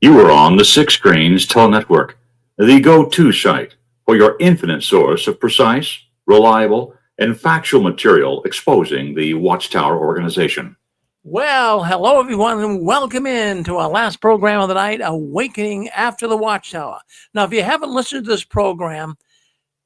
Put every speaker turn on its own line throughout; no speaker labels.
You are on the Six Screens Telenetwork, the go-to site for your infinite source of precise, reliable, and factual material exposing the Watchtower organization.
Well, hello everyone, and welcome in to our last program of the night, Awakening After the Watchtower. Now, if you haven't listened to this program,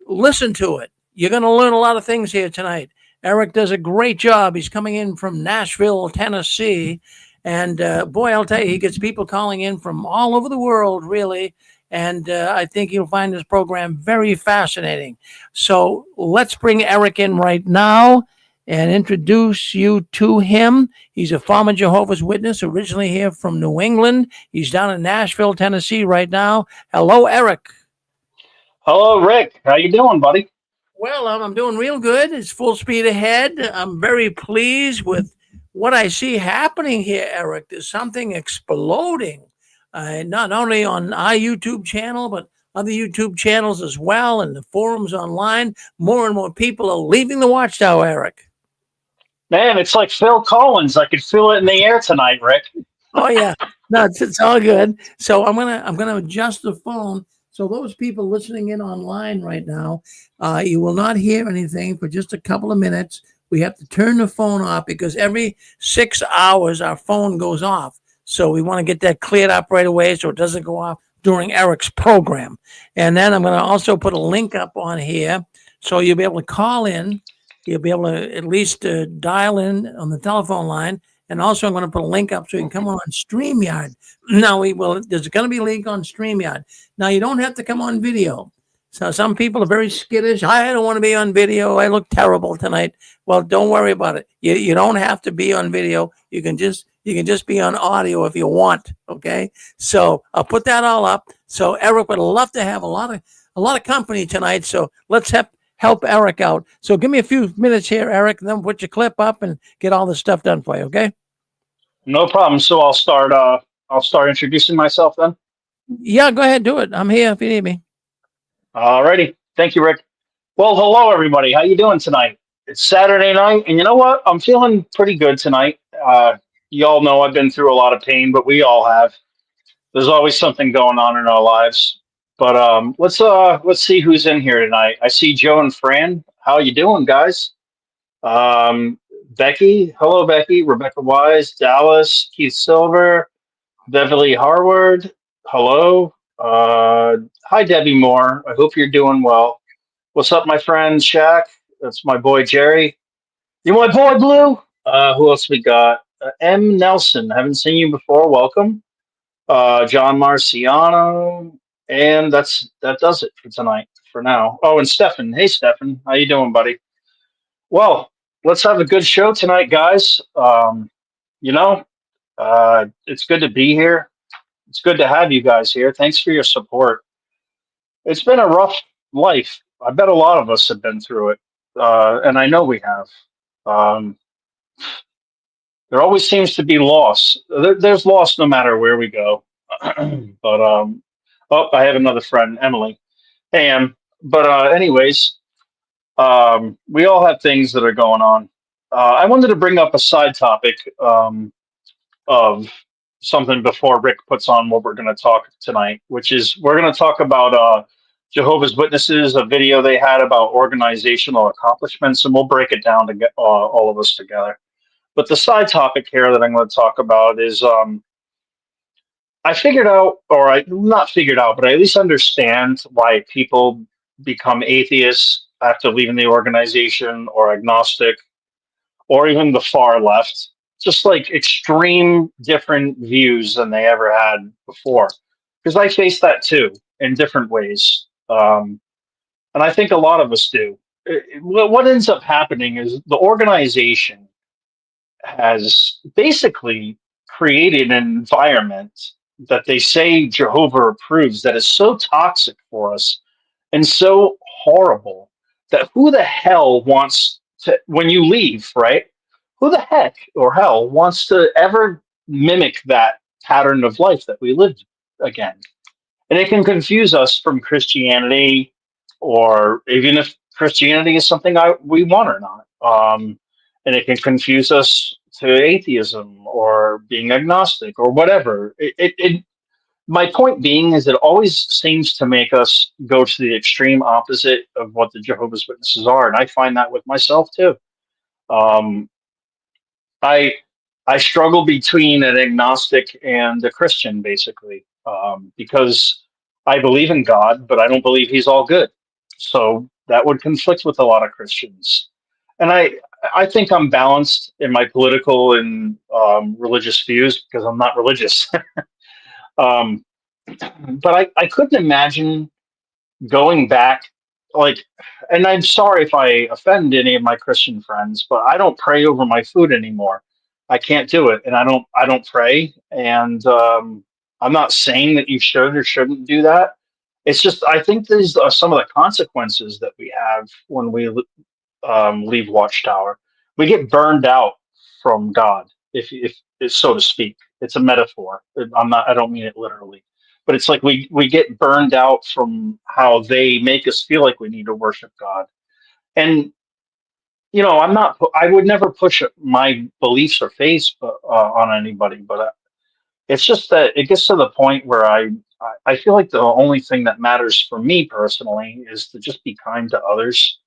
listen to it. You're going to learn a lot of things here tonight. Eric does a great job. He's coming in from Nashville, Tennessee. And boy, I'll tell you, he gets people calling in from all over the world, really. And I think you'll find this program very fascinating. So let's bring Eric in right now and introduce you to him. He's a former Jehovah's Witness, originally here from New England. He's down in Nashville, Tennessee right now. Hello, Eric.
Hello, Rick. How you doing, buddy?
Well, I'm doing real good. It's full speed ahead. I'm very pleased with what I see happening here, Eric. There's something exploding, not only on our YouTube channel, but other YouTube channels as well, and the forums online. More and more people are leaving the Watchtower, Eric.
Man, it's like Phil Collins. I could feel it in the air tonight, Rick.
Oh yeah, no, it's all good. So I'm gonna adjust the phone. So those people listening in online right now, you will not hear anything for just a couple of minutes. We have to turn the phone off because every 6 hours our phone goes off. So we want to get that cleared up right away so it doesn't go off during Eric's program. And then I'm going to also put a link up on here so you'll be able to call in. You'll be able to at least dial in on the telephone line. And also, I'm going to put a link up so you can come on StreamYard. Now, there's going to be a link on StreamYard. Now, you don't have to come on video. So some people are very skittish. I don't want to be on video. I look terrible tonight. Well, don't worry about it. You don't have to be on video. You can just be on audio if you want. Okay. So I'll put that all up. So Eric would love to have a lot of company tonight. So let's help Eric out. So give me a few minutes here, Eric, and then put your clip up and get all this stuff done for you. Okay.
No problem. So I'll start introducing myself then.
Yeah, go ahead, do it. I'm here if you need me.
Alrighty. Thank you, Rick. Well, hello everybody. How you doing tonight? It's Saturday night, and you know what? I'm feeling pretty good tonight. You all know I've been through a lot of pain, but we all have. There's always something going on in our lives. But let's see who's in here tonight. I see Joe and Fran. How you doing, guys? Becky, hello Becky, Rebecca Wise, Dallas, Keith Silver, Beverly Harward, hello. Hi Debbie Moore. I hope you're doing well. What's up, my friend Shaq? That's my boy Jerry. You my boy Blue? Who else we got? M. Nelson. Haven't seen you before. Welcome. John Marciano. And that does it for tonight, for now. Oh, and Stefan. Hey, Stefan. How you doing, buddy? Well, let's have a good show tonight, guys. It's good to be here. It's good to have you guys here. Thanks for your support. It's been a rough life. I bet a lot of us have been through it, and I know we have. There always seems to be loss. There's loss no matter where we go. But oh, I have another friend, Emily. Hey, Em. But anyways, we all have things that are going on. I wanted to bring up a side topic of something before Rick puts on what we're going to talk tonight, which is we're going to talk about Jehovah's Witnesses, a video they had about organizational accomplishments, and we'll break it down to get all of us together. But the side topic here that I'm going to talk about is I figured out, or I not figured out, but I at least understand why people become atheists after leaving the organization, or agnostic, or even the far left. Just like extreme different views than they ever had before. Because I face that too in different ways. And I think a lot of us do. What ends up happening is the organization has basically created an environment that they say Jehovah approves that is so toxic for us and so horrible that who the hell wants to, when you leave, right? Who the heck or hell wants to ever mimic that pattern of life that we lived again? And it can confuse us from Christianity, or even if Christianity is something we want or not. And it can confuse us to atheism or being agnostic or whatever. My point being is it always seems to make us go to the extreme opposite of what the Jehovah's Witnesses are, and I find that with myself too. Um, I I struggle between an agnostic and a Christian, basically, because I believe in God, but I don't believe He's all good. So that would conflict with a lot of Christians, and I think I'm balanced in my political and religious views because I'm not religious. um, but I couldn't imagine going back, like, and I'm sorry if I offend any of my Christian friends, but I don't pray over my food anymore. I can't do it, and I don't pray, and I'm not saying that you should or shouldn't do that. It's just I think these are some of the consequences that we have when we leave Watchtower. We get burned out from God, if so to speak. It's a metaphor. I don't mean it literally, but it's like we get burned out from how they make us feel like we need to worship God. And I'm not. I would never push my beliefs or faiths on anybody, but it's just that it gets to the point where I feel like the only thing that matters for me personally is to just be kind to others.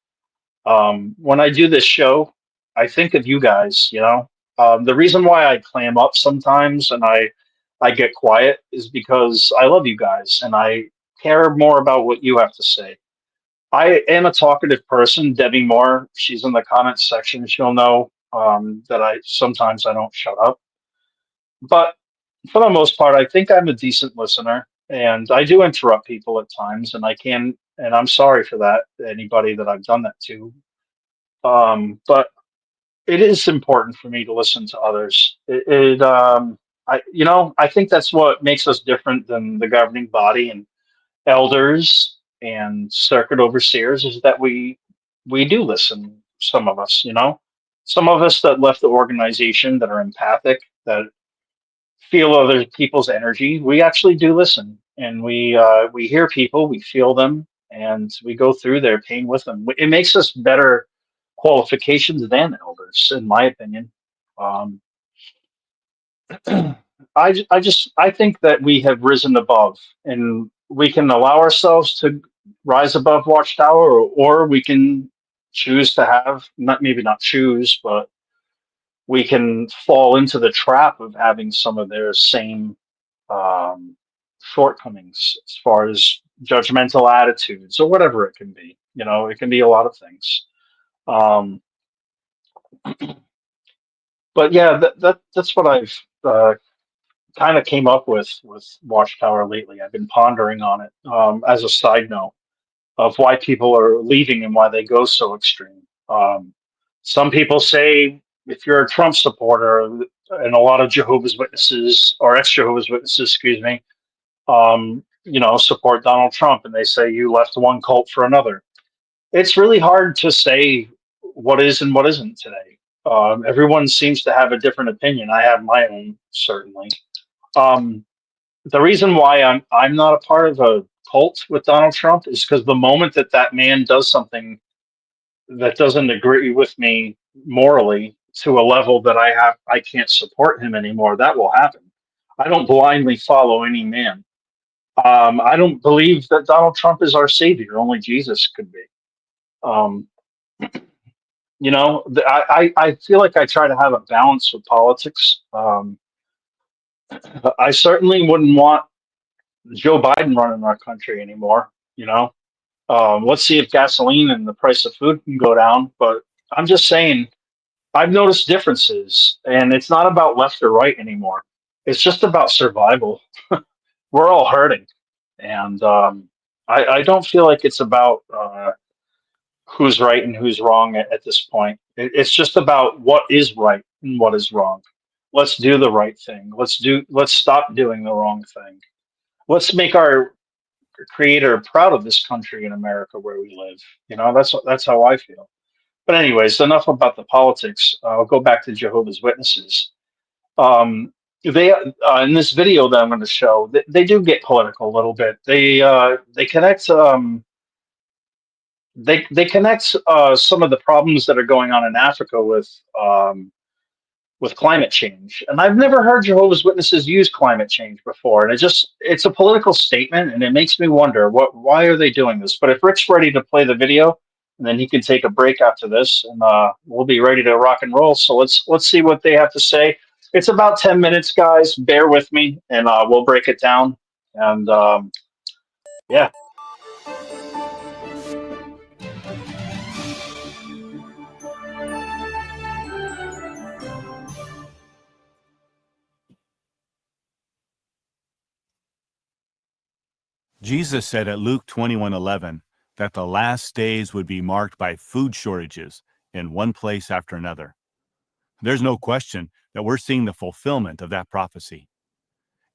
When I do this show, I think of you guys. The reason why I clam up sometimes and I get quiet is because I love you guys and I care more about what you have to say. I am a talkative person. Debbie Moore, she's in the comments section. She'll know that I don't shut up, but for the most part, I think I'm a decent listener, and I do interrupt people at times, and I can, and I'm sorry for that. Anybody that I've done that to, but it is important for me to listen to others. I think that's what makes us different than the governing body and elders and circuit overseers is that we do listen. Some of us, some of us that left the organization that are empathic, that feel other people's energy. We actually do listen, and we hear people, we feel them, and we go through their pain with them. It makes us better qualifications than elders, in my opinion. Um, I think that we have risen above, and we can allow ourselves to rise above Watchtower, or we can choose to have not maybe not choose, but we can fall into the trap of having some of their same um, shortcomings as far as judgmental attitudes or whatever it can be. It can be a lot of things. Um, but yeah, that's what I've kind of came up with Watchtower lately. I've been pondering on it as a side note of why people are leaving and why they go so extreme. Some people say if you're a Trump supporter, and a lot of Jehovah's Witnesses or ex-Jehovah's Witnesses, excuse me, support Donald Trump, and they say you left one cult for another. It's really hard to say what is and what isn't today. Everyone seems to have a different opinion. I have my own, certainly. Um, the reason why I'm not a part of a cult with Donald Trump is because the moment that man does something that doesn't agree with me morally to a level that I can't support him anymore, that will happen. I don't blindly follow any man. I don't believe that Donald Trump is our savior. Only Jesus could be. Um, I feel like I try to have a balance with politics. I certainly wouldn't want Joe Biden running our country anymore. Let's see if gasoline and the price of food can go down. But I'm just saying, I've noticed differences, and it's not about left or right anymore. It's just about survival. We're all hurting, and I don't feel like it's about who's right and who's wrong at this point. It's just about what is right and what is wrong. Let's do the right thing. Let's stop doing the wrong thing. Let's make our creator proud of this country in America where we live. That's how I feel. But anyways, enough about the politics. I'll go back to Jehovah's Witnesses. They in this video that I'm going to show, they do get political a little bit. They connect they connect some of the problems that are going on in Africa with with climate change. And I've never heard Jehovah's Witnesses use climate change before. And it's a political statement, and it makes me wonder why are they doing this? But if Rick's ready to play the video, and then he can take a break after this, and we'll be ready to rock and roll. So let's see what they have to say. It's about 10 minutes, guys. Bear with me, and we'll break it down. And yeah.
Jesus said at Luke 21:11 that the last days would be marked by food shortages in one place after another. There's no question that we're seeing the fulfillment of that prophecy.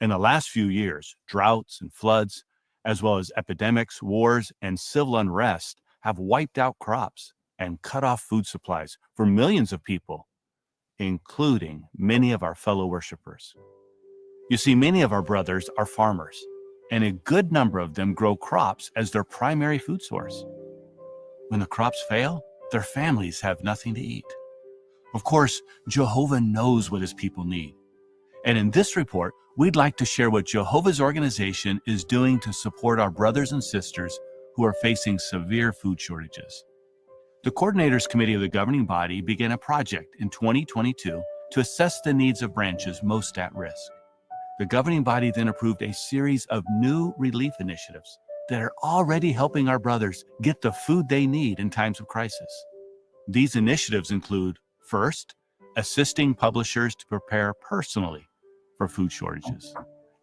In the last few years, droughts and floods, as well as epidemics, wars, and civil unrest have wiped out crops and cut off food supplies for millions of people, including many of our fellow worshipers. You see, many of our brothers are farmers, and a good number of them grow crops as their primary food source. When the crops fail, their families have nothing to eat. Of course, Jehovah knows what his people need. And in this report, we'd like to share what Jehovah's organization is doing to support our brothers and sisters who are facing severe food shortages. The Coordinators Committee of the governing body began a project in 2022 to assess the needs of branches most at risk. The governing body then approved a series of new relief initiatives that are already helping our brothers get the food they need in times of crisis. These initiatives include, first, assisting publishers to prepare personally for food shortages,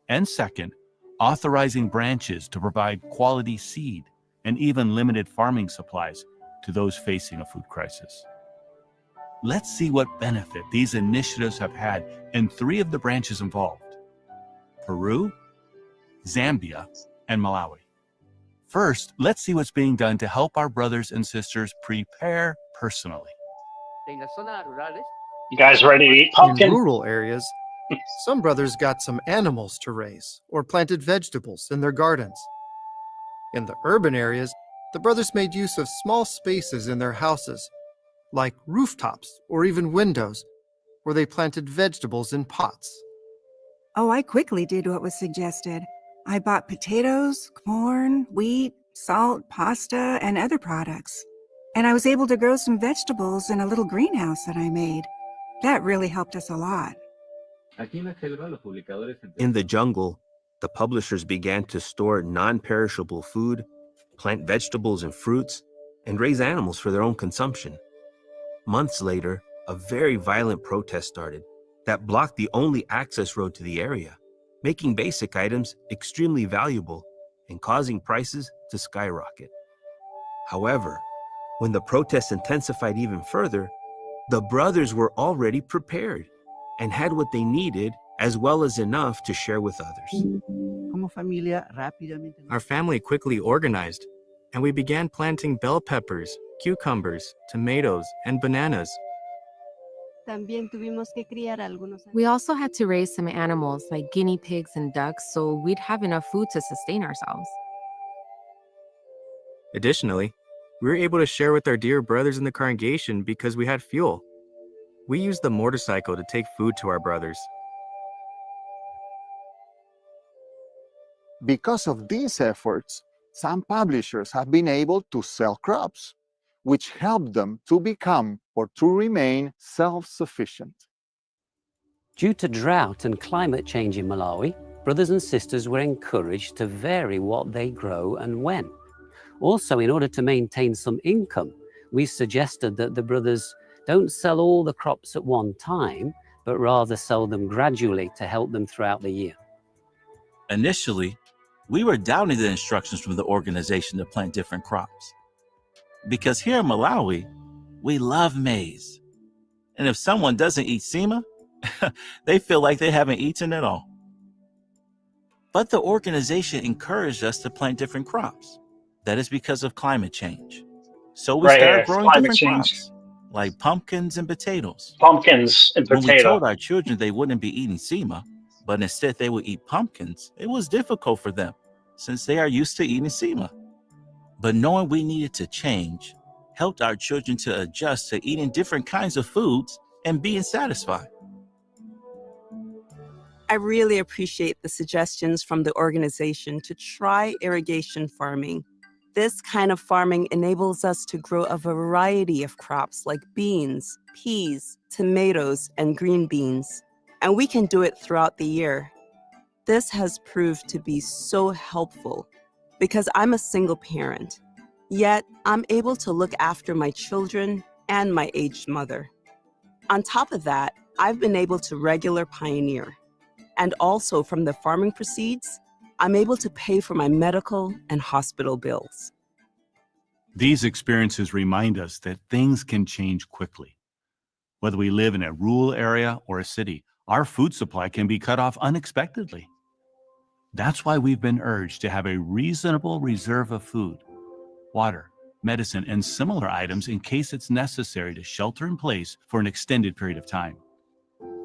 and second, authorizing branches to provide quality seed and even limited farming supplies to those facing a food crisis. Let's see what benefit these initiatives have had in 3 of the branches involved: Peru, Zambia, and Malawi. First, let's see what's being done to help our brothers and sisters prepare personally.
You guys ready to eat pumpkin?
In rural areas, some brothers got some animals to raise or planted vegetables in their gardens. In the urban areas, the brothers made use of small spaces in their houses, like rooftops or even windows, where they planted vegetables in pots.
Oh, I quickly did what was suggested. I bought potatoes, corn, wheat, salt, pasta, and other products. And I was able to grow some vegetables in a little greenhouse that I made. That really helped us a lot.
In the jungle, the publishers began to store non-perishable food, plant vegetables and fruits, and raise animals for their own consumption. Months later, a very violent protest started that blocked the only access road to the area, making basic items extremely valuable and causing prices to skyrocket. However, when the protests intensified even further, the brothers were already prepared and had what they needed, as well as enough to share with others.
Our family quickly organized, and we began planting bell peppers, cucumbers, tomatoes, and bananas.
We also had to raise some animals like guinea pigs and ducks so we'd have enough food to sustain ourselves.
Additionally, we were able to share with our dear brothers in the congregation because we had fuel. We used the motorcycle to take food to our brothers.
Because of these efforts, some publishers have been able to sell crops, which help them to become or to remain self-sufficient.
Due to drought and climate change in Malawi, brothers and sisters were encouraged to vary what they grow and when. Also, in order to maintain some income, we suggested that the brothers don't sell all the crops at one time, but rather sell them gradually to help them throughout the year.
Initially, we were doubting the instructions from the organization to plant different crops. Because here in Malawi, we love maize. And if someone doesn't eat sema, they feel like they haven't eaten at all. But the organization encouraged us to plant different crops. That is because of climate change. So we started growing different crops, like pumpkins and potatoes.
Pumpkins and
When we
potato.
told our children they wouldn't be eating sema, but instead they would eat pumpkins, it was difficult for them since they are used to eating sema. But knowing we needed to change helped our children to adjust to eating different kinds of foods and being satisfied.
I really appreciate the suggestions from the organization to try irrigation farming. This kind of farming enables us to grow a variety of crops like beans, peas, tomatoes, and green beans. And we can do it throughout the year. This has proved to be so helpful because I'm a single parent. Yet, I'm able to look after my children and my aged mother. On top of that, I've been able to regular pioneer. And also from the farming proceeds, I'm able to pay for my medical and hospital bills.
These experiences remind us that things can change quickly. Whether we live in a rural area or a city, our food supply can be cut off unexpectedly. That's why we've been urged to have a reasonable reserve of food, water, medicine, and similar items in case it's necessary to shelter in place for an extended period of time.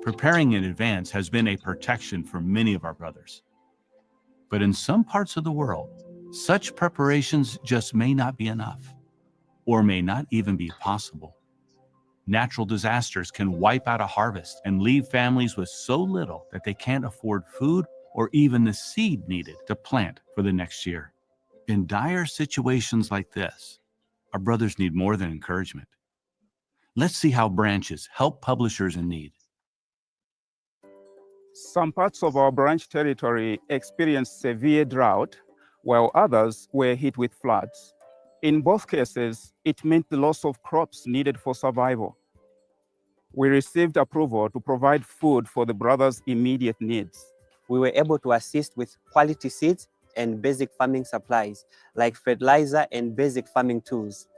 Preparing in advance has been a protection for many of our brothers. But in some parts of the world, such preparations just may not be enough, or may not even be possible. Natural disasters can wipe out a harvest and leave families with so little that they can't afford food or even the seed needed to plant for the next year. In dire situations like this, our brothers need more than encouragement. Let's see how branches help publishers in need.
Some parts of our branch territory experienced severe drought, while others were hit with floods. In both cases, it meant the loss of crops needed for survival. We received approval to provide food for the brothers' immediate needs.
We were able to assist with quality seeds and basic farming supplies, like fertilizer and basic farming tools.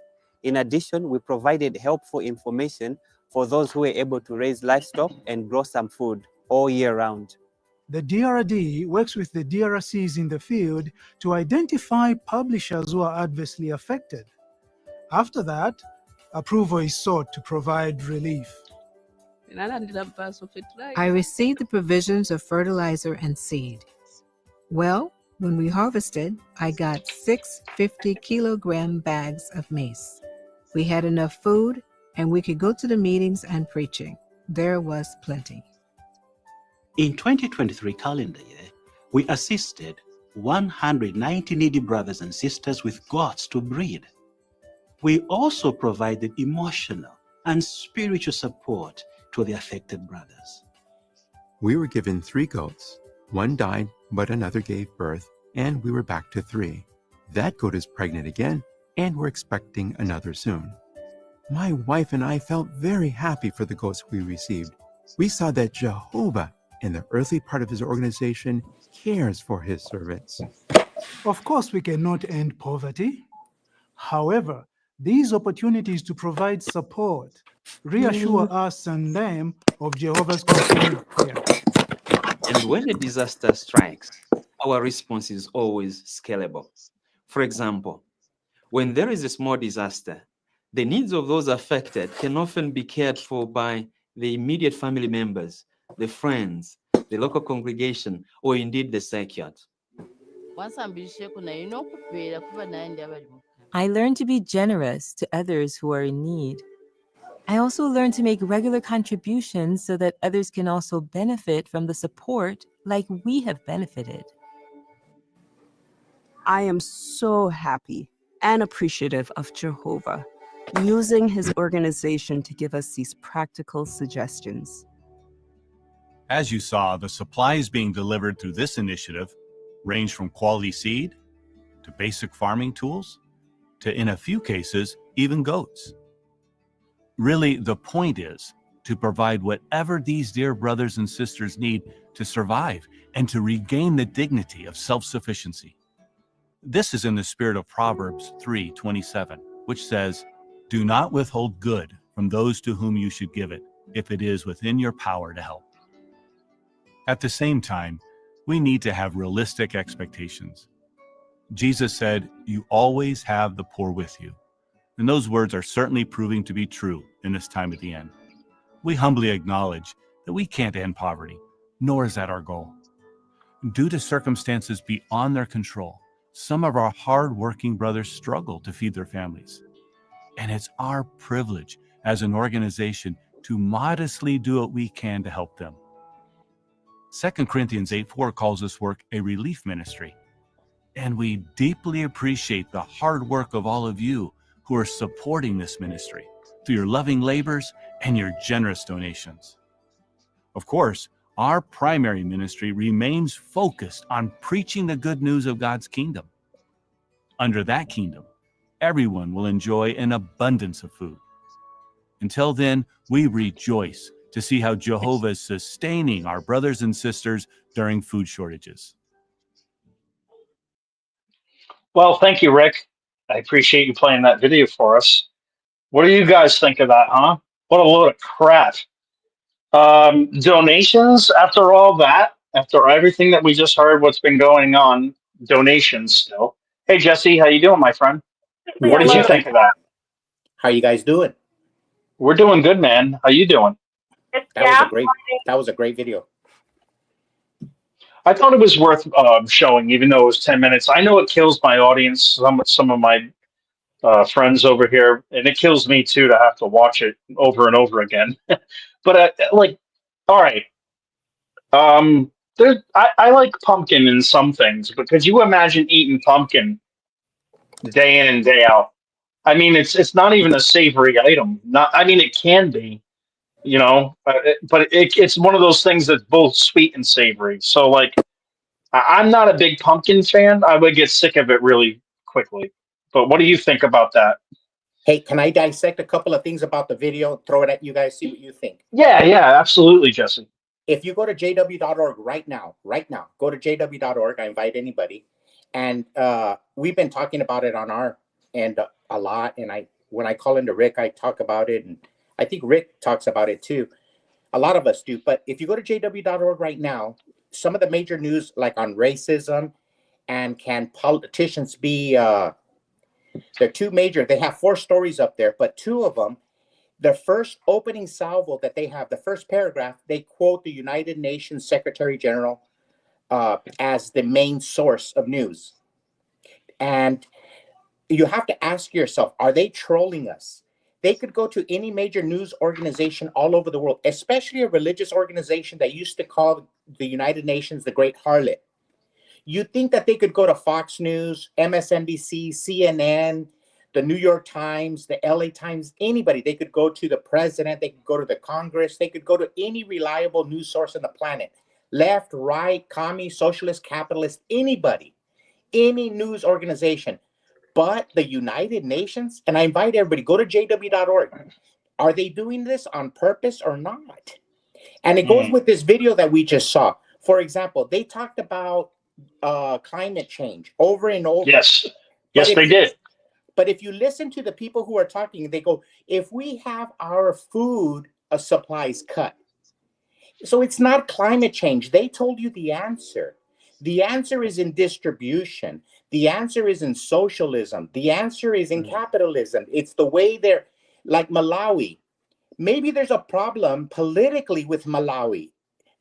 In addition, we provided helpful information for those who were able to raise livestock and grow some food all year round.
The DRD works with the DRCs in the field to identify publishers who are adversely affected. After that, approval is sought to provide relief.
I received the provisions of fertilizer and seed. Well, when we harvested, I got 6 50-kilogram bags of maize. We had enough food, and we could go to the meetings and preaching. There was plenty.
In 2023 calendar year, we assisted 190 needy brothers and sisters with goats to breed. We also provided emotional and spiritual support to the affected brothers.
We were given 3 goats. One died, but another gave birth, and we were back to 3. That goat is pregnant again, and we're expecting another soon. My wife and I felt very happy for the goats we received. We saw that Jehovah, in the earthly part of his organization, cares for his servants.
Of course, we cannot end poverty. However, these opportunities to provide support reassure us and them of Jehovah's continued care.
And when a disaster strikes, our response is always scalable. For example, when there is a small disaster, the needs of those affected can often be cared for by the immediate family members, the friends, the local congregation, or indeed the circuit.
I learned to be generous to others who are in need. I also learned to make regular contributions so that others can also benefit from the support like we have benefited.
I am so happy and appreciative of Jehovah using his organization to give us these practical suggestions.
As you saw, the supplies being delivered through this initiative range from quality seed to basic farming tools to, in a few cases, even goats. Really, the point is to provide whatever these dear brothers and sisters need to survive and to regain the dignity of self-sufficiency. This is in the spirit of Proverbs 3:27, which says, "Do not withhold good from those to whom you should give it, if it is within your power to help." At the same time, we need to have realistic expectations. Jesus said, "You always have the poor with you." And those words are certainly proving to be true in this time at the end. We humbly acknowledge that we can't end poverty, nor is that our goal. Due to circumstances beyond their control, some of our hard-working brothers struggle to feed their families. And it's our privilege as an organization to modestly do what we can to help them. 2 Corinthians 8:4 calls this work a relief ministry. And we deeply appreciate the hard work of all of you who are supporting this ministry through your loving labors and your generous donations. Of course, our primary ministry remains focused on preaching the good news of God's kingdom. Under that kingdom, everyone will enjoy an abundance of food. Until then, we rejoice to see how Jehovah is sustaining our brothers and sisters during food shortages.
Well, thank you, Rick. I appreciate you playing that video for us. What do you guys think of that, huh? What a load of crap. Donations, after all that, after everything that we just heard, what's been going on, donations still. Hey, Jesse, how you doing, my friend? What did you think of that?
How you guys doing?
We're doing good, man. How you doing?
That was a great video.
I thought it was worth showing, even though it was 10 minutes. I know it kills my audience, some of my friends over here, and it kills me too to have to watch it over and over again. But all right. I like pumpkin in some things, but could you imagine eating pumpkin day in and day out? I mean, it's not even a savory item. I mean, it can be, but it's one of those things that's both sweet and savory. So, I'm not a big pumpkin fan. I would get sick of it really quickly. But what do you think about that?
Hey, can I dissect a couple of things about the video? Throw it at you guys, see what you think.
Yeah, absolutely, Jesse.
If you go to jw.org right now, go to jw.org. I invite anybody. And we've been talking about it on our end a lot. And when I call into Rick, I talk about it. And I think Rick talks about it too. A lot of us do. But if you go to jw.org right now, some of the major news, like on racism and can politicians be, they're two major, they have 4 stories up there, but 2 of them, the first opening salvo that they have, the first paragraph, they quote the United Nations Secretary General as the main source of news. And you have to ask yourself, are they trolling us? They could go to any major news organization all over the world, especially a religious organization that used to call the United Nations the Great Harlot. You'd think that they could go to Fox News, MSNBC, CNN, the New York Times, the LA Times, anybody. They could go to the president, they could go to the Congress, they could go to any reliable news source on the planet. Left, right, commie, socialist, capitalist, anybody, any news organization. But the United Nations, and I invite everybody, go to jw.org. Are they doing this on purpose or not? And it goes with this video that we just saw. For example, they talked about climate change over and over.
Yes, they did.
But if you listen to the people who are talking, they go, if we have our food supplies cut. So it's not climate change. They told you the answer. The answer is in distribution. The answer is in socialism. The answer is in capitalism. It's the way they're like Malawi. Maybe there's a problem politically with Malawi,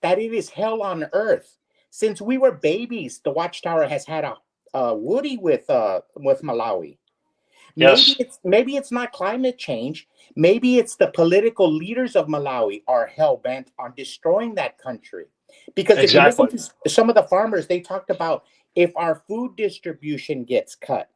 that it is hell on earth. Since we were babies, the Watchtower has had a Woody with Malawi.
Yes.
Maybe it's not climate change. Maybe it's the political leaders of Malawi are hell-bent on destroying that country. Because if you listen to some of the farmers, they talked about if our food distribution gets cut,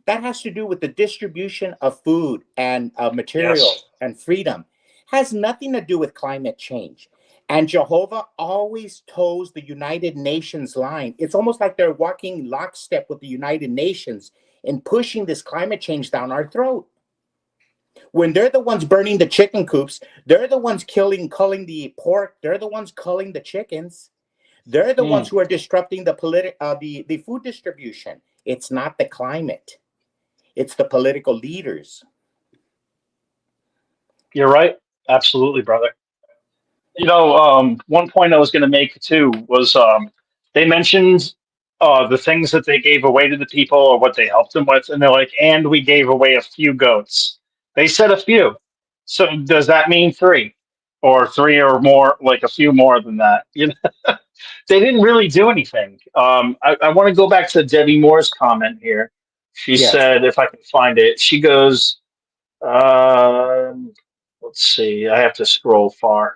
that has to do with the distribution of food and material and freedom. Has nothing to do with climate change. And Jehovah always toes the United Nations line. It's almost like they're walking lockstep with the United Nations in pushing this climate change down our throat. When they're the ones burning the chicken coops, they're the ones culling the pork, they're the ones culling the chickens. They're the ones who are disrupting the food distribution. It's not the climate. It's the political leaders.
You're right. Absolutely, brother. One point I was going to make too was they mentioned the things that they gave away to the people or what they helped them with, and they're like, and we gave away a few goats. They said a few. So does that mean 3 or 3 or more, like a few more than that? They didn't really do anything. I want to go back to Debbie Moore's comment here. She said, if I can find it, she goes, let's see, I have to scroll far.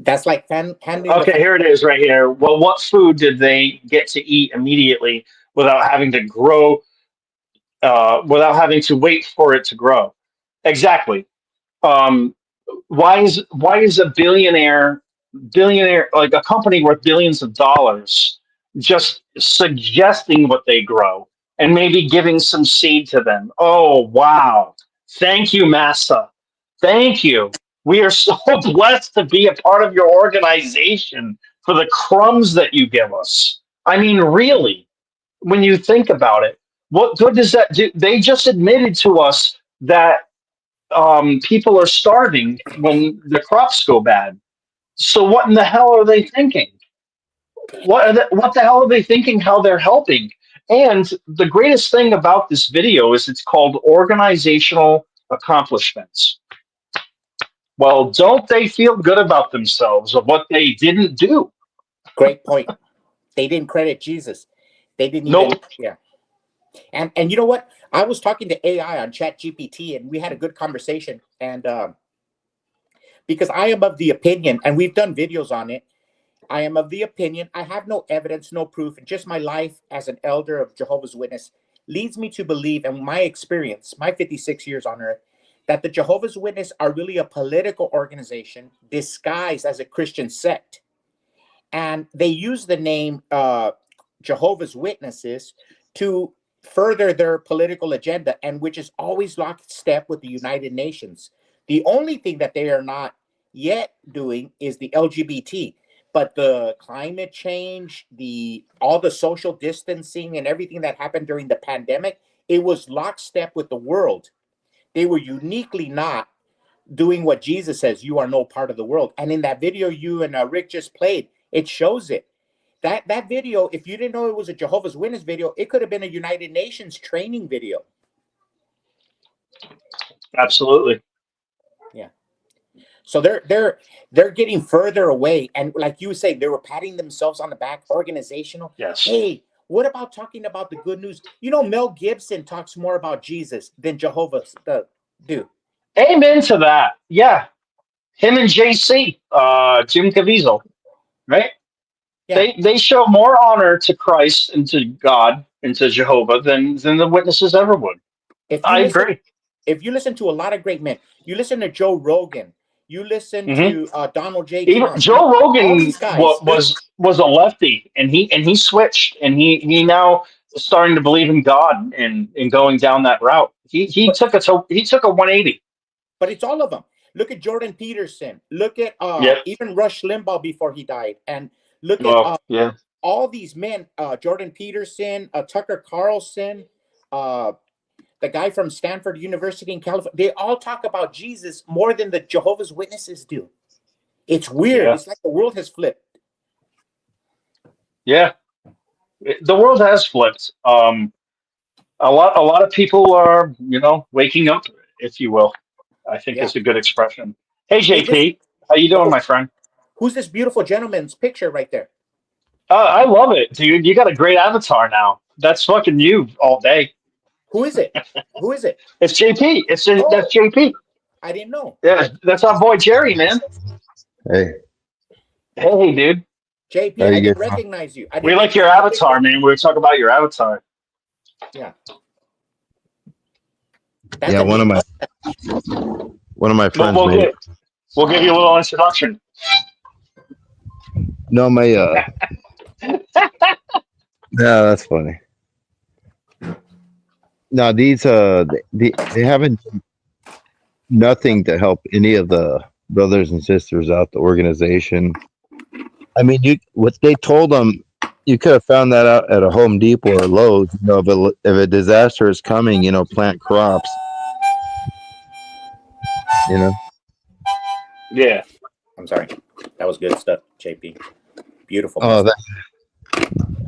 That's like handing
Okay, here it is right here. Well, what food did they get to eat immediately without having to grow, without having to wait for it to grow? Exactly. Um, why is a billionaire like a company worth billions of dollars just suggesting what they grow and maybe giving some seed to them? Oh wow. Thank you, Massa. Thank you. We are so blessed to be a part of your organization for the crumbs that you give us. I mean, really, when you think about it, what good does that do? They just admitted to us that people are starving when the crops go bad. So what in the hell are they thinking? What the hell are they thinking? How they're helping? And the greatest thing about this video is it's called organizational accomplishments. Well, don't they feel good about themselves of what they didn't do?
Great point. They didn't credit Jesus. They didn't
Nope.
even, yeah. And you know what? I was talking to AI on Chat GPT, and we had a good conversation. And because I am of the opinion, and we've done videos on it, I am of the opinion, I have no evidence, no proof, and just my life as an elder of Jehovah's Witness leads me to believe, and my experience, my 56 years on earth, that the Jehovah's Witness are really a political organization disguised as a Christian sect. And they use the name Jehovah's Witnesses to further their political agenda, and which is always lockstep with the United Nations. The only thing that they are not yet doing is the LGBT, but the climate change, all the social distancing and everything that happened during the pandemic, it was lockstep with the world. They were uniquely not doing what Jesus says, you are no part of the world. And in that video you and Rick just played, it shows it. That video, if you didn't know it was a Jehovah's Witness video, it could have been a United Nations training video.
Absolutely.
Yeah. So they're getting further away, and like you say, they were patting themselves on the back, organizational.
Yes.
Hey, what about talking about the good news? You know, Mel Gibson talks more about Jesus than Jehovah's do.
Amen to that. Yeah. Him and JC, Jim Caviezel, right?
Yeah.
They show more honor to Christ and to God and to Jehovah than the witnesses ever would. I agree.
If you listen to a lot of great men, you listen to Joe Rogan, you listen
Mhm.
to Donald J.
Even
Trump,
Joe
all
Rogan
these guys,
was a lefty, and he switched, and he now is starting to believe in God and going down that route. He took a 180.
but it's all of them. Look at Jordan Peterson. Look at
Yep.
even Rush Limbaugh before he died, and look
Well,
at
yeah.
all these men. Jordan Peterson, Tucker Carlson, the guy from Stanford University in California. They all talk about Jesus more than the Jehovah's Witnesses do. It's weird.
Yeah.
It's like the world has flipped.
Yeah. The world has flipped. A lot of people are, waking up, if you will. I think
Yeah.
is a good expression. Hey,
Hey,
JP, how you doing, my friend?
Who's this beautiful gentleman's picture right there?
I love it, dude. You got a great avatar now. That's fucking you all day.
Who is it? Who is it?
It's JP.
Oh.
That's JP.
I didn't know.
Yeah, that's our boy Jerry, man.
Hey.
Hey, dude.
JP,
How
I
you
didn't
getting on?
recognize you.
We like your avatar, man. We were talking about your avatar.
Yeah.
Yeah, one of my friends made it.
We'll give you a little introduction.
No, my yeah, that's funny. No, these they haven't done nothing to help any of the brothers and sisters out the organization. I mean, what they told them, you could have found that out at a Home Depot or Lowe's. If a disaster is coming, plant crops.
Yeah.
I'm sorry. That was good stuff, JP. Beautiful.
Oh,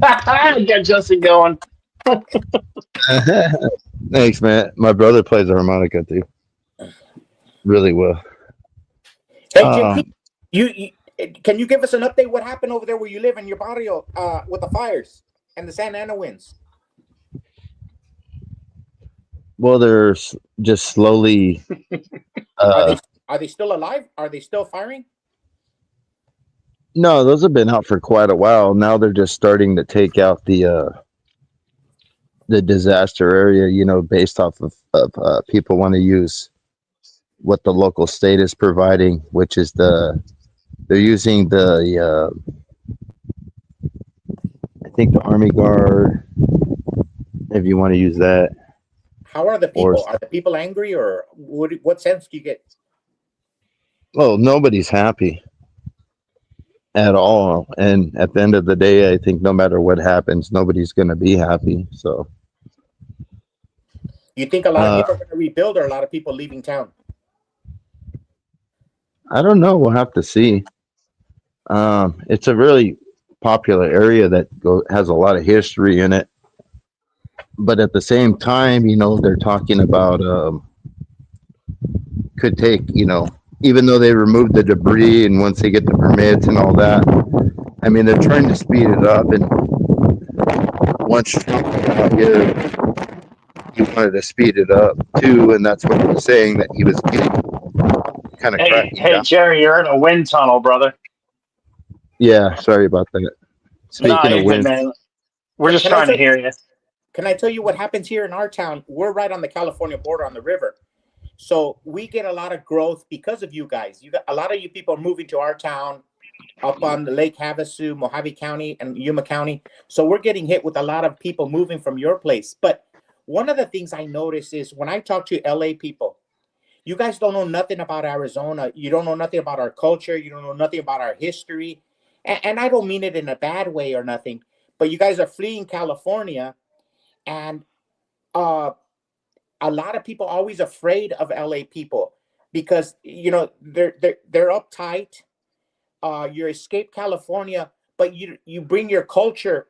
Got Justin going.
Thanks, man. My brother plays the harmonica too. Really well.
Hey, JP, you can you give us an update? What happened over there where you live in your barrio with the fires and the Santa Ana winds?
Well, they're just slowly.
Are they still alive? Are they still firing?
No, those have been out for quite a while. Now they're just starting to take out the disaster area, based off of people want to use what the local state is providing, which is they're using I think the Army Guard, if you want to use that.
How are the
Or
people? Are the people angry, or what sense do you get?
well, nobody's happy at all, and at the end of the day, I think no matter what happens, nobody's going to be happy. So
You think a lot of people are going to rebuild, or a lot of people leaving town?
I don't know. We'll have to see. It's a really popular area that has a lot of history in it, but at the same time, they're talking about could take, even though they removed the debris and once they get the permits and all that, I mean, they're trying to speed it up. And once Trump got out here, he wanted to speed it up too, and that's what he was saying, that he was getting kind of cracking
Hey,
down.
Jerry, you're in a wind tunnel, brother.
Yeah, sorry about that.
Nah,
Speaking
you're
of
good,
wind,
man. We're just
Can I
trying to
tell-
hear you.
Can I tell you what happens here in our town? We're right on the California border on the river. So we get a lot of growth because of you guys. A lot of you people are moving to our town up on the Lake Havasu, Mojave County, and Yuma County. So we're getting hit with a lot of people moving from your place. But one of the things I notice is when I talk to LA people, you guys don't know nothing about Arizona. You don't know nothing about our culture. You don't know nothing about our history. And I don't mean it in a bad way or nothing, but you guys are fleeing California, and a lot of people are always afraid of LA people because they're uptight. You escape California, but you bring your culture.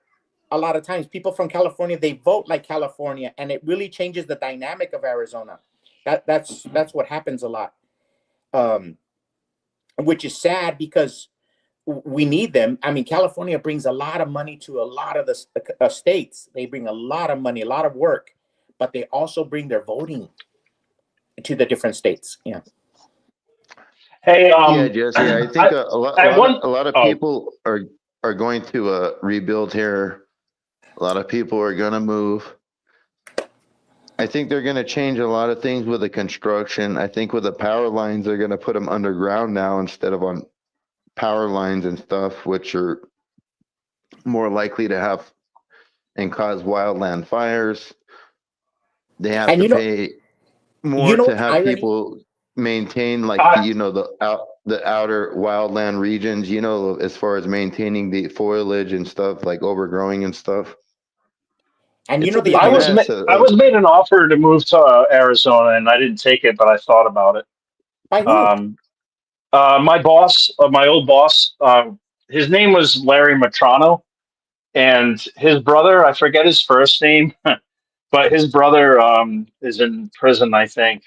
A lot of times, people from California, they vote like California, and it really changes the dynamic of Arizona. That's what happens a lot, which is sad because we need them. I mean, California brings a lot of money to a lot of the states. They bring a lot of money, a lot of work, but they also bring their voting to the different states. Yeah.
Hey,
yeah, Jesse, I think a lot of
oh,
people are going to rebuild here. A lot of people are going to move. I think they're going to change a lot of things with the construction. I think with the power lines, they're going to put them underground now instead of on power lines and stuff, which are more likely to have and cause wildland fires. They have
And
to pay more to
what's
have
irony?
people maintain like the outer wildland regions, as far as maintaining the foliage and stuff, like overgrowing and stuff.
And
It's a big
I
mess.
was made an offer to move to Arizona, and I didn't take it, but I thought about it.
By who?
My boss, my old boss, his name was Larry Matrano, and his brother, I forget his first name, but his brother is in prison, I think.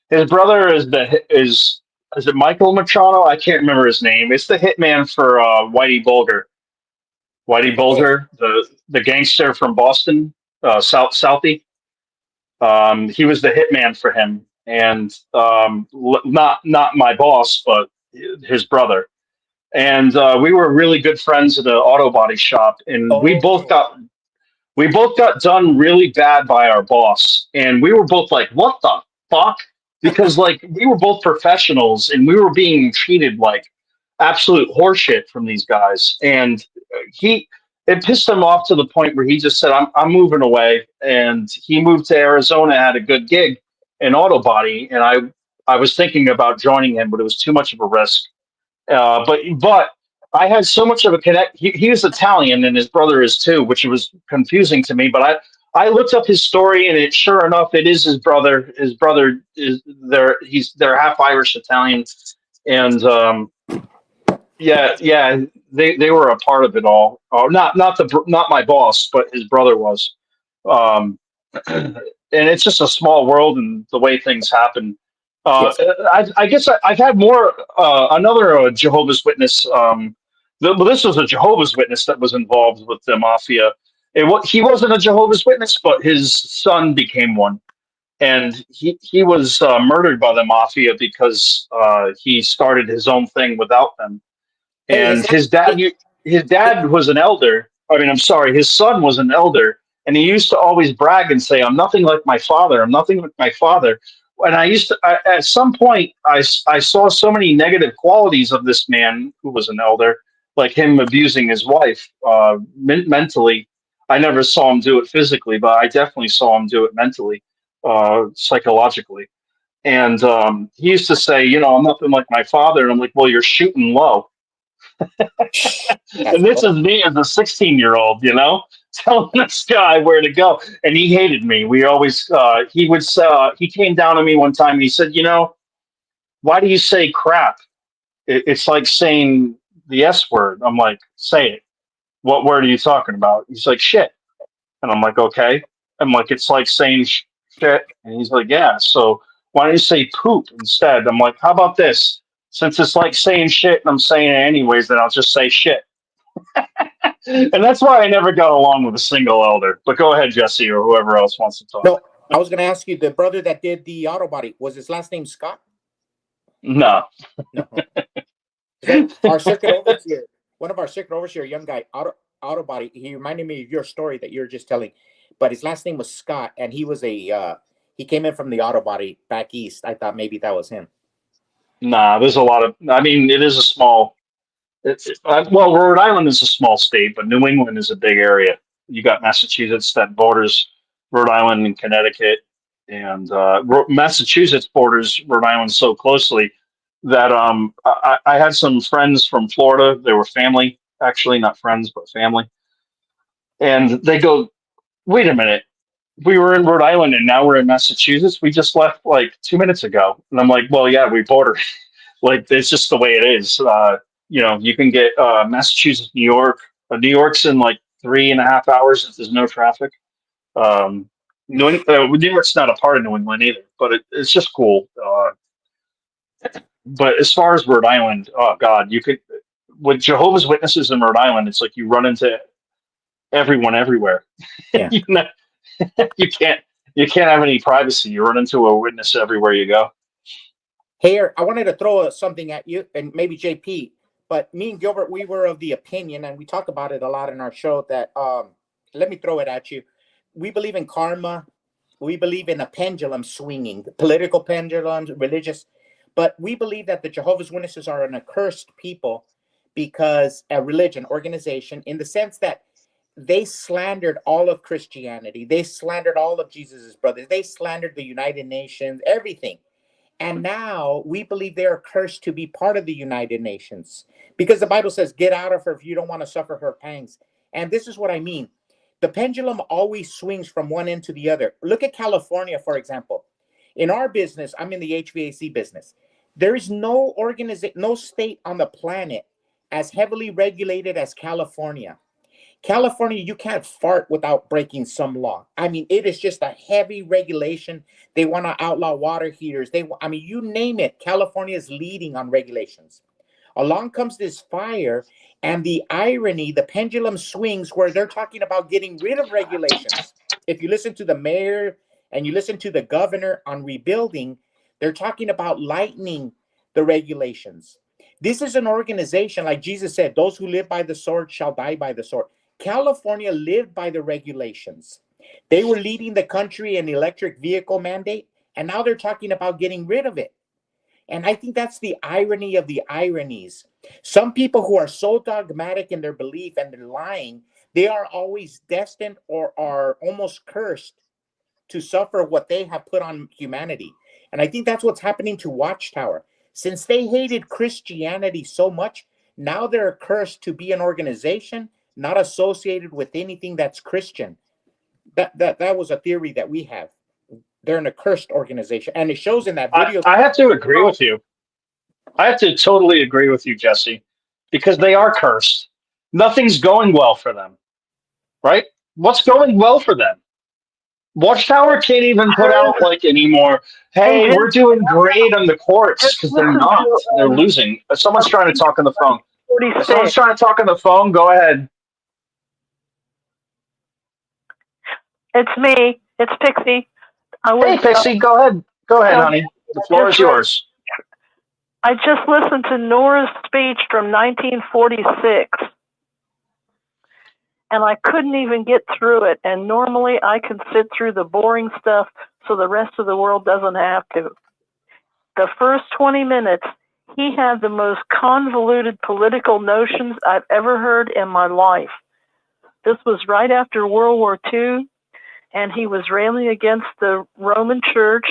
His brother is it Michael Matrano? I can't remember his name. It's the hitman for Whitey Bulger. Whitey Bulger, the gangster from Boston, Southie. He was the hitman for him, and not my boss, but his brother. And we were really good friends at an auto body shop, and we both got done really bad by our boss, and we were both like, "What the fuck?" Because like we were both professionals, and we were being treated like absolute horseshit from these guys, and it pissed him off to the point where he just said, I'm moving away," and he moved to Arizona, had a good gig in auto body, and I was thinking about joining him, but it was too much of a risk. But I had so much of a connect. He was Italian, and his brother is too, which was confusing to me. But I looked up his story, and sure enough, it is his brother. His brother is there. They're half Irish Italian, and yeah. They were a part of it all. Not my boss, but his brother was. Um, and it's just a small world, and the way things happen.
Yes.
I guess I've had more. Another Jehovah's Witness. Well, this was a Jehovah's Witness that was involved with the mafia. He wasn't a Jehovah's Witness, but his son became one, and he was murdered by the mafia because he started his own thing without them.
Hey,
And his dad was an elder. I mean, I'm sorry, his son was an elder, and he used to always brag and say, "I'm nothing like my father. I'm nothing like my father." And at some point, I saw so many negative qualities of this man who was an elder, like him abusing his wife mentally. I never saw him do it physically, but I definitely saw him do it mentally, psychologically. And he used to say, "I'm nothing like my father." And I'm like, "Well, you're shooting low." And this is me as a 16-year-old, telling this guy where to go. And he hated me. We always, he came down to me one time and he said, "Why do you say crap? It's like saying the S word." I'm like, "Say it. What word are you talking about?" He's like, "Shit." And I'm like, "Okay." I'm like, "It's like saying shit." And he's like, "Yeah. So why don't you say poop instead?" I'm like, "How about this? Since it's like saying shit and I'm saying it anyways, then I'll just say shit." And that's why I never got along with a single elder. But go ahead, Jesse, or whoever else wants to talk.
No, I was going to ask you, the brother that did the auto body, was his last name Scott?
No.
No. Our circuit overseer, one of our circuit overseer, young guy, auto body, he reminded me of your story that you were just telling. But his last name was Scott, and he was he came in from the auto body back east. I thought maybe that was him.
Nah, there's a lot of, I mean, it is a small, well, Rhode Island is a small state, but New England is a big area. You got Massachusetts that borders Rhode Island and Connecticut, and Massachusetts borders Rhode Island so closely that I had some friends from Florida. They were family, actually, not friends, but family. And they go, "Wait a minute. We were in Rhode Island and now we're in Massachusetts. We just left like 2 minutes ago." And I'm like, "Well, yeah, we border." Like, it's just the way it is. You can get Massachusetts, New York. New York's in like 3.5 hours if there's no traffic. New York's not a part of New England either, but it's just cool. But as far as Rhode Island, oh God, you could, with Jehovah's Witnesses in Rhode Island, it's like you run into everyone everywhere.
Yeah.
You can't have any privacy. You run into a witness everywhere you go.
Here, I wanted to throw something at you, and maybe JP, but me and Gilbert, we were of the opinion, and we talk about it a lot in our show, that let me throw it at you. We believe in karma. We believe in a pendulum swinging, political pendulums, religious, but we believe that the Jehovah's Witnesses are an accursed people because a religion, organization, in the sense that they slandered all of Christianity. They slandered all of Jesus's brothers. They slandered the United Nations, everything. And now we believe they are cursed to be part of the United Nations, because the Bible says, "Get out of her if you don't want to suffer her pangs." And this is what I mean. The pendulum always swings from one end to the other. Look at California, for example. In our business, I'm in the HVAC business. There is no no state on the planet as heavily regulated as California. California, you can't fart without breaking some law. I mean, it is just a heavy regulation. They want to outlaw water heaters. You name it. California is leading on regulations. Along comes this fire, and the irony, the pendulum swings where they're talking about getting rid of regulations. If you listen to the mayor and you listen to the governor on rebuilding, they're talking about lightening the regulations. This is an organization, like Jesus said, "Those who live by the sword shall die by the sword." California lived by the regulations. They were leading the country in electric vehicle mandate, and now they're talking about getting rid of it. And I think that's the irony of the ironies. Some people who are so dogmatic in their belief and they're lying, they are always destined or are almost cursed to suffer what they have put on humanity. And I think that's what's happening to Watchtower. Since they hated Christianity so much, now they're cursed to be an organization not associated with anything that's Christian. That was a theory that we have. They're an accursed organization, and it shows in that video.
I have to agree with you. I have to totally agree with you, Jesse, because they are cursed. Nothing's going well for them, right? What's going well for them? Watchtower can't even put out like anymore. "Hey, we're doing great on the courts," because they're not. They're losing. Someone's trying to talk on the phone. If someone's trying to talk on the phone, go ahead.
It's me. It's Pixie.
Hey, Pixie, go ahead. Go ahead, honey. The floor is yours.
I just listened to Nora's speech from 1946, and I couldn't even get through it. And normally I can sit through the boring stuff so the rest of the world doesn't have to. The first 20 minutes, he had the most convoluted political notions I've ever heard in my life. This was right after World War II, and he was railing against the Roman Church,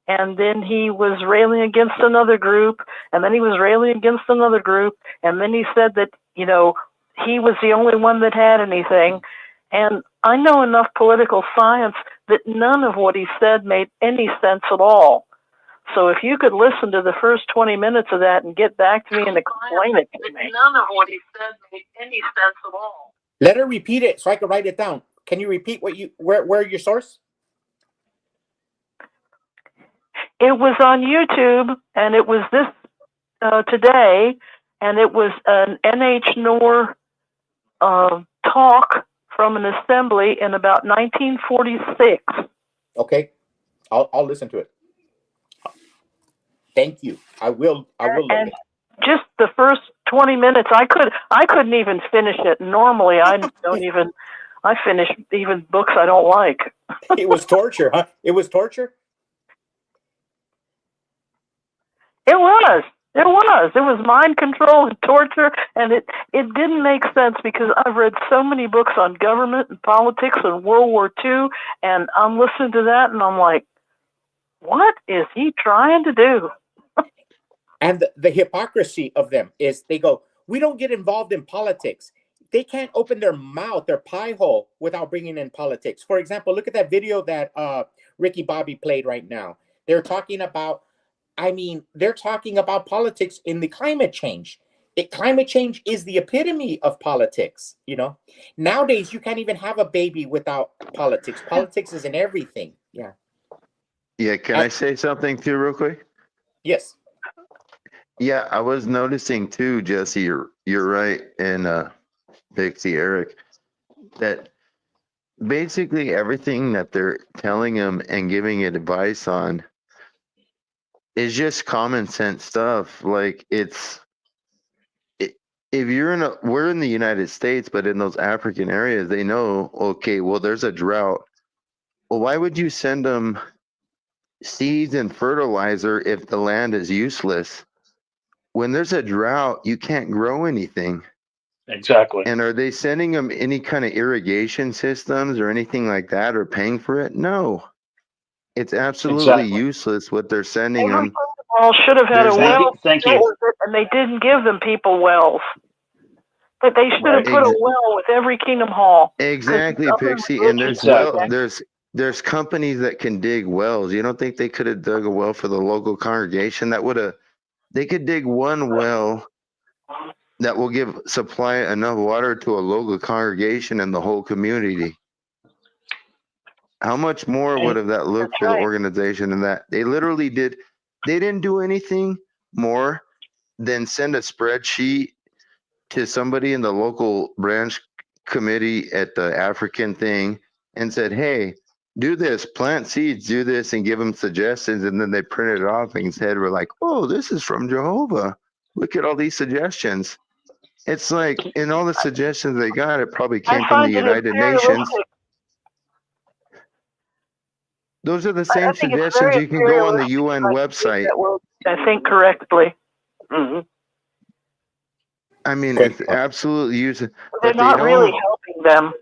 and then he was railing against another group, and then he was railing against another group, and then he said that, you know, he was the only one that had anything. And I know enough political science that none of what he said made any sense at all. So if you could listen to the first 20 minutes of that and get back to me and explain it to me. None of what he said made any sense at all.
Let her repeat it so I can write it down. Can you repeat what you where your source?
It was on YouTube, and it was this today, and it was an NH Nor talk from an assembly in about 1946.
Okay, I'll listen to it. Thank you. I will.
And just the first 20 minutes, I couldn't even finish it. Normally, I finish even books I don't like.
It was torture, huh? It was torture.
It was. It was mind control and torture, and it didn't make sense because I've read so many books on government and politics and World War II, and I'm listening to that, and I'm like, what is he trying to do?
And the hypocrisy of them is they go, we don't get involved in politics. They can't open their mouth, their pie hole, without bringing in politics. For example, look at that video that Ricky Bobby played right now. They're talking about politics in the climate change. Climate change is the epitome of politics. You know, nowadays you can't even have a baby without politics. Politics is in everything. Yeah.
Yeah. Can I say something too, real quick?
Yes.
Yeah, I was noticing too, Jesse. You're right, and Pixie, Eric, that basically everything that they're telling him and giving it advice on is just common sense stuff. Like if you're we're in the United States, but in those African areas, they know, okay, well, there's a drought. Well, why would you send them seeds and fertilizer if the land is useless? When there's a drought, you can't grow anything.
Exactly.
And are they sending them any kind of irrigation systems or anything like that, or paying for it? No. It's absolutely useless what they're sending them.
Well, should have had a well.
Thank you.
And they didn't give them people wells. But they should have put a well with every Kingdom Hall.
Exactly, Pixie. And there's companies that can dig wells. You don't think they could have dug a well for the local congregation? They could dig one well that will supply enough water to a local congregation and the whole community. How much more would have that looked for the organization than that? They didn't do anything more than send a spreadsheet to somebody in the local branch committee at the African thing and said, hey, do this, plant seeds, do this, and give them suggestions. And then they printed it off and said, we're like, oh, this is from Jehovah. Look at all these suggestions. It's like, in all the suggestions they got, it probably came from the United Nations. Those are the same suggestions. You can go on the UN website.
I think correctly. Mm-hmm.
I mean, it's absolutely using.
They're not really helping them.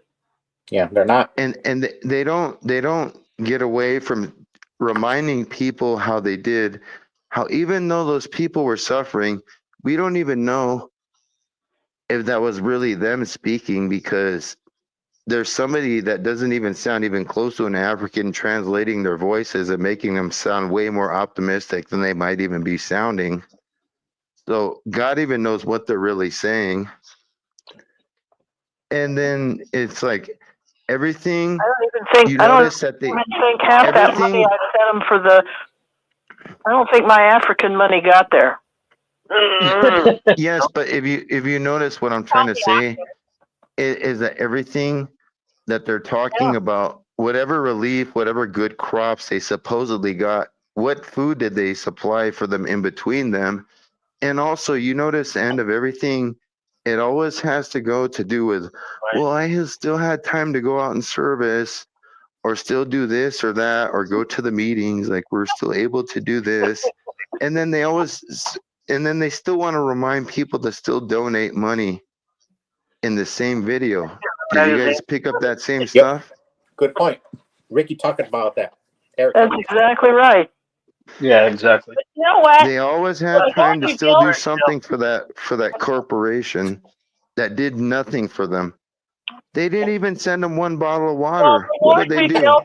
Yeah, they're not.
And they don't get away from reminding people how even though those people were suffering, we don't even know if that was really them speaking, because there's somebody that doesn't even sound even close to an African translating their voices and making them sound way more optimistic than they might even be sounding. So God even knows what they're really saying. And then it's like everything.
I don't even think half that money I sent them for the. I don't think my African money got there.
Yes, but if you notice what I'm trying to say is that everything that they're talking about, whatever relief, whatever good crops they supposedly got, what food did they supply for them in between them? And also, you notice the end of everything, it always has to go to do with, well, I still had time to go out and service, or still do this or that, or go to the meetings. Like, we're still able to do this. And then they still want to remind people to still donate money in the same video. Did you guys pick up that same stuff?
Good point. Ricky talking about that. Eric.
That's exactly right.
Yeah, exactly.
You know what?
They always had time to still do something for that corporation that did nothing for them. They didn't even send them one bottle of water. What did they do?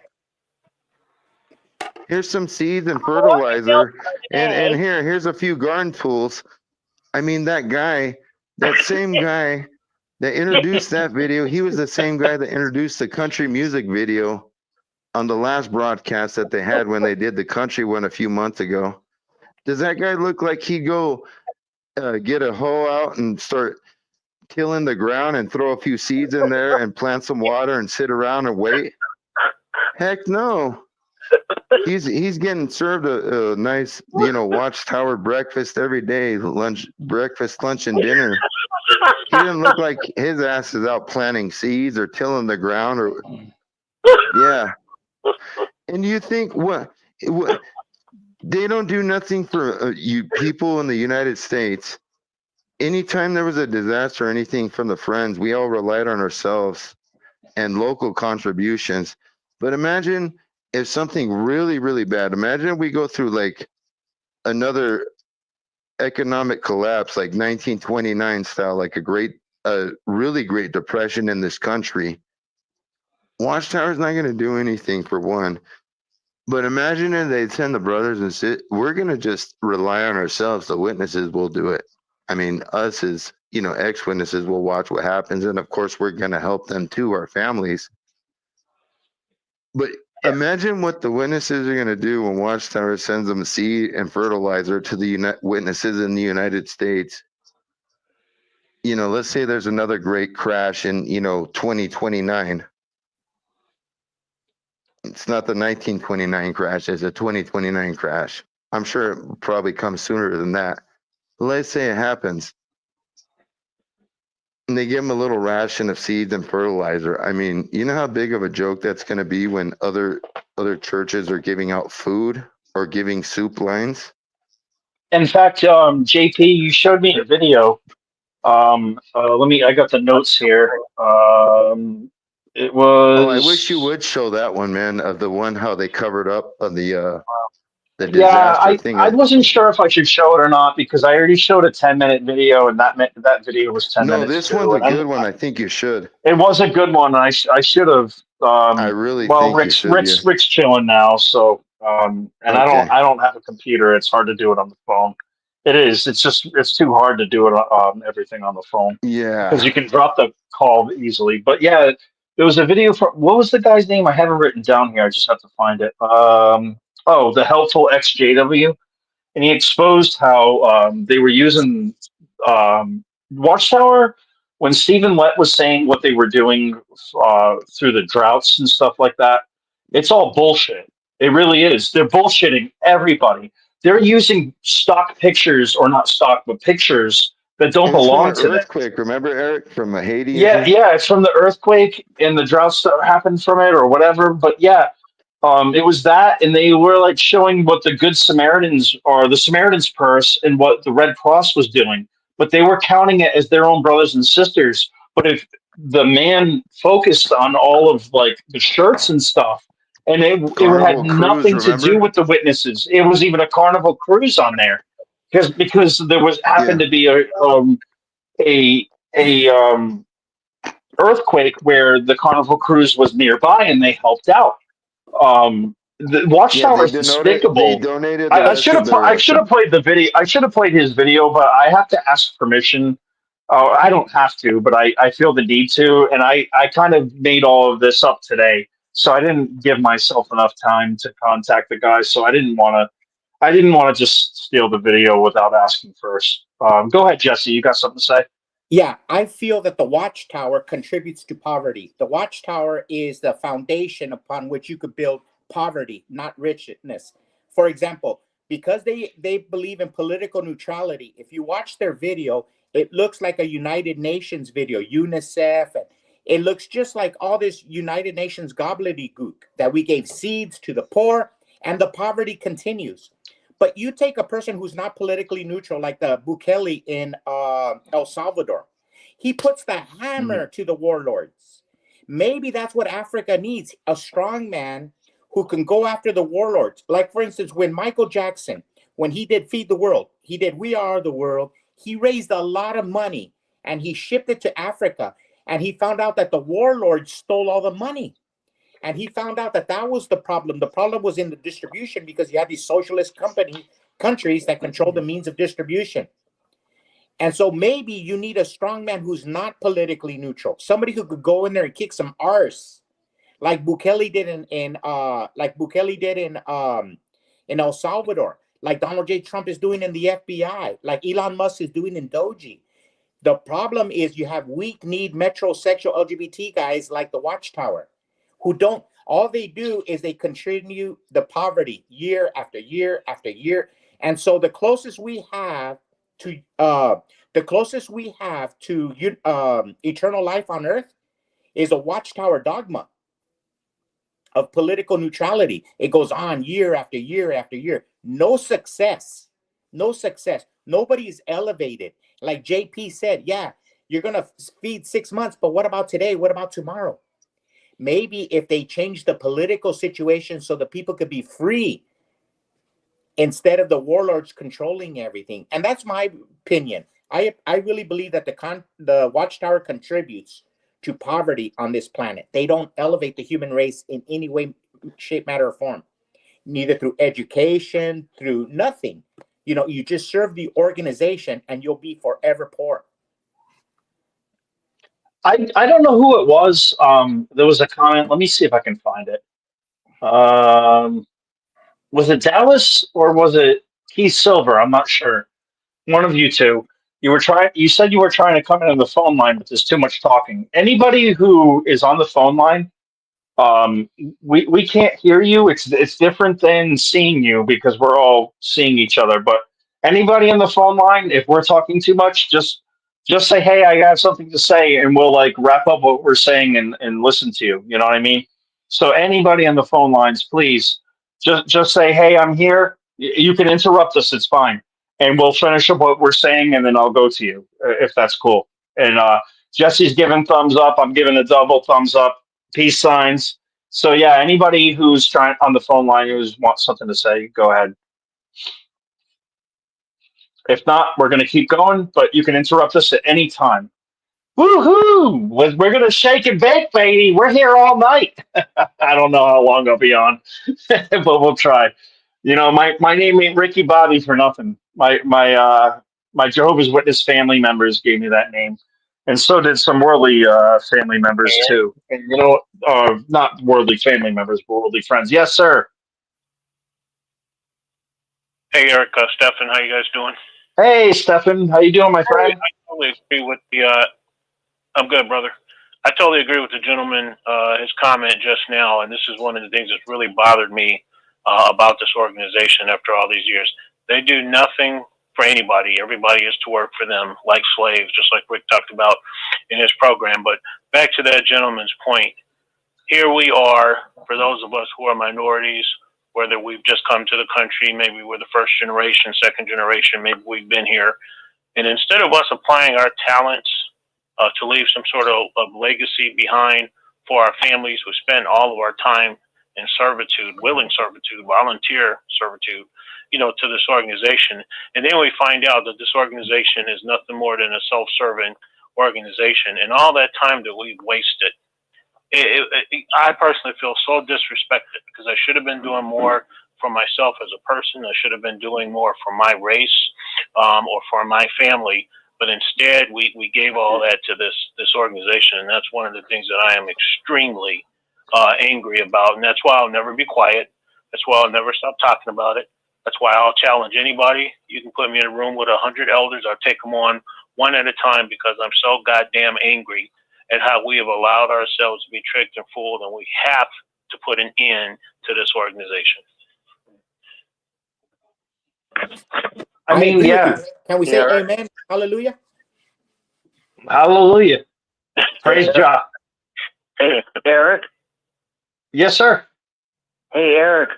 Here's some seeds and fertilizer, and here's a few garden tools. I mean, that same guy that introduced that video, he was the same guy that introduced the country music video on the last broadcast that they had when they did the country one a few months ago. Does that guy look like he'd go get a hoe out and start tilling the ground and throw a few seeds in there and plant some water and sit around and wait? Heck no. He's getting served a nice, Watchtower breakfast every day, breakfast, lunch, and dinner. He didn't look like his ass is out planting seeds or tilling the ground or, yeah. And you think what they don't do nothing for you people in the United States. Anytime there was a disaster or anything from the Friends, we all relied on ourselves and local contributions. But imagine if something really, really bad, imagine if we go through like another economic collapse, like 1929 style, like a really great depression in this country. Watchtower's not going to do anything for one. But imagine if they send the brothers and we're going to just rely on ourselves. The witnesses will do it. I mean, us as, ex-witnesses will watch what happens. And of course, we're going to help them too, our families. But imagine what the witnesses are going to do when Watchtower sends them seed and fertilizer to the witnesses in the United States. Let's say there's another great crash in, 2029. It's not the 1929 crash, it's a 2029 crash. I'm sure it will probably come sooner than that. But let's say it happens. And they give them a little ration of seeds and fertilizer. I mean, you know how big of a joke that's going to be when other churches are giving out food or giving soup lines?
In fact, JP, you showed me a video. I got the notes here. It was.
Oh, I wish you would show that one, man. Of the one how they covered up on the disaster
Yeah,
thing.
I wasn't sure if I should show it or not because I already showed a 10-minute video and that video was 10 minutes.
No, this one's a good one. I think you should.
It was a good one. I should have.
I really think you should.
Rick's chilling now, so and
Okay.
I don't have a computer. It's hard to do it on the phone. It is. It's too hard to do it everything on the phone.
Yeah.
Because you can drop the call easily. But yeah, there was a video for what was the guy's name? I have it written down here. I just have to find it. The Helpful XJW, and he exposed how they were using Watchtower when Stephen Lett was saying what they were doing through the droughts and stuff like that. It's all bullshit. It really is. They're bullshitting everybody. They're using stock pictures, or not stock, but pictures that don't belong to them.
Earthquake, remember, Eric, from Haiti?
Yeah, it's from the earthquake and the droughts that happened from it or whatever. But yeah, it was that, and they were like showing what the Good Samaritans or the Samaritan's Purse and what the Red Cross was doing. But they were counting it as their own brothers and sisters. But if the man focused on all of like the shirts and stuff, and it had nothing to do with the witnesses. It was even a Carnival cruise on there, because there was happened to be a earthquake where the Carnival cruise was nearby, and they helped out. The Watchtower is despicable. I should have played the video. I should have played his video, but I have to ask permission. I don't have to, but I feel the need to, and I kind of made all of this up today. So I didn't give myself enough time to contact the guy. So I didn't want to just steal the video without asking first. Go ahead, Jesse. You got something to say?
Yeah, I feel that the Watchtower contributes to poverty. The Watchtower is the foundation upon which you could build poverty, not richness. For example, because they believe in political neutrality. If you watch their video, it looks like a United Nations video, UNICEF, and it looks just like all this United Nations gobbledygook that we gave seeds to the poor, and the poverty continues. But you take a person who's not politically neutral, like the Bukele in El Salvador, he puts the hammer to the warlords. Maybe that's what Africa needs, a strong man who can go after the warlords. Like, for instance, when Michael Jackson, when he did Feed the World, he did We Are the World, he raised a lot of money and he shipped it to Africa. And he found out that the warlords stole all the money. And he found out that that was the problem. The problem was in the distribution, because you had these socialist countries that control the means of distribution. And so maybe you need a strong man who's not politically neutral, somebody who could go in there and kick some arse, like Bukele did in El Salvador, like Donald J. Trump is doing in the FBI, like Elon Musk is doing in Doji. The problem is you have weak-kneed metrosexual LGBT guys like the Watchtower, who don't, all they do is they continue the poverty year after year after year. And so the closest we have to eternal life on earth is a Watchtower dogma of political neutrality. It goes on year after year after year. No success. No success. Nobody's elevated. Like JP said, yeah, you're going to feed 6 months, but what about today? What about tomorrow? Maybe if they change the political situation so the people could be free instead of the warlords controlling everything. And that's my opinion. I really believe that the Watchtower contributes to poverty on this planet. They don't elevate the human race in any way, shape, matter, or form. Neither through education, through nothing. You know, you just serve the organization and you'll be forever poor.
I don't know who it was. There was a comment. Let me see if I can find it. Was it Dallas or was it Keith Silver? I'm not sure. One of you two. You said you were trying to come in on the phone line, but there's too much talking. Anybody who is on the phone line, we can't hear you. It's different than seeing you because we're all seeing each other. But anybody on the phone line, if we're talking too much, just say, hey, I got something to say, and we'll like wrap up what we're saying and listen to you. You know what I mean? So anybody on the phone lines, please just say, hey, I'm here. You can interrupt us. It's fine. And we'll finish up what we're saying, and then I'll go to you if that's cool. And Jesse's giving thumbs up. I'm giving a double thumbs up. Peace signs. So yeah, anybody who's trying on the phone line who's wants something to say, go ahead. If not, we're going to keep going, but you can interrupt us at any time. Woohoo! We're going to shake and bake, baby. We're here all night. I don't know how long I'll be on, but we'll try. You know, my name ain't Ricky Bobby for nothing. My Jehovah's Witness family members gave me that name, and so did some worldly family members too. And you know, not worldly family members, but worldly friends. Yes, sir.
Hey, Eric, Stefan, how you guys doing?
Hey, Stefan, how you doing, my friend?
I totally agree with I'm good, brother. I totally agree with the gentleman, his comment just now, and this is one of the things that's really bothered me about this organization after all these years. They do nothing for anybody. Everybody is to work for them like slaves, just like Rick talked about in his program. But back to that gentleman's point, here we are, for those of us who are minorities, whether we've just come to the country, maybe we're the first generation, second generation, maybe we've been here. And instead of us applying our talents to leave some sort of legacy behind for our families who spend all of our time in servitude, willing servitude, volunteer servitude, you know, to this organization. And then we find out that this organization is nothing more than a self-serving organization. And all that time that we've wasted, I personally feel so disrespected because I should have been doing more for myself as a person. I should have been doing more for my race or for my family. But instead, we gave all that to this organization. And that's one of the things that I am extremely angry about. And that's why I'll never be quiet. That's why I'll never stop talking about it. That's why I'll challenge anybody. You can put me in a room with 100 elders. I'll take them on one at a time because I'm so goddamn angry at how we have allowed ourselves to be tricked and fooled, and we have to put an end to this organization.
I mean,
agree
yeah.
with you. Can we say
Yeah, right.
amen? Hallelujah.
Hallelujah. Praise God.
Hey, Eric.
Yes, sir.
Hey, Eric.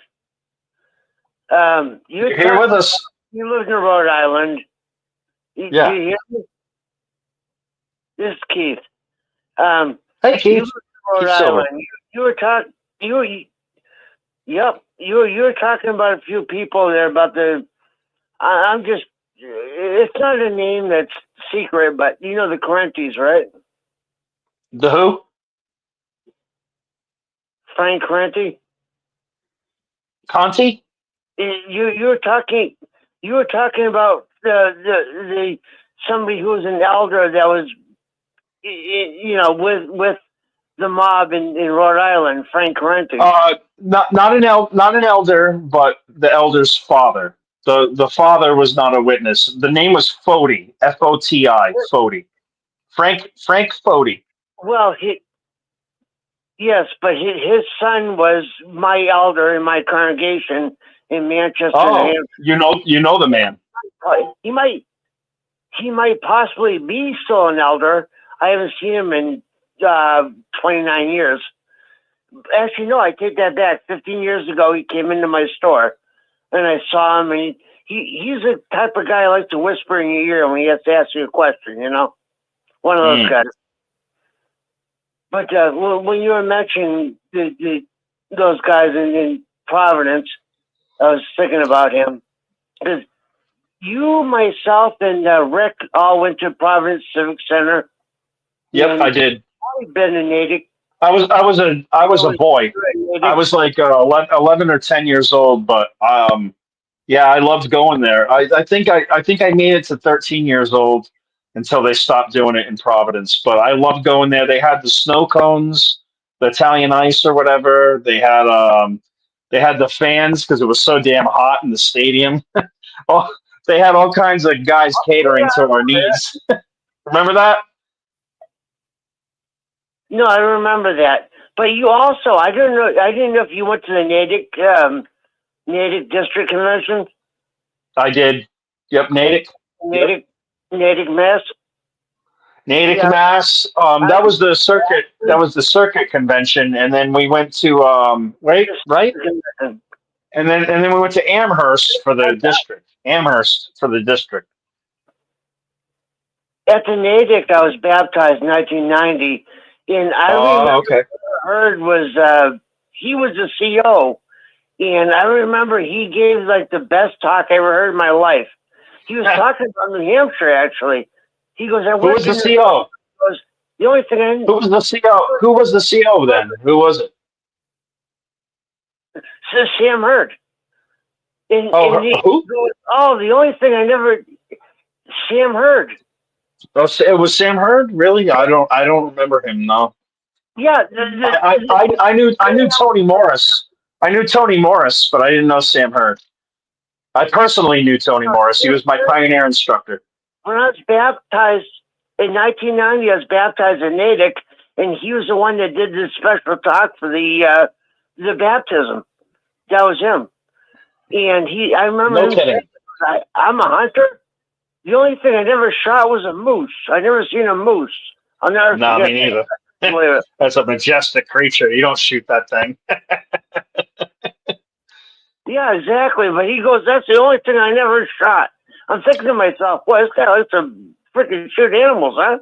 You're here with us.
You live in Rhode Island. Do
Yeah.
you hear me? This is Keith.
Hey,
You
Keith.
live in Rhode
Keith Silver.
Island. You were talking. Yep. You were talking about a few people there about the. I'm just. It's not a name that's secret, but you know the Correntes, right?
The who?
Frank Corrente.
Conti?
You were talking. You were talking about the somebody who was an elder that was, with the mob in Rhode Island, Frank Corrente.
Not an elder, but the elder's father. The father was not a witness. The name was Foti, Foti, Foti. Frank Foti.
Well, yes, but his son was my elder in my congregation in Manchester, New
Oh,
Hampshire.
you know the man.
He might possibly be still an elder. I haven't seen him in 29 years. Actually, no, I take that back. 15 years ago, he came into my store, and I saw him, and he's the type of guy I like to whisper in your ear when he has to ask you a question, One of those guys. But when you were mentioning those guys in Providence, I was thinking about him. Because you, myself, and Rick all went to Providence Civic Center.
Yep, I did.
I've been in Natick.
I was a boy. I was like 11 or 10 years old, but yeah, I loved going there. I think I made it to 13 years old until they stopped doing it in Providence. But I loved going there. They had the snow cones, the Italian ice or whatever. They had the fans because it was so damn hot in the stadium. Oh, they had all kinds of guys catering to our needs. Remember that?
No, I remember that. But you also, I didn't know if you went to the Natick District Convention.
I did. Yep, Natick.
Natick, Mass.
Natick, Mass. That was the circuit. That was the circuit convention, and then we went to right, and then we went to Amherst for the district. Amherst for the district.
At the Natick, I was baptized in 1990, and I remember
okay.
what I heard was he was the CO, and I remember he gave like the best talk I ever heard in my life. He was talking about New Hampshire, actually. He goes,
"Who was the CO?
The only thing I
Who was the CO? Who was the CO then? Who was it?
Sam Hurd. And
who?
The only thing I never Sam Hurd.
Oh, it was Sam Hurd. Really? I don't remember him. No.
Yeah,
I knew Tony Morris. I knew Tony Morris, but I didn't know Sam Hurd. I personally knew Tony Morris. He was my pioneer instructor.
When I was baptized in 1990, I was baptized in Natick, and he was the one that did the special talk for the baptism. That was him. And I remember him saying, I'm a hunter. The only thing I never shot was a moose. I never seen a moose. I'll never
No,
forget
me neither.
that.
That's a majestic creature. You don't shoot that thing.
Yeah, exactly. But he goes, that's the only thing I never shot. I'm thinking to myself, well, this guy likes to freaking shoot animals, huh?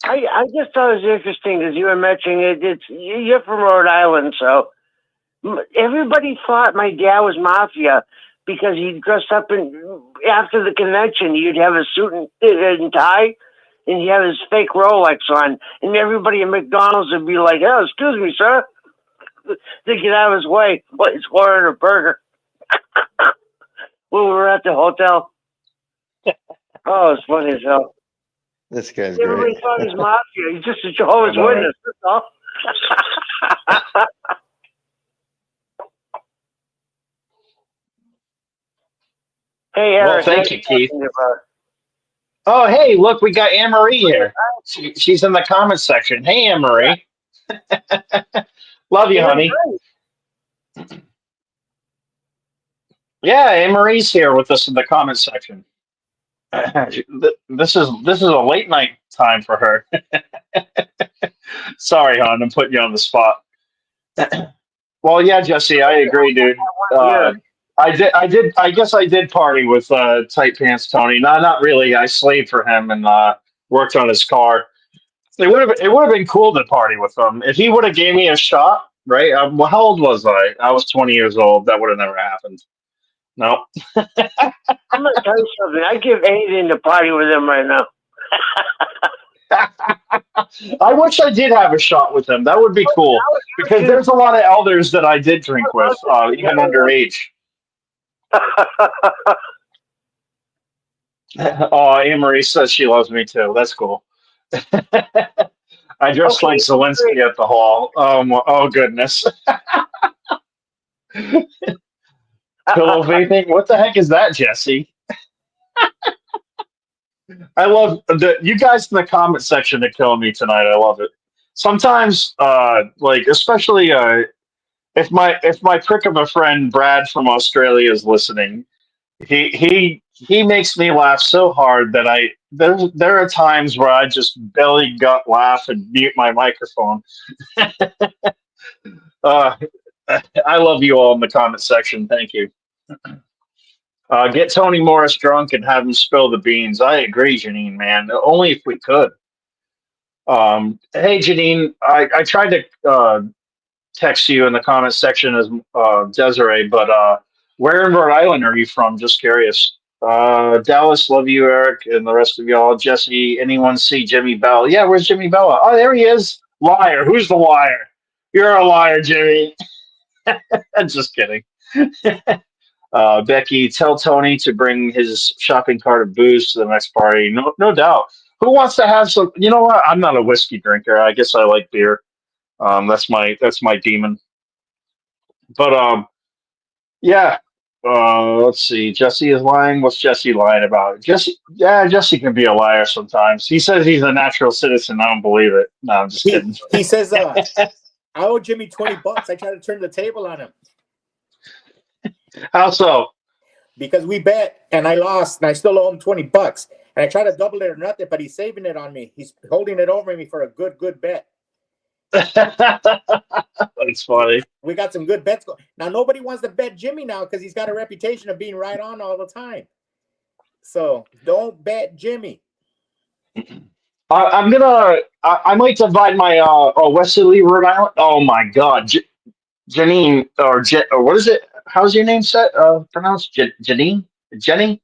I just thought it was interesting because you were mentioning it. You're from Rhode Island, so everybody thought my dad was mafia because he dressed up after the convention. He'd have a suit and tie, and he'd have his fake Rolex on, and everybody at McDonald's would be like, "Oh, excuse me, sir," to get out of his way. Well, he's ordering a burger. When we were at the hotel. Oh, it's funny as hell.
This guy's
Everybody
great.
thought he's mafia. He's just a Jehovah's
I know,
Witness. That's all. Hey, Eric.
Well, thank you, Keith. Oh, hey, look, we got Anne Marie here. She's in the comments section. Hey, Anne Marie. Love you, honey. Yeah, Anne Marie's here with us in the comment section. This is a late night time for her. Sorry, hon, I'm putting you on the spot. Well, yeah, Jesse, I agree, dude. I guess I did party with Tight Pants Tony. Not really. I slaved for him and worked on his car. It would have been cool to party with him if he would have gave me a shot. Right? Well, how old was I? I was 20 years old. That would have never happened. No.
I'm gonna tell you something. I give anything to party with him right now.
I wish I did have a shot with him. That would be cool because there's a lot of elders that I did drink with, even underage. Oh, Anne Marie says she loves me too. That's cool. I dressed like Zelensky at the hall. Oh goodness. Pillow vaping? What the heck is that, Jesse? I love you guys in the comment section are killing me tonight. I love it. Sometimes, like especially if my prick of a friend Brad from Australia is listening, he makes me laugh so hard that there are times where I just belly gut laugh and mute my microphone. I love you all in the comment section. Thank you. Get Tony Morris drunk and have him spill the beans. I agree, Janine, man. Only if we could. Hey, Janine, I tried to text you in the comment section as Desiree, but where in Rhode Island are you from? Just curious. Dallas, love you, Eric, and the rest of y'all. Jesse, anyone see Jimmy Bell? Yeah, where's Jimmy Bell? Oh, there he is. Liar. Who's the liar? You're a liar, Jimmy. Just kidding. Becky, tell Tony to bring his shopping cart of booze to the next party. No doubt. Who wants to have some? You know what? I'm not a whiskey drinker. I guess I like beer. That's my demon. But yeah. Let's see. Jesse is lying. What's Jesse lying about? Jesse can be a liar sometimes. He says he's a natural citizen. I don't believe it. No, I'm just kidding.
He says, I owe Jimmy $20. I tried to turn the table on him.
How so?
Because we bet and I lost and I still owe him $20. And I tried to double it or nothing, but he's saving it on me. He's holding it over me for a good bet.
That's funny.
We got some good bets going. Now nobody wants to bet Jimmy now because he's got a reputation of being right on all the time. So don't bet Jimmy.
I might divide my Wesley, Rhode Island. Oh my God, Janine or what is it? How's your name pronounced? Janine? Jenny?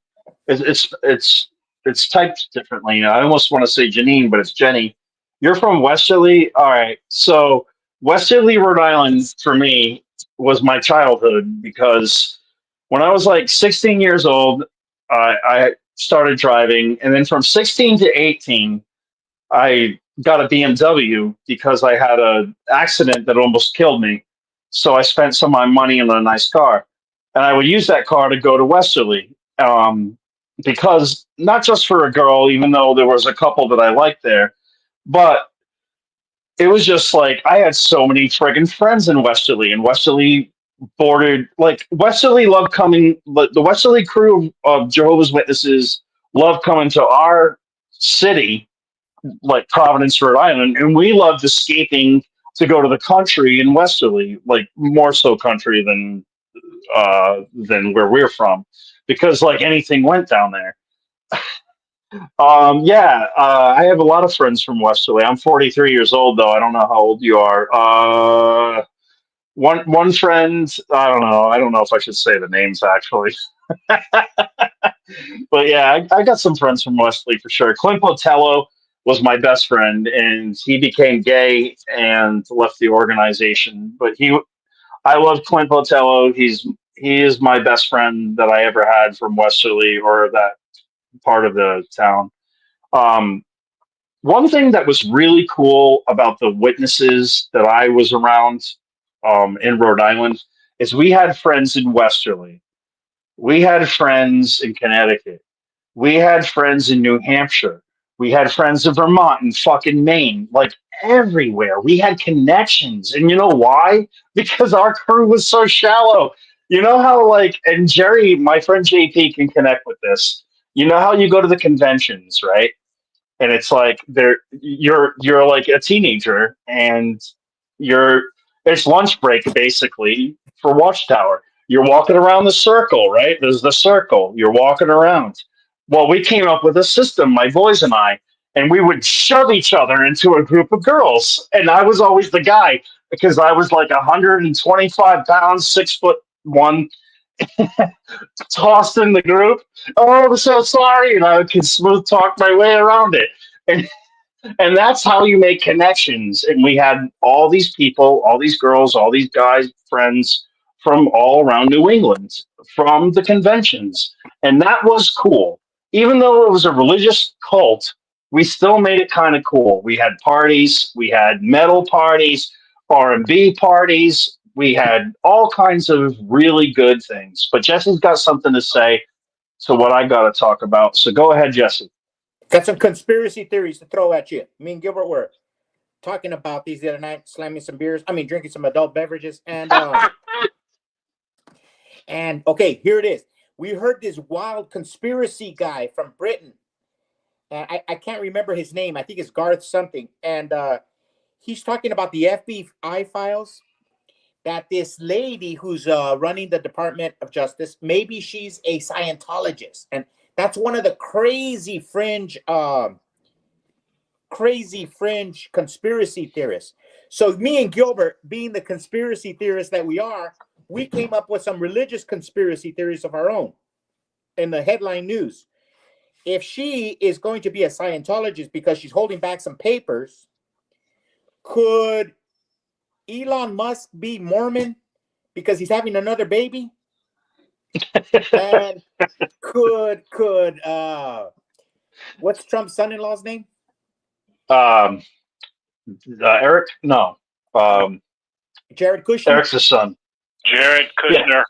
It's typed differently. I almost want to say Janine, but it's Jenny. You're from Westerly? All right. So Westerly, Rhode Island, for me, was my childhood because when I was like 16 years old, I started driving. And then from 16 to 18, I got a BMW because I had an accident that almost killed me. So I spent some of my money on a nice car. And I would use that car to go to Westerly because not just for a girl, even though there was a couple that I liked there, but it was just like I had so many friggin' friends in Westerly, and Westerly bordered like Westerly loved coming. The Westerly crew of Jehovah's Witnesses loved coming to our city, like Providence, Rhode Island, and we loved escaping to go to the country in Westerly, like more so country than where we're from, because like anything went down there. I have a lot of friends from Westerly. I'm 43 years old, though. I don't know how old you are. One friend, I don't know. I don't know if I should say the names, actually. But yeah, I got some friends from Westerly for sure. Clint Botello was my best friend, and he became gay and left the organization. But I love Clint Botello. He is my best friend that I ever had from Westerly or that part of the town. One thing that was really cool about the witnesses that I was around in Rhode Island is we had friends in Westerly. We had friends in Connecticut. We had friends in New Hampshire. We had friends in Vermont and fucking Maine, like everywhere. We had connections. And you know why? Because our crew was so shallow. You know how like, and Jerry, my friend JP can connect with this. You know how you go to the conventions, right? And it's like you're like a teenager, and you're it's lunch break basically for Watchtower. You're walking around the circle, right? There's the circle. You're walking around. Well, we came up with a system, my boys and I, and we would shove each other into a group of girls. And I was always the guy because I was like 125 pounds, 6'1", tossed in the group. Oh, I'm so sorry. And I could smooth talk my way around it. And that's how you make connections. And we had all these people, all these girls, all these guys, friends from all around New England, from the conventions. And that was cool. Even though it was a religious cult, we still made it kind of cool. We had parties, we had metal parties, R&B parties, we had all kinds of really good things. But Jesse's got something to say to what I got to talk about. So go ahead, Jesse.
Got some conspiracy theories to throw at you. Me and Gilbert were talking about these the other night, slamming some beers. I mean, drinking some adult beverages. And and okay, here it is. We heard this wild conspiracy guy from Britain. And I can't remember his name. I think it's Garth something. And he's talking about the FBI files. That this lady who's running the Department of Justice, maybe she's a Scientologist. And that's one of the crazy fringe conspiracy theorists. So me and Gilbert, being the conspiracy theorists that we are, we came up with some religious conspiracy theories of our own in the headline news. If she is going to be a Scientologist because she's holding back some papers, could Elon Musk be Mormon because he's having another baby? And could what's Trump's son-in-law's name?
Eric? No.
Jared Kushner.
Eric's the son.
Jared Kushner.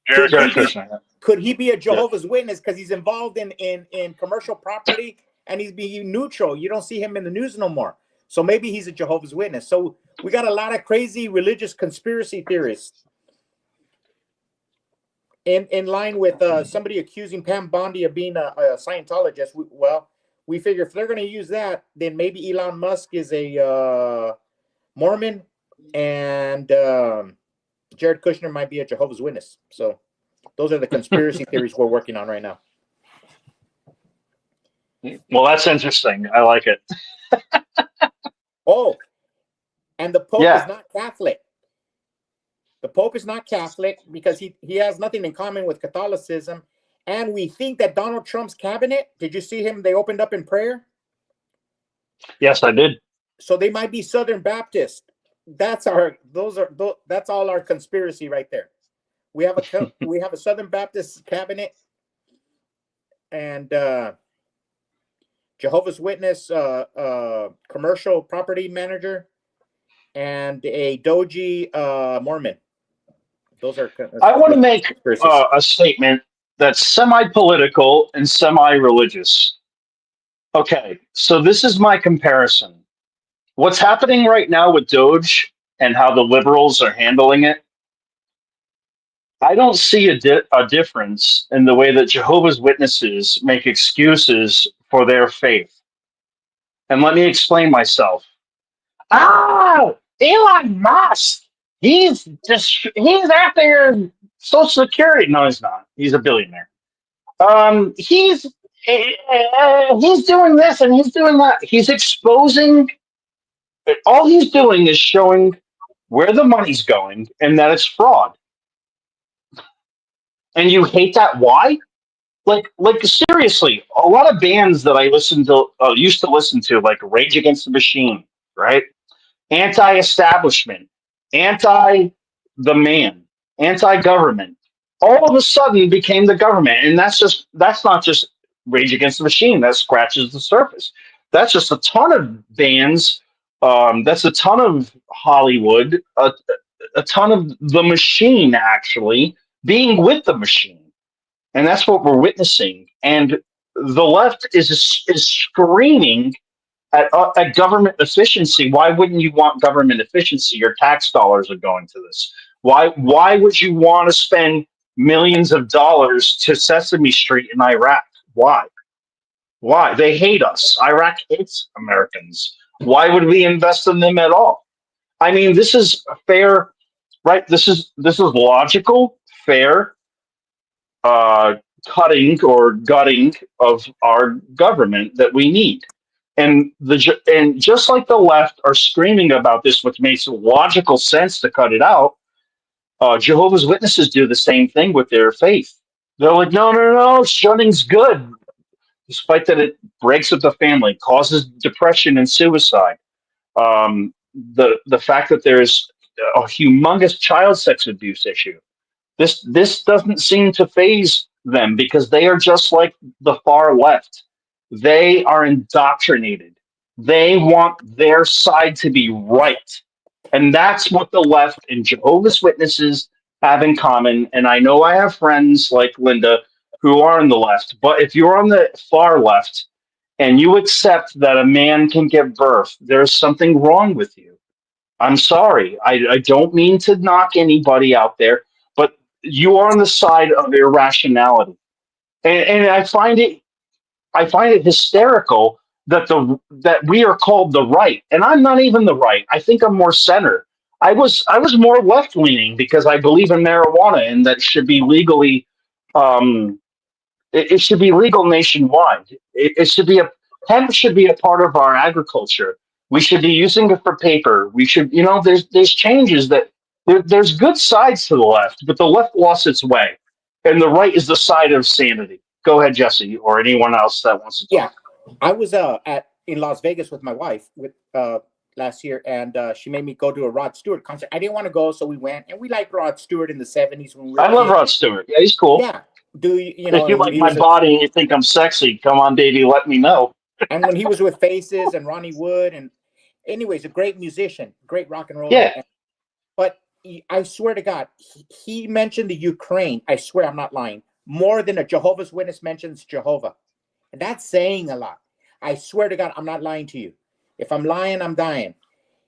Yeah. Jared Kushner.
Could he be a Jehovah's Witness because he's involved in commercial property and he's being neutral? You don't see him in the news no more. So maybe he's a Jehovah's Witness. So we got a lot of crazy religious conspiracy theorists. In line with somebody accusing Pam Bondi of being a Scientologist. We figure if they're going to use that, then maybe Elon Musk is a Mormon, and Jared Kushner might be a Jehovah's Witness. So those are the conspiracy theories we're working on right now.
Well, that's interesting. I like it.
Oh, and the Pope is not Catholic. The Pope is not Catholic because he has nothing in common with Catholicism. And we think that Donald Trump's cabinet, did you see him? They opened up in prayer.
Yes, I did.
So they might be Southern Baptist. That's all our conspiracy right there. We have a Southern Baptist cabinet and Jehovah's Witness commercial property manager and a Doji Mormon. Those are.
I want to make a statement that's semi-political and semi-religious. Okay, so this is my comparison. What's happening right now with Doge and how the liberals are handling it, I don't see a difference in the way that Jehovah's Witnesses make excuses for their faith. And let me explain myself. Oh, Elon Musk. He's after your Social Security. No, he's not. He's a billionaire. He's doing this and he's doing that. He's exposing. All he's doing is showing where the money's going and that it's fraud. And you hate that? Why? Like seriously, a lot of bands that I used to listen to, like Rage Against the Machine, right? Anti-establishment, anti-the man, anti-government, all of a sudden became the government. And that's not just Rage Against the Machine. That scratches the surface. That's just a ton of bands. That's a ton of Hollywood, a ton of the machine actually being with the machine. And that's what we're witnessing. And the left is screaming at government efficiency. Why wouldn't you want government efficiency? Your tax dollars are going to this. Why would you want to spend millions of dollars to Sesame Street in Iraq? Why? Why? They hate us. Iraq hates Americans. Why would we invest in them at all? I mean, this is fair, right? This is logical, fair, uh, cutting or gutting of our government that we need. And and just like the left are screaming about this, which makes logical sense to cut it out, Jehovah's Witnesses do the same thing with their faith. They're like, no, shunning's good, despite that it breaks up the family, causes depression and suicide. The fact that there's a humongous child sex abuse issue. This doesn't seem to faze them because they are just like the far left. They are indoctrinated. They want their side to be right. And that's what the left and Jehovah's Witnesses have in common. And I know I have friends like Linda who are on the left, but if you're on the far left and you accept that a man can give birth, there's something wrong with you. I'm sorry. I don't mean to knock anybody out there, but you are on the side of irrationality. And I find it hysterical that we are called the right, and I'm not even the right. I think I'm more center. I was more left leaning because I believe in marijuana and that should be legally, it should be legal nationwide. It should be hemp should be a part of our agriculture. We should be using it for paper. We should, there's changes that there's good sides to the left, but the left lost its way, and the right is the side of sanity. Go ahead, Jesse, or anyone else that wants to talk.
Yeah, I was in Las Vegas with my wife last year, and she made me go to a Rod Stewart concert. I didn't want to go, so we went, and we liked Rod Stewart in the 70s when we were
I love
kids.
Rod Stewart. Yeah, he's cool.
Yeah.
If you like my body and you think I'm sexy, come on, baby, let me know.
And when he was with Faces and Ronnie Wood, and anyways, a great musician, great rock and roll.
Yeah.
But I swear to God, he mentioned the Ukraine. I swear I'm not lying. More than a Jehovah's Witness mentions Jehovah. And that's saying a lot. I swear to God, I'm not lying to you. If I'm lying, I'm dying.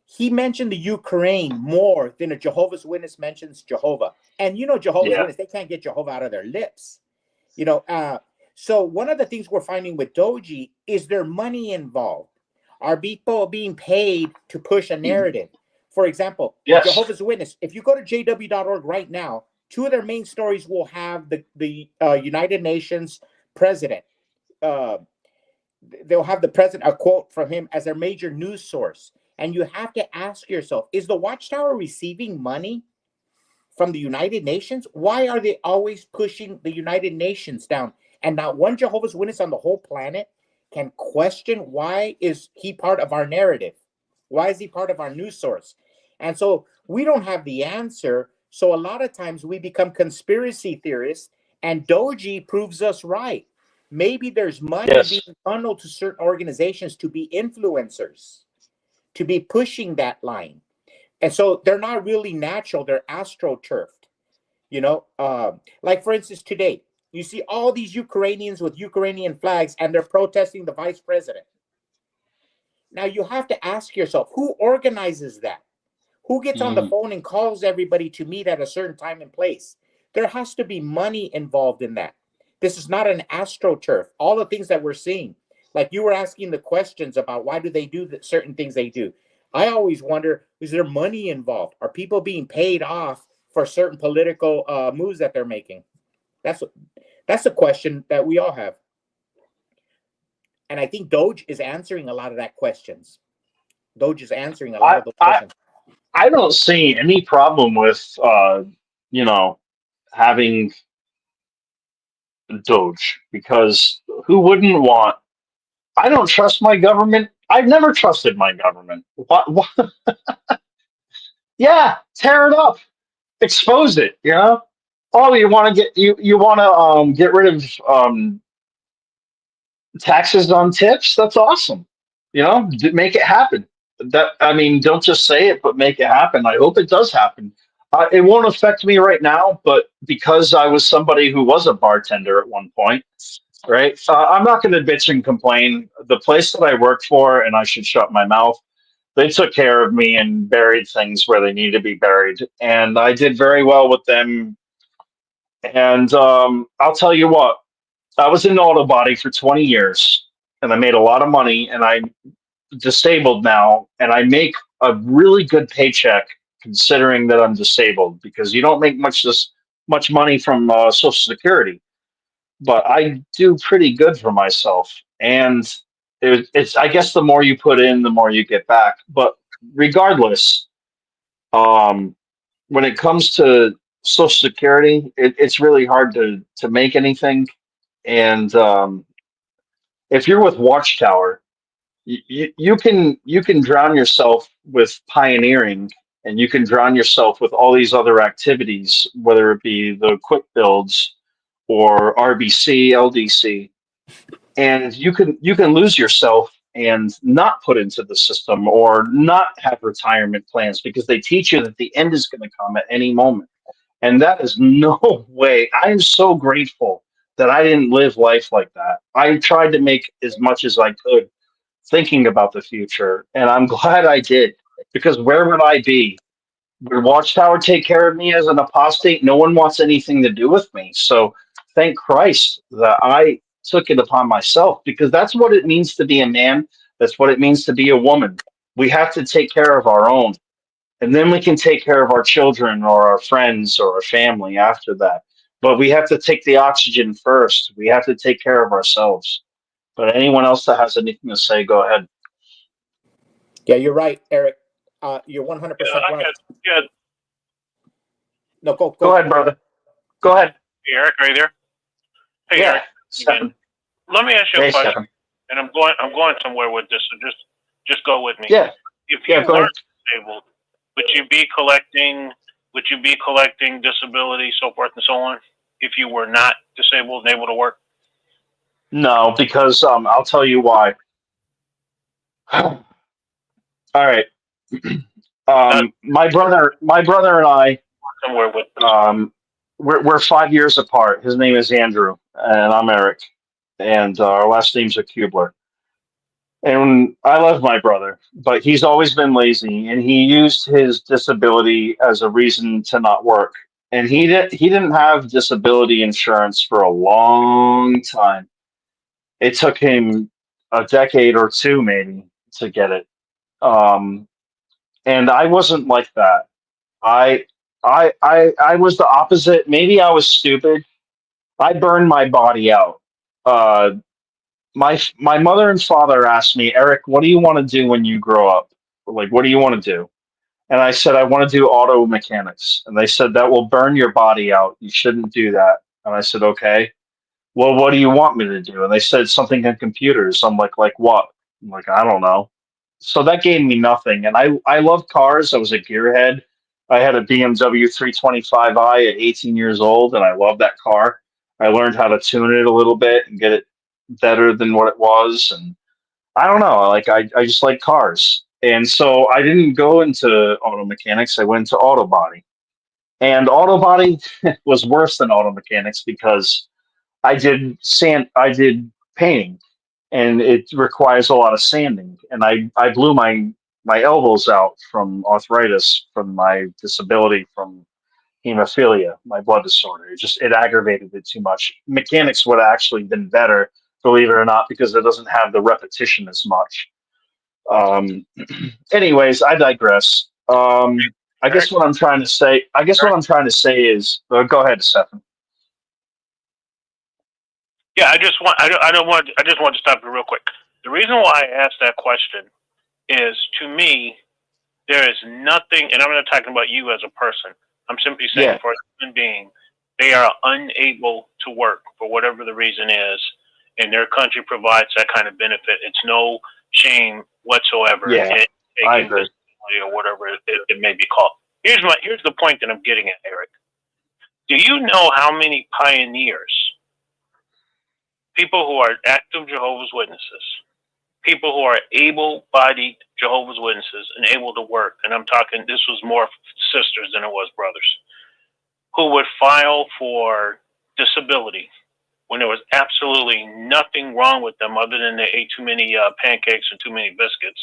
He mentioned the Ukraine more than a Jehovah's Witness mentions Jehovah. And Jehovah's Witness, they can't get Jehovah out of their lips. So one of the things we're finding with Doji is there money involved. Are people being paid to push a narrative? For example, Jehovah's Witness, if you go to jw.org right now, two of their main stories will have the United Nations president. They'll have the president, a quote from him as their major news source. And you have to ask yourself, is the Watchtower receiving money from the United Nations? Why are they always pushing the United Nations down? And not one Jehovah's Witness on the whole planet can question why is he part of our narrative? Why is he part of our news source? And so we don't have the answer. So a lot of times we become conspiracy theorists, and Doji proves us right. Maybe there's money being funneled to certain organizations to be influencers, to be pushing that line. And so they're not really natural. They're astroturfed. Like for instance, today, you see all these Ukrainians with Ukrainian flags, and they're protesting the vice president. Now you have to ask yourself, who organizes that? Who gets on the phone and calls everybody to meet at a certain time and place? There has to be money involved in that. This is not an astroturf. All the things that we're seeing, like you were asking the questions about why do they do certain things they do. I always wonder, is there money involved? Are people being paid off for certain political moves that they're making? That's a question that we all have. And I think Doge is answering a lot of that questions. Doge is answering a lot of those questions.
I don't see any problem with, having Doge, because who wouldn't want? I don't trust my government. I've never trusted my government. What? Yeah, tear it up, expose it. Oh, you want to get rid of taxes on tips? That's awesome. Make it happen. Don't just say it, but make it happen. I hope it does happen. It won't affect me right now, but because I was somebody who was a bartender at one point, right? I'm not going to bitch and complain. The place that I work for, and I should shut my mouth, they took care of me and buried things where they need to be buried, and I did very well with them. And I'll tell you what, I was in auto body for 20 years, and I made a lot of money, and I'm disabled now, and I make a really good paycheck considering that I'm disabled, because you don't make much money from Social Security, but I do pretty good for myself. And it's, I guess, the more you put in, the more you get back. But regardless, um, when it comes to Social Security, it's really hard to make anything. And if you're with Watchtower, you can drown yourself with pioneering, and you can drown yourself with all these other activities, whether it be the quick builds or RBC, LDC, and you can lose yourself and not put into the system or not have retirement plans, because they teach you that the end is going to come at any moment. And that is no way. I am so grateful that I didn't live life like that. I tried to make as much as I could thinking about the future, and I'm glad I did, because where would I be? Would Watchtower take care of me as an apostate? No one wants anything to do with me. So thank Christ that I took it upon myself, because that's what it means to be a man. That's what it means to be a woman. We have to take care of our own, and then we can take care of our children or our friends or our family after that. But we have to take the oxygen first. We have to take care of ourselves. But anyone else that has anything to say, go ahead.
Yeah, you're right, Eric. You're 100% right.
Yeah,
No, go
Go ahead, brother. Go ahead.
hey, Eric, are you there? Hey,
Yeah,
Eric.
Stephen.
Again. Let me ask you a
Hey,
question,
Stephen.
and I'm going somewhere with this, so just go with me.
Yeah.
If you
Yeah, go
weren't
ahead.
disabled, would you be collecting? Would you be collecting disability, so forth and so on, if you were not disabled and able to work?
No, because I'll tell you why. All right. My brother and I,
Somewhere with
we're 5 years apart. His name is Andrew, and I'm Eric, and our last names are Kubler. And I love my brother, but he's always been lazy, and he used his disability as a reason to not work. And he didn't have disability insurance for a long time. It took him a decade or two maybe to get it. And I wasn't like that. I was the opposite. Maybe I was stupid. I burned my body out. Uh, my mother and father asked me, Eric, what do you want to do when you grow up? Like, what do you want to do? And I said, I want to do auto mechanics. And they said, that will burn your body out. You shouldn't do that. And I said, okay. Well, what do you want me to do? And they said something in computers. I'm like what? I'm like, I don't know. So that gave me nothing. And I loved cars. I was a gearhead. I had a BMW 325i at 18 years old, and I loved that car. I learned how to tune it a little bit and get it better than what it was. And I don't know, like I just like cars. And so I didn't go into auto mechanics. I went to auto body. And auto body was worse than auto mechanics, because I did painting, and it requires a lot of sanding. And I blew my elbows out from arthritis, from my disability, from hemophilia, my blood disorder. It aggravated it too much. Mechanics would have actually been better, believe it or not, because it doesn't have the repetition as much. Anyways, I digress. I guess what I'm trying to say. Is go ahead, Stephen.
Yeah, I just want to stop you real quick. The reason why I asked that question is, to me, there is nothing, and I'm not talking about you as a person. I'm simply saying,
Yeah.
for a human being, they are unable to work for whatever the reason is, and their country provides that kind of benefit. It's no shame whatsoever
Yeah,
in
I
taking
agree.
disability or whatever it may be called. Here's the point that I'm getting at, Eric. Do you know how many pioneers, people who are active Jehovah's Witnesses, people who are able-bodied Jehovah's Witnesses and able to work, and I'm talking, this was more sisters than it was brothers, who would file for disability when there was absolutely nothing wrong with them other than they ate too many pancakes and too many biscuits,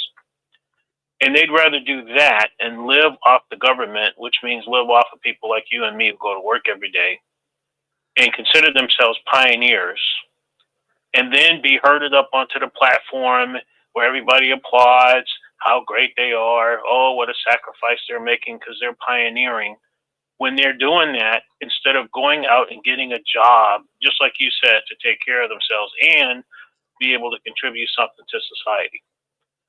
And they'd rather do that and live off the government, which means live off of people like you and me who go to work every day and consider themselves pioneers, and then be herded up onto the platform where everybody applauds how great they are. Oh, what a sacrifice they're making because they're pioneering. When they're doing that, instead of going out and getting a job, just like you said, to take care of themselves and be able to contribute something to society.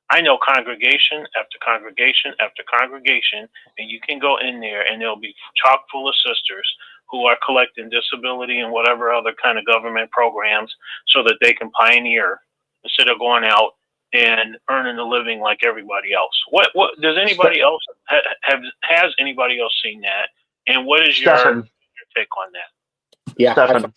I know congregation after congregation after congregation, and you can go in there and there'll be chock full of sisters who are collecting disability and whatever other kind of government programs so that they can pioneer instead of going out and earning a living like everybody else. What does anybody else has anybody else seen that? And what is your take on that?
Yeah, Stefan.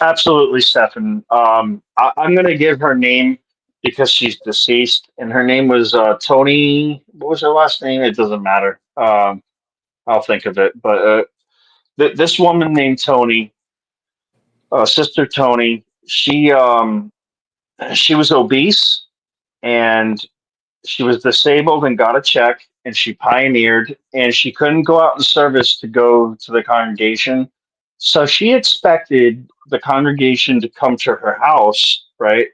Absolutely, Stefan. I'm going to give her name because she's deceased, and her name was Tony. What was her last name? It doesn't matter. I'll think of it. But this woman named Tony, Sister Tony, she was obese and she was disabled and got a check, and she pioneered, and she couldn't go out in service to go to the congregation. So she expected the congregation to come to her house, right,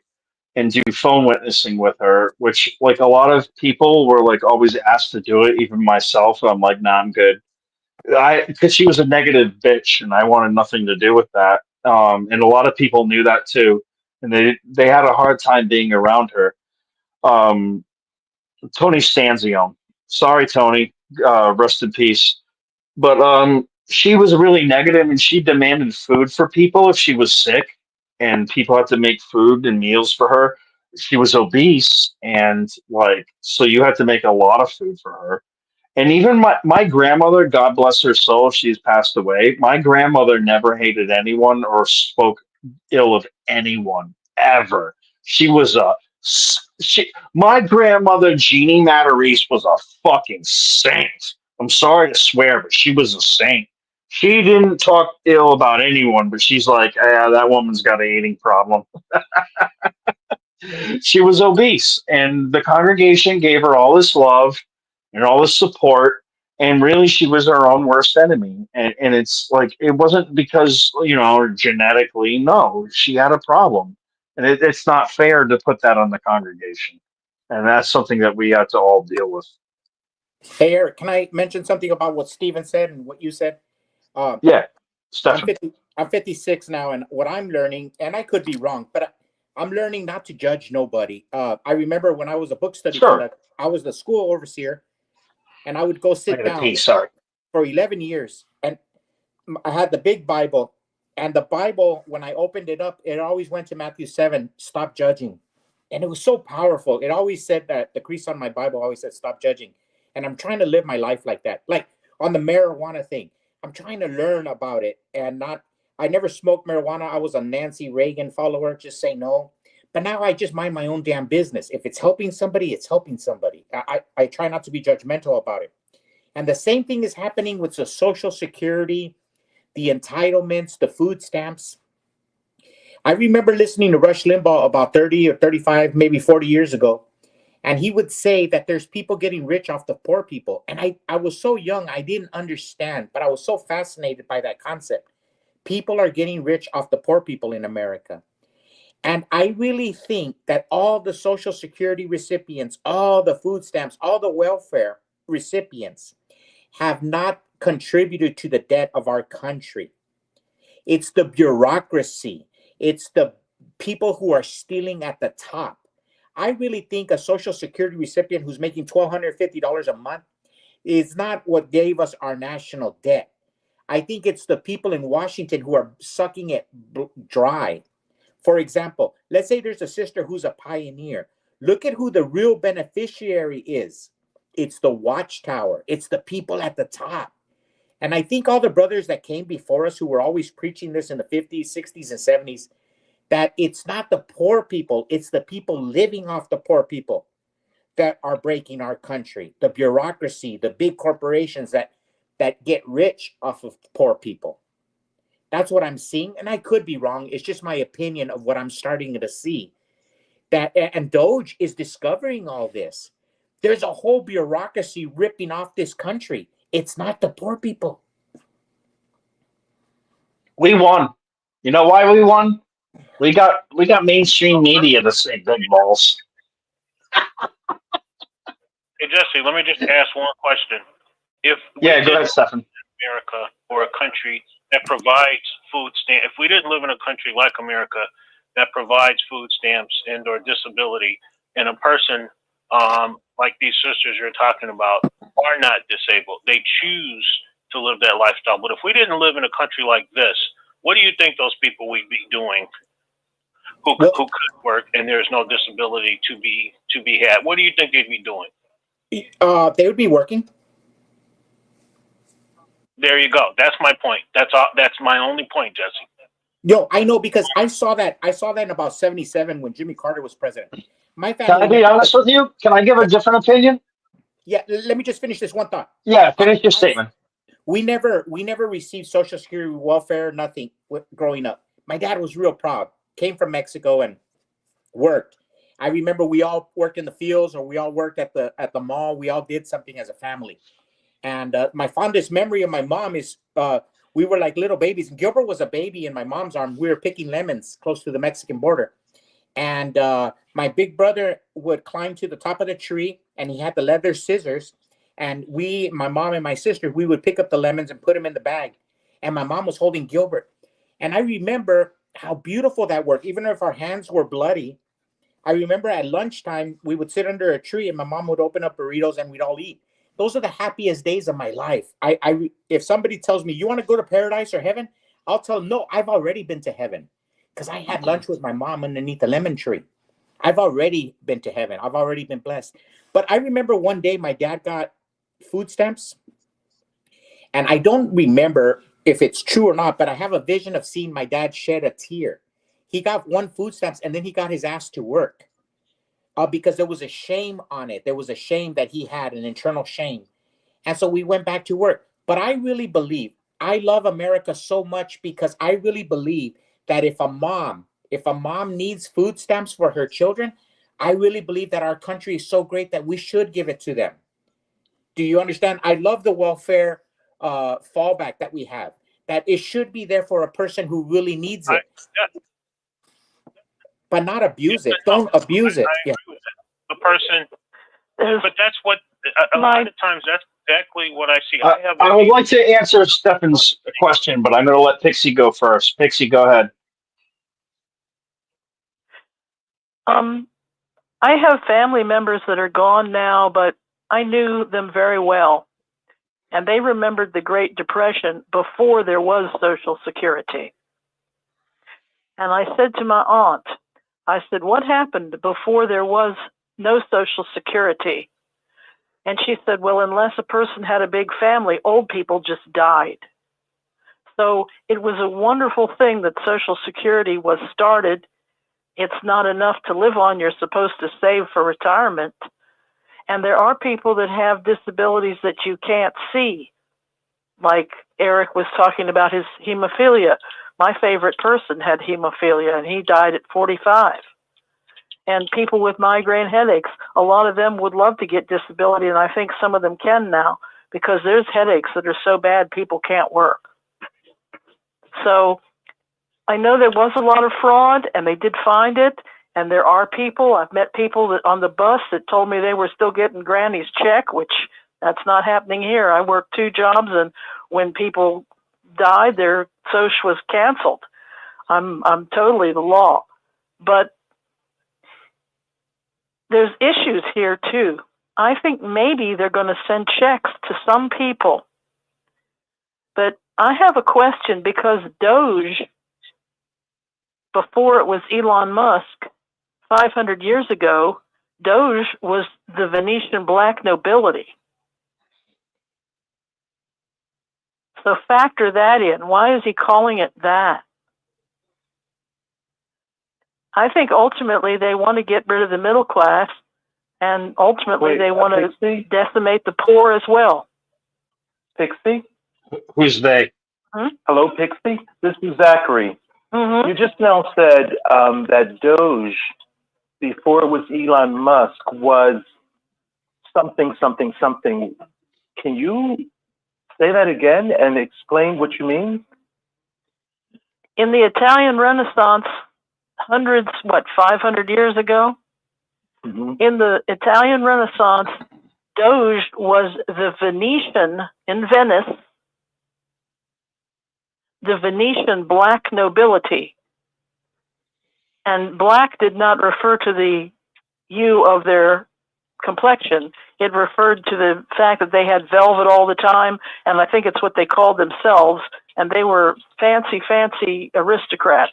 and do phone witnessing with her, which like a lot of people were like always asked to do it, even myself. I'm like, nah, I'm good. Because she was a negative bitch, and I wanted nothing to do with that. And a lot of people knew that too, and they had a hard time being around her. Tony Stanzione. Sorry, Tony. Rest in peace. But she was really negative, and she demanded food for people if she was sick, and people had to make food and meals for her. She was obese, and like, so you had to make a lot of food for her. And even my grandmother, God bless her soul, she's passed away. My grandmother never hated anyone or spoke ill of anyone ever. She was my grandmother, Jeannie Matarese, was a fucking saint. I'm sorry to swear, but she was a saint. She didn't talk ill about anyone, but she's like, yeah, that woman's got an eating problem. She was obese, and the congregation gave her all this love and all this support, and really she was her own worst enemy. And it's like, it wasn't because, genetically, no, she had a problem. And it's not fair to put that on the congregation. And that's something that we have to all deal with.
Hey, Eric, can I mention something about what Steven said and what you said?
Yeah, Stefan.
I'm 56 now, and what I'm learning, and I could be wrong, but I'm learning not to judge nobody. I remember when I was a book study conductor, I was the school overseer, and I would go sit down for 11 years, and I had the big Bible, and the Bible, when I opened it up, it always went to Matthew 7, stop judging. And it was so powerful. It always said that, the crease on my Bible always said, stop judging. And I'm trying to live my life like that. Like on the marijuana thing, I'm trying to learn about it and I never smoked marijuana. I was a Nancy Reagan follower, just say no. But now I just mind my own damn business. If it's helping somebody, it's helping somebody. I try not to be judgmental about it. And the same thing is happening with the Social Security, the entitlements, the food stamps. I remember listening to Rush Limbaugh about 30 or 35, maybe 40 years ago. And he would say that there's people getting rich off the poor people. And I was so young, I didn't understand, but I was so fascinated by that concept. People are getting rich off the poor people in America. And I really think that all the Social Security recipients, all the food stamps, all the welfare recipients have not contributed to the debt of our country. It's the bureaucracy. It's the people who are stealing at the top. I really think a Social Security recipient who's making $1,250 a month is not what gave us our national debt. I think it's the people in Washington who are sucking it dry. For example, let's say there's a sister who's a pioneer. Look at who the real beneficiary is. It's the Watchtower. It's the people at the top. And I think all the brothers that came before us who were always preaching this in the 50s, 60s, and 70s, that it's not the poor people, it's the people living off the poor people that are breaking our country. The bureaucracy, the big corporations that get rich off of poor people. That's what I'm seeing, and I could be wrong. It's just my opinion of what I'm starting to see. And Doge is discovering all this. There's a whole bureaucracy ripping off this country. It's not the poor people.
We won. You know why we won? We got mainstream media to say big balls.
Hey Jesse, let me just ask one question. If we
Yeah, go
didn't
ahead, Stefan.
America or a country that provides food stamps, if we didn't live in a country like America that provides food stamps and or disability, and a person like these sisters you're talking about are not disabled, they choose to live that lifestyle. But if we didn't live in a country like this, what do you think those people would be doing who could work and there's no disability to be had? What do you think they'd be doing?
They would be working.
There you go. That's my point. That's all. That's my only point, Jesse.
Yo, I know because I saw that in about 77 when Jimmy Carter was president. My family.
Can I be honest with you? Can I give a different opinion?
Yeah, let me just finish this one thought.
Yeah, finish your statement.
We never received Social Security, welfare, nothing growing up. My dad was real proud. Came from Mexico and worked. I remember we all worked in the fields or we all worked at the mall. We all did something as a family. And my fondest memory of my mom is we were like little babies. And Gilbert was a baby in my mom's arm. We were picking lemons close to the Mexican border. And my big brother would climb to the top of the tree and he had the leather scissors. And my mom and my sister, we would pick up the lemons and put them in the bag. And my mom was holding Gilbert. And I remember how beautiful that worked. Even if our hands were bloody, I remember at lunchtime, we would sit under a tree and my mom would open up burritos and we'd all eat. Those are the happiest days of my life. If somebody tells me, you want to go to paradise or heaven? I'll tell them, no, I've already been to heaven because I had lunch with my mom underneath the lemon tree. I've already been to heaven. I've already been blessed. But I remember one day my dad got food stamps. And I don't remember if it's true or not, but I have a vision of seeing my dad shed a tear. He got one food stamps and then he got his ass to work. Because there was a shame on it. There was a shame that he had, an internal shame. And so we went back to work. But I really believe, I love America so much because I really believe that if a mom needs food stamps for her children, I really believe that our country is so great that we should give it to them. Do you understand? I love the welfare fallback that we have, that it should be there for a person who really needs it. But not abuse it. Don't abuse it. Yeah.
The person, but that's what a lot of times that's exactly what I see.
I would like to answer Stefan's question, but I'm going to let Pixie go first. Pixie, go ahead.
I have family members that are gone now, but I knew them very well. And they remembered the Great Depression before there was Social Security. And I said to my aunt, I said, what happened before there was no Social Security? And she said, well, unless a person had a big family, old people just died. So it was a wonderful thing that Social Security was started. It's not enough to live on. You're supposed to save for retirement. And there are people that have disabilities that you can't see. Like Eric was talking about his hemophilia. My favorite person had hemophilia, and he died at 45. And people with migraine headaches, a lot of them would love to get disability, and I think some of them can now, because there's headaches that are so bad people can't work. So I know there was a lot of fraud, and they did find it, and there are people, I've met people that on the bus that told me they were still getting Granny's check, which that's not happening here. I worked 2 jobs, and when people died, their social was canceled. I'm totally the law. But there's issues here too. I think maybe they're going to send checks to some people. But I have a question, because Doge, before it was Elon Musk, 500 years ago, Doge was the Venetian black nobility. So factor that in. Why is he calling it that? I think ultimately they want to get rid of the middle class, and ultimately they want to decimate the poor as well.
Pixie?
Who's they?
Hello, Pixie? This is Zachary.
Mm-hmm.
You just now said that Doge, before it was Elon Musk, was something, something, something. Can you say that again and explain what you mean?
In the Italian Renaissance, 500 years ago, in the Italian Renaissance, Doge was the Venetian in Venice, the Venetian black nobility. And black did not refer to the hue of their complexion. It referred to the fact that they had velvet all the time, and I think it's what they called themselves, and they were fancy, fancy aristocrats.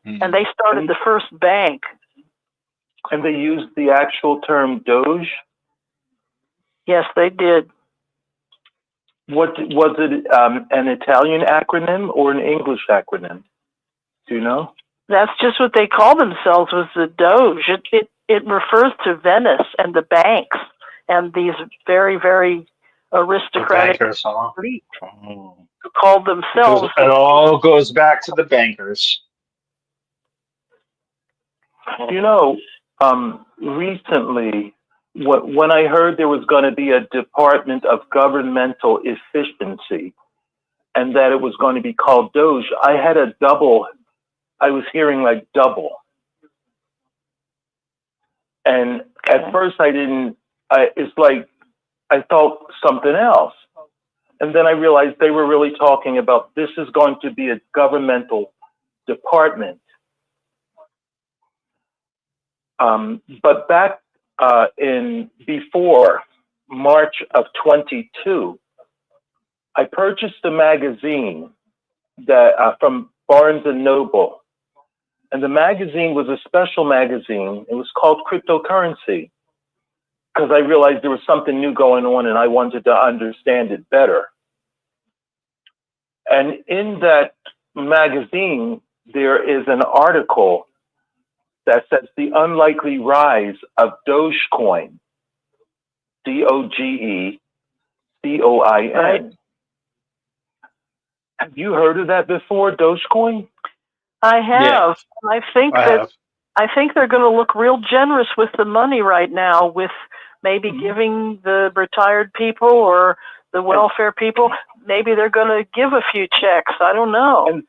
And they started the first bank.
And they used the actual term Doge?
Yes, they did.
What was it, an Italian acronym or an English acronym? Do you know?
That's just what they call themselves, was the Doge. It refers to Venice and the banks and these very, very aristocratic elite who called themselves.
It all goes back to the bankers.
You know, recently, when I heard there was going to be a Department of Governmental Efficiency and that it was going to be called Doge, I had a double. I was hearing like double. And at first it's like I thought something else. And then I realized they were really talking about this is going to be a governmental department. But back before March of 22, I purchased a magazine that from Barnes and Noble. And the magazine was a special magazine. It was called Cryptocurrency, because I realized there was something new going on and I wanted to understand it better. And in that magazine, there is an article that says the unlikely rise of Dogecoin, DOGECOIN. Right. Have you heard of that before, Dogecoin?
I have. Yeah. I think they're going to look real generous with the money right now, with maybe giving the retired people or the welfare people. Maybe they're going to give a few checks. I don't know,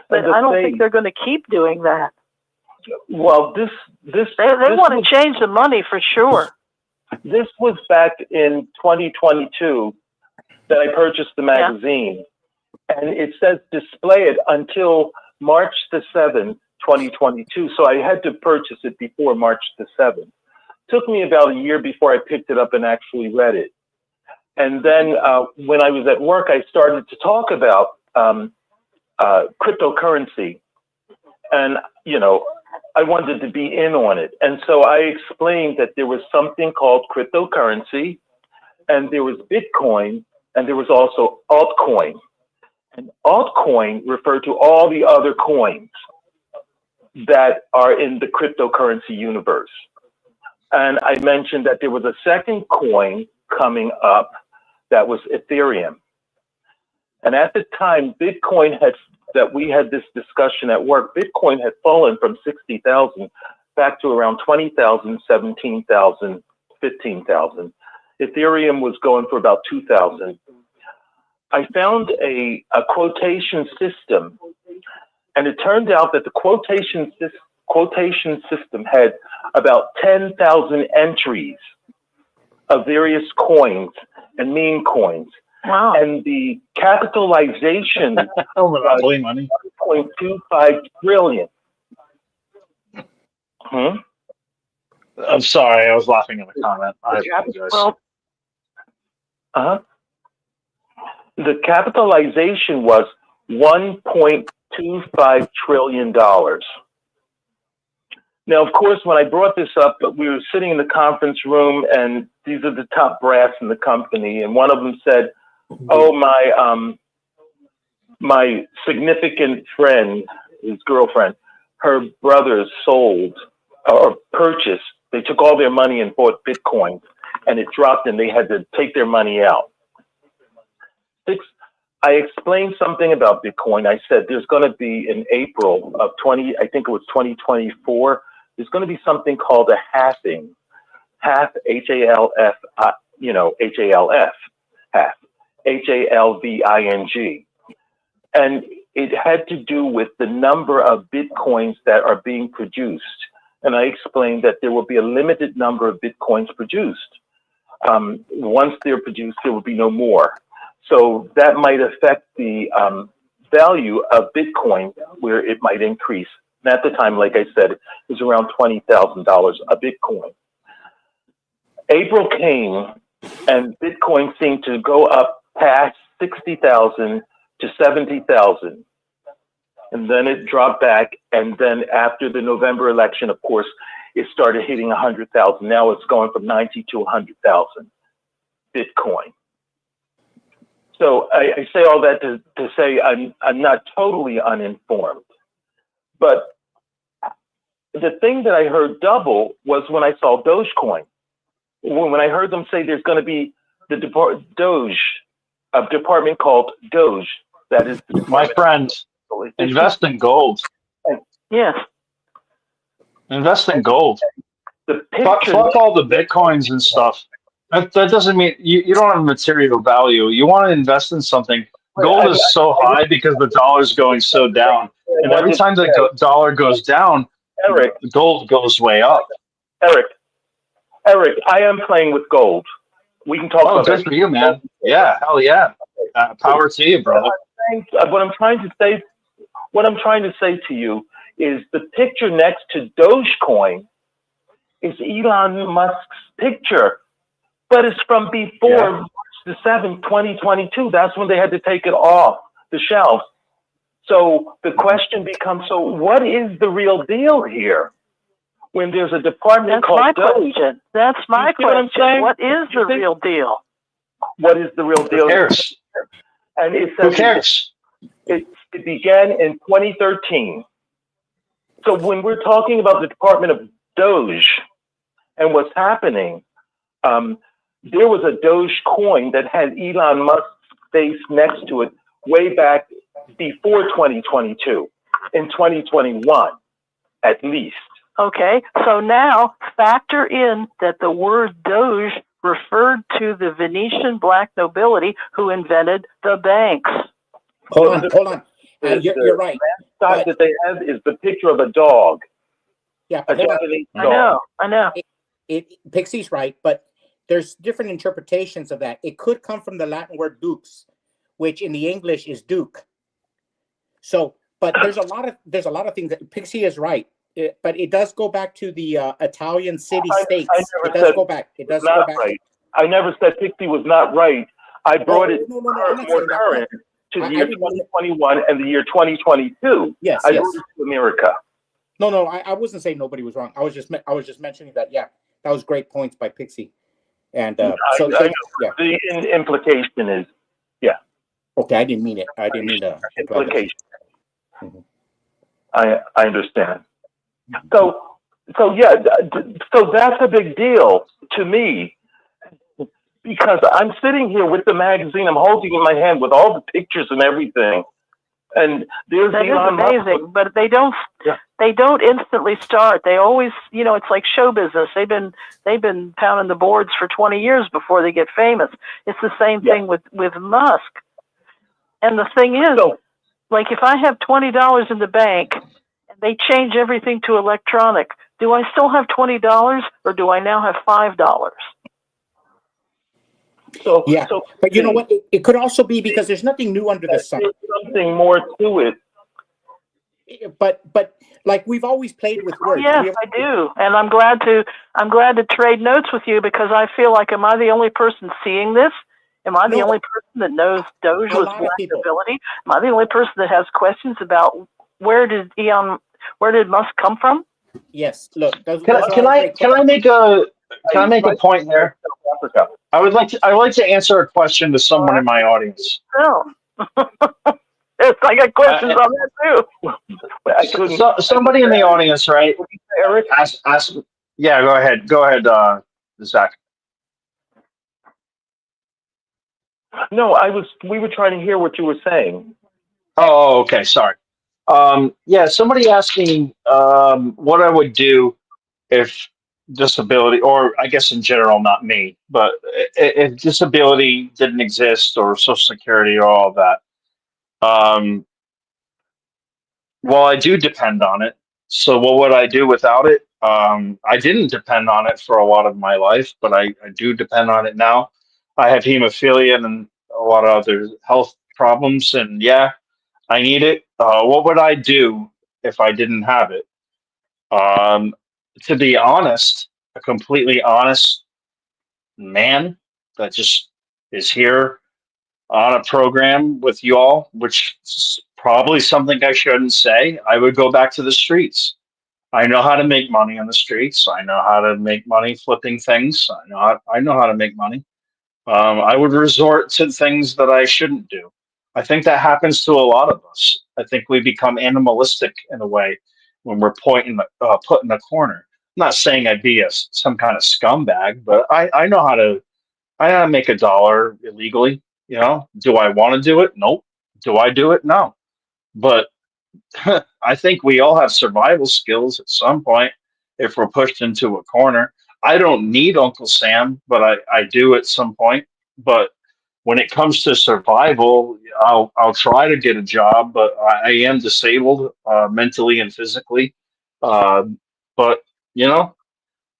but I don't think they're going to keep doing that.
Well, they
want to change the money for sure.
This was back in 2022 that I purchased the magazine, and it says display it until March the 7th, 2022. So I had to purchase it before March the 7th. Took me about a year before I picked it up and actually read it. And then when I was at work, I started to talk about cryptocurrency. And, you know, I wanted to be in on it. And so I explained that there was something called cryptocurrency, and there was Bitcoin, and there was also altcoin. And altcoin referred to all the other coins that are in the cryptocurrency universe. And I mentioned that there was a second coin coming up that was Ethereum. And at the time, Bitcoin that we had this discussion at work, Bitcoin had fallen from 60,000 back to around 20,000, 17,000, 15,000. Ethereum was going for about 2,000. I found a quotation system, and it turned out that the quotation system had about 10,000 entries of various coins and meme coins.
Wow.
And the capitalization
monopoly money.
1.25 trillion.
I'm sorry, I was laughing at the comment. I apologize.
The capitalization was $1.25 trillion. Now, of course, when I brought this up, we were sitting in the conference room, and these are the top brass in the company, and one of them said, "Oh, my significant friend, his girlfriend, her brothers sold or purchased. They took all their money and bought Bitcoin, and it dropped, and they had to take their money out." I explained something about Bitcoin. I said there's going to be in April of 2024, there's going to be something called a halving. half HALF, HALF, half HALVING. And it had to do with the number of Bitcoins that are being produced. And I explained that there will be a limited number of Bitcoins produced. Once they're produced, there will be no more. So that might affect the value of Bitcoin, where it might increase. And at the time, like I said, it was around $20,000 a Bitcoin. April came, and Bitcoin seemed to go up past 60,000 to 70,000. And then it dropped back. And then after the November election, of course, it started hitting 100,000. Now it's going from 90 to 100,000 Bitcoin. So I say all that to say I'm not totally uninformed. But the thing that I heard double was when I saw Dogecoin. When I heard them say there's going to be the a department called Doge. That is
my friend. Invest in gold.
Yes.
Invest in gold.
The
fuck all the Bitcoins and stuff. That doesn't mean you don't have material value. You want to invest in something. Gold is so high because the dollar's going so down. And every time the dollar goes down,
Eric,
gold goes way up.
Eric, I am playing with gold. We can talk about
that. Oh, good for you, man. Yeah, hell yeah. Power to you, brother.
What I'm trying to say to you is the picture next to Dogecoin is Elon Musk's picture, but it's from before March the 7th, 2022. That's when they had to take it off the shelves. So the question becomes, so what is the real deal here? When there's a department called Doge.
That's my question. What is the real deal?
What is the real deal?
Who cares?
And it says
Who cares?
It began in 2013. So when we're talking about the Department of Doge and what's happening, there was a Doge coin that had Elon Musk's face next to it way back before 2022, in 2021, at least.
Okay, so now factor in that the word Doge referred to the Venetian black nobility who invented the banks.
Hold on. You're right.
The mascot that they have is the picture of a dog.
Yeah,
a Japanese dog.
I know.
Pixie's right, but there's different interpretations of that. It could come from the Latin word dux, which in the English is duke. So, but there's a lot of things that Pixie is right. But it does go back to the Italian city-states. It does go back.
Right. I never said Pixie was not right. I brought it more current to the year 2021 and the year 2022.
Yes,
I brought it to America.
No, I wasn't saying nobody was wrong. I was just mentioning that. Yeah, that was great points by Pixie. And
I know. The implication is, yeah.
Okay, I didn't mean it. I didn't mean to.
Implication. Mm-hmm. I understand. So that's a big deal to me, because I'm sitting here with the magazine, I'm holding it in my hand with all the pictures and everything, and there's
that
Elon
is amazing.
Musk.
But they don't instantly start. They always, it's like show business. They've been pounding the boards for 20 years before they get famous. It's the same thing with Musk. And the thing is, like if I have $20 in the bank, they change everything to electronic. Do I still have $20 or do I now have $5?
But you know what? It could also be because there's nothing new under the sun.
There's something more to it.
But like we've always played with words.
Yes, I do, and I'm glad to trade notes with you, because I feel like, am I the only person seeing this? Am I the only person that knows Doge was black nobility? Am I the only person that has questions about where did Musk come from?
Yes. Look,
can I make a point there? I would like to answer a question to someone in my audience.
Oh. I got questions on that too.
Somebody in the audience, right?
Eric,
ask. Yeah, go ahead, Zach.
No, we were trying to hear what you were saying.
Oh, okay. Sorry. Somebody asked me what I would do if disability, or I guess in general, not me, but if disability didn't exist, or Social Security, or all that, well, I do depend on it. So what would I do without it? I didn't depend on it for a lot of my life, but I do depend on it now. I have hemophilia and a lot of other health problems, and yeah, I need it. What would I do if I didn't have it? Um, to be honest, a completely honest man that just is here on a program with you all, which is probably something I shouldn't say. I would go back to the streets. I know how to make money on the streets. I know how to make money flipping things. I know how to make money. I would resort to things that I shouldn't do. I think that happens to a lot of us. I think we become animalistic in a way when we're put in a corner. I'm not saying I'd be some kind of scumbag, but I know how to make $1 illegally. You know, do I want to do it? Nope. Do I do it? No. But I think we all have survival skills at some point if we're pushed into a corner. I don't need Uncle Sam, but I do at some point. But when it comes to survival, I'll try to get a job, but I am disabled mentally and physically. But you know,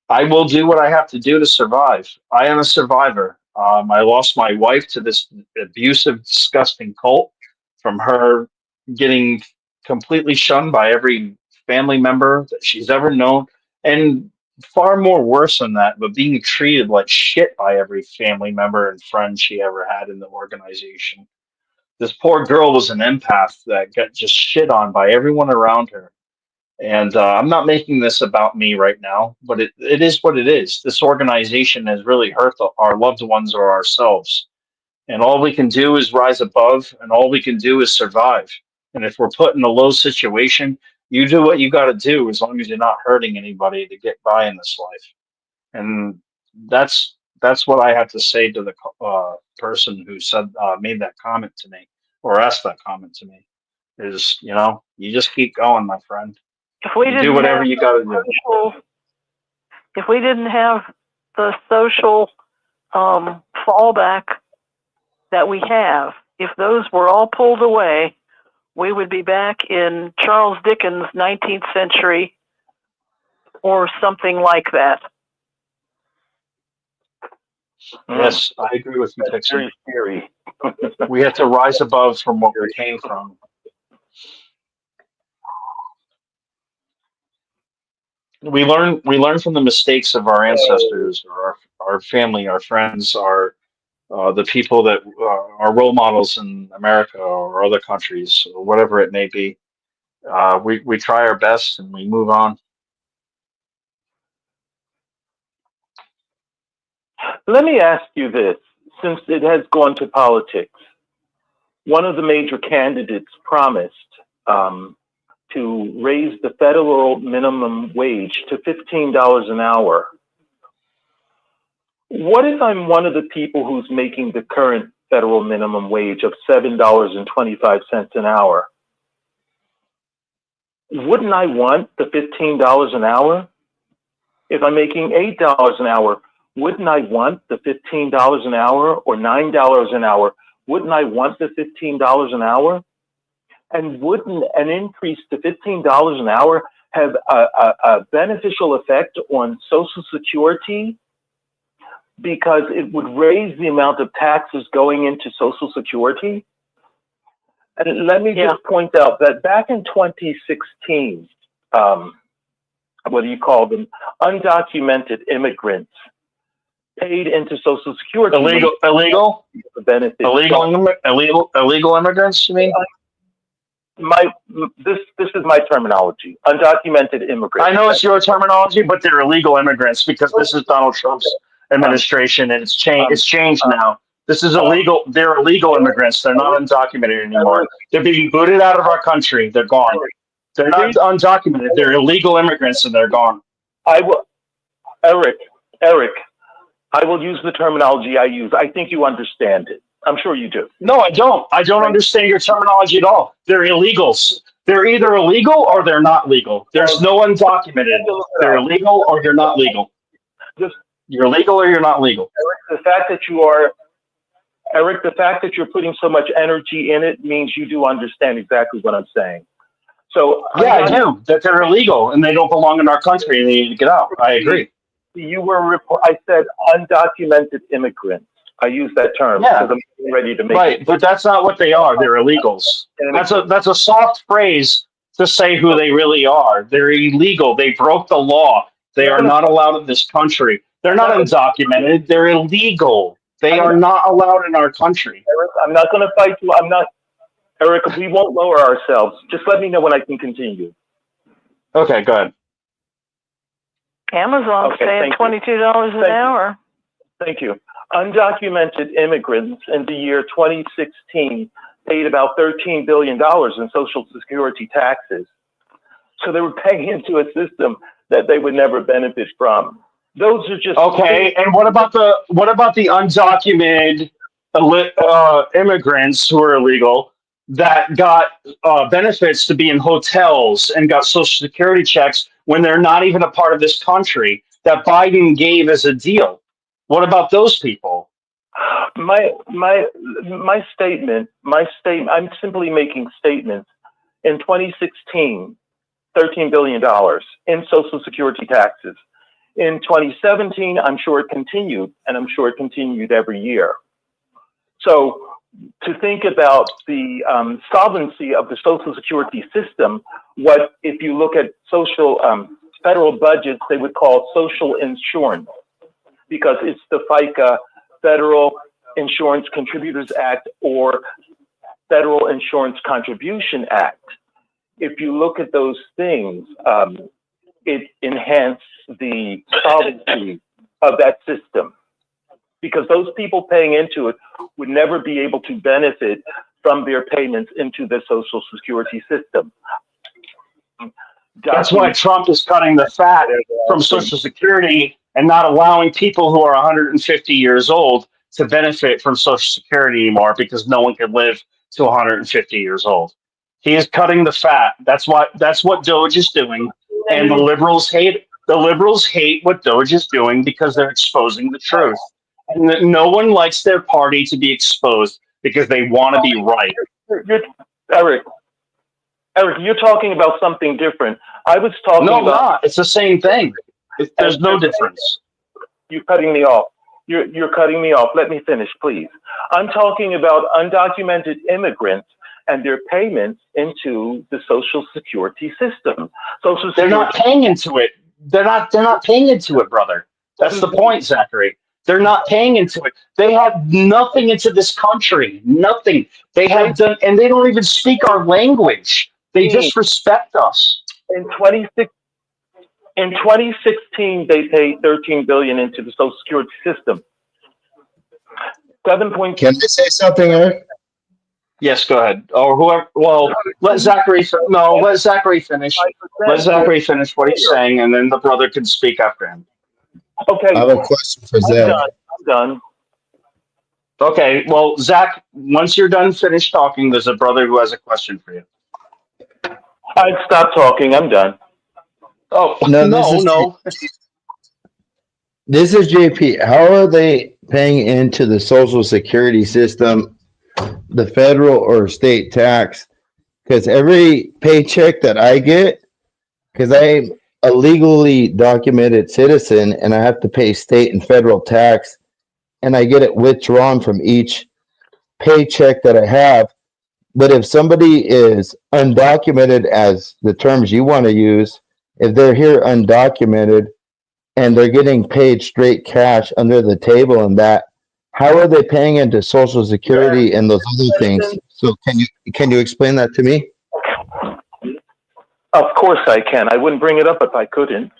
I will do what I have to do to survive. I am a survivor. I lost my wife to this abusive, disgusting cult, from her getting completely shunned by every family member that she's ever known, and far more worse than that, but being treated like shit by every family member and friend she ever had in the organization. This poor girl was an empath that got just shit on by everyone around her. And I'm not making this about me right now, but it is what it is. This organization has really hurt our loved ones or ourselves. And all we can do is rise above, and all we can do is survive. And if we're put in a low situation, you do what you got to do as long as you're not hurting anybody to get by in this life. And that's what I have to say to the person who said made that comment to me, or asked that comment to me. Is, you know, you just keep going, my friend.
If we
You
didn't
do whatever
have
you got to do.
if we didn't have the social fallback that we have, if those were all pulled away, we would be back in Charles Dickens' 19th century or something like that.
Yes, I agree with you,
That's
Dixon.
very scary.
We have to rise above from what we came from. We learn from the mistakes of our ancestors, or our family, our friends, our the people that are role models in America or other countries, or whatever it may be. We try our best and we move on.
Let me ask you this, since it has gone to politics. One of the major candidates promised to raise the federal minimum wage to $15 an hour. What if I'm one of the people who's making the current federal minimum wage of $7.25 an hour? Wouldn't I want the $15 an hour? If I'm making $8 an hour, wouldn't I want the $15 an hour, or $9 an hour? Wouldn't I want the $15 an hour? And wouldn't an increase to $15 an hour have a beneficial effect on Social Security? Because it would raise the amount of taxes going into Social Security. And let me just point out that back in 2016, what do you call them? Undocumented immigrants paid into Social Security.
Illegal immigrants, you mean?
This is my terminology. Undocumented immigrants.
I know it's your terminology, but they're illegal immigrants because this is Donald Trump's administration, and it's changed now. This is illegal. They're illegal immigrants. They're not undocumented anymore. They're being booted out of our country. They're gone. They're not undocumented. They're illegal immigrants, and they're gone.
Eric, I will use the terminology I use. I think you understand it. I'm sure you do.
No, I don't. I don't understand your terminology at all. They're illegals. They're either illegal or they're not legal. There's no undocumented. They're illegal or they're not legal.
Just
You're legal or you're not legal.
Eric, the fact that you're putting so much energy in it means you do understand exactly what I'm saying. So
yeah, I do. That they're illegal and they don't belong in our country and they need to get out. I agree.
I said undocumented immigrants. I use that term because I'm ready to make
it. But that's not what they are. They're illegals. That's a soft phrase to say who they really are. They're illegal. They broke the law. They are not allowed in this country. They're not undocumented. They're illegal. They are not allowed in our country.
Eric, I'm not going to fight you. Eric, we won't lower ourselves. Just let me know when I can continue.
Okay, go ahead.
Amazon's paying $22 an hour.
Thank you. Undocumented immigrants in the year 2016 paid about $13 billion in Social Security taxes. So they were paying into a system that they would never benefit from. Those are just
okay. And what about the undocumented immigrants who are illegal that got benefits to be in hotels and got Social Security checks when they're not even a part of this country that Biden gave as a deal? What about those people?
My statement, I'm simply making statements. In 2016, $13 billion in Social Security taxes. In 2017, I'm sure it continued, and I'm sure it continued every year. So to think about the solvency of the Social Security system, what if you look at social federal budgets, they would call social insurance, because it's the FICA, Federal Insurance Contributors Act, or Federal Insurance Contribution Act. If you look at those things, it enhances the solvency of that system, because those people paying into it would never be able to benefit from their payments into the Social Security system.
That's why Trump is cutting the fat from Social Security and not allowing people who are 150 years old to benefit from Social Security anymore, because no one can live to 150 years old. He is cutting the fat. That's what Doge is doing, and the liberals hate what Doge is doing because they're exposing the truth. And no one likes their party to be exposed because they want to be right.
Eric, you're talking about something different. I was talking
No,
about...
not. It's the same thing. There's no difference.
You're cutting me off. You're cutting me off. Let me finish, please. I'm talking about undocumented immigrants and their payments into the Social Security system.
They're not paying into it. They're not paying into it, brother. That's the point, Zachary. They're not paying into it. They have nothing into this country. Nothing. They have done, and they don't even speak our language. They disrespect us.
In 2016, they paid $13 billion into the Social Security system. 7.
Can I say something, Eric?
Yes, go ahead. Or whoever. Well, let Zachary finish. Let Zachary finish what he's saying, and then the brother can speak after him.
Okay.
I have a question for Zach.
I'm done.
Okay. Well, Zach, once you're done, finish talking. There's a brother who has a question for you.
I'd stop talking. I'm done.
Oh
no. This is JP. How are they paying into the Social Security system, the federal or state tax? Because every paycheck that I get, because I'm a legally documented citizen and I have to pay state and federal tax, and I get it withdrawn from each paycheck that I have. But if somebody is undocumented, as the terms you want to use, if they're here undocumented and they're getting paid straight cash under the table and that, how are they paying into Social Security and those other things? So can you explain that to me?
Of course I can. I wouldn't bring it up if I couldn't.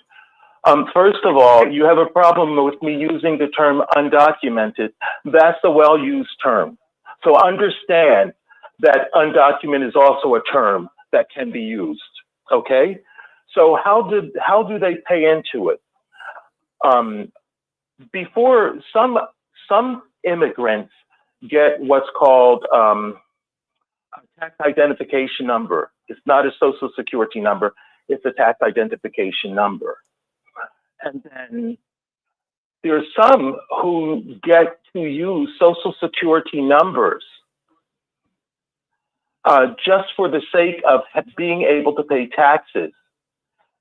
First of all, you have a problem with me using the term undocumented. That's a well-used term. So understand that undocumented is also a term that can be used, okay? So how do they pay into it? Before, some immigrants get what's called a tax identification number. It's not a Social Security number, it's a tax identification number. And then There are some who get to use Social Security numbers just for the sake of being able to pay taxes.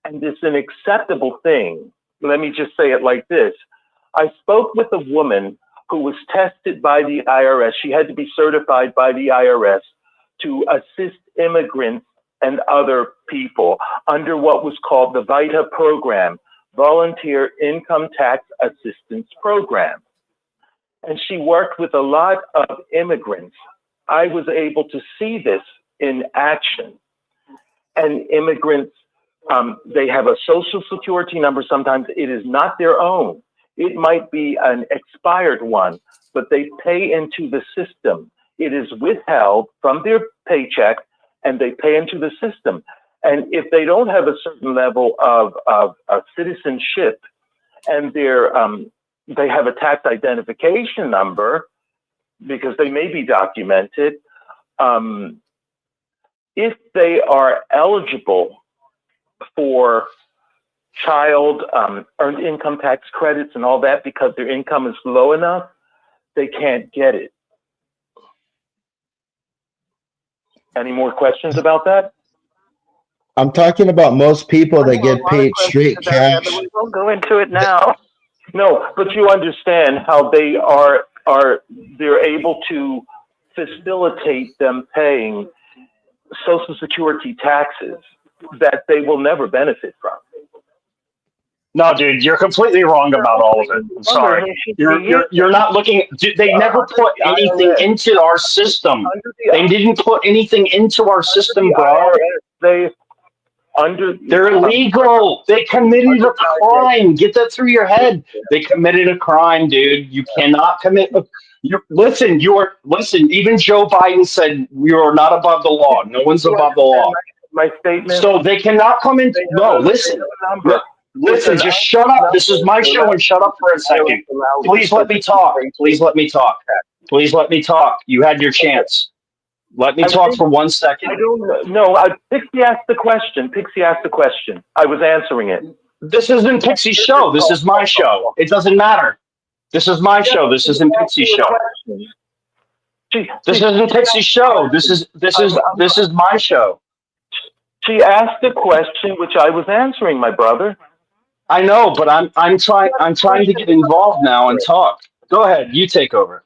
And it's an acceptable thing. Let me just say it like this. I spoke with a woman who was tested by the IRS. She had to be certified by the IRS to assist immigrants and other people under what was called the VITA program, Volunteer Income Tax Assistance Program. And she worked with a lot of immigrants. I was able to see this in action. And immigrants, they have a Social Security number. Sometimes it is not their own. It might be an expired one, but they pay into the system. It is withheld from their paycheck and they pay into the system. And if they don't have a certain level of citizenship and they have a tax identification number because they may be documented, if they are eligible for child earned income tax credits and all that because their income is low enough, they can't get it. Any more questions about that?
I'm talking about most people that get paid straight cash.
We won't go into it now.
No, but you understand how they're able to facilitate them paying Social Security taxes that they will never benefit from.
No, dude, you're completely wrong about all of it. I'm sorry. You're not looking. They never put anything into our system. They didn't put anything into our system, bro. They're illegal. They committed a crime. Get that through your head. They committed a crime, dude. You cannot commit. Listen. Even Joe Biden said we are not above the law. No one's above the law.
My statement.
So they cannot come in. No, listen. Listen, just shut up. This is my show, and shut up for a second. Please let me talk. Please let me talk. Please let me talk. You had your chance. Let me talk for 1 second.
I don't know. Pixie asked the question. I was answering it.
This isn't Pixie's show. This is my show. It doesn't matter. This is my show. This isn't Pixie's show. This isn't Pixie's show. This is my show.
She asked a question which I was answering, my brother.
I know, but I'm trying to get involved now and talk. Go ahead, you take over.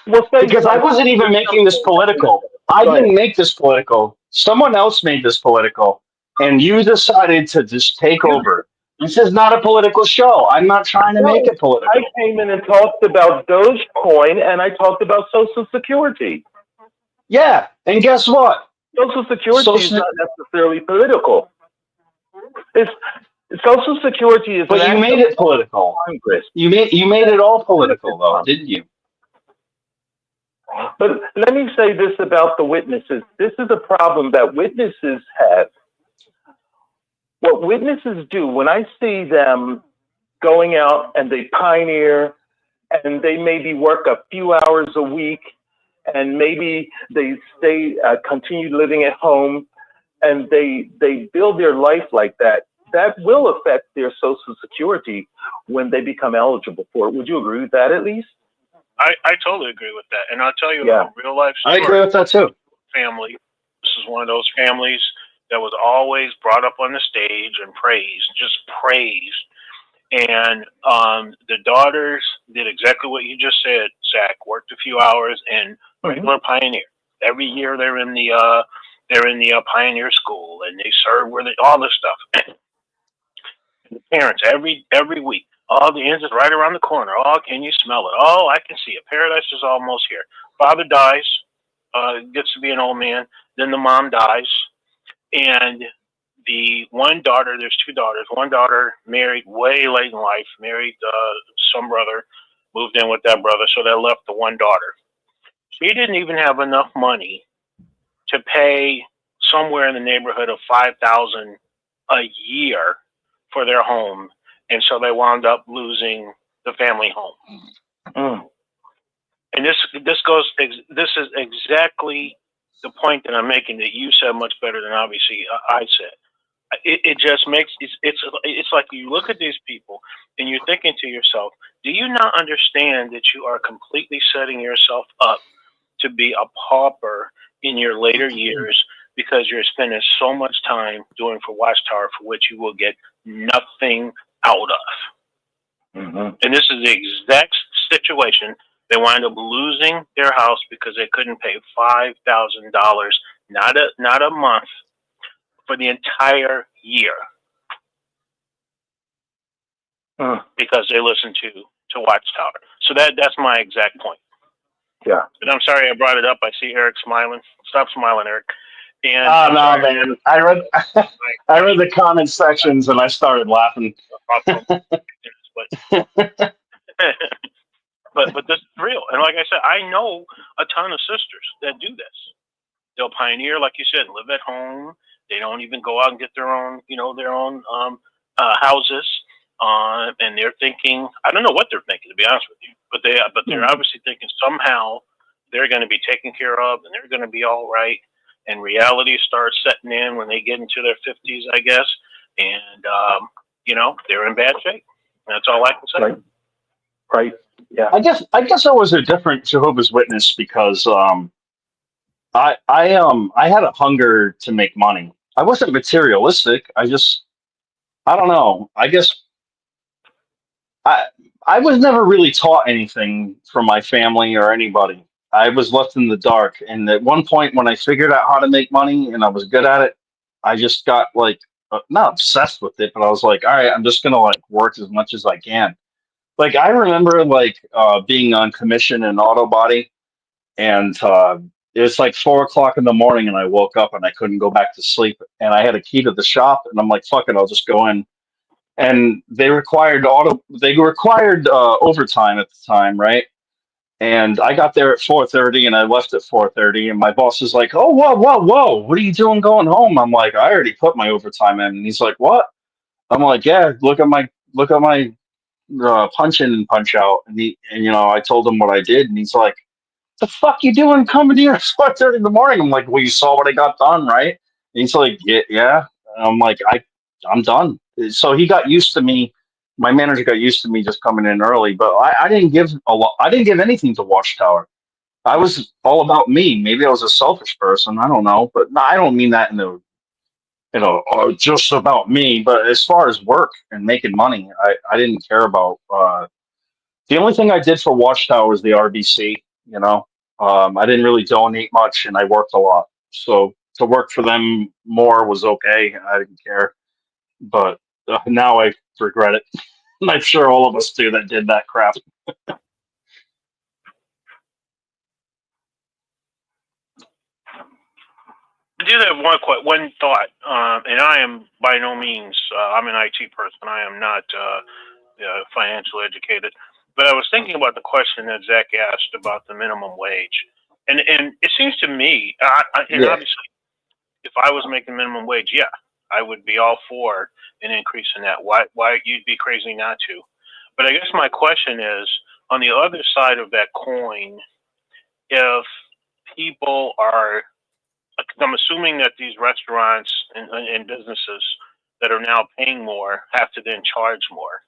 Because I wasn't even making this political. I didn't make this political. Someone else made this political, and you decided to just take over. This is not a political show. I'm not trying to make it political.
I came in and talked about Dogecoin, and I talked about Social Security.
Yeah, and guess what?
Social Security is not necessarily political. Social Security is.
But you made it political.
Congress.
You made it all political, though, didn't you?
But let me say this about the witnesses. This is a problem that witnesses have. What witnesses do, when I see them going out and they pioneer and they maybe work a few hours a week and maybe they continue living at home and they build their life like that, that will affect their Social Security when they become eligible for it. Would you agree with that at least?
I totally agree with that. And I'll tell you a real life story.
I agree with that too.
Family. This is one of those families that was always brought up on the stage and praised, just praised. And the daughters did exactly what you just said, Zach. Worked a few hours and regular pioneer. Every year they're in the pioneer school and they serve with all this stuff. The parents every week. Oh, the end is right around the corner. Oh, can you smell it? Oh, I can see it. Paradise is almost here. Father dies, gets to be an old man. Then the mom dies. And the one daughter, there's two daughters. One daughter married way late in life, married some brother, moved in with that brother. So that left the one daughter. She didn't even have enough money to pay somewhere in the neighborhood of $5,000 a year for their home. And so they wound up losing the family home. And this is exactly the point that I'm making that you said much better than obviously I said. it just makes it's like you look at these people and you're thinking to yourself, do you not understand that you are completely setting yourself up to be a pauper in your later years because you're spending so much time doing for Watchtower for which you will get nothing out of.
Mm-hmm.
And this is the exact situation. They wind up losing their house because they couldn't pay $5,000, not a month, for the entire year because they listened to Watchtower. So that's my exact point.
Yeah.
And I'm sorry I brought it up. I see Eric smiling. Stop smiling, Eric. And
Oh no, man! I read the comment sections and I started laughing.
But this is real. And like I said, I know a ton of sisters that do this. They'll pioneer, like you said, live at home. They don't even go out and get their own houses. And they're thinking, I don't know what they're thinking, to be honest with you, but they're obviously thinking somehow they're going to be taken care of and they're going to be all right. And reality starts setting in when they get into their 50s, I guess. And, they're in bad shape. That's all I can say.
Right. Yeah.
I guess I was a different Jehovah's Witness because I had a hunger to make money. I wasn't materialistic. I don't know. I guess I was never really taught anything from my family or anybody. I was left in the dark. And at one point when I figured out how to make money and I was good at it, I just got like, not obsessed with it, but I was like, all right, I'm just going to like work as much as I can. Like I remember like being on commission in auto body and it was like 4 o'clock in the morning and I woke up and I couldn't go back to sleep and I had a key to the shop and I'm like, fuck it, I'll just go in. And they required overtime at the time, right? And I got there at 4:30 and I left at 4:30 and my boss is like, oh, whoa, what are you doing going home? I'm like, I already put my overtime in. And he's like, what? I'm like, yeah, look at my punch in and punch out. And I told him what I did and he's like, the fuck you doing coming here at 4:30 in the morning? I'm like, well, you saw what I got done, right? And he's like, yeah. And I'm like, I'm done. So he got used to me. My manager got used to me just coming in early, but I didn't give a lot. I didn't give anything to Watchtower. I was all about me. Maybe I was a selfish person. I don't know, but no, I don't mean that in the, just about me. But as far as work and making money, I didn't care about. The only thing I did for Watchtower was the RBC. I didn't really donate much, and I worked a lot. So to work for them more was okay. I didn't care, but now I regret it. And I'm sure all of us do that did that crap.
I do have one thought, and I am by no means, I'm an IT person. I am not financially educated. But I was thinking about the question that Zach asked about the minimum wage. And it seems to me, obviously, if I was making minimum wage, yeah, I would be all for an increase in that. Why you'd be crazy not to? But I guess my question is, on the other side of that coin, if people are, I'm assuming that these restaurants and businesses that are now paying more have to then charge more.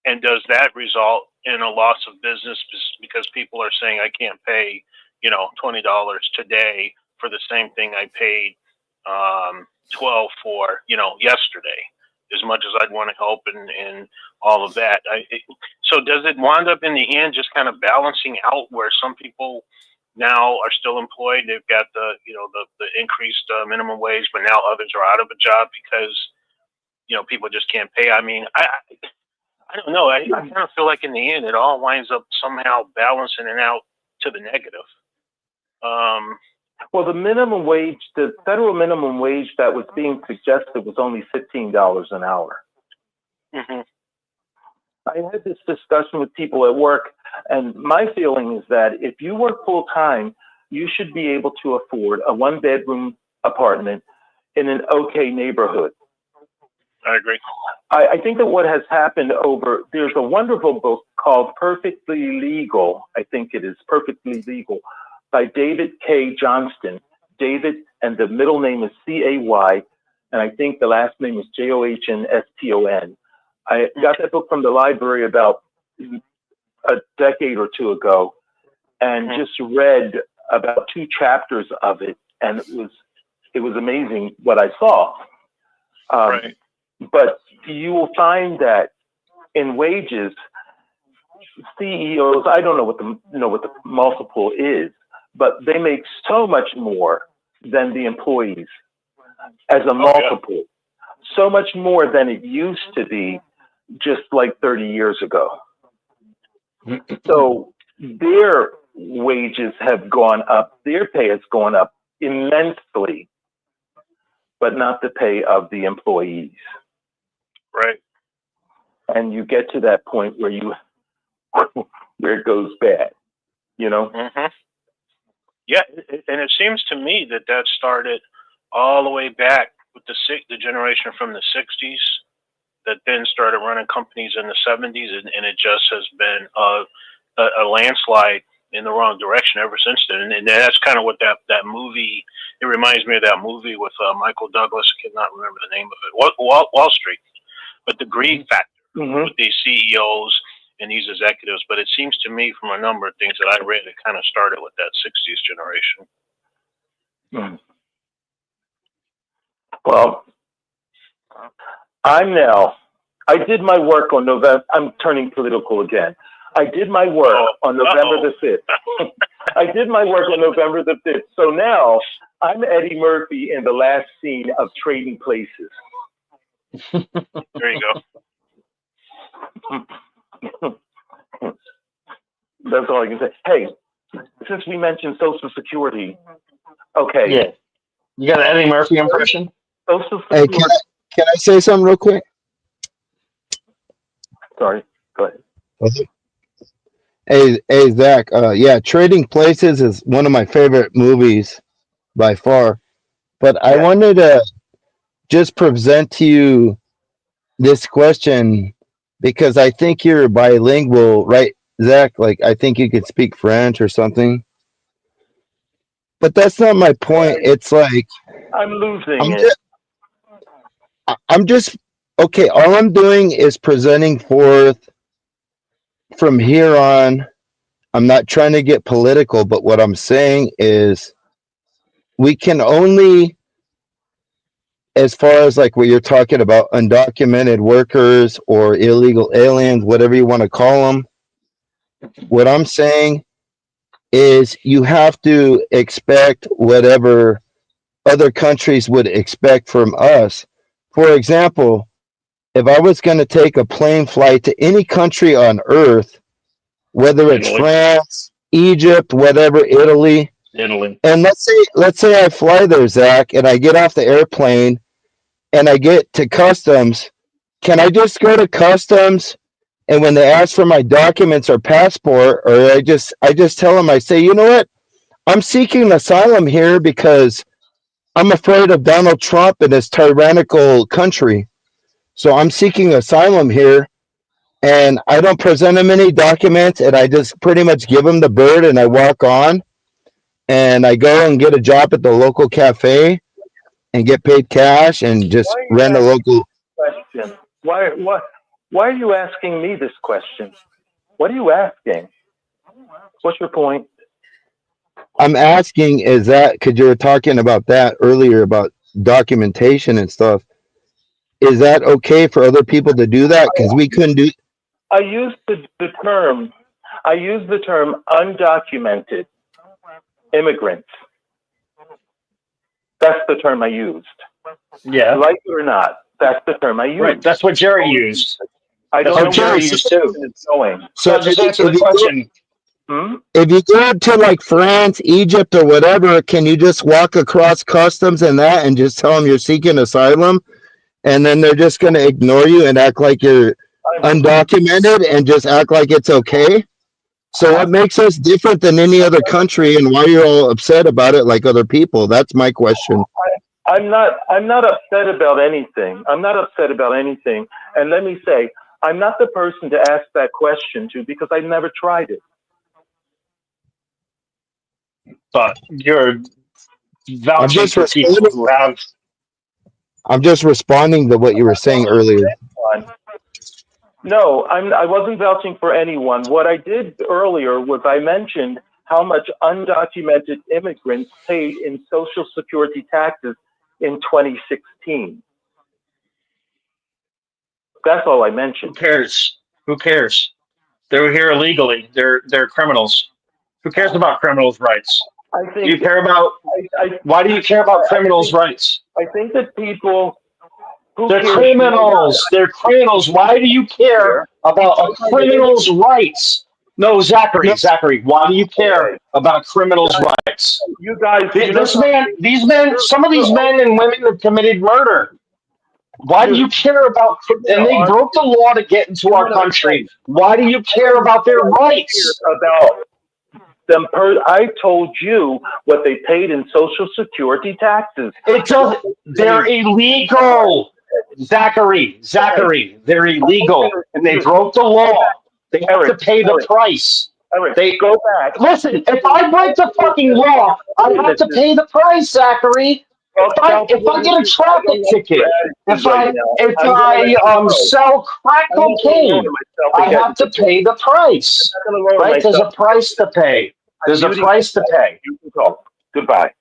And does that result in a loss of business because people are saying I can't pay, $20 today for the same thing I paid $12 for, yesterday, as much as I'd want to help and all of that. So does it wind up in the end just kind of balancing out where some people now are still employed? They've got the increased minimum wage, but now others are out of a job because, people just can't pay. I mean, I don't know. I kind of feel like in the end, it all winds up somehow balancing it out to the negative.
Well, the federal minimum wage that was being suggested was only $15 an hour.
Mm-hmm.
I had this discussion with people at work, and my feeling is that if you work full time, you should be able to afford a 1-bedroom apartment in an okay neighborhood.
I agree.
I think that what has happened there's a wonderful book called Perfectly Legal. I think it is Perfectly Legal by David K. Johnston. David, and the middle name is C-A-Y, and I think the last name is Johnston. I got that book from the library about a decade or two ago, and just read about 2 chapters of it, and it was amazing what I saw.
Right.
But you will find that in wages, CEOs, I don't know what the multiple is, but they make so much more than the employees as a multiple, so much more than it used to be just like 30 years ago. So their wages have gone up, their pay has gone up immensely, but not the pay of the employees.
Right.
And you get to that point where where it goes bad, you know?
Mm-hmm. Yeah, and it seems to me that started all the way back with the generation from the 60s that then started running companies in the 70s, and it just has been a landslide in the wrong direction ever since then. And that's kind of what that movie, it reminds me of that movie with Michael Douglas, I cannot remember the name of it, Wall Street, but the greed factor with these CEOs and these executives. But it seems to me from a number of things that I read, it kind of started with that 60s generation.
Well, I did my work on November, I'm turning political again. I did my work on November the 5th. I did my work on November the 5th. So now I'm Eddie Murphy in the last scene of Trading Places.
There you
go. That's all I can say. Hey, since we mentioned Social Security, okay.
Yeah. You got an Eddie Murphy impression?
Social
Hey,
Security.
can I say something real quick?
Sorry, go ahead.
Hey, Zach. Yeah, Trading Places is one of my favorite movies by far. But I wanted to just present to you this question because I think you're bilingual, right, Zach? Like, I think you could speak French or something. But that's not my point. It's like
I'm losing it.
I'm just okay. All I'm doing is presenting forth from here on. I'm not trying to get political, but what I'm saying is we can only, as far as like what you're talking about, undocumented workers or illegal aliens, whatever you want to call them. What I'm saying is you have to expect whatever other countries would expect from us. For example, if I was going to take a plane flight to any country on earth, whether it's France, Egypt, whatever, Italy, and let's say I fly there, Zach, and I get off the airplane and I get to customs, can I just go to customs and when they ask for my documents or passport, or I just tell them, I say, you know what, I'm seeking asylum here because I'm afraid of Donald Trump and his tyrannical country. So I'm seeking asylum here, and I don't present them any documents, and I just pretty much give them the bird, and I walk on, and I go and get a job at the local cafe, and get paid cash, and just rent a local.
Question. Why are you asking me this question? What are you asking? What's your point?
I'm asking is that because you were talking about that earlier about documentation and stuff. Is that okay for other people to do that? Because we couldn't do.
I use the term undocumented immigrants. That's the term I used.
Yeah.
Like it or not, that's the term I used.
Right. That's what Jerry used.
I don't know where
Jerry used too.
it's going.
So just answer the question.
If you go to like France, Egypt, or whatever, can you just walk across customs and that and just tell them you're seeking asylum? And then they're just going to ignore you and act like you're undocumented and just act like it's okay? So what makes us different than any other country and why you're all upset about it like other people? That's my question.
I'm not upset about anything. I'm not upset about anything. And let me say, I'm not the person to ask that question to because I've never tried it.
But you're vouching for people who have.
I'm just responding to what you were saying earlier.
No, I wasn't vouching for anyone. What I did earlier was I mentioned how much undocumented immigrants paid in Social Security taxes in 2016. That's all I mentioned.
Who cares? Who cares? They're here illegally. They're criminals. Who cares about criminals' rights?
I think.
Do you care about? Why do you care about criminals' rights?
I think that people.
They're criminals. They're criminals. Why do you care about a criminal's rights? No, Zachary. Why do you care about a criminal's rights?
You guys.
These men. Some of these men and women have committed murder. Why do you care about? And they broke the law to get into our country. Why do you care about their rights?
About them. I told you what they paid in Social Security taxes.
It doesn't. They're illegal. Zachary, they're illegal, and they broke the law. They have to pay the price. They
go back.
Listen, if I break the fucking law, I have to pay the price, Zachary. If I get a traffic ticket, if I sell crack cocaine, I have to pay the price. Right? There's a price to pay. There's a price to pay.
Goodbye.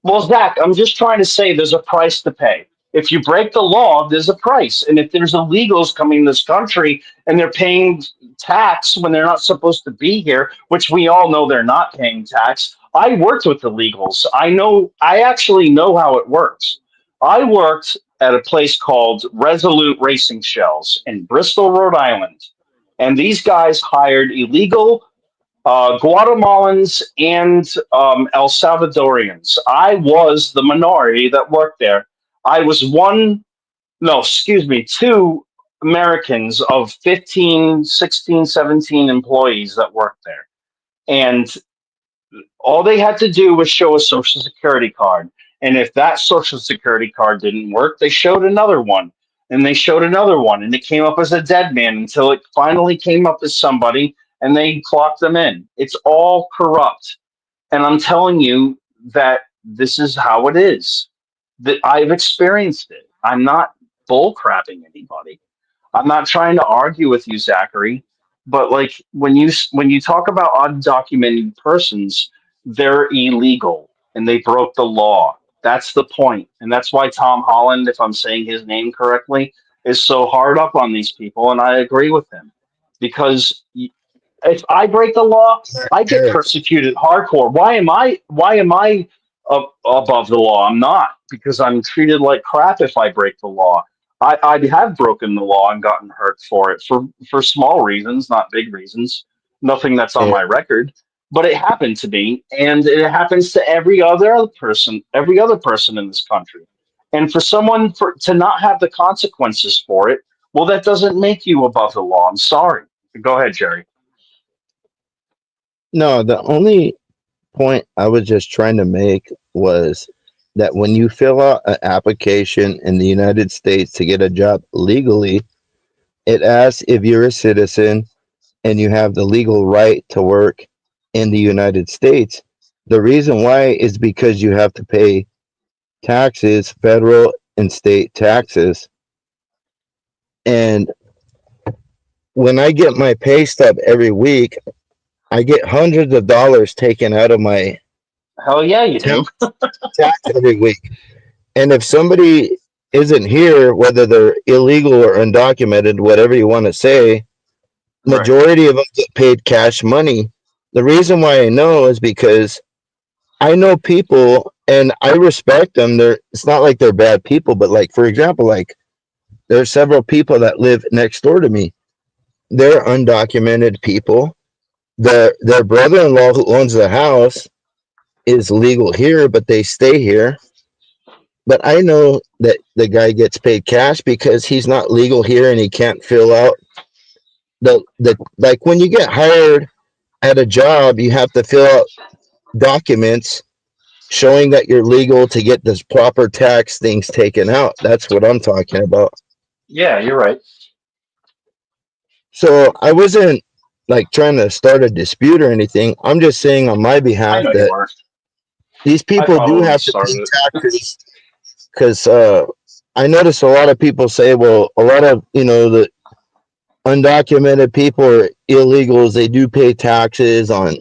Well, Zach, I'm just trying to say there's a price to pay. If you break the law, there's a price. And if there's illegals coming to this country and they're paying tax when they're not supposed to be here, which we all know they're not paying tax. I worked with illegals. I actually know how it works. I worked at a place called Resolute Racing Shells in Bristol, Rhode Island. And these guys hired illegal Guatemalans and El Salvadorians. I was the minority that worked there. I was two Americans of 15, 16, 17 employees that worked there. And all they had to do was show a Social Security card. And if that Social Security card didn't work, they showed another one. And they showed another one. And it came up as a dead man until it finally came up as somebody, and they clocked them in. It's all corrupt. And I'm telling you that this is how it is. That I've experienced it. I'm not bullcrapping anybody. I'm not trying to argue with you, Zachary. But like when you talk about undocumented persons, they're illegal and they broke the law. That's the point. And that's why Tom Holland, if I'm saying his name correctly, is so hard up on these people. And I agree with him. Because if I break the law, I get persecuted hardcore. Why am I above the law? I'm not, because I'm treated like crap if I break the law. I have broken the law and gotten hurt for it for small reasons, not big reasons. Nothing that's on my record, but it happened to me, and it happens to every other person in this country. And for someone to not have the consequences for it, well, that doesn't make you above the law. I'm sorry. Go ahead, Jerry.
No, the only point I was just trying to make was that when you fill out an application in the United States to get a job legally, it asks if you're a citizen and you have the legal right to work in the United States. The reason why is because you have to pay taxes, federal and state taxes. And when I get my pay stub every week, I get hundreds of dollars taken out of my
hell yeah, you do
tax every week. And if somebody isn't here, whether they're illegal or undocumented, whatever you want to say, majority of them get paid cash money. The reason why I know is because I know people and I respect them. It's not like they're bad people, but like, for example, like there's several people that live next door to me. They're undocumented people. Their brother-in-law who owns the house is legal here, but they stay here. But I know that the guy gets paid cash because he's not legal here and he can't fill out the like when you get hired at a job, you have to fill out documents showing that you're legal to get this proper tax things taken out. That's what I'm talking about.
Yeah, you're right.
So I wasn't like trying to start a dispute or anything. I'm just saying on my behalf that these people do have to pay taxes because I notice a lot of people say, well, a lot of the undocumented people or illegals, they do pay taxes on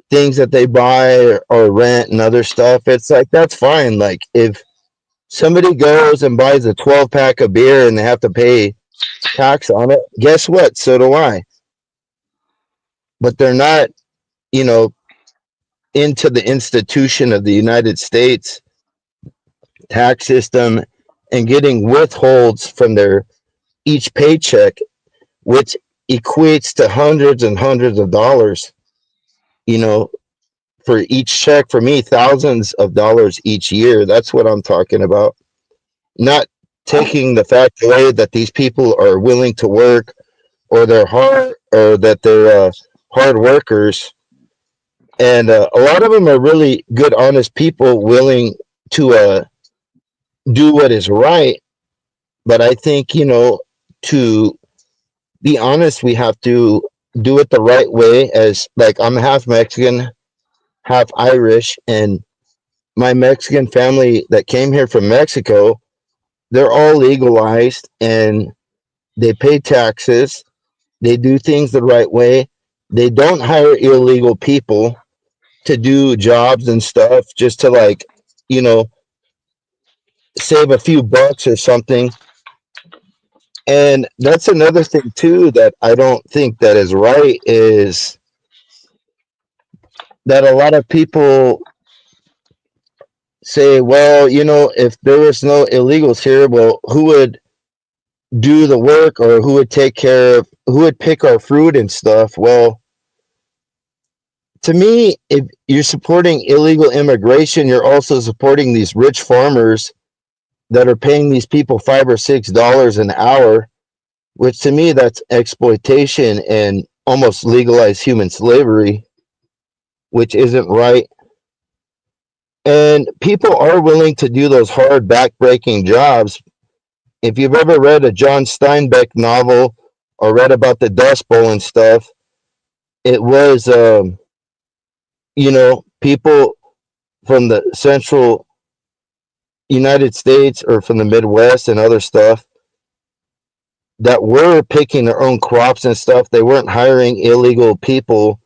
things that they buy or rent and other stuff. It's like that's fine. Like if somebody goes and buys a 12-pack of beer and they have to pay tax on it, guess what? So do I. But they're not, you know, into the institution of the United States tax system and getting withholds from their each paycheck, which equates to hundreds and hundreds of dollars, you know, for each check. For me, thousands of dollars each year. That's what I'm talking about. Not taking the fact away that these people are willing to work or they're hard or that they're hard workers. And a lot of them are really good, honest people willing to do what is right. But I think, to be honest, we have to do it the right way. As like, I'm half Mexican, half Irish, and my Mexican family that came here from Mexico, they're all legalized and they pay taxes. They do things the right way. They don't hire illegal people to do jobs and stuff just to like, you know, save a few bucks or something. And that's another thing too that I don't think that is right, is that a lot of people say, well, if there was no illegals here, well, who would do the work, or who would take care of, who would pick our fruit and stuff? Well, to me, if you're supporting illegal immigration, you're also supporting these rich farmers that are paying these people $5 or $6 an hour, which to me, that's exploitation and almost legalized human slavery, which isn't right. And people are willing to do those hard, backbreaking jobs. If you've ever read a John Steinbeck novel or read about the Dust Bowl and stuff, it was, people from the central United States or from the Midwest and other stuff that were picking their own crops and stuff. They weren't hiring illegal people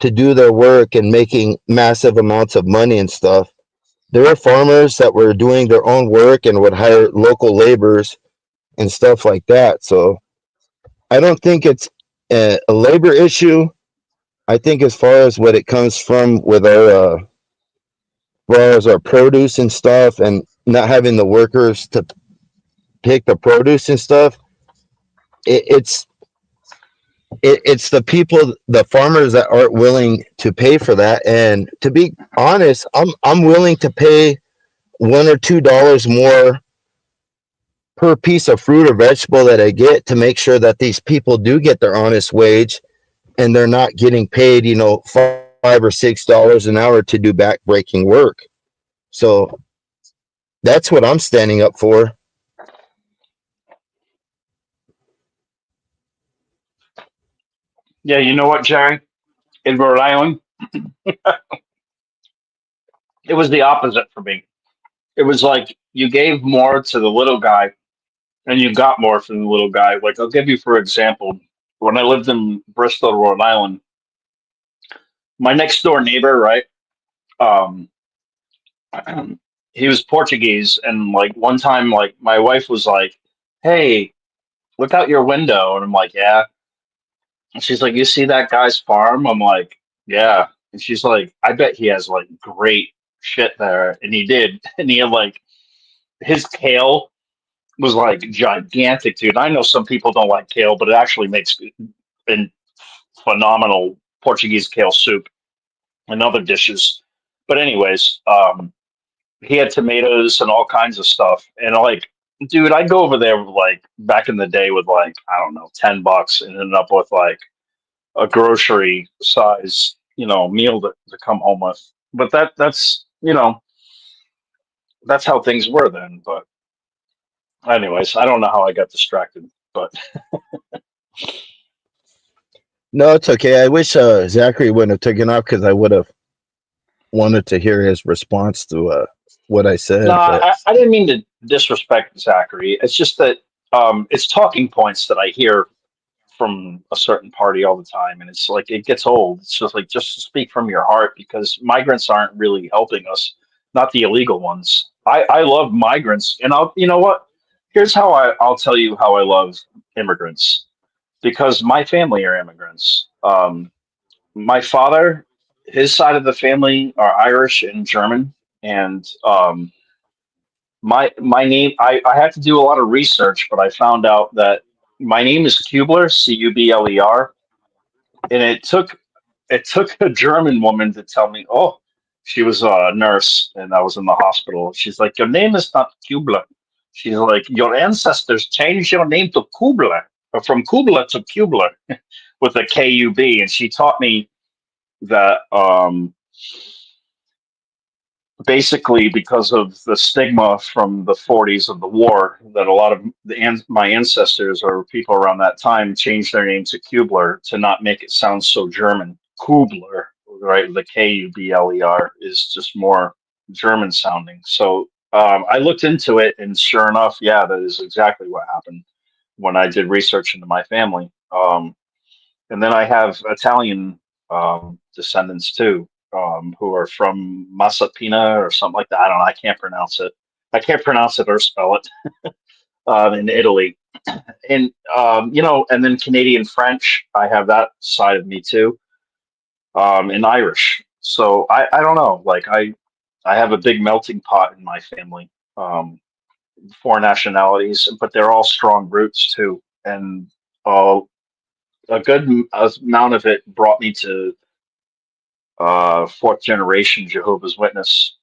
to do their work and making massive amounts of money and stuff. There were farmers that were doing their own work and would hire local laborers and stuff like that. So I don't think it's a labor issue. I think as far as what it comes from with our, as far as our produce and stuff, and not having the workers to pick the produce and stuff, it's the people, the farmers that aren't willing to pay for that. And to be honest, I'm willing to pay $1 or $2 more per piece of fruit or vegetable that I get to make sure that these people do get their honest wage and they're not getting paid, $5 or $6 an hour to do backbreaking work. So that's what I'm standing up for.
Yeah, you know what, Jerry? In Rhode Island, it was the opposite for me. It was like you gave more to the little guy and you got more from the little guy. Like, I'll give you, for example, when I lived in Bristol, Rhode Island, my next door neighbor, right? Um, he was Portuguese, and like one time, like my wife was like, "Hey, look out your window," and I'm like, "Yeah." And she's like, "You see that guy's farm?" I'm like, "Yeah." And she's like, "I bet he has like great shit there," and he did, and he had like his kale was like gigantic, dude. I know some people don't like kale, but it actually makes in phenomenal Portuguese kale soup and other dishes. But anyways, he had tomatoes and all kinds of stuff. And like, dude, I'd go over there with like back in the day with like, I don't know, $10 and end up with like a grocery size, meal to come home with. But that's how things were then. But anyways, I don't know how I got distracted, but
No, it's okay. I wish Zachary wouldn't have taken off, because I would have wanted to hear his response to what I said,
No,
but
I didn't mean to disrespect Zachary. It's just that it's talking points that I hear from a certain party all the time, and it's like it gets old. It's just like just speak from your heart because migrants aren't really helping us, not the illegal ones. I love migrants, and you know what? Here's how I'll tell you how I love immigrants because my family are immigrants. My father, his side of the family are Irish and German, and my name I had to do a lot of research, but I found out that my name is Kubler, Cubler, and it took a German woman to tell me, oh, she was a nurse and I was in the hospital. She's like, your name is not Kubler. She's like, your ancestors changed your name to Kubler, or from Kubler to Kubler, with a K-U-B, and she taught me that basically because of the stigma from the 40s of the war, that a lot of my ancestors or people around that time changed their name to Kubler to not make it sound so German. Kubler, right? The Kubler is just more German sounding. So I looked into it, and sure enough, yeah, that is exactly what happened when I did research into my family. And then I have Italian descendants too, who are from Masapina or something like that. I don't know. I can't pronounce it. I can't pronounce it or spell it. In Italy, and and then Canadian French. I have that side of me too, and Irish. So I don't know. Like I have a big melting pot in my family. Four nationalities, but they're all strong roots too, and uh, a good amount of it brought me to fourth generation Jehovah's Witness,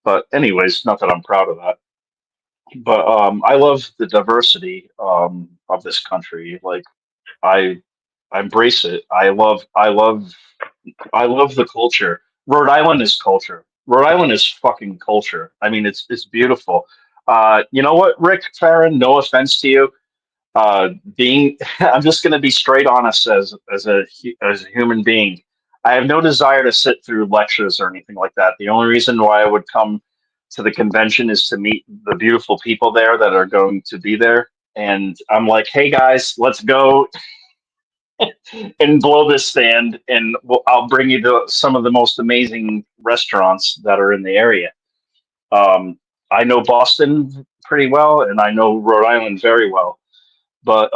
But anyways, not that I'm proud of that. But I love the diversity of this country. Like I embrace it. I love the culture. Rhode Island is culture. Rhode Island is fucking culture. I mean, it's beautiful. You know what, Rick Farron? No offense to you. Being I'm just going to be straight honest as a human being. I have no desire to sit through lectures or anything like that. The only reason why I would come to the convention is to meet the beautiful people there that are going to be there, and I'm like, hey guys, let's go and blow this stand, and I'll bring you to some of the most amazing restaurants that are in the area. I know Boston pretty well, and I know Rhode Island very well, but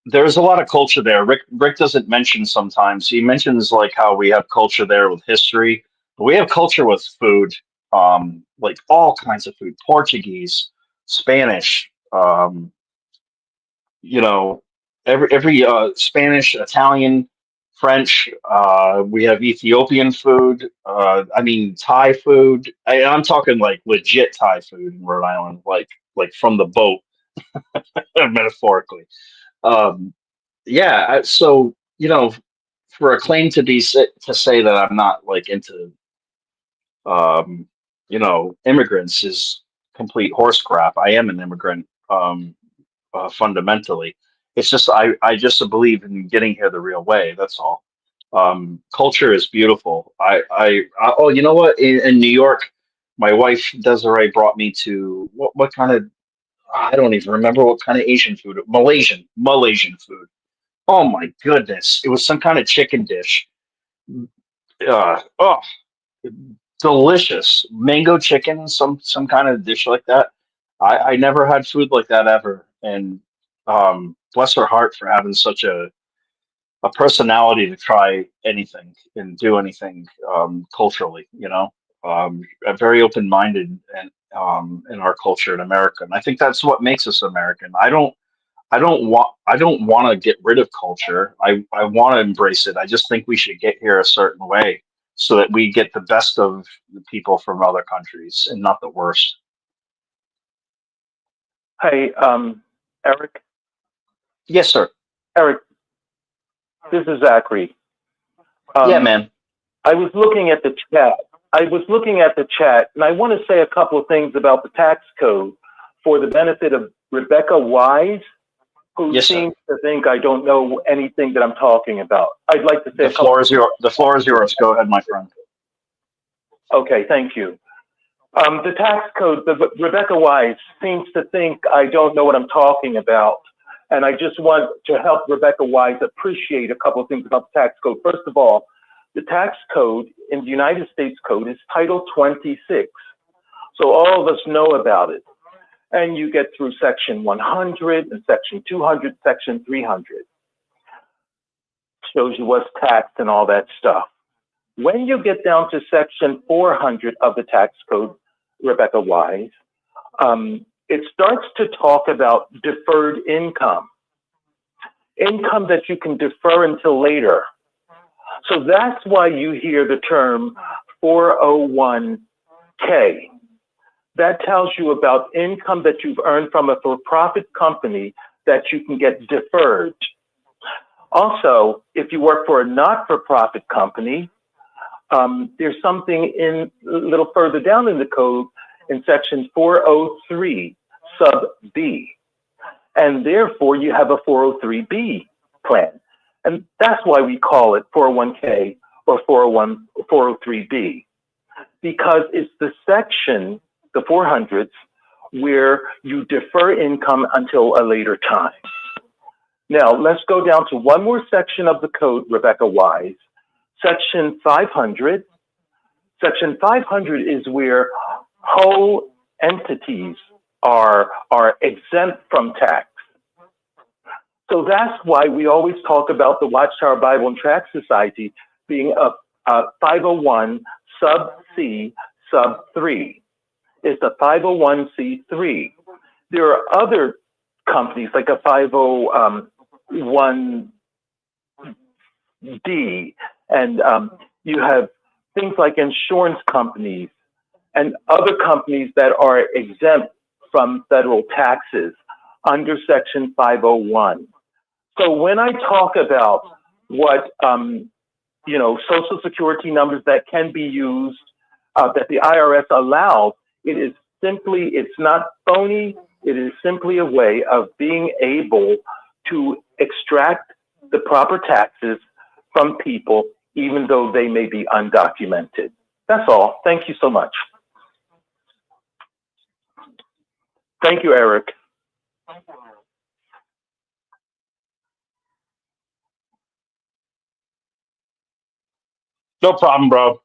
there's a lot of culture there. Rick doesn't mention sometimes. He mentions like how we have culture there with history, but we have culture with food, like all kinds of food, Portuguese, Spanish, you know, every Spanish, Italian, French. We have Ethiopian food. I mean, Thai food. I'm talking like legit Thai food in Rhode Island, like from the boat, metaphorically. Um, yeah. So for a claim to say that I'm not like into immigrants is complete horse crap. I am an immigrant. Fundamentally. It's just I just believe in getting here the real way. That's all. Culture is beautiful. Oh, you know what? In New York, my wife Desiree brought me to what kind of I don't even remember what kind of Asian food. Malaysian food. Oh my goodness! It was some kind of chicken dish. Oh, delicious mango chicken, some kind of dish like that. I never had food like that ever, and bless her heart for having such a personality to try anything and do anything culturally. Very open minded and in our culture in America, and I think that's what makes us American. I don't want to get rid of culture. I want to embrace it. I just think we should get here a certain way so that we get the best of the people from other countries and not the worst.
Hey, Eric.
Yes, sir.
Eric, this is Zachary.
Yeah, man.
I was looking at the chat. And I want to say a couple of things about the tax code for the benefit of Rebecca Wise, who
Yes, sir.
seems to think I don't know anything that I'm talking about. I'd like to say
The floor is yours. Go ahead, my friend.
Okay, thank you. The tax code, Rebecca Wise seems to think I don't know what I'm talking about. And I just want to help Rebecca Wise appreciate a couple of things about the tax code. First of all, the tax code in the United States Code is Title 26. So all of us know about it. And you get through Section 100 and Section 200, Section 300. Shows you what's taxed and all that stuff. When you get down to Section 400 of the tax code, Rebecca Wise, it starts to talk about deferred income, income that you can defer until later. So that's why you hear the term 401k. That tells you about income that you've earned from a for-profit company that you can get deferred. Also, if you work for a not-for-profit company, there's something in a little further down in the code in section 403 sub B. And therefore you have a 403B plan. And that's why we call it 401k or 403B, because it's the section, the 400s, where you defer income until a later time. Now, let's go down to one more section of the code, Rebecca Wise. Section 500. Section 500 is where whole entities are exempt from tax. So that's why we always talk about the Watchtower Bible and Tract Society being a 501 sub C sub 3. It's a 501c3. There are other companies like a 501d, and you have things like insurance companies and other companies that are exempt from federal taxes under Section 501. So when I talk about what, Social Security numbers that can be used, that the IRS allows, it's not phony. It is simply a way of being able to extract the proper taxes from people, even though they may be undocumented. That's all. Thank you so much. Thank you, Eric.
No problem, bro.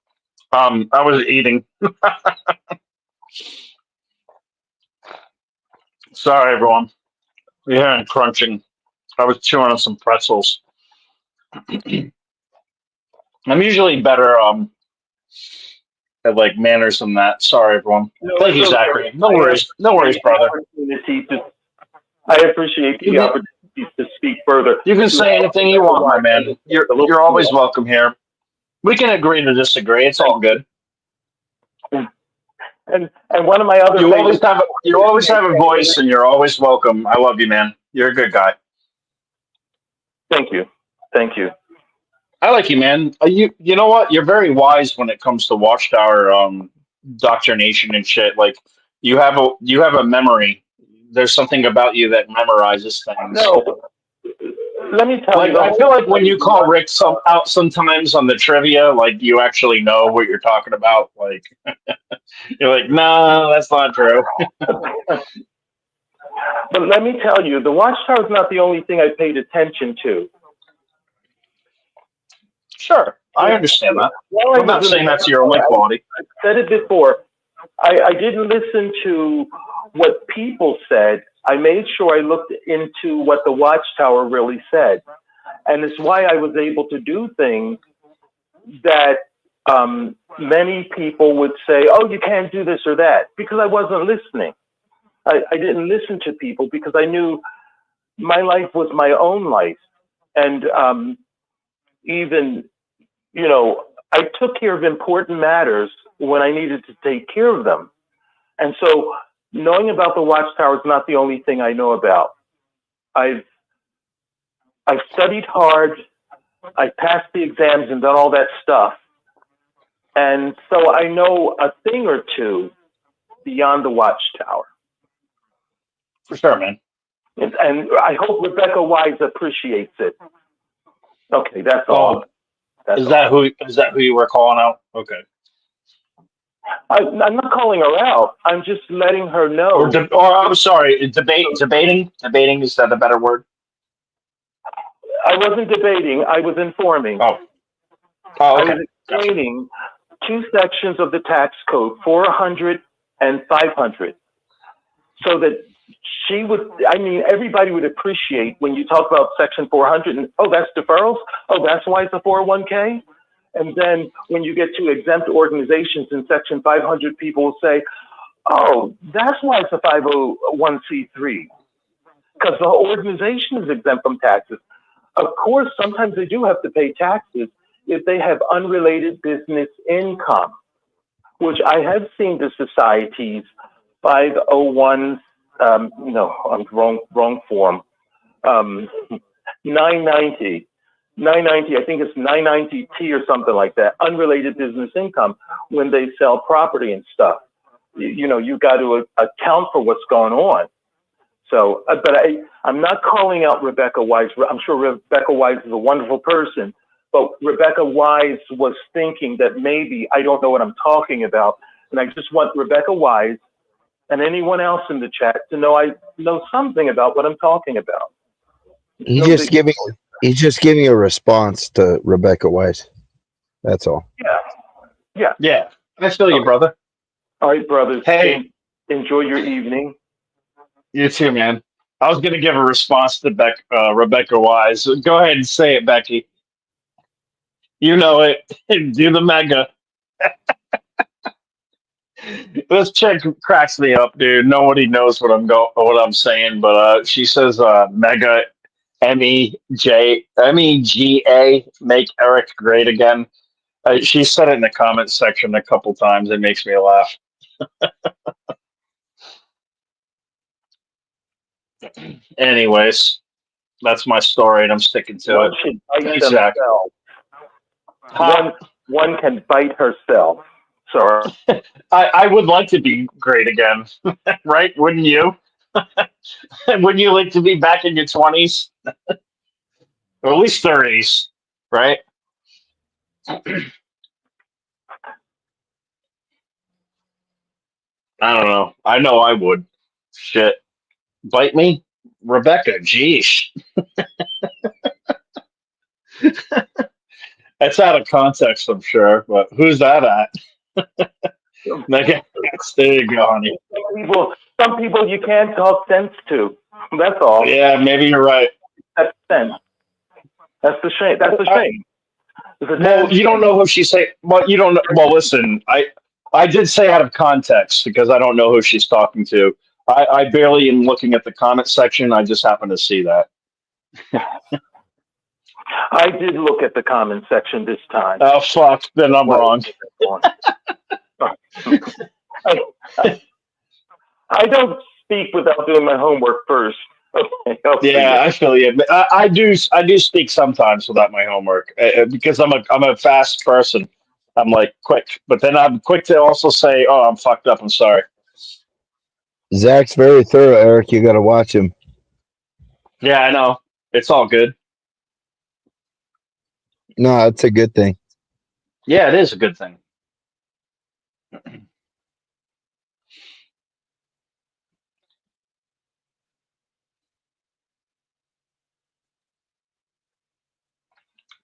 I was eating. Sorry, everyone. You're hearing crunching. I was chewing on some pretzels. I'm usually better at like manners than that. Sorry, everyone. Thank you, Zachary. No worries, brother.
I appreciate the opportunity to speak further.
You can say anything you want, my man. You're always welcome here. We can agree to disagree. It's all good.
And one of my other
you always have a voice, and you're always welcome. I love you, man. You're a good guy.
Thank you. Thank you.
I like you, man. You know what? You're very wise when it comes to Watchtower doctrination and shit. Like you have a memory. There's something about you that memorizes things.
No. Let me tell you.
I feel like when you call Rick out sometimes on the trivia, like you actually know what you're talking about. Like you're like, no, that's not true.
But let me tell you, the Watchtower is not the only thing I paid attention to.
Sure, I understand that. I'm not saying that's your only quality.
I said it before. I didn't listen to what people said. I made sure I looked into what the Watchtower really said. And it's why I was able to do things that many people would say, oh, you can't do this or that, because I wasn't listening. I didn't listen to people because I knew my life was my own life. And even, I took care of important matters when I needed to take care of them. And so knowing about the Watchtower is not the only thing I know about. I've studied hard. I passed the exams and done all that stuff. And so I know a thing or two beyond the Watchtower.
For sure, man.
And I hope Rebecca Wise appreciates it. Okay, that's all.
Is that who you were calling out? Okay.
I'm not calling her out. I'm just letting her know.
Or I'm sorry, debating. Debating, is that a better word?
I wasn't debating. I was informing.
Oh,
I
okay.
was explaining two sections of the tax code, 400 and 500, so that she would, I mean, everybody would appreciate when you talk about section 400 and, oh, that's deferrals? Oh, that's why it's a 401k? And then when you get to exempt organizations in section 500, people will say, oh, that's why it's a 501c3, because the whole organization is exempt from taxes. Of course, sometimes they do have to pay taxes if they have unrelated business income, which I have seen the societies 501, no, I'm wrong form, 990, I think it's 990T or something like that, unrelated business income, when they sell property and stuff. You know, you got to account for what's going on. So, but I'm not calling out Rebecca Wise. I'm sure Rebecca Wise is a wonderful person, but Rebecca Wise was thinking that maybe I don't know what I'm talking about. And I just want Rebecca Wise and anyone else in the chat to know I know something about what I'm talking about.
He's just giving a response to Rebecca Wise. That's all.
Yeah. I feel you, brother.
All right, brothers.
Hey,
enjoy your evening.
You too, man. I was going to give a response to Rebecca Wise. Go ahead and say it, Becky. You know it. Do the mega. This chick cracks me up, dude. Nobody knows what I'm saying, but she says mega MEGA, make Eric great again. She said it in the comments section a couple times. It makes me laugh. Anyways, that's my story, and I'm sticking to
One
it.
should bite
Thanks, Zach.
themselves. One can bite herself. Sorry.
I would like to be great again, right? Wouldn't you? Wouldn't you like to be back in your 20s? Or at least 30s, right? I don't know. I know I would. Shit. Bite me? Rebecca, geesh. That's out of context, I'm sure, but who's that at? There you go, honey.
Some people you can't talk sense to. That's all.
Yeah, maybe you're right.
That's sense. That's the shame. That's the shame.
Well, you don't know who she's saying. Well, you don't know. Well, listen, I did say out of context because I don't know who she's talking to. I barely am looking at the comment section. I just happened to see that.
I did look at the comment section this time.
Oh, fuck. Then I'm wrong.
I don't speak without doing my homework first. Okay,
yeah, I feel you. I do speak sometimes without my homework because I'm a fast person. I'm like quick, but then I'm quick to also say, "Oh, I'm fucked up. I'm sorry."
Zach's very thorough, Eric. You got to watch him.
Yeah, I know. It's all good.
No, it's a good thing.
Yeah, it is a good thing.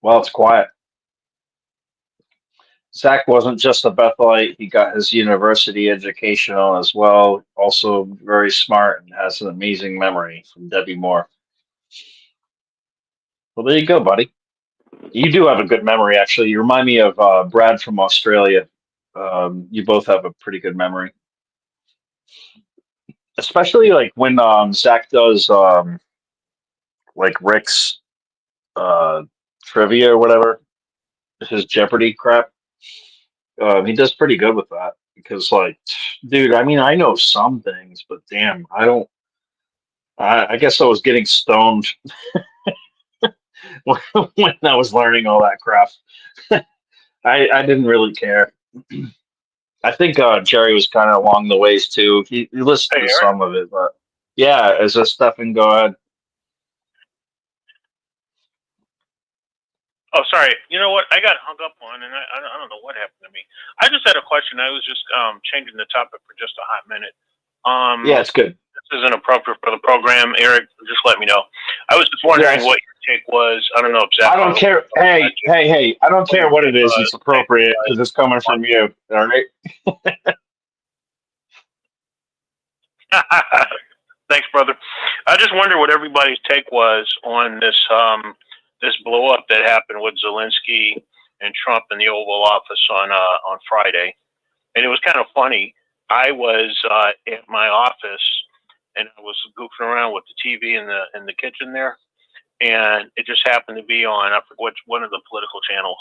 Well, it's quiet. Zach wasn't just a Bethelite. He got his university education on as well. Also very smart and has an amazing memory from Debbie Moore. Well, there you go, buddy. You do have a good memory, actually. You remind me of Brad from Australia. You both have a pretty good memory. Especially like when Zach does like Rick's trivia or whatever, his Jeopardy crap. He does pretty good with that because, like, dude, I mean, I know some things, but damn, I don't. I guess I was getting stoned when I was learning all that crap. I didn't really care. I think Jerry was kind of along the ways too. He listened to some of it, but yeah, as a Stefan, go ahead.
Oh, sorry. You know what? I got hung up on, and I don't know what happened to me. I just had a question. I was just changing the topic for just a hot minute.
Yeah, it's good.
This isn't appropriate for the program, Eric. Just let me know. I was just wondering
Yes.
what your take was. I don't know
I
exactly.
don't care. Hey! I don't care what it is. It's appropriate because it's coming from you. All right.
Thanks, brother. I just wonder what everybody's take was on this this blow up that happened with Zelensky and Trump in the Oval Office on Friday, and it was kind of funny. I was at my office and I was goofing around with the TV in the kitchen there, and it just happened to be on, I forget which one of the political channels.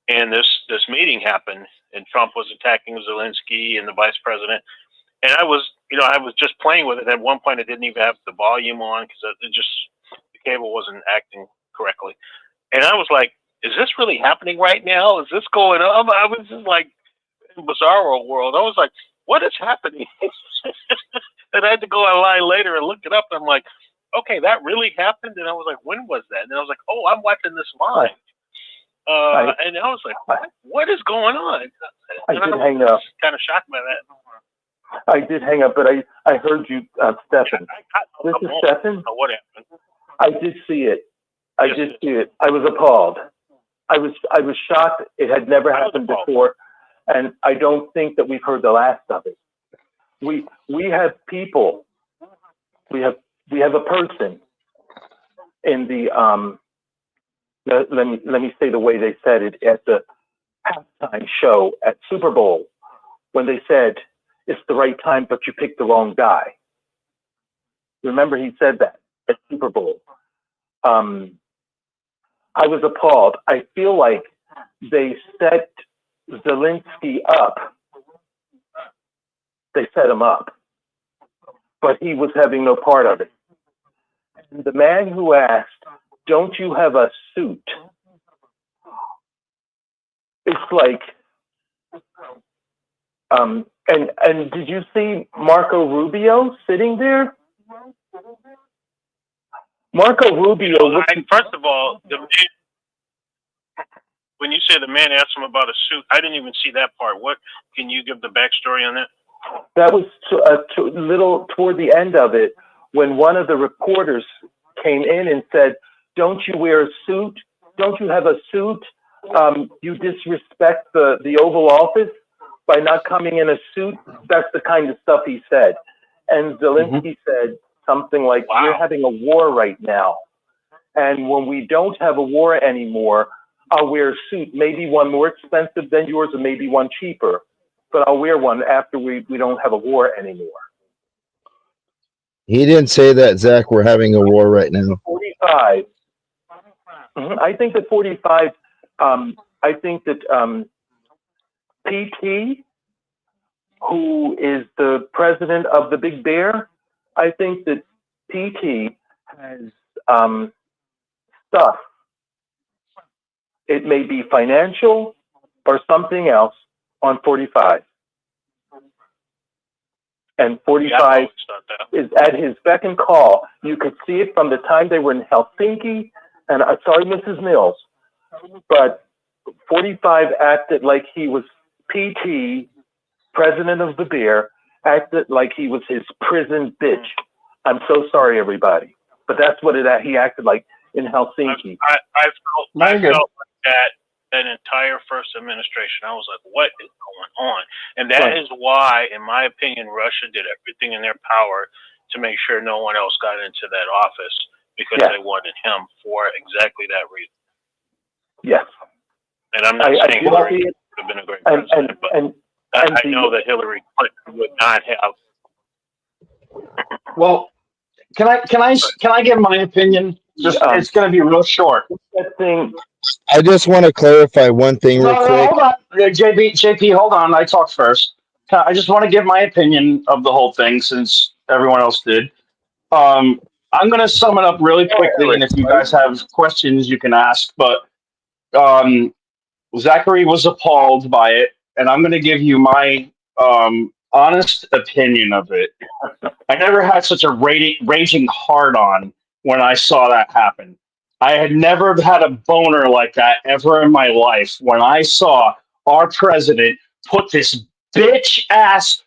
And this meeting happened, and Trump was attacking Zelensky and the vice president. And I was just playing with it. At one point, I didn't even have the volume on because the cable wasn't acting correctly. And I was like, "Is this really happening right now? Is this going on?" I was just like in bizarro world. I was like, "What is happening?" And I had to go online later and look it up. And I'm like, "Okay, that really happened." And I was like, "When was that?" And I was like, "Oh, I'm watching this live." And I was like, what is going on?
I
And
did
was
hang up.
kind of shocked by that.
I did hang up, but I heard you, Stefan. This is Stefan.
What happened?
I did see it. I did see it. I was appalled. I was shocked. It had never happened before, and I don't think that we've heard the last of it. We have people. We have a person in the let me say the way they said it at the halftime show at Super Bowl when they said it's the right time, but you picked the wrong guy. Remember, he said that at Super Bowl. I was appalled. I feel like they set Zelensky up. They set him up, but he was having no part of it. And the man who asked, "Don't you have a suit?" It's like, and did you see Marco Rubio sitting there? Marco Rubio.
First of all, when you say the man asked him about a suit, I didn't even see that part. What can you give the backstory on that?
That was a little toward the end of it when one of the reporters came in and said, "Don't you wear a suit? Don't you have a suit? You disrespect the Oval Office by not coming in a suit." That's the kind of stuff he said. And Zelensky said something like, "We're having a war right now. And when we don't have a war anymore, I'll wear a suit, maybe one more expensive than yours or maybe one cheaper. But I'll wear one after we don't have a war anymore."
He didn't say that, Zach. We're having a war right now.
45. I think that 45, I think that PT, who is the president of the Big Bear, I think that PT has stuff. It may be financial or something else on 45. And 45 is at his beck and call. You could see it from the time they were in Helsinki. And sorry, Mrs. Mills, but 45 acted like he was PT, president of the Bear, acted like he was his prison bitch. I'm so sorry, everybody. But that's what he acted like in Helsinki.
I felt like that entire first administration. I was like, what is going on? And that is why, in my opinion, Russia did everything in their power to make sure no one else got into that office, because they wanted him for exactly that reason.
Yes.
And I'm not saying Hillary would have been a great president, but I know that Hillary Clinton would not have.
Well, can I give my opinion? Just it's going to be real short.
I just want to clarify one thing real quick.
Hold on, JP, hold on. I talked first. I just want to give my opinion of the whole thing since everyone else did. I'm going to sum it up really quickly, and if you guys have questions, you can ask. But Zachary was appalled by it, and I'm going to give you my honest opinion of it. I never had such a raging hard-on when I saw that happen. I had never had a boner like that ever in my life when I saw our president put this bitch ass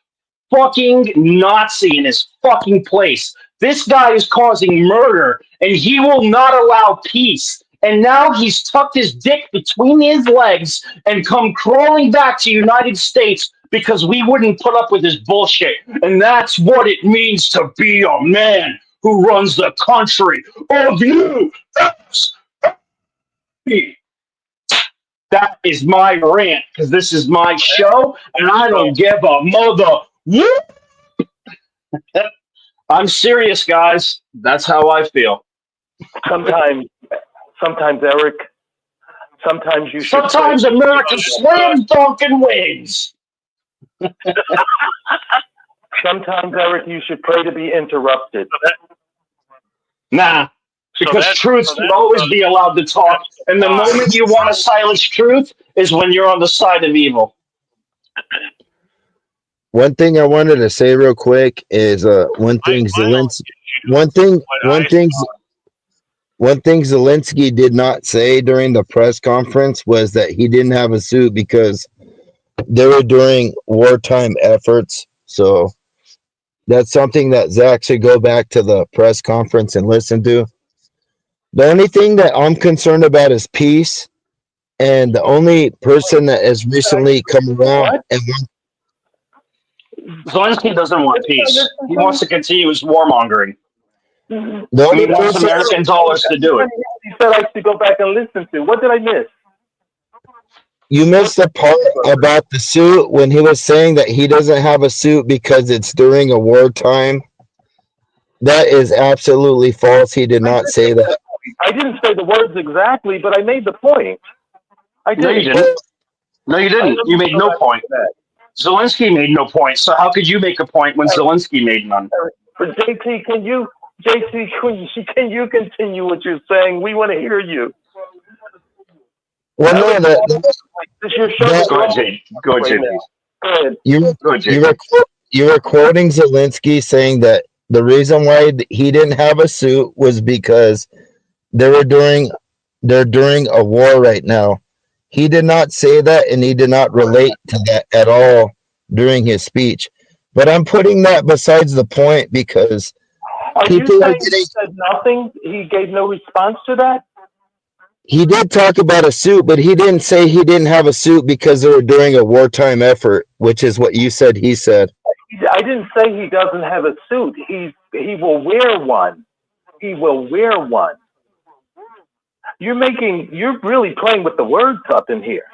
fucking Nazi in his fucking place. This guy is causing murder and he will not allow peace. And now he's tucked his dick between his legs and come crawling back to the United States because we wouldn't put up with his bullshit. And that's what it means to be a man who runs the country of you. That is my rant because this is my show and I don't give a mother. I'm serious, guys. That's how I feel.
Sometimes, Eric. Sometimes you should.
Sometimes America slams dunk and wins.
Sometimes, Eric, you should pray to be interrupted.
Nah, because truth should always be allowed to talk. And the moment you want to silence truth is when you're on the side of evil.
One thing I wanted to say real quick is one thing Zelensky did not say during the press conference was that he didn't have a suit because they were during wartime efforts. So that's something that Zach should go back to the press conference and listen to. The only thing that I'm concerned about is peace. And the only person that has recently come around and
Zelensky doesn't want peace. He wants to continue his warmongering.
the only
He wants
person,
American dollars to do it.
He said I should go back and listen to. What did I miss?
you missed the part about the suit when he was saying that he doesn't have a suit because it's during a wartime. That is absolutely false. He did not say that.
I didn't say the words exactly, but I made the point. I did.
No, you didn't. No, you didn't. You made no point. Zelensky made no point. So how could you make a point when Zelensky made none?
But JT, can you continue what you're saying? We want to hear you.
Well, no,
This is your show.
Go ahead, Jay. Go ahead, Jay.
Go ahead.
you were quoting Zelensky saying that the reason why he didn't have a suit was because they're during a war right now. He did not say that, and he did not relate to that at all during his speech. But I'm putting that besides the point because
Are you
people are
saying he said nothing? He gave no response to that?
He did talk about a suit, but he didn't say he didn't have a suit because they were during a wartime effort, which is what you said he said.
I didn't say he doesn't have a suit. He will wear one. He will wear one. You're really playing with the words up in here.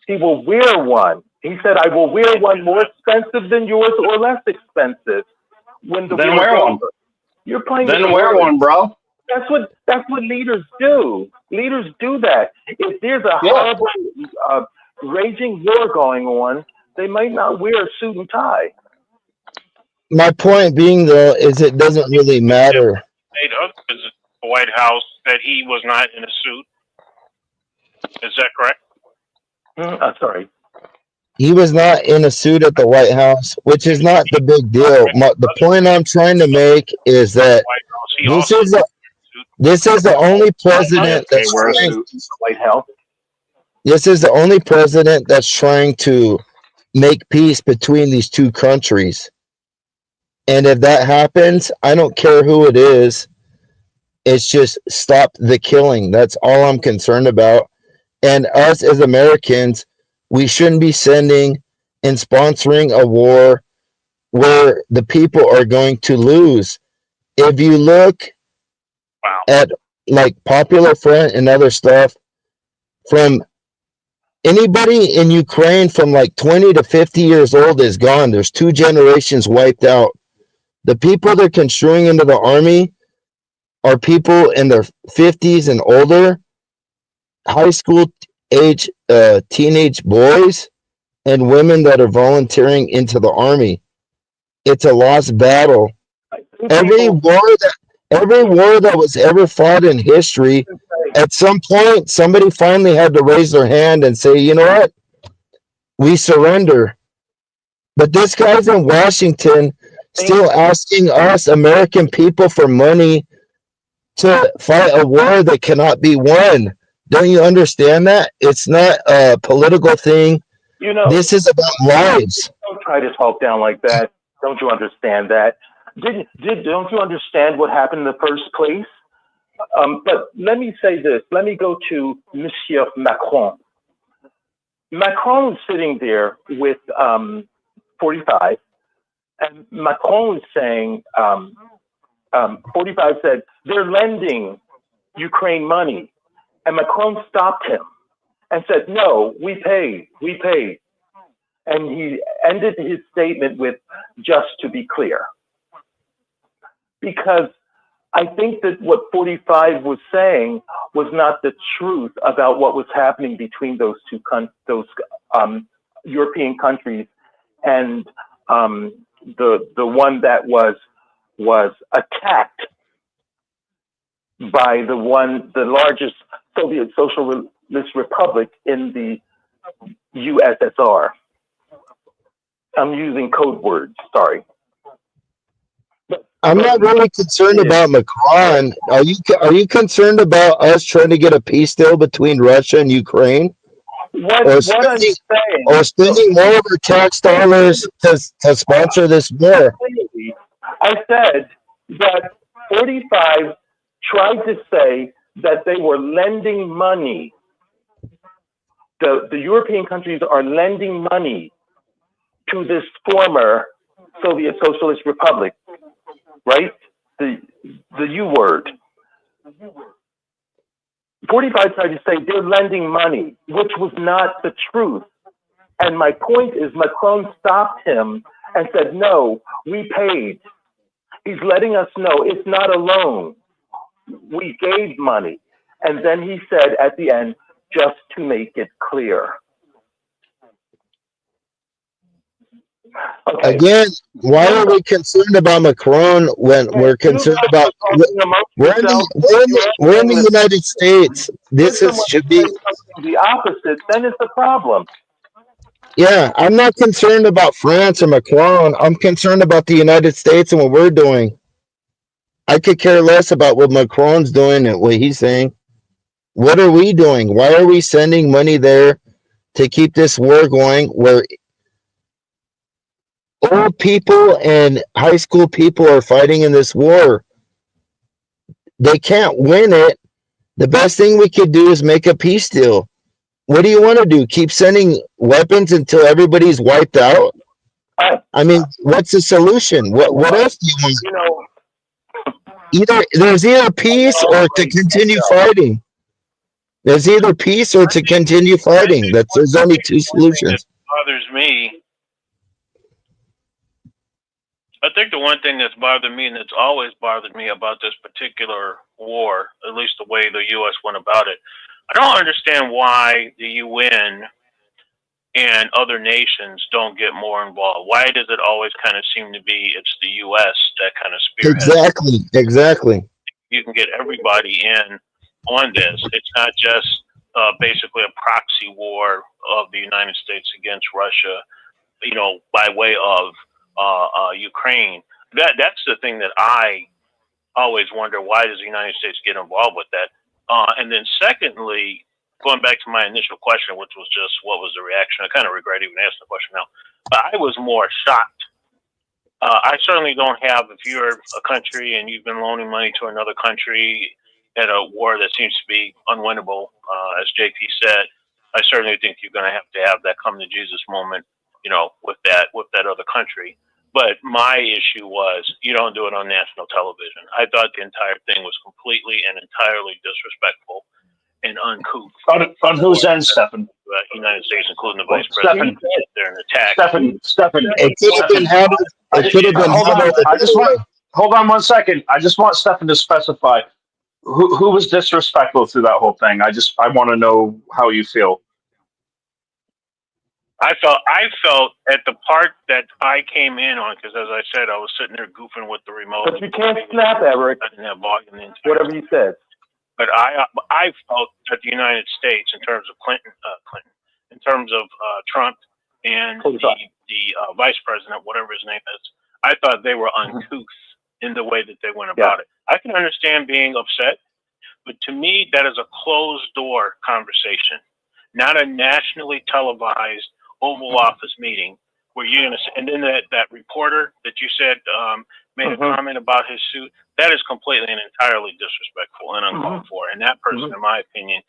He will wear one. He said, I will wear one more expensive than yours or less expensive. When the
Then wear one.
You're playing
Then
with the
wear
words.
one, bro.
That's what leaders do. Leaders do that. If there's a horrible, raging war going on, they might not wear a suit and tie.
My point being, though, is it doesn't really matter.
Made others at the White House that he was not in a suit. Is that correct?
Sorry.
He was not in a suit at the White House, which is not the big deal. The point I'm trying to make is that this is the only president that's trying,
White House.
this is the only president that's trying to make peace between these two countries. And if that happens, I don't care who it is. It's just stop the killing. That's all I'm concerned about. And us as Americans, we shouldn't be sending and sponsoring a war where the people are going to lose. If you look at like Popular Front and other stuff, from anybody in Ukraine from like 20 to 50 years old is gone. There's 2 generations wiped out. The people they're construing into the army are people in their 50s and older, high school age teenage boys and women that are volunteering into the army. It's a lost battle. Every war that was ever fought in history, at some point somebody finally had to raise their hand and say, you know what, we surrender. But this guy's in Washington still asking us American people for money to fight a war that cannot be won. Don't you understand that? It's not a political thing.
You know,
This is about lives.
don't try to talk down like that. Don't you understand that? Don't you understand what happened in the first place? But let me say this. Let me go to Monsieur Macron. Macron was sitting there with 45, and Macron was saying, 45 said, they're lending Ukraine money. And Macron stopped him and said, no, we paid. And he ended his statement with, just to be clear. Because I think that what 45 was saying was not the truth about what was happening between those European countries and the one that was attacked by the largest Soviet Socialist Republic in the USSR. I'm using code words, sorry.
I'm not really concerned about Macron. Are you concerned about us trying to get a peace deal between Russia and Ukraine? Or spending more of our tax dollars to sponsor this war?
I said that 45 tried to say that they were lending money. The European countries are lending money to this former Soviet Socialist Republic, right? The U word. 45 tried to say they're lending money, which was not the truth. And my point is Macron stopped him and said, no, we paid. He's letting us know it's not a loan. We gave money. And then he said at the end, just to make it clear. Okay.
Again, why are we concerned about Macron when we're concerned about we're in the United States? Should be
the opposite. Then it's a problem.
Yeah, I'm not concerned about France or Macron. I'm concerned about the United States and what we're doing. I could care less about what Macron's doing and what he's saying. What are we doing? Why are we sending money there to keep this war going where old people and high school people are fighting in this war? They can't win it. The best thing we could do is make a peace deal. What do you want to do? Keep sending weapons until everybody's wiped out? I mean, what's the solution? What else do you want? There's either peace or to continue fighting. There's either peace or to continue fighting. There's only two solutions.
Bothers me. I think the one thing that's bothered me and that's always bothered me about this particular war, at least the way the U.S. went about it, I don't understand why the UN and other nations don't get more involved. Why does it always kind of seem to be it's the U.S. that kind of spearheads?
Exactly.
You can get everybody in on this. It's not just basically a proxy war of the United States against Russia, by way of Ukraine. That's the thing that I always wonder, why does the United States get involved with that? And then secondly, going back to my initial question, which was just what was the reaction? I kind of regret even asking the question now. But I was more shocked. I certainly don't have, if you're a country and you've been loaning money to another country at a war that seems to be unwinnable, as JP said, I certainly think you're going to have that come to Jesus moment, with that other country. But my issue was you don't do it on national television. I thought the entire thing was completely and entirely disrespectful and uncouth.
On whose end, Stephen?
United States, including the vice president, sit there and attack.
Stephen,
it could have been handled. It could have been handled.
Hold on 1 second. I just want Stephen to specify who was disrespectful through that whole thing. I want to know how you feel.
I felt at the part that I came in on, because as I said, I was sitting there goofing with the remote.
But you can't snap, Eric.
I didn't have volume in.
Whatever you said.
But I felt that the United States, in terms of Clinton, in terms of Trump and the vice president, whatever his name is, I thought they were uncouth in the way that they went about it. I can understand being upset, but to me, that is a closed door conversation, not a nationally televised Oval Office meeting where you're going to, and then that reporter that you said made a comment about his suit, that is completely and entirely disrespectful and uncalled for. And that person, in my opinion,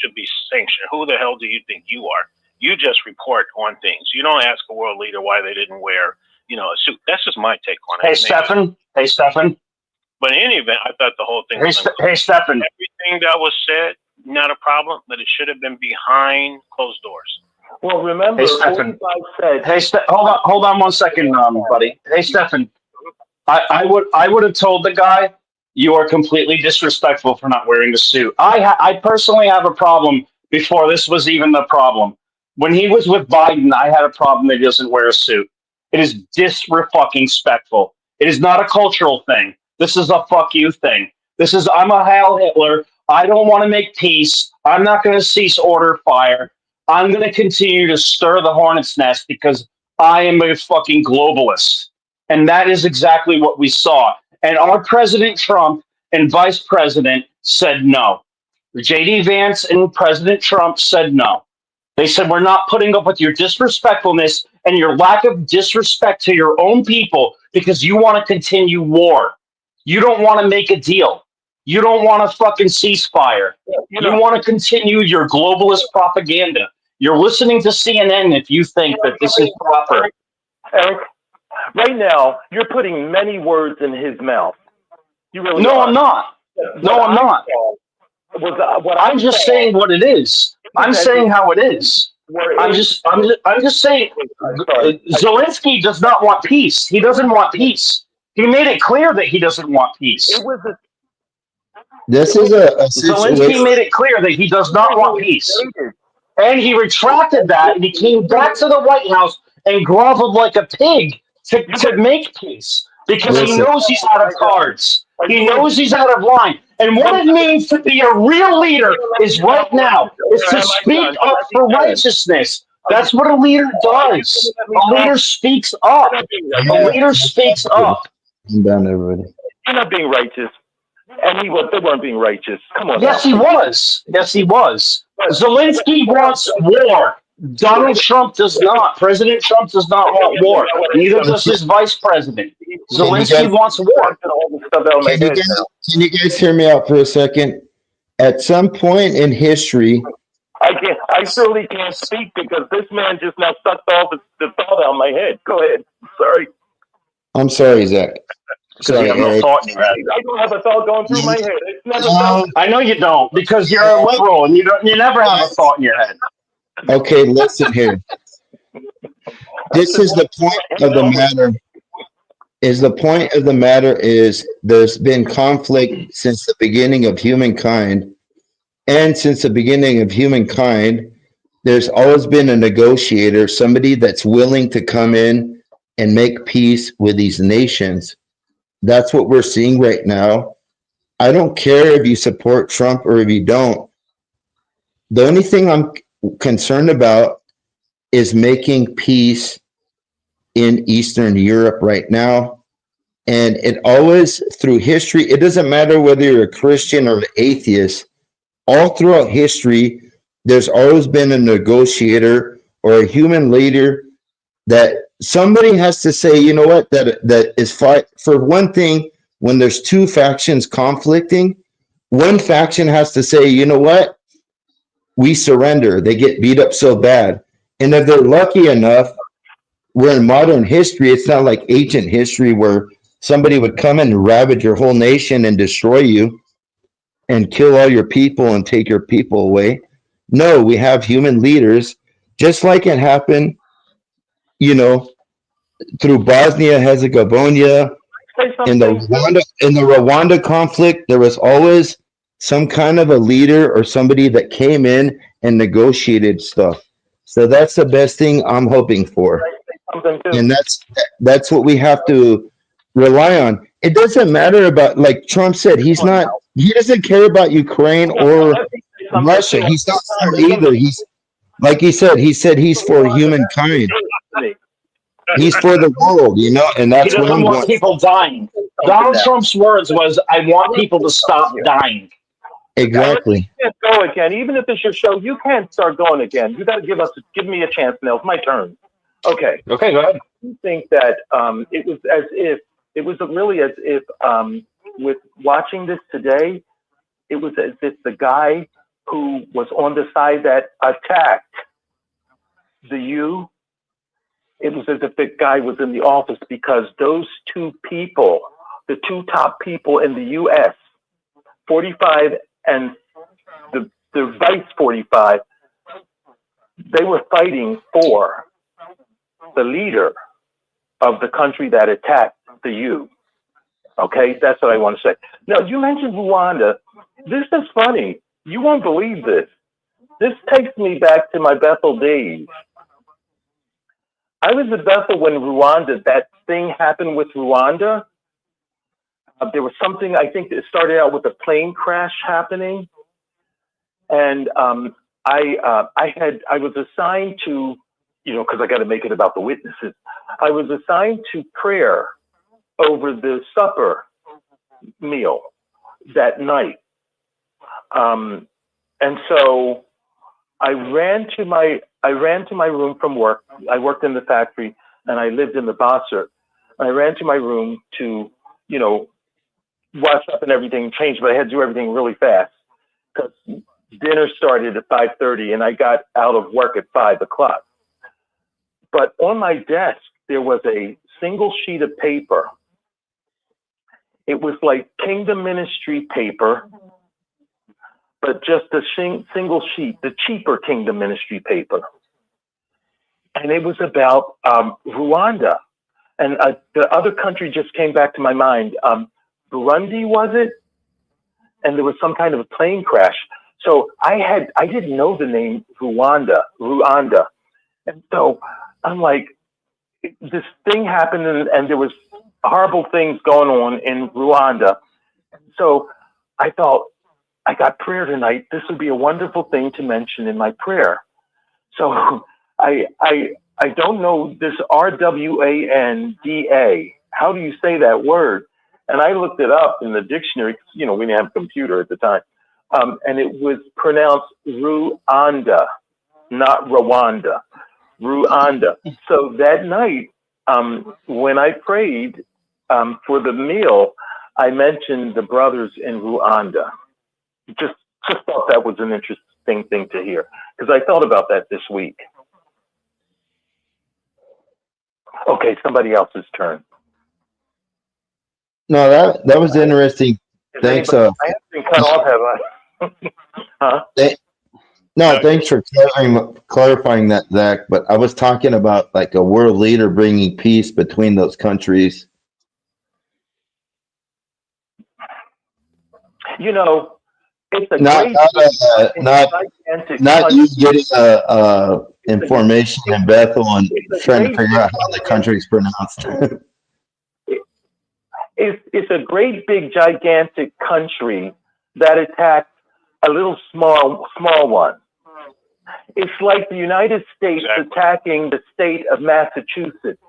should be sanctioned. Who the hell do you think you are? You just report on things. You don't ask a world leader why they didn't wear, a suit. That's just my take on it.
Hey, Stefan.
But in any event, I thought the whole thing was
Stefan.
Everything that was said, not a problem, but it should have been behind closed doors.
Well, remember,
Hey, Stefan.
45 said.
Hold on 1 second, buddy. Hey, Stefan. I would have told the guy, you are completely disrespectful for not wearing the suit. I personally have a problem before this was even the problem. When he was with Biden, I had a problem that he doesn't wear a suit. It is disrespectful. It is not a cultural thing. This is a fuck you thing. This is, I'm a Heil Hitler. I don't want to make peace. I'm not going to cease order fire. I'm going to continue to stir the hornet's nest because I am a fucking globalist. And that is exactly what we saw. And our President Trump and Vice President said no. J.D. Vance and President Trump said no. They said, we're not putting up with your disrespectfulness and your lack of disrespect to your own people because you want to continue war. You don't want to make a deal. You don't want to fucking ceasefire. You want to continue your globalist propaganda. You're listening to CNN if you think that this is proper.
Eric, right now, you're putting many words in his mouth. You really
No,
are.
I'm not. No, I'm not. I'm just saying what it is. I'm saying how it is. I'm just saying. Zelensky does not want peace. He doesn't want peace. He made it clear that he doesn't want peace.
This is a
Zelensky
situation.
made it clear that he does not want peace. And he retracted that, and he came back to the White House and groveled like a pig to make peace because he knows he's out of cards. He knows he's out of line. And what it means to be a real leader is right now is to speak up for righteousness. That's what a leader does. A leader speaks up. A leader speaks up.
I'm done, everybody.
You're not being righteous. And they weren't being righteous. Come on.
Yes,
now.
he was. Yes, he was. Zelensky wants war. Donald Trump does not. President Trump does not want war. Neither does his vice president. Zelensky wants war.
Can you guys hear me out for a second? At some point in history,
I surely can't speak because this man just now sucked all the thought out of my head. Go ahead. Sorry.
I'm sorry, Zach. Sorry,
You have no
Eric.
thought in your head.
I don't have a thought going through my head. It's never
I know you don't because you're a liberal and you never have a thought in your head.
Okay, listen here. This is the point of the matter. Is there's been conflict since the beginning of humankind, and since the beginning of humankind, there's always been a negotiator, somebody that's willing to come in and make peace with these nations. That's what we're seeing right now. I don't care if you support Trump or if you don't. The only thing I'm concerned about is making peace in Eastern Europe right now. And it always, through history, it doesn't matter whether you're a Christian or an atheist, all throughout history, there's always been a negotiator or a human leader that somebody has to say, you know what, that is fight. For one thing, when there's two factions conflicting, one faction has to say, you know what, we surrender. They get beat up so bad. And if they're lucky enough, we're in modern history, it's not like ancient history where somebody would come and ravage your whole nation and destroy you and kill all your people and take your people away. No, we have human leaders, just like it happened, through Bosnia Herzegovina, in the Rwanda conflict. There was always some kind of a leader or somebody that came in and negotiated stuff. So that's the best thing I'm hoping for, and that's what we have to rely on. It doesn't matter about, like Trump said, he doesn't care about Ukraine or Russia. He's not for either. He's, like he said he's for humankind. He's for the world, and that's
He
what
doesn't
I'm
want
going.
people dying.
something
Donald
now.
Trump's words was, "I want people to stop dying."
Exactly.
You can't go again. Even if it's your show, you can't start going again. You got to give me a chance now. It's my turn. Okay.
Okay, go ahead.
I think that it was really as if with watching this today, it was as if the guy who was on the side that attacked the U, it was as if the guy was in the office, because those two people, the two top people in the U.S., 45 and the vice 45, they were fighting for the leader of the country that attacked the U. Okay, that's what I want to say. Now, you mentioned Rwanda. This is funny. You won't believe this. This takes me back to my Bethel days. I was at Bethel when Rwanda, that thing happened with Rwanda. There was something, I think it started out with a plane crash happening. And I was assigned to, because I got to make it about the witnesses. I was assigned to prayer over the supper meal that night. And so I ran to my room from work. I worked in the factory and I lived in the Bossert. I ran to my room to, wash up and everything, change, but I had to do everything really fast because dinner started at 5:30 and I got out of work at 5 o'clock. But on my desk, there was a single sheet of paper. It was like Kingdom Ministry paper, but just a single sheet, the cheaper Kingdom Ministry paper. And it was about Rwanda. And the other country just came back to my mind. Burundi, was it? And there was some kind of a plane crash. So I didn't know the name Rwanda. And so I'm like, this thing happened and there was horrible things going on in Rwanda. So I thought, I got prayer tonight. This would be a wonderful thing to mention in my prayer. So I don't know this RWANDA. How do you say that word? And I looked it up in the dictionary. We didn't have a computer at the time. And it was pronounced Ruanda, not Rwanda. Ruanda. So that night, when I prayed for the meal, I mentioned the brothers in Ruanda. Just thought that was an interesting thing to hear, because I thought about that this week. Okay, somebody else's turn.
No, that was interesting. Thanks.
I haven't been cut off, have I? Huh?
No, thanks for clarifying that, Zach. But I was talking about like a world leader bringing peace between those countries.
It's a
Not you getting information in Bethel and trying to figure out how the country's pronounced.
It's a great, big, gigantic country that attacked a little small one. It's like the United States attacking the state of Massachusetts.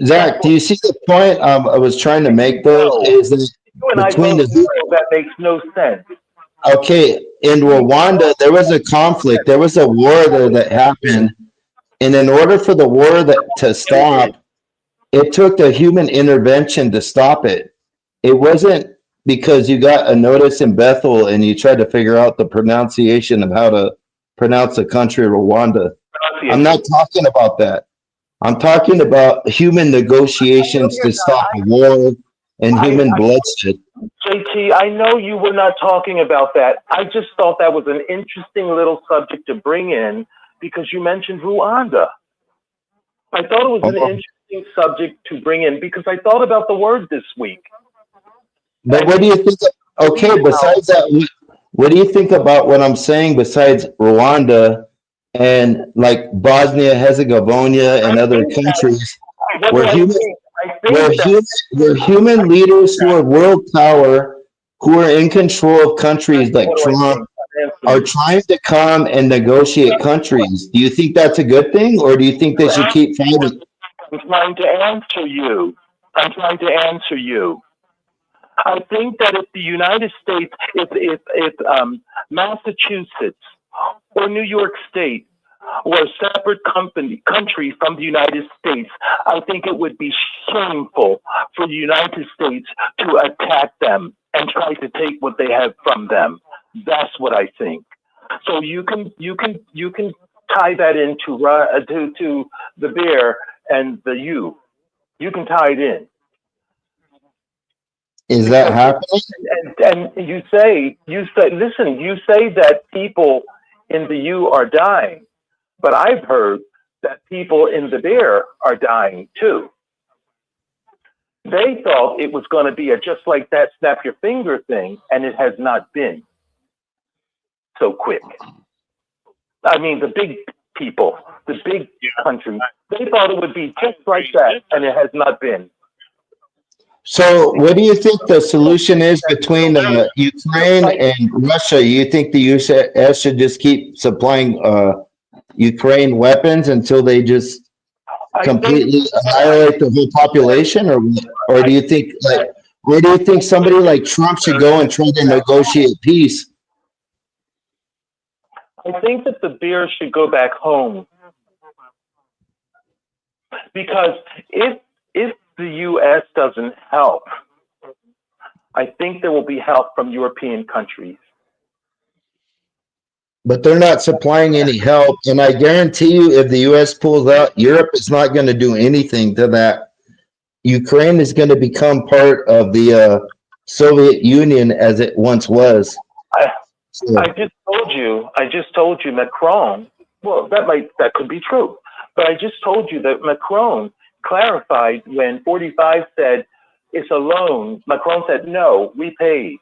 Zach, do you see the point I was trying to make, though? Is that between
that makes no sense.
Okay, in Rwanda, there was a conflict. There was a war there that happened. And in order for the war to stop, it took a human intervention to stop it. It wasn't because you got a notice in Bethel and you tried to figure out the pronunciation of how to pronounce the country Rwanda. I'm not talking about that. I'm talking about human negotiations to stop a war and human bloodshed.
JT, I know you were not talking about that. I just thought that was an interesting little subject to bring in because you mentioned Rwanda. I thought it was an interesting subject to bring in because I thought about the word this week.
But what do you think? Okay, besides that, what do you think about what I'm saying besides Rwanda and like Bosnia, Herzegovina, and other countries where human leaders who are world power, who are in control of countries like Trump, are trying to come and negotiate countries? Do you think that's a good thing, or do you think they should keep fighting?
I'm trying to answer you. I think that if the United States, if Massachusetts or New York State were a separate country from the United States, I think it would be shameful for the United States to attack them and try to take what they have from them. That's what I think. So you can tie that into to the bear and the you. You can tie it in.
Is that happening?
And you say, listen, you say that people in the you are dying, but I've heard that people in the bear are dying too. They thought it was going to be a just like that snap your finger thing, and it has not been so quick. I mean, the big people, the big countries, they thought it would be just like that, and it has not been.
So, what do you think the solution is between Ukraine and Russia? You think the U.S. should just keep supplying Ukraine weapons until they just completely annihilate the whole population, or do you think somebody like Trump should go and try to negotiate peace?
I think that the bear should go back home, because if the U.S. doesn't help, I think there will be help from European countries.
But they're not supplying any help, and I guarantee you, if the U.S. pulls out, Europe is not going to do anything to that. Ukraine is going to become part of the Soviet Union as it once was.
I just told you Macron, well, that could be true, but I just told you that Macron clarified when 45 said it's a loan. Macron said, no, we paid.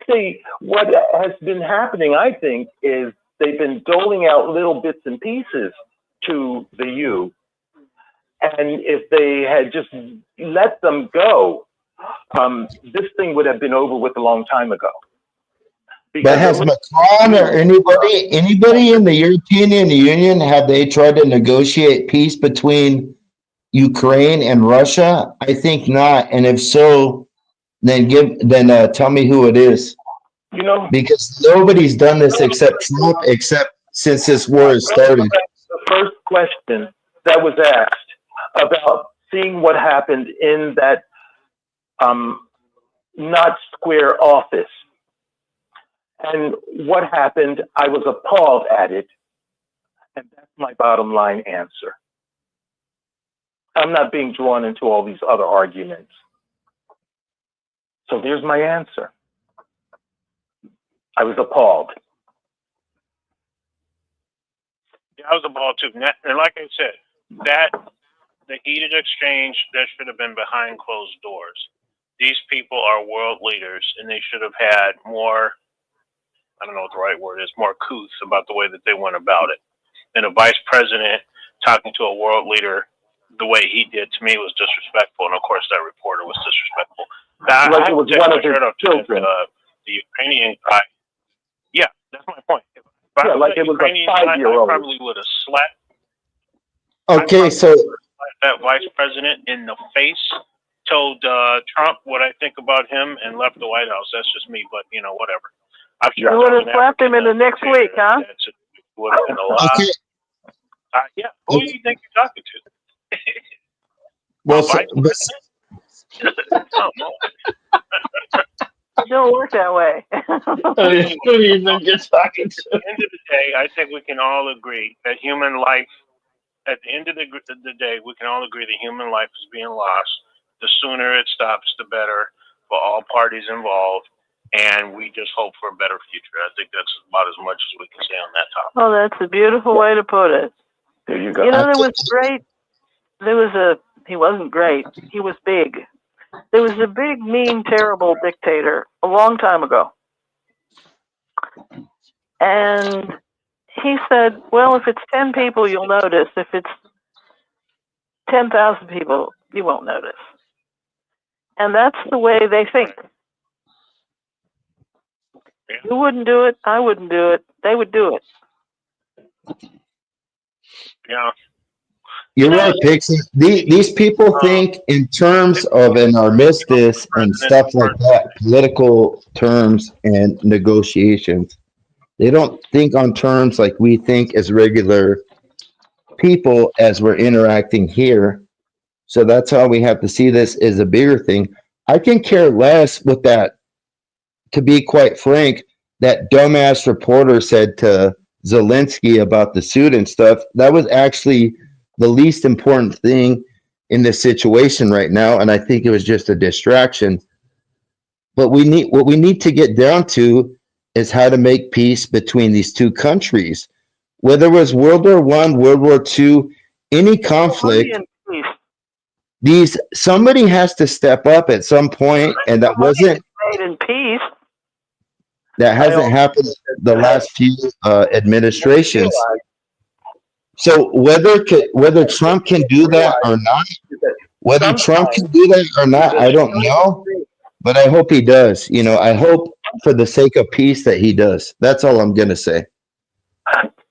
See, what has been happening, I think, is they've been doling out little bits and pieces to the U. And if they had just let them go, this thing would have been over with a long time ago.
But has Macron or anybody in the European Union, have they tried to negotiate peace between Ukraine and Russia? I think not. And if so, then tell me who it is.
You know,
because nobody's done this except Trump, except since this war has started.
The first question that was asked about seeing what happened in that not square office. And what happened, I was appalled at it. And that's my bottom line answer. I'm not being drawn into all these other arguments. So there's my answer. I was appalled.
Yeah, I was appalled too. And like I said, the heated exchange, that should have been behind closed doors. These people are world leaders, and they should have had more, I don't know what the right word is, more couth about the way that they went about it. And a vice president talking to a world leader the way he did, to me, was disrespectful. And of course, that reporter was disrespectful.
Like it was one of his children.
The Ukrainian guy. Yeah, that's my point.
Yeah, like it was a 5-year-old.
I probably would have slapped.
Okay, so
that vice president in the face, told Trump what I think about him, and left the White House. That's just me, but you know, whatever. I'm sure
you would have slapped him in the next week, huh?
Would have been a lot.
Okay.
Yeah. Who do you think you're talking to?
Well,
It don't work that way.
Who do you think you're talking to?
At the end of the day, I think we can all agree that human life, at the end of the day, we can all agree that human life is being lost. The sooner it stops, the better for all parties involved. And we just hope for a better future. I think that's about as much as we can say on that topic.
Oh, that's a beautiful way to put it.
There you go.
You know, he wasn't great. He was big. There was a big, mean, terrible dictator a long time ago. And he said, well, if it's 10 people, you'll notice. If it's 10,000 people, you won't notice. And that's the way they think. You wouldn't do it. I wouldn't do it. They would do it.
Yeah.
You're right, Pixie. These people think in terms of an armistice and stuff like that, political terms and negotiations. They don't think on terms like we think as regular people as we're interacting here. So that's how we have to see this as a bigger thing. I can care less with that, to be quite frank. That dumbass reporter said to Zelensky about the suit and stuff. That was actually the least important thing in this situation right now, and I think it was just a distraction. But what we need to get down to is how to make peace between these two countries. Whether it was World War I, World War II, any conflict, somebody has to step up at some point, and that wasn't
Made in peace.
that hasn't happened the last few administrations. So whether Trump can do that or not, I don't know. But I hope he does. You know, I hope for the sake of peace that he does. That's all I'm gonna say.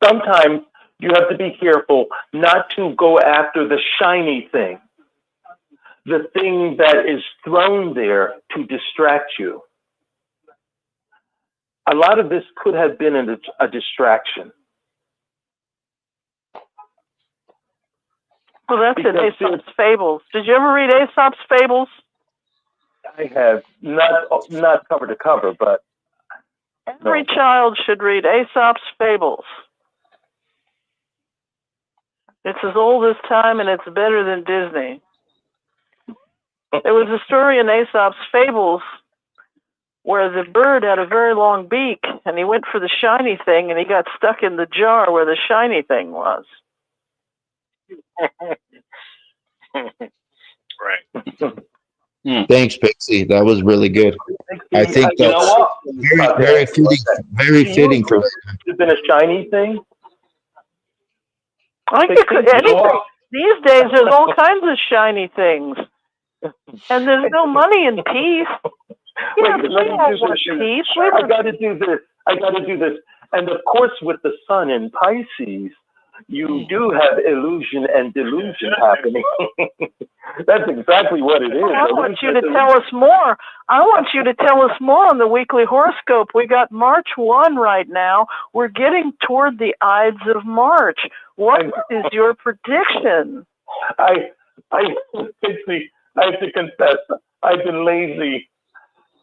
Sometimes you have to be careful not to go after the shiny thing, the thing that is thrown there to distract you. A lot of this could have been a distraction.
Well, that's in Aesop's Fables. Did you ever read Aesop's Fables?
I have not cover to cover, but
every child should read Aesop's Fables. It's as old as time, and it's better than Disney. There was a story in Aesop's Fables where the bird had a very long beak, and he went for the shiny thing, and he got stuck in the jar where the shiny thing was.
Right.
Thanks, Pixie. That was really good. I think that's very fitting for
it. Has been a shiny thing.
I think anything. These days, there's all kinds of shiny things, and there's no money in peace.
I got to do this. And of course, with the sun in Pisces, you do have illusion and delusion happening. That's exactly what it is.
I want you to tell us more. I want you to tell us more on the weekly horoscope. We got March 1 right now. We're getting toward the Ides of March. What is your prediction?
I have to confess, I've been lazy.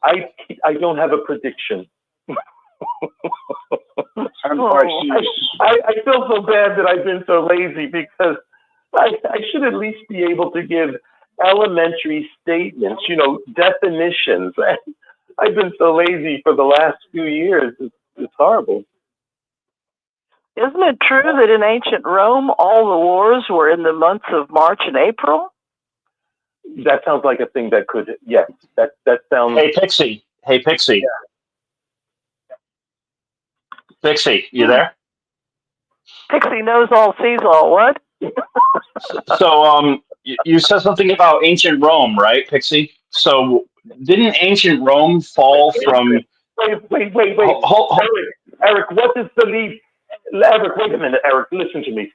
I don't have a prediction. I feel so bad that I've been so lazy because I should at least be able to give elementary statements, definitions. I've been so lazy for the last few years. It's horrible.
Isn't it true that in ancient Rome, all the wars were in the months of March and April?
That sounds like a thing that could, yes. That sounds.
Hey, Pixie. Yeah. Pixie, you there?
Pixie knows all, sees all. What?
So, you said something about ancient Rome, right, Pixie? So, didn't ancient Rome fall from?
Wait. Eric, what does the Libra? Eric, wait a minute, Eric. Listen to me.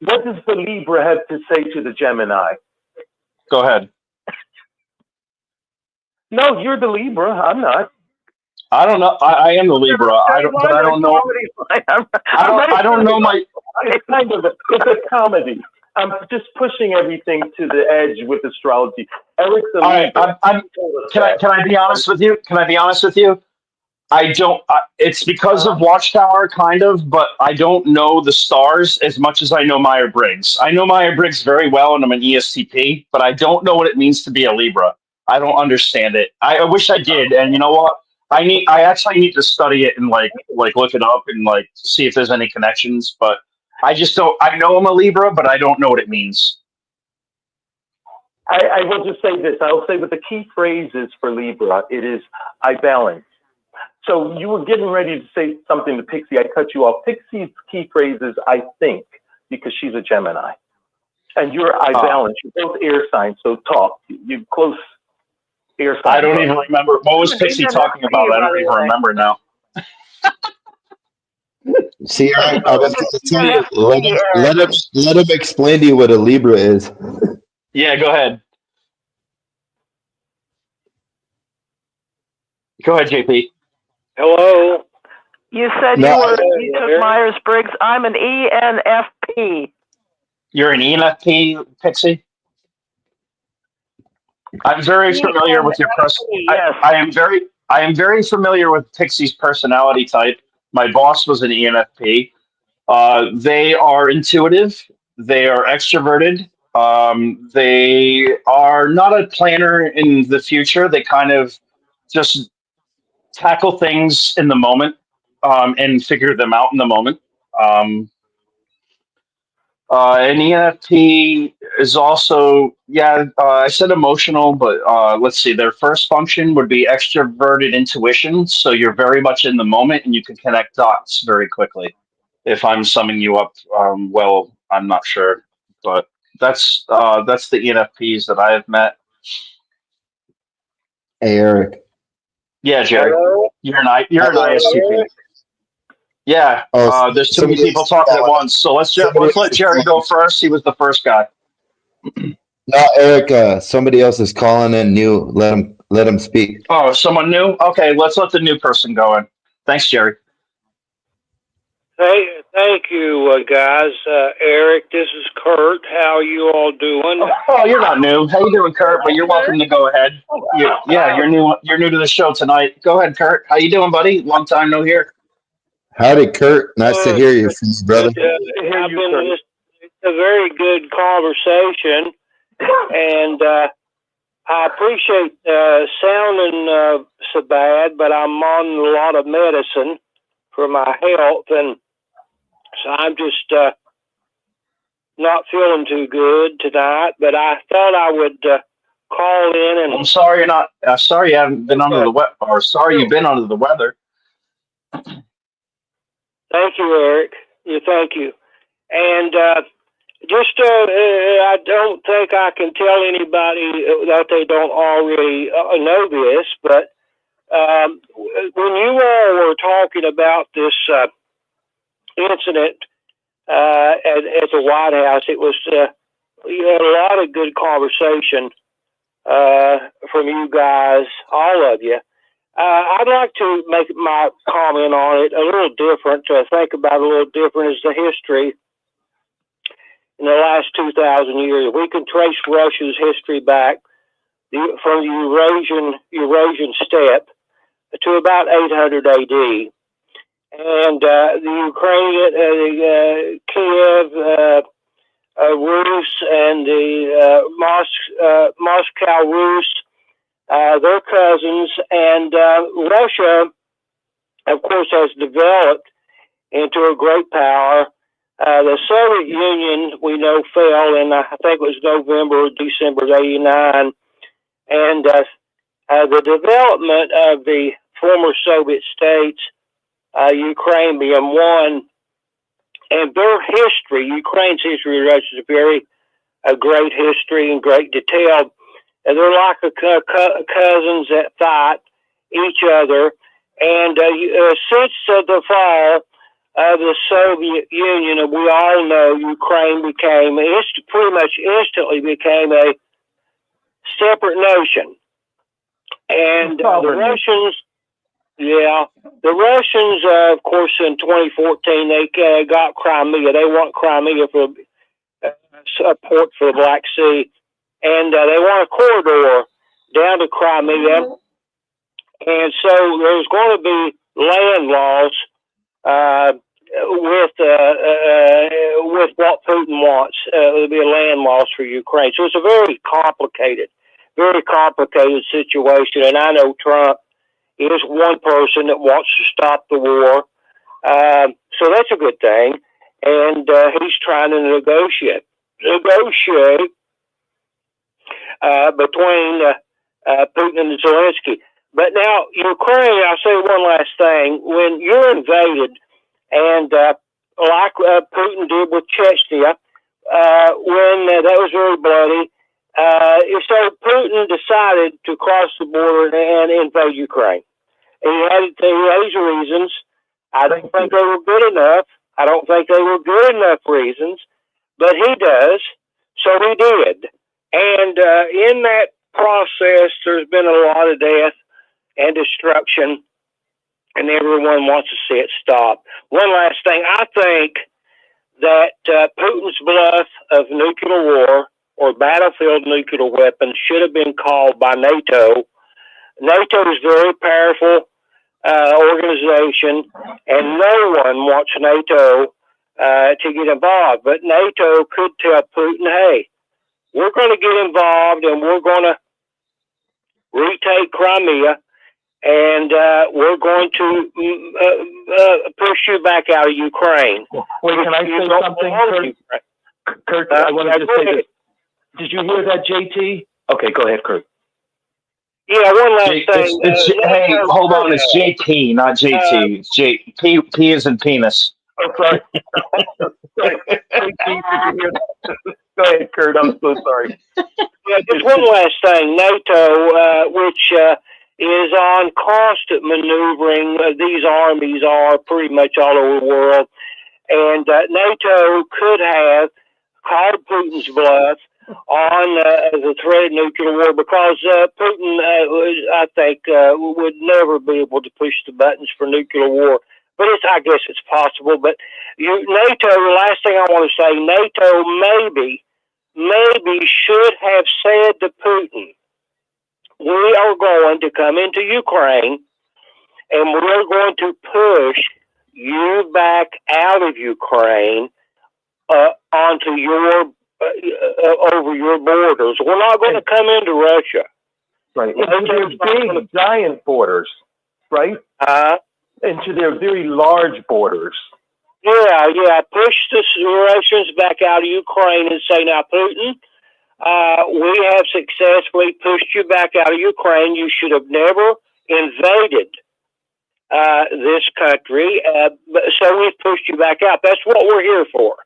What does the Libra have to say to the Gemini?
Go ahead.
No, you're the Libra. I'm not.
I don't know. I am the Libra. I don't know. I don't know my.
It's a comedy. I'm just pushing everything to the edge with astrology. Eric's the Libra.
Can I be honest with you? I don't. It's because of Watchtower, kind of, but I don't know the stars as much as I know Myers-Briggs. I know Myers-Briggs very well, and I'm an ESTP, but I don't know what it means to be a Libra. I don't understand it. I wish I did, and you know what? I actually need to study it and like look it up and like see if there's any connections. But I just don't. I know I'm a Libra, but I don't know what it means.
I will just say this. I'll say what the key phrase is for Libra. It is I balance. So you were getting ready to say something to Pixie. I cut you off. Pixie's key phrase is I think, because she's a Gemini, and you're I balance. You're both air signs, so talk. You close.
I don't even remember. What was Pixie talking about? I don't even remember now.
See, I was going to tell you, let him explain to you what a Libra is.
Yeah, go ahead. Go ahead, JP.
Hello.
You said you took Myers Briggs. I'm an ENFP.
You're an ENFP, Pixie? I'm very familiar with your
Yes.
I am very familiar with Pixie's personality type. My boss was an ENFP. They are intuitive. They are extroverted. They are not a planner in the future. They kind of just tackle things in the moment and figure them out in the moment. An ENFP is also, I said emotional, but let's see, their first function would be extroverted intuition. So you're very much in the moment and you can connect dots very quickly. If I'm summing you up well, I'm not sure, but that's the ENFPs that I have met.
Hey, Eric.
Yeah, Jerry.
Hello?
You're an ISTP. Yeah, there's too many people talking at once. So let's let Jerry go first. He was the first guy.
No, Eric. Somebody else is calling in. New. Let him speak.
Oh, someone new. Okay, let's let the new person go in. Thanks, Jerry.
Thank you, guys. Eric, this is Kurt. How are you all doing?
Oh, you're not new. How you doing, Kurt? But you're welcome to go ahead. You're new. You're new to the show tonight. Go ahead, Kurt. How you doing, buddy? Long time no hear.
Howdy, Kurt. Nice to hear you, brother.
I've been listening. It's a very good conversation, and I appreciate sounding so bad, but I'm on a lot of medicine for my health, and so I'm just not feeling too good tonight. But I thought I would call in and.
I'm sorry you're not. Sorry you haven't been under the weather, or sorry you've been under the weather.
Thank you, Eric. Thank you. And I don't think I can tell anybody that they don't already know this, but when you all were talking about this incident at the White House, it was you had a lot of good conversation from you guys, all of you. I'd like to make my comment on it a little different, to think about it a little different, is the history in the last 2,000 years. We can trace Russia's history back from the Eurasian steppe to about 800 AD. And the Ukrainian, the Kiev Rus and the Moscow Rus, they're cousins, and Russia, of course, has developed into a great power. The Soviet Union, we know, fell in, I think it was November or December of '89, and the development of the former Soviet states, Ukraine being one, and their history, Ukraine's history of Russia is a great history and great detail. And they're like cousins that fight each other. And since the fall of the Soviet Union, and we all know Ukraine pretty much instantly became a separate nation. And the Russians, of course, in 2014, they got Crimea. They want Crimea for support for the Black Sea. And they want a corridor down to Crimea. And so there's going to be land laws with what Putin wants. There'll be a land laws for Ukraine. So it's a very complicated situation. And I know Trump is one person that wants to stop the war. So that's a good thing. And he's trying to negotiate between Putin and Zelensky. But now, Ukraine, I'll say one last thing. When you're invaded, and like Putin did with Chechnya, when that was very bloody, so Putin decided to cross the border and invade Ukraine. And he had his reasons. I don't think they were good enough. I don't think they were good enough reasons, but he does, so he did. And in that process, there's been a lot of death and destruction, and everyone wants to see it stop. One last thing, I think that Putin's bluff of nuclear war or battlefield nuclear weapons should have been called by NATO. NATO is a very powerful organization, and no one wants NATO to get involved. But NATO could tell Putin, hey, we're going to get involved and we're going to retake Crimea, and we're going to push you back out of Ukraine.
Wait, can I say something, Kurt? Kurt, I want to just say this. Did you hear that, JT? Okay, go ahead, Kurt.
Yeah, one last thing.
Hey, hold on. It's JT, not JT. It's J. P is in penis.
Oh, sorry. Sorry. JT, did you hear that? Go ahead, Kurt. I'm so sorry.
Yeah, just one last thing. NATO, which is on constant maneuvering. These armies are pretty much all over the world. And NATO could have called Putin's bluff on the threat of nuclear war, because Putin, I think, would never be able to push the buttons for nuclear war. But I guess it's possible. But NATO, the last thing I want to say, NATO maybe should have said to Putin, we are going to come into Ukraine and we're going to push you back out of Ukraine onto your over your borders. We're not going to come into Russia.
Right. Into their big, giant borders, right? Into their very large borders.
Yeah. Push the Russians back out of Ukraine and say, now, Putin, we have successfully pushed you back out of Ukraine. You should have never invaded this country, so we've pushed you back out. That's what we're here for.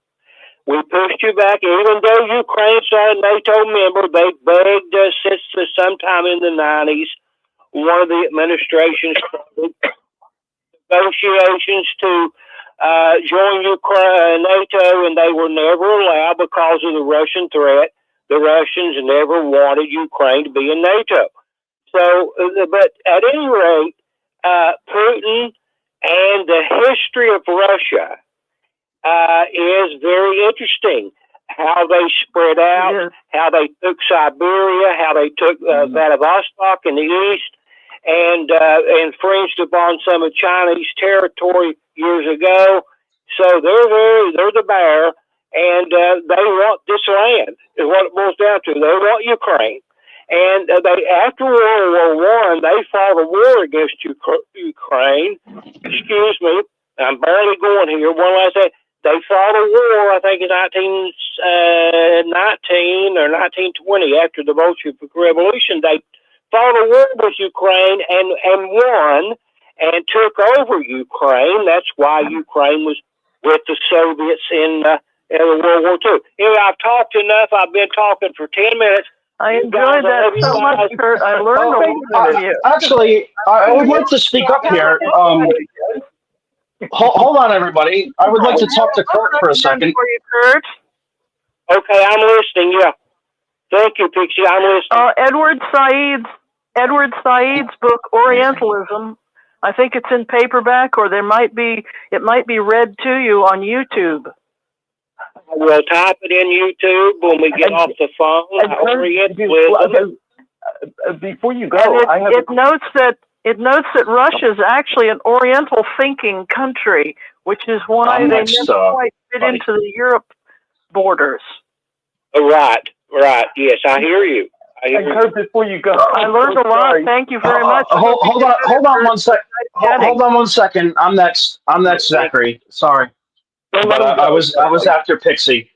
We pushed you back, even though Ukraine's not a NATO member. They begged us since sometime in the 90s. One of the administrations negotiations to join NATO, and they were never allowed because of the Russian threat. The Russians never wanted Ukraine to be in NATO. So, but at any rate, Putin and the history of Russia is very interesting. How they spread out, how they took Siberia, how they took Vladivostok in the east, and infringed upon some of Chinese territory years ago. So they're the bear, and they want this land. Is what it boils down to. They want Ukraine, and they after World War I, they fought a war against Ukraine. Excuse me, I'm barely going here. One last thing. They fought a war, I think, in 1919 or 1920, after the Bolshevik Revolution. They fought a war with Ukraine and won and took over Ukraine. That's why Ukraine was with the Soviets in World War II. Anyway, I've talked enough. I've been talking for 10 minutes.
I enjoyed that so much, Kurt. I learned a lot from you.
Actually, I would like to speak up here. Hold on, everybody. I would like to talk to Kurt for a second.
For you, Kurt.
Okay, I'm listening. Yeah, thank you, Pixie. I'm listening.
Edward Said's book Orientalism. I think it's in paperback, or it might be read to you on YouTube.
We'll type it in YouTube when we get off the phone. Orientalism.
Before you go,
It notes that Russia is actually an Oriental thinking country, which is why they never quite fit into the Europe borders.
Right. Yes, I hear you.
Kurt, before you go,
I learned a lot. Thank you very much.
Hold on 1 second. Hold on 1 second. I'm next, Zachary. Sorry. But I was after Pixie.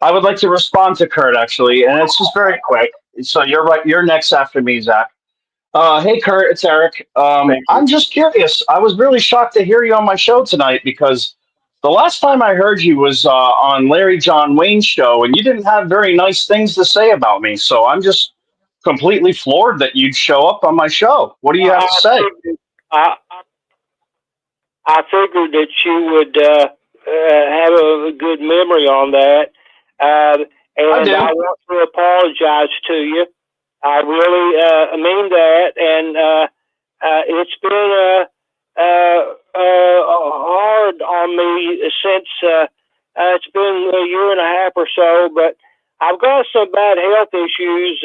I would like to respond to Kurt, actually, and it's just very quick. So you're right. You're next after me, Zach. Hey, Kurt, it's Eric. I'm just curious. I was really shocked to hear you on my show tonight, because the last time I heard you was on Larry John Wayne's show, and you didn't have very nice things to say about me. So I'm just completely floored that you'd show up on my show. What do you have to say?
I figured that you would have a good memory on that. And
do.
I want to apologize to you. I really mean that. And it's been hard on me since it's been a year and a half or so. But I've got some bad health issues,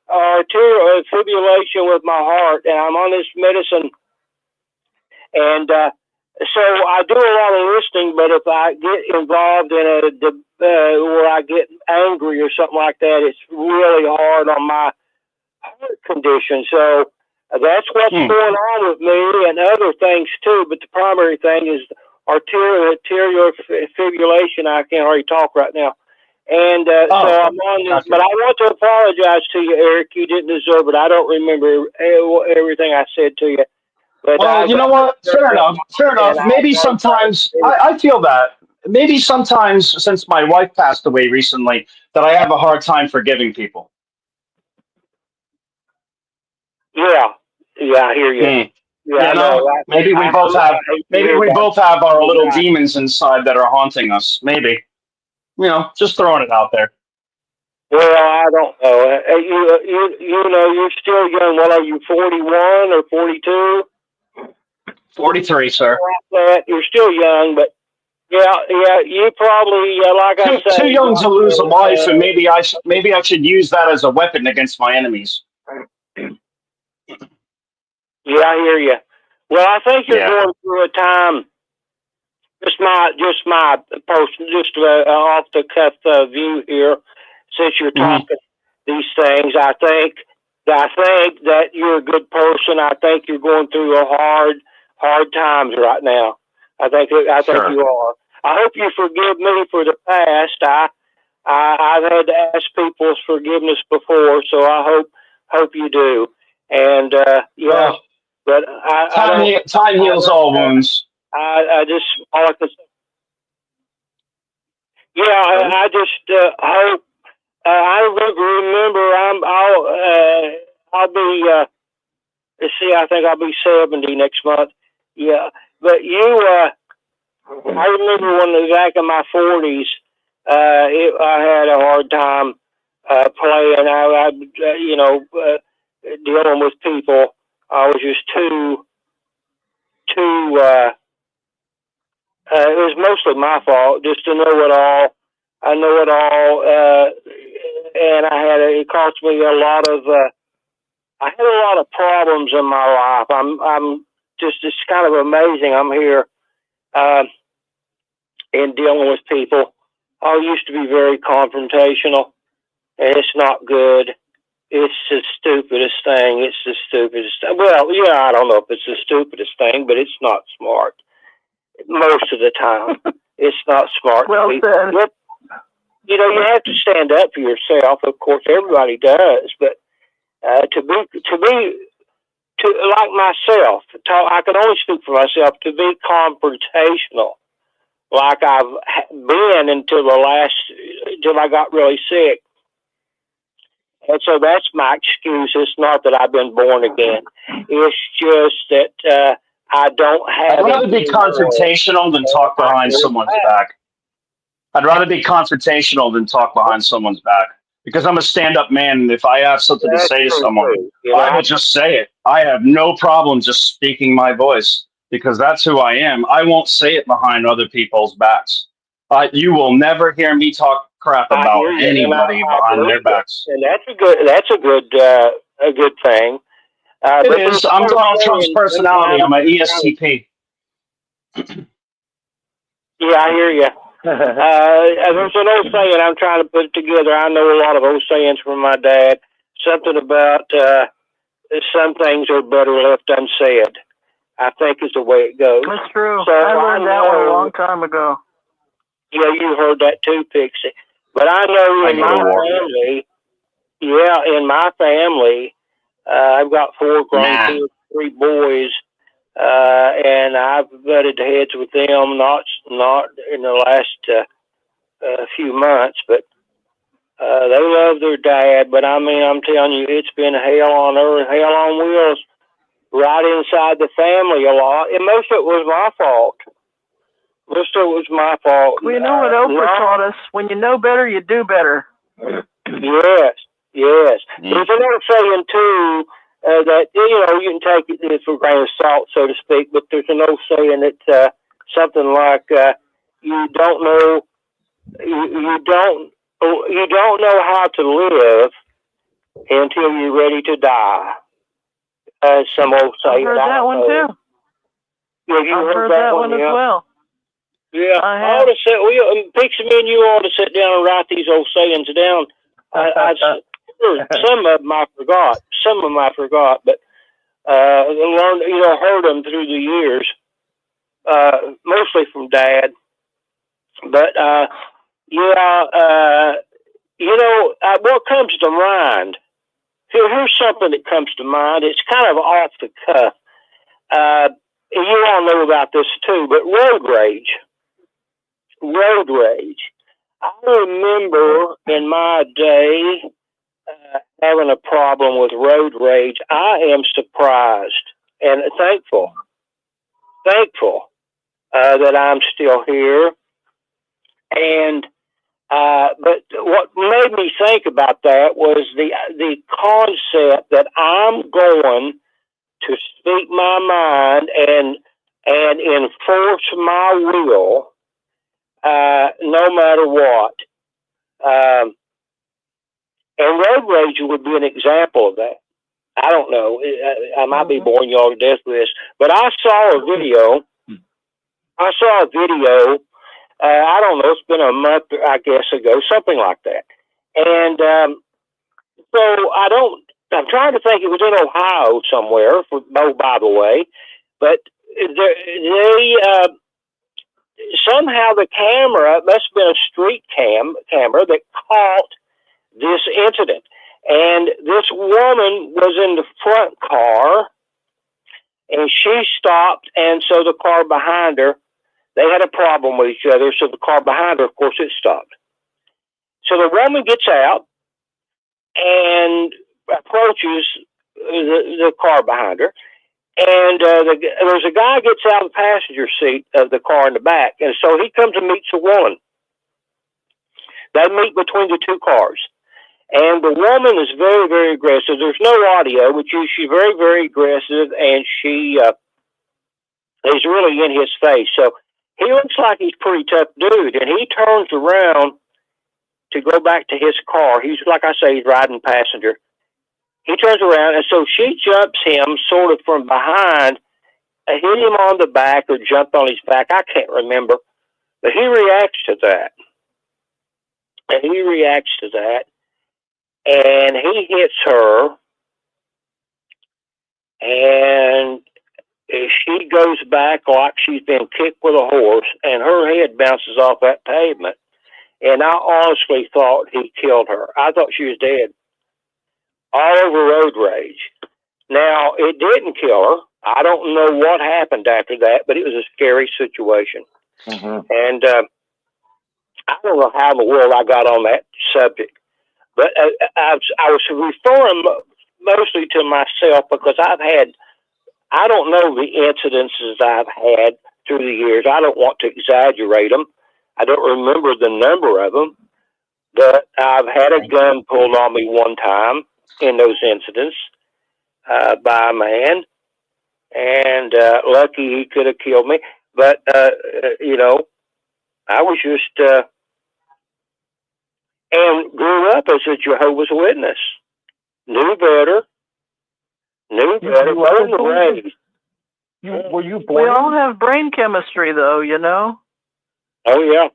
arterial fibrillation with my heart, and I'm on this medicine. And so I do a lot of listening, but if I get involved in a where I get angry or something like that, it's really hard on my heart condition. So that's what's going on with me and other things too. But the primary thing is arterial fibrillation. I can't already talk right now. And so I'm on this, but I want to apologize to you, Eric. You didn't deserve it. I don't remember everything I said to you. But
Well, you know what? Fair enough. Fair enough. Maybe sometimes I feel that. Maybe sometimes, since my wife passed away recently, that I have a hard time forgiving people.
Yeah, I hear you. Yeah,
You know, maybe we both have our little demons inside that are haunting us. Maybe, you know, just throwing it out there.
Well, I don't know. You know, you're still young. What are you, 41 or 42?
43, sir.
You're still young, but yeah, you probably, like I said,
too young to lose a life, and maybe I should use that as a weapon against my enemies.
Yeah, I hear you. Well, I think you're going through a time. Just my person, just off the cuff view here. Since you're talking these things, I think that you're a good person. I think you're going through a hard times right now. I think you are. I hope you forgive me for the past. I've had to ask people's forgiveness before, so I hope you do. And but
time heals all wounds.
I just all I can say. Yeah, I just hope. I remember I'll be. See, I think I'll be 70 next month. Yeah, but I remember when back in my 40s, I had a hard time playing. I dealing with people. I was just too. It was mostly my fault, just to know it all. I know it all, and it cost me a lot of. I had a lot of problems in my life. I'm just, it's kind of amazing. I'm here and dealing with people. I used to be very confrontational, and it's not good. It's the stupidest thing. It's the stupidest. Well, yeah, I don't know if it's the stupidest thing, but it's not smart. Most of the time, it's not smart.
Well said.
But, you know, you have to stand up for yourself. Of course, everybody does, but to like myself, I can only speak for myself. To be confrontational, like I've been until I got really sick. And so that's my excuse. It's not that I've been born again. It's just that I don't have.
I'd rather be confrontational than talk behind someone's back. I'd rather be confrontational than talk behind someone's back. Because I'm a stand-up man, and if I have something to say to someone, I will just say it. I have no problem just speaking my voice, because that's who I am. I won't say it behind other people's backs. You will never hear me talk crap about anybody behind their backs.
And that's a good thing.
It is. I'm Donald Trump's personality. I'm an ESTP.
Yeah, I hear you. There's an old saying, I'm trying to put it together. I know a lot of old sayings from my dad. Something about some things are better left unsaid, I think is the way it goes.
That's true.
So
I learned that one a long time ago.
Yeah, you heard that too, Pixie. But I know in my family, I've got 4 grown kids, 3 boys, and I've butted heads with them, not in the last few months, but they love their dad. But I mean, I'm telling you, it's been hell on earth, hell on wheels right inside the family a lot, and most of it was my fault. Most of it was my fault.
Well, you know what Oprah taught us? When you know better, you do better.
Yes, yes. There's another saying too that you can take it for a grain of salt, so to speak. But there's an old saying that something like you don't know how to live until you're ready to die. Some old saying.
I've heard that one too.
Yeah, you
I've heard that one as well.
Yeah, I ought to sit. Pixie, me and you ought to sit down and write these old sayings down. Some of them I forgot. But learned, heard them through the years, mostly from Dad. But what comes to mind? Here's something that comes to mind. It's kind of off the cuff. You all know about this too, but road rage. Road rage. I remember in my day having a problem with road rage. I am surprised and thankful that I'm still here. And but what made me think about that was the concept that I'm going to speak my mind and enforce my will, no matter what. And road rage would be an example of that. I don't know. I might be boring y'all to death with this, but I saw a video. I don't know. It's been a month, I guess, ago, something like that. And so I'm trying to think. It was in Ohio somewhere. By the way, but they somehow the camera, it must have been a street camera that caught this incident. And this woman was in the front car, and she stopped, and so the car behind her, they had a problem with each other, so the car behind her, of course, it stopped. So the woman gets out and approaches the car behind her, and there's a guy gets out of the passenger seat of the car in the back, and so he comes and meets the woman. They meet between the two cars. And the woman is very, very aggressive. There's no audio, but she's very, very aggressive, and she is really in his face. So he looks like he's a pretty tough dude, and he turns around to go back to his car. He's, like I say, he's riding passenger. He turns around, and so she jumps him sort of from behind, hit him on the back or jumped on his back. I can't remember. But he reacts to that. And he hits her, and she goes back like she's been kicked with a horse, and her head bounces off that pavement. And I honestly thought he killed her. I thought she was dead. All over road rage. Now, it didn't kill her. I don't know what happened after that, but it was a scary situation. Mm-hmm. And I don't know how in the world I got on that subject. But I was referring mostly to myself because I don't know the incidences I've had through the years. I don't want to exaggerate them. I don't remember the number of them. But I've had a gun pulled on me one time in those incidents by a man. And lucky he could have killed me. But, I was just... and grew up as a Jehovah's Witness. Knew better. Wasn't raised.
Were you born?
We all have brain chemistry, though, you know.
Oh yeah.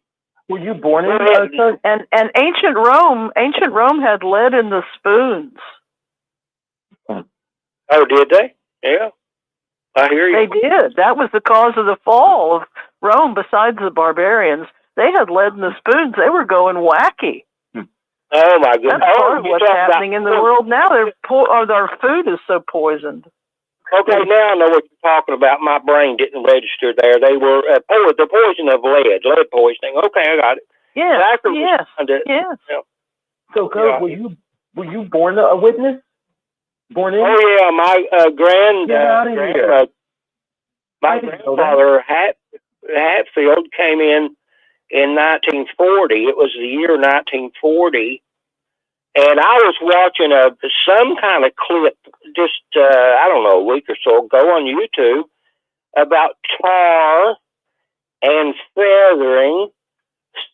Were you born in church?
And ancient Rome had lead in the spoons.
Oh, did they? Yeah. I hear you.
They did. That was the cause of the fall of Rome. Besides the barbarians, they had lead in the spoons. They were going wacky.
Oh my goodness!
That's part of what's happening in the world now. Their food is so poisoned.
Okay, now I know what you're talking about. My brain didn't register there. They were the poison of lead poisoning. Okay, I got it.
Yes, yes.
So, Coach, were you born a witness? born in?
Oh yeah, my
Get out of here.
my grandfather Hatfield came in 1940. It was the year 1940, and I was watching some kind of clip just I don't know, a week or so ago on YouTube about tar and feathering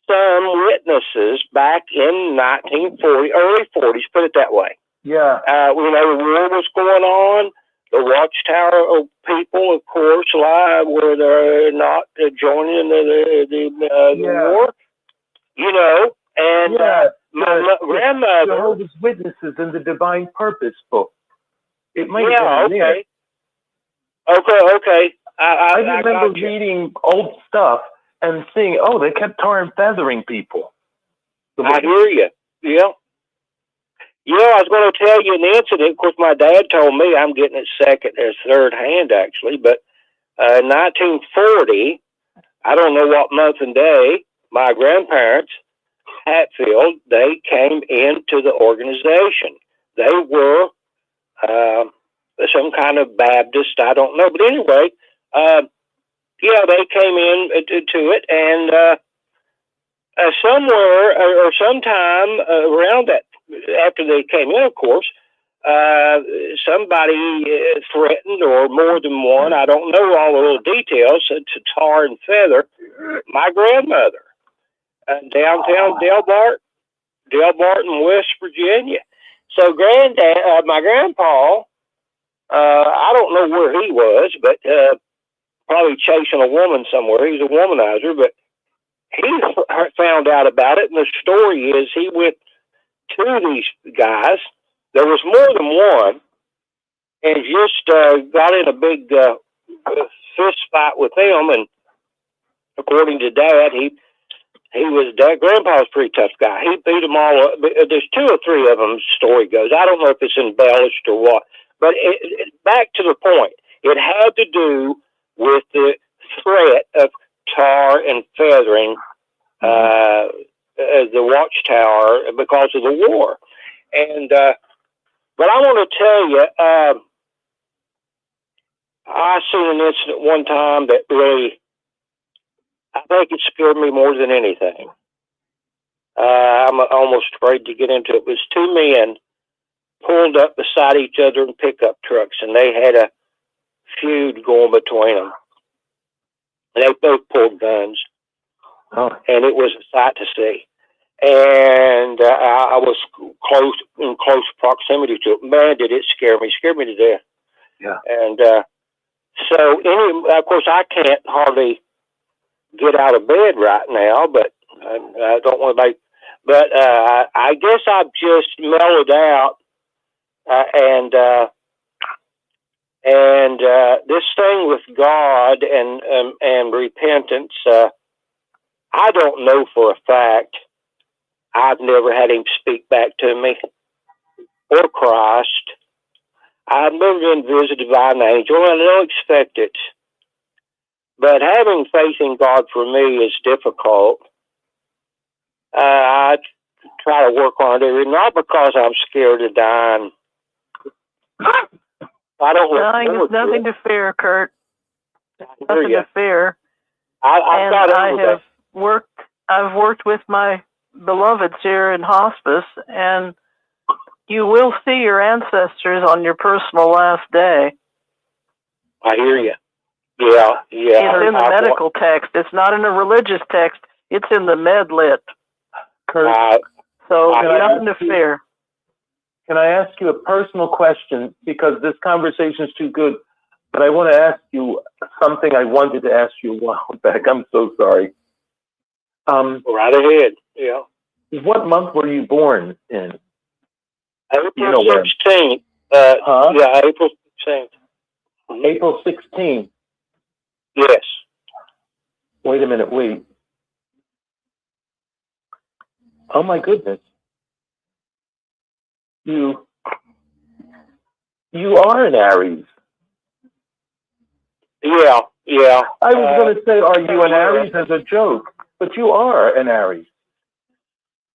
some witnesses back in 1940, early 40s, put it that way.
Yeah.
You know, the war was going on. The Watchtower people, of course, were they're not joining the war. You know, and my grandmother.
Jehovah's Witnesses in the Divine Purpose book. It might
Yeah,
have been there.
Okay.
I remember reading old stuff and seeing, oh, they kept tar and feathering people.
I hear you. Yeah. Yeah, I was going to tell you an incident. Of course, my dad told me. I'm getting it third hand, actually. But 1940, I don't know what month and day, my grandparents, Hatfield, they came into the organization. They were some kind of Baptist, I don't know. But anyway, they came in to it, and somewhere or sometime around that, after they came in, of course, somebody threatened, or more than one, I don't know all the little details, to tar and feather my grandmother downtown Del Barton, West Virginia. So my grandpa, I don't know where he was, but probably chasing a woman somewhere. He's a womanizer, but he found out about it, and the story is he went to these guys. There was more than one, and just got in a big fist fight with them. And according to Dad, Grandpa was a pretty tough guy. He beat them all up. There's 2 or 3 of them, story goes. I don't know if it's embellished or what, but back to the point. It had to do with the threat of tar and feathering the Watchtower because of the war. And but I want to tell you, I seen an incident one time that really, I think it scared me more than anything. I'm almost afraid to get into it. It was 2 men pulled up beside each other in pickup trucks, and they had a feud going between them. And they both pulled guns.
Oh.
And it was a sight to see. And I was in close proximity to it. Man, did it scare me! Scared me to death.
Yeah.
And so, of course, I can't hardly get out of bed right now, but I don't want to make. But I guess I've just mellowed out, and this thing with God and repentance. I don't know for a fact. I've never had him speak back to me, or Christ. I've never been visited by an angel, and I don't expect it. But having faith in God for me is difficult. I try to work on it, not because I'm scared of dying. I don't.
Dying is nothing to fear, Kurt. Nothing to fear. I've worked with my beloveds here in hospice, and you will see your ancestors on your personal last day.
I hear you. Yeah.
It's in the medical text. It's not in a religious text. It's in the med lit.
Kurt,
so nothing to fear.
Can I ask you a personal question? Because this conversation is too good, but I want to ask you something I wanted to ask you a while back. I'm so sorry.
Right ahead. Yeah.
What month were you born in?
April 16th. Yeah, April 16th.
April 16th.
Yes.
Wait a minute. Wait. Oh my goodness. You are an Aries.
Yeah.
I was going to say, are you an Aries as a joke? But you are an Aries.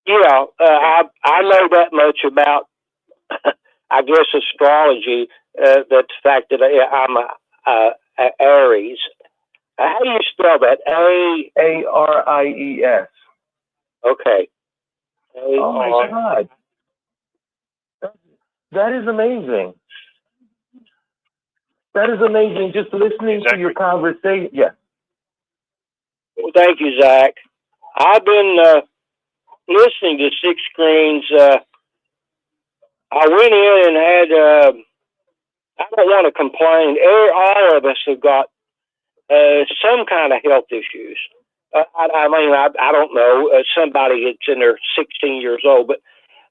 Yeah, I know that much about. I guess astrology, the fact that I'm a Aries. How do you spell that?
Aries.
Okay.
Oh my God. That is amazing. That is amazing. Just listening to your conversation. Yeah.
Well, thank you, Zach. I've been listening to Six Screens. I went in and had, I don't want to complain. All of us have got some kind of health issues. I mean, I don't know. Somebody that's in their 16 years old, but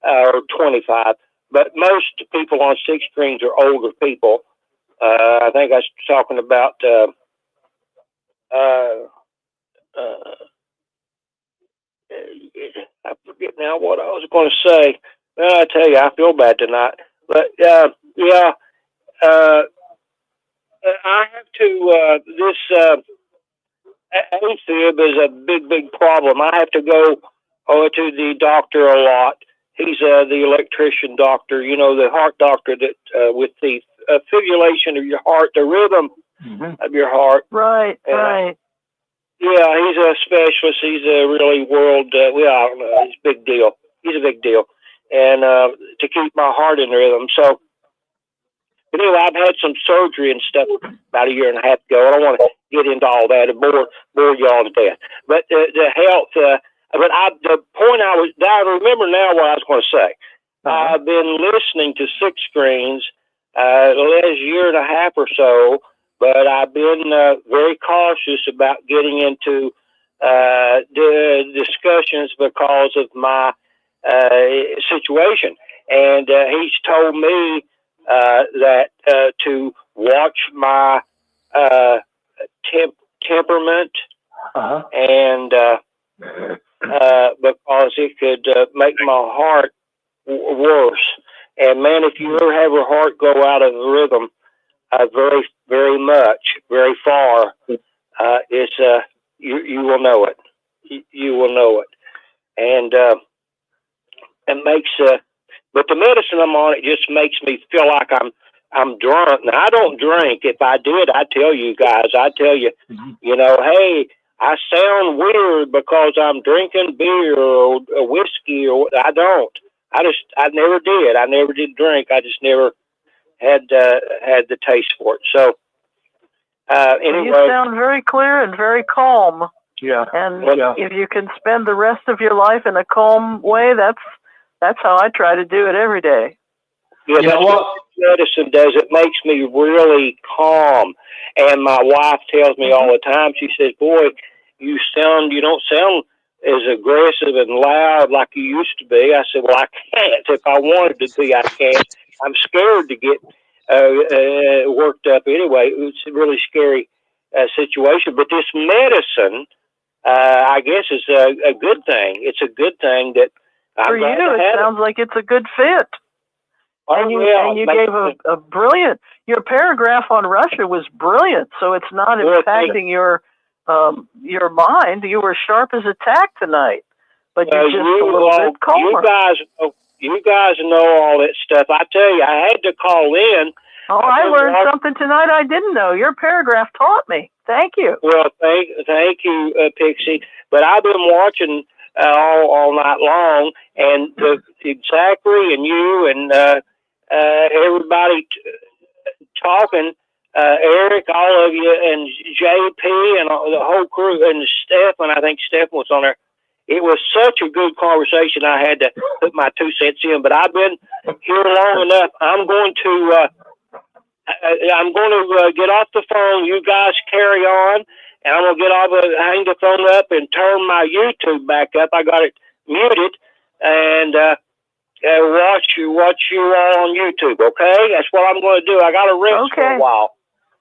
or 25. But most people on Six Screens are older people. I think I was talking about I forget now what I was going to say. Well, I tell you, I feel bad tonight. But yeah, I have to. This AFib is a big problem. I have to go to the doctor a lot. He's the electrician doctor, you know, the heart doctor that with the fibrillation of your heart, the rhythm of your heart.
Right.
Yeah, he's a specialist. He's a really world. I don't know. He's a big deal. He's a big deal, and to keep my heart in rhythm. So, but anyway, I've had some surgery and stuff about a year and a half ago. I don't want to get into all that and bore y'all to death. But the health. The point I remember now what I was going to say. I've been listening to Six Screens the last year and a half or so, but I've been very cautious about getting into the discussions because of my situation. And he's told me that to watch my temperament and because it could make my heart worse. And man, if you ever have your heart go out of rhythm, very much, very far, it's you will know it. You will know it, and it makes. But the medicine I'm on, it just makes me feel like I'm drunk. Now I don't drink. If I did, I'd tell you guys. I'd tell you, you know, hey, I sound weird because I'm drinking beer or whiskey, or I don't. I never did. I never did drink. I just never had the taste for it. So anyway,
you sound very clear and very calm.
Yeah.
And if you can spend the rest of your life in a calm way, that's how I try to do it every day.
Yeah, that's what medicine does. It makes me really calm. And my wife tells me all the time, she says, boy, you don't sound as aggressive and loud like you used to be. I said, well, I can't. If I wanted to be, I can't. I'm scared to get worked up anyway. It's a really scary situation. But this medicine, I guess, is a good thing. It's a good thing that
for you, it sounds like it's a good fit. And you gave a brilliant. Your paragraph on Russia was brilliant. So it's not impacting your mind. You were sharp as a tack tonight, but you're just a little bit calmer.
You guys know all that stuff. I tell you, I had to call in.
Oh, I learned something tonight I didn't know. Your paragraph taught me. Thank you.
Well, thank you, Pixie. But I've been watching all night long, and Zachary and you and everybody talking, Eric, all of you, and JP and the whole crew, and Stephen. I think Stephen was on there. It was such a good conversation. I had to put my 2 cents in, but I've been here long enough. I'm going to get off the phone. You guys carry on, and I'm going to hang the phone up and turn my YouTube back up. I got it muted, and watch you all on YouTube. Okay, that's what I'm going to do. I got to rest for a while.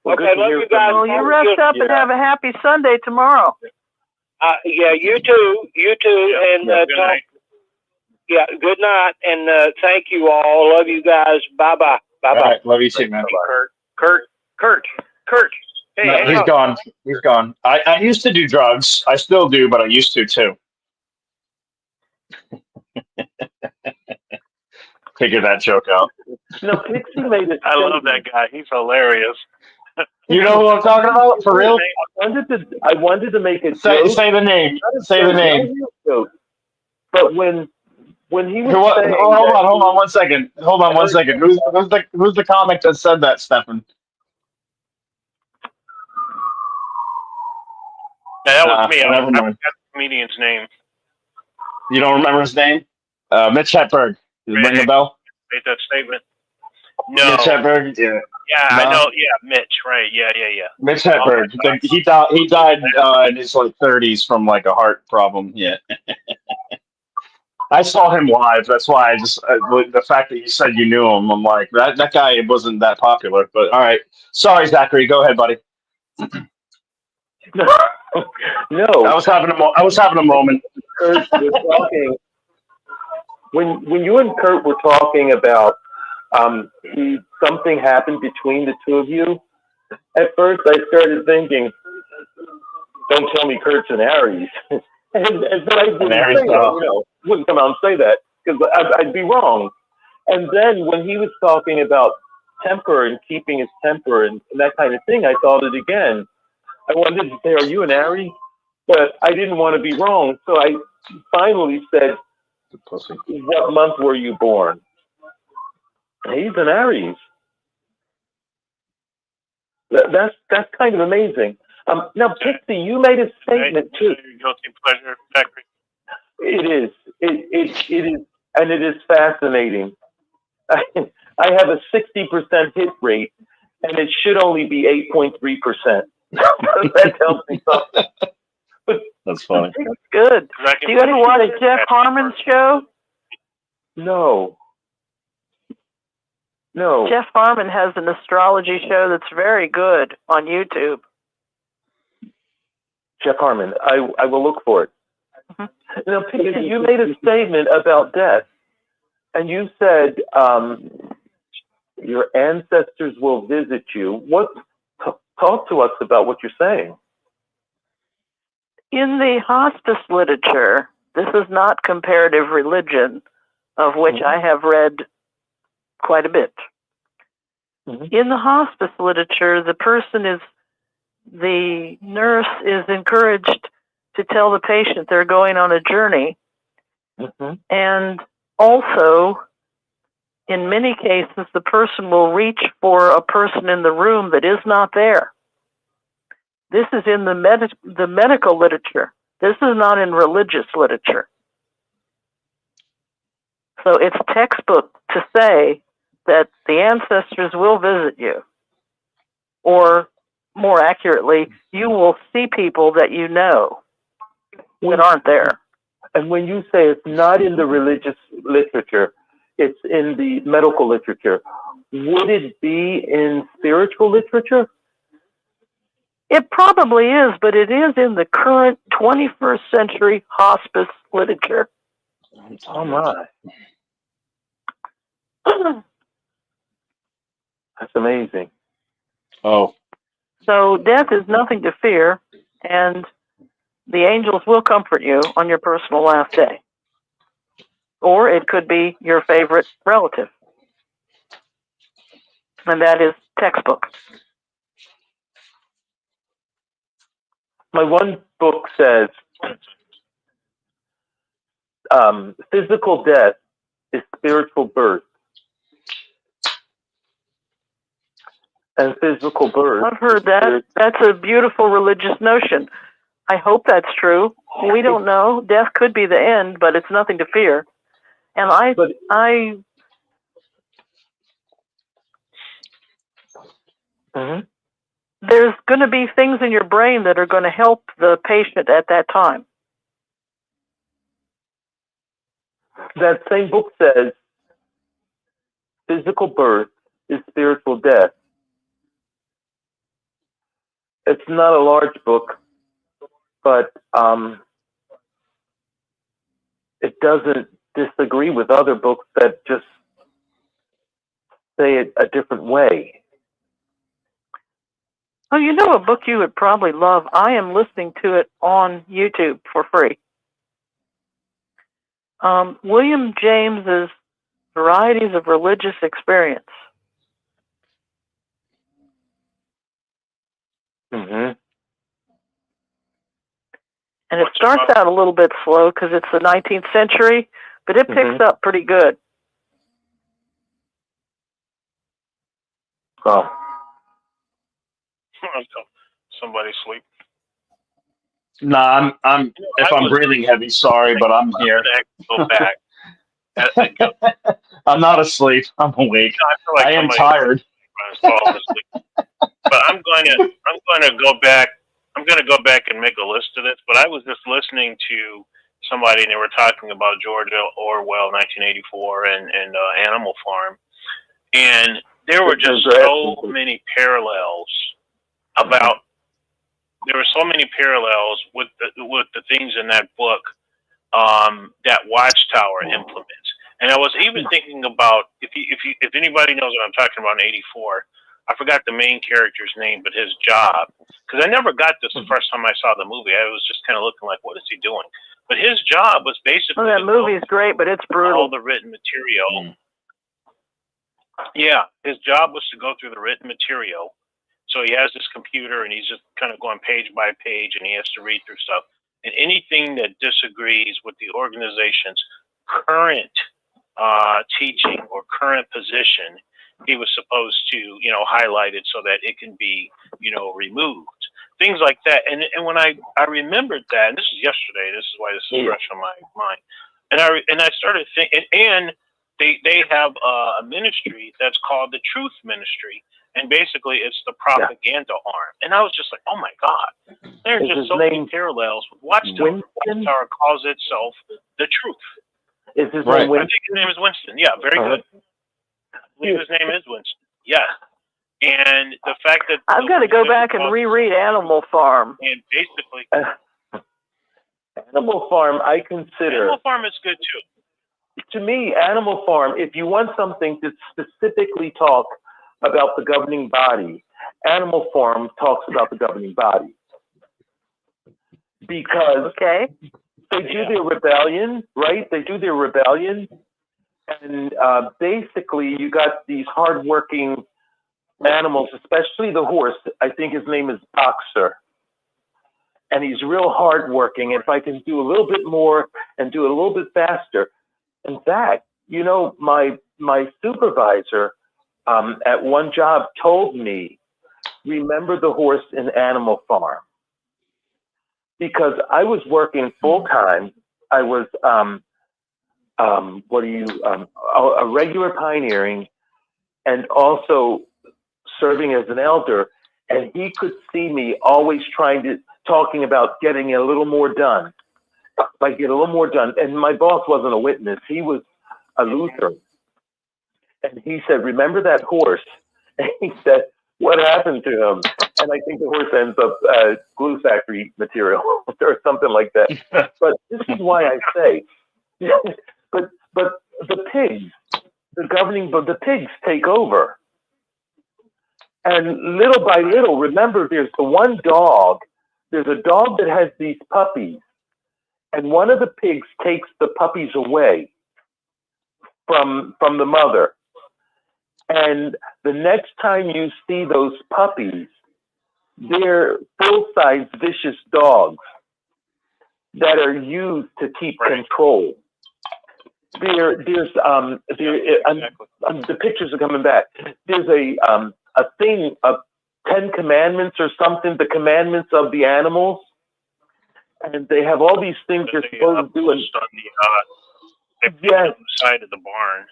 Okay, love you guys.
Well, you rest up and have a happy Sunday tomorrow.
Yeah, you too, and
good night.
Yeah, good night, and thank you all. Love you guys. Bye.
Right, love you too, man.
Kurt. Hey,
no, he's gone. He's gone. I used to do drugs. I still do, but I used to too. Figure that joke out.
No, Pixie made it.
I love that guy. He's hilarious.
You know who I'm talking about? For real?
I wanted to make a
Say
joke.
the name. Say the name.
But when he was saying,
hold on 1 second. Hold on 1 second. Who's the comic that said that, Stefan?
Yeah, that was me. I
Never mind.
forgot the comedian's name.
You don't remember his name? Mitch Hedberg. Does it ring a bell?
Made that statement. No.
Mitch Hedberg. Yeah.
Yeah,
No?
I know. Yeah, Mitch. Right. Yeah.
Mitch Hedberg. He died in his 30s from like a heart problem. Yeah. I saw him live. That's why I just the fact that you said you knew him, I'm like that guy wasn't that popular. But all right, sorry, Zachary. Go ahead, buddy.
No.
I was having a moment.
Kurt, we're talking, when you and Kurt were talking about something happened between the two of you, at first I started thinking, don't tell me Kurt's an Aries. and then I wouldn't say that, wouldn't come out and say that because I'd be wrong. And then when he was talking about temper and keeping his temper and that kind of thing, I thought it again. I wanted to say, are you an Aries? But I didn't want to be wrong. So I finally said, what month were you born? He's an Aries. That's kind of amazing. Now, Pixie, you made a statement too.
Guilty pleasure factory.
It is. It is, and it is fascinating. I have a 60% hit rate, and it should only be 8.3%. That tells me something. But
that's funny.
That's good. Do you ever watch Jeff Harmon's show?
No.
Jeff Harmon has an astrology show that's very good on YouTube.
Jeff Harmon, I will look for it. Mm-hmm. Now, Pixie, you made a statement about death, and you said your ancestors will visit you. Talk to us about what you're saying.
In the hospice literature, this is not comparative religion, of which I have read quite a bit. Mm-hmm. In the hospice literature, the nurse is encouraged to tell the patient they're going on a journey. Mm-hmm. And also, in many cases, the person will reach for a person in the room that is not there. This is in the medical literature. This is not in religious literature. So it's textbook to say that the ancestors will visit you. Or, more accurately, you will see people that you know that aren't there.
And when you say it's not in the religious literature, it's in the medical literature, would it be in spiritual literature?
It probably is, but it is in the current 21st century hospice literature.
Oh my. That's amazing.
Oh.
So death is nothing to fear, and the angels will comfort you on your personal last day. Or it could be your favorite relative. And that is textbook.
My one book says physical death is spiritual birth. And physical birth.
I've heard that. That's a beautiful religious notion. I hope that's true. We don't know. Death could be the end, but it's nothing to fear. And there's going to be things in your brain that are going to help the patient at that time.
That same book says physical birth is spiritual death. It's not a large book, but it doesn't disagree with other books that just say it a different way.
Oh, you know a book you would probably love? I am listening to it on YouTube for free. William James's Varieties of religious experience.
Mm-hmm.
And it starts out a little bit slow because it's the 19th century, but it picks up pretty good.
Oh.
Somebody sleep.
Nah, I'm if I'm breathing heavy, sorry, but I'm here.
Go back.
I'm not asleep. I'm awake.
I feel like
I am
somebody
tired.
falling asleep. But I'm going to go back. I'm going to go back and make a list of this. But I was just listening to somebody, and they were talking about George Orwell, 1984, and Animal Farm, and there were just so many parallels about. There were so many parallels with the things in that book that Watchtower implements. And I was even thinking about if anybody knows what I'm talking about in '84, I forgot the main character's name, but his job, because I never got this the first time I saw the movie. I was just kind of looking like, what is he doing? But his job was basically
that movie is great, but it's brutal.
all the written material. Yeah, his job was to go through the written material. So he has this computer, and he's just kind of going page by page, and he has to read through stuff. And anything that disagrees with the organization's current teaching or current position, he was supposed to, highlight it so that it can be, removed. Things like that. And when I remembered that, and this is yesterday, this is why this is fresh on my mind. And I started thinking, and they have a ministry that's called the Truth Ministry. And basically, it's the propaganda arm. And I was just like, oh, my God. There's just so many parallels with Watchtower. Watchtower calls itself the Truth.
Is his name Winston?
I think his name is Winston. Yeah, very good. I believe his name is Winston. Yeah. And the fact that...
I've got to go back and reread Animal Farm.
And basically...
Animal Farm, I consider...
Animal Farm is good, too.
To me, Animal Farm, if you want something to specifically talk about the governing body, Animal Farm talks about the governing body. Because they do their rebellion, right? They do their rebellion. And basically, you got these hardworking animals, especially the horse. I think his name is Boxer. And he's real hardworking. If I can do a little bit more and do it a little bit faster. In fact, my supervisor at one job told me, remember the horse in Animal Farm. Because I was working full time. I was a regular pioneering and also serving as an elder. And he could see me always talking about getting a little more done. Like get a little more done. And my boss wasn't a witness. He was a Lutheran. And he said, remember that horse? And he said, what happened to him? And I think the horse ends up glue factory material or something like that. But this is why I say, but the pigs, the pigs take over. And little by little, remember, there's the one dog. There's a dog that has these puppies. And one of the pigs takes the puppies away from the mother. And the next time you see those puppies, they're full-size vicious dogs that are used to keep control. The pictures are coming back. There's a thing of 10 commandments or something, the commandments of the animals. And they have all these things you're supposed to do. And,
on the side of the barn.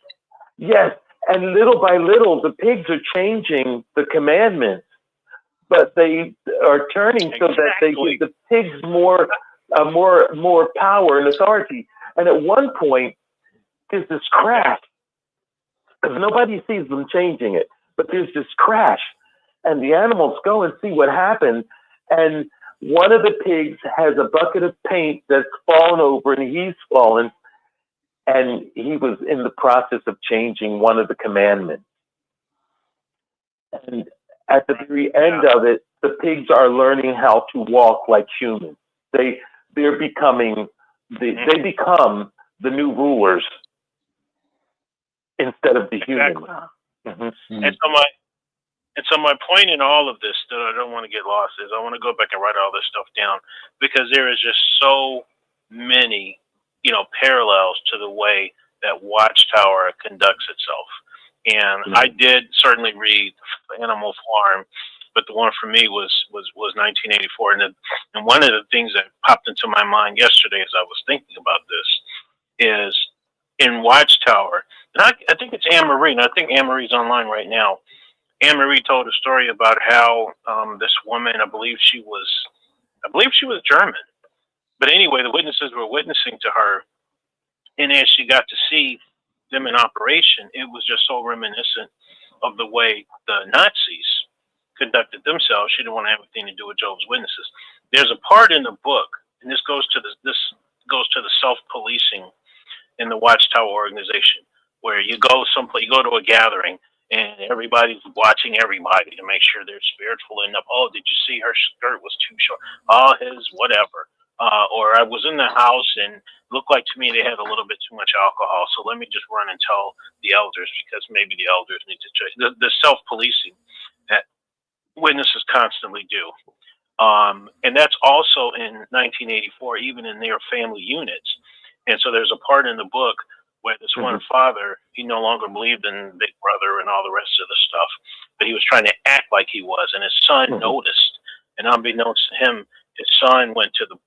Yes. And little by little, the pigs are changing the commandments, but they are turning so that they give the pigs more power and authority. And at one point, there's this crash because nobody sees them changing it, but there's this crash, and the animals go and see what happened. And one of the pigs has a bucket of paint that's fallen over, and he's fallen. And he was in the process of changing one of the commandments. And at the very end of it, the pigs are learning how to walk like humans. They become the new rulers. instead of the human.
Exactly.
Mm-hmm.
And so my point in all of this that I don't want to get lost is I want to go back and write all this stuff down, because there is just so many, parallels to the way that Watchtower conducts itself. And I did certainly read Animal Farm, but the one for me was 1984. And one of the things that popped into my mind yesterday as I was thinking about this is in Watchtower, and I think it's Anne Marie, and I think Anne Marie's online right now. Anne Marie told a story about how this woman, I believe she was German, but anyway, the witnesses were witnessing to her, and as she got to see them in operation, it was just so reminiscent of the way the Nazis conducted themselves. She didn't want to have anything to do with Jehovah's Witnesses. There's a part in the book, and this goes to the self-policing in the Watchtower organization, where you go someplace, you go to a gathering, and everybody's watching everybody to make sure they're spiritual enough. Oh, did you see her skirt was too short? Oh, his whatever. Or I was in the house and looked like to me they had a little bit too much alcohol, so let me just run and tell the elders, because maybe the elders need to check. The self-policing that witnesses constantly do. And that's also in 1984, even in their family units. And so there's a part in the book where this one father, he no longer believed in Big Brother and all the rest of the stuff, but he was trying to act like he was, and his son noticed. And unbeknownst to him, his son went to the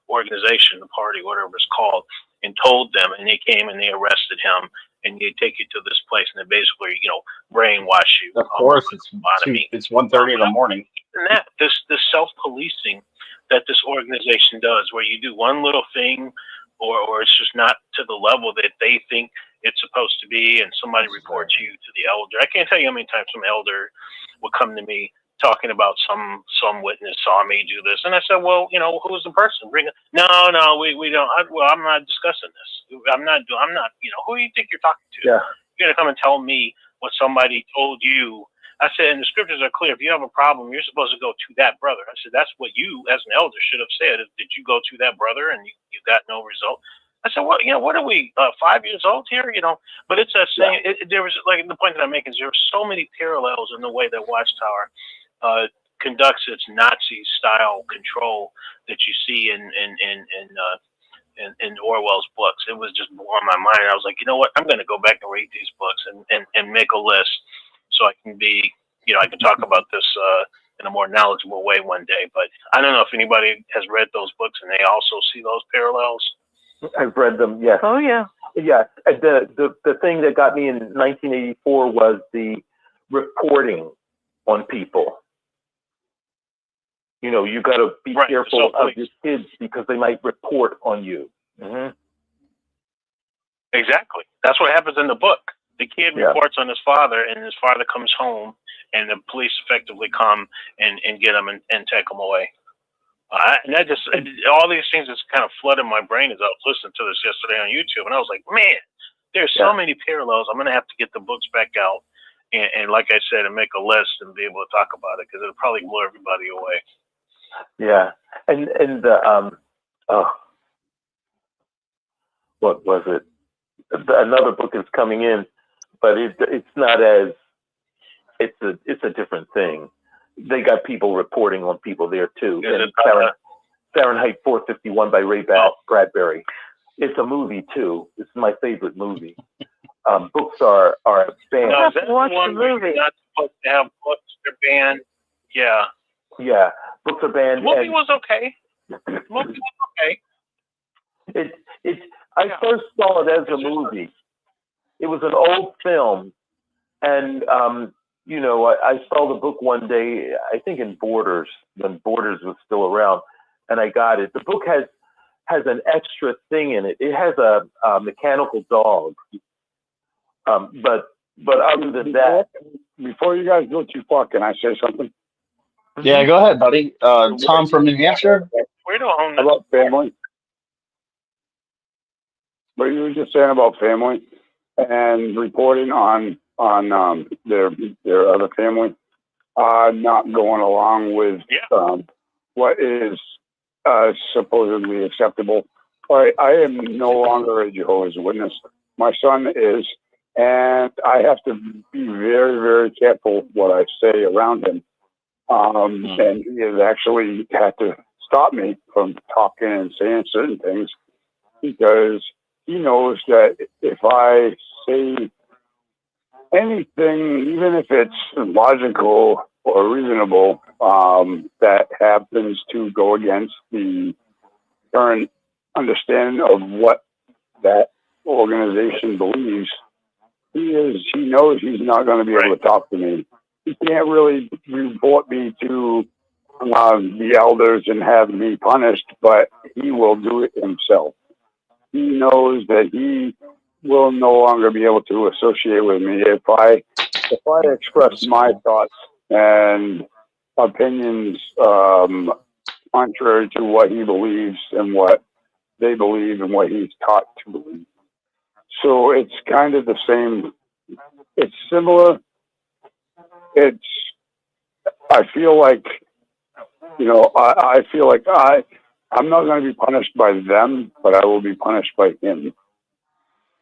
organization, the party, whatever it's called, and told them, and they came and they arrested him, and they take you to this place, and they basically, brainwash you.
Of course, it's 1:30 in the morning.
And that this self-policing that this organization does, where you do one little thing, or it's just not to the level that they think it's supposed to be, and somebody reports you to the elder. I can't tell you how many times some elder would come to me talking about some witness saw me do this, and I said, well, who's the person? Bring it. No, we don't. I'm not discussing this. I'm not. Who do you think you're talking to?
Yeah.
You're gonna come and tell me what somebody told you. I said, and the scriptures are clear. If you have a problem, you're supposed to go to that brother. I said, that's what you, as an elder, should have said. Did you go to that brother and you got no result? I said, well, what are we, 5 years old here? But it's that same. There was, like, the point that I'm making is there are so many parallels in the way that Watchtower conducts its Nazi-style control that you see in Orwell's books. It was just blowing my mind. I was like, you know what? I'm going to go back and read these books and make a list, so I can be, I can talk about this in a more knowledgeable way one day. But I don't know if anybody has read those books and they also see those parallels.
I've read them, yes.
Oh, yeah.
Yeah. The thing that got me in 1984 was the reporting on people. You got to be careful of your kids because they might report on you.
Exactly. That's what happens in the book. The kid reports on his father, and his father comes home, and the police effectively come and get him and take him away. And that just, all these things just kind of flooded my brain as I was listening to this yesterday on YouTube, and I was like, man, there's so many parallels. I'm going to have to get the books back out, and like I said, and make a list and be able to talk about it, because it'll probably blow everybody away.
Yeah, and what was it? Another book is coming in, but it's not as, it's a different thing. They got people reporting on people there too. And Fahrenheit 451 by Ray Bradbury. It's a movie too. It's my favorite movie. Books are banned.
No, that's watch the movie. You're not supposed to have books. They're banned. Yeah.
Yeah, books are banned.
The movie was okay.
I first saw it as a movie. It was an old film, and I saw the book one day, I think in Borders, when Borders was still around, and I got it. The book has an extra thing in it. It has a mechanical dog, but other than that,
before you guys go too far, can I say something?
Yeah, go ahead, buddy. Tom from New Hampshire.
We're doing
about family. What you were just saying about family and reporting on their other family, not going along with what is supposedly acceptable. I am no longer a Jehovah's Witness. My son is, and I have to be very, very careful what I say around him. And he has actually had to stop me from talking and saying certain things because he knows that if I say anything, even if it's logical or reasonable, that happens to go against the current understanding of what that organization believes, he knows he's not going to be able to talk to me. He can't really report me to the elders and have me punished, but he will do it himself. He knows that he will no longer be able to associate with me if I express my thoughts and opinions contrary to what he believes and what they believe and what he's taught to believe. So it's kind of the same. It's similar. I feel like, I feel like I'm not going to be punished by them, but I will be punished by him.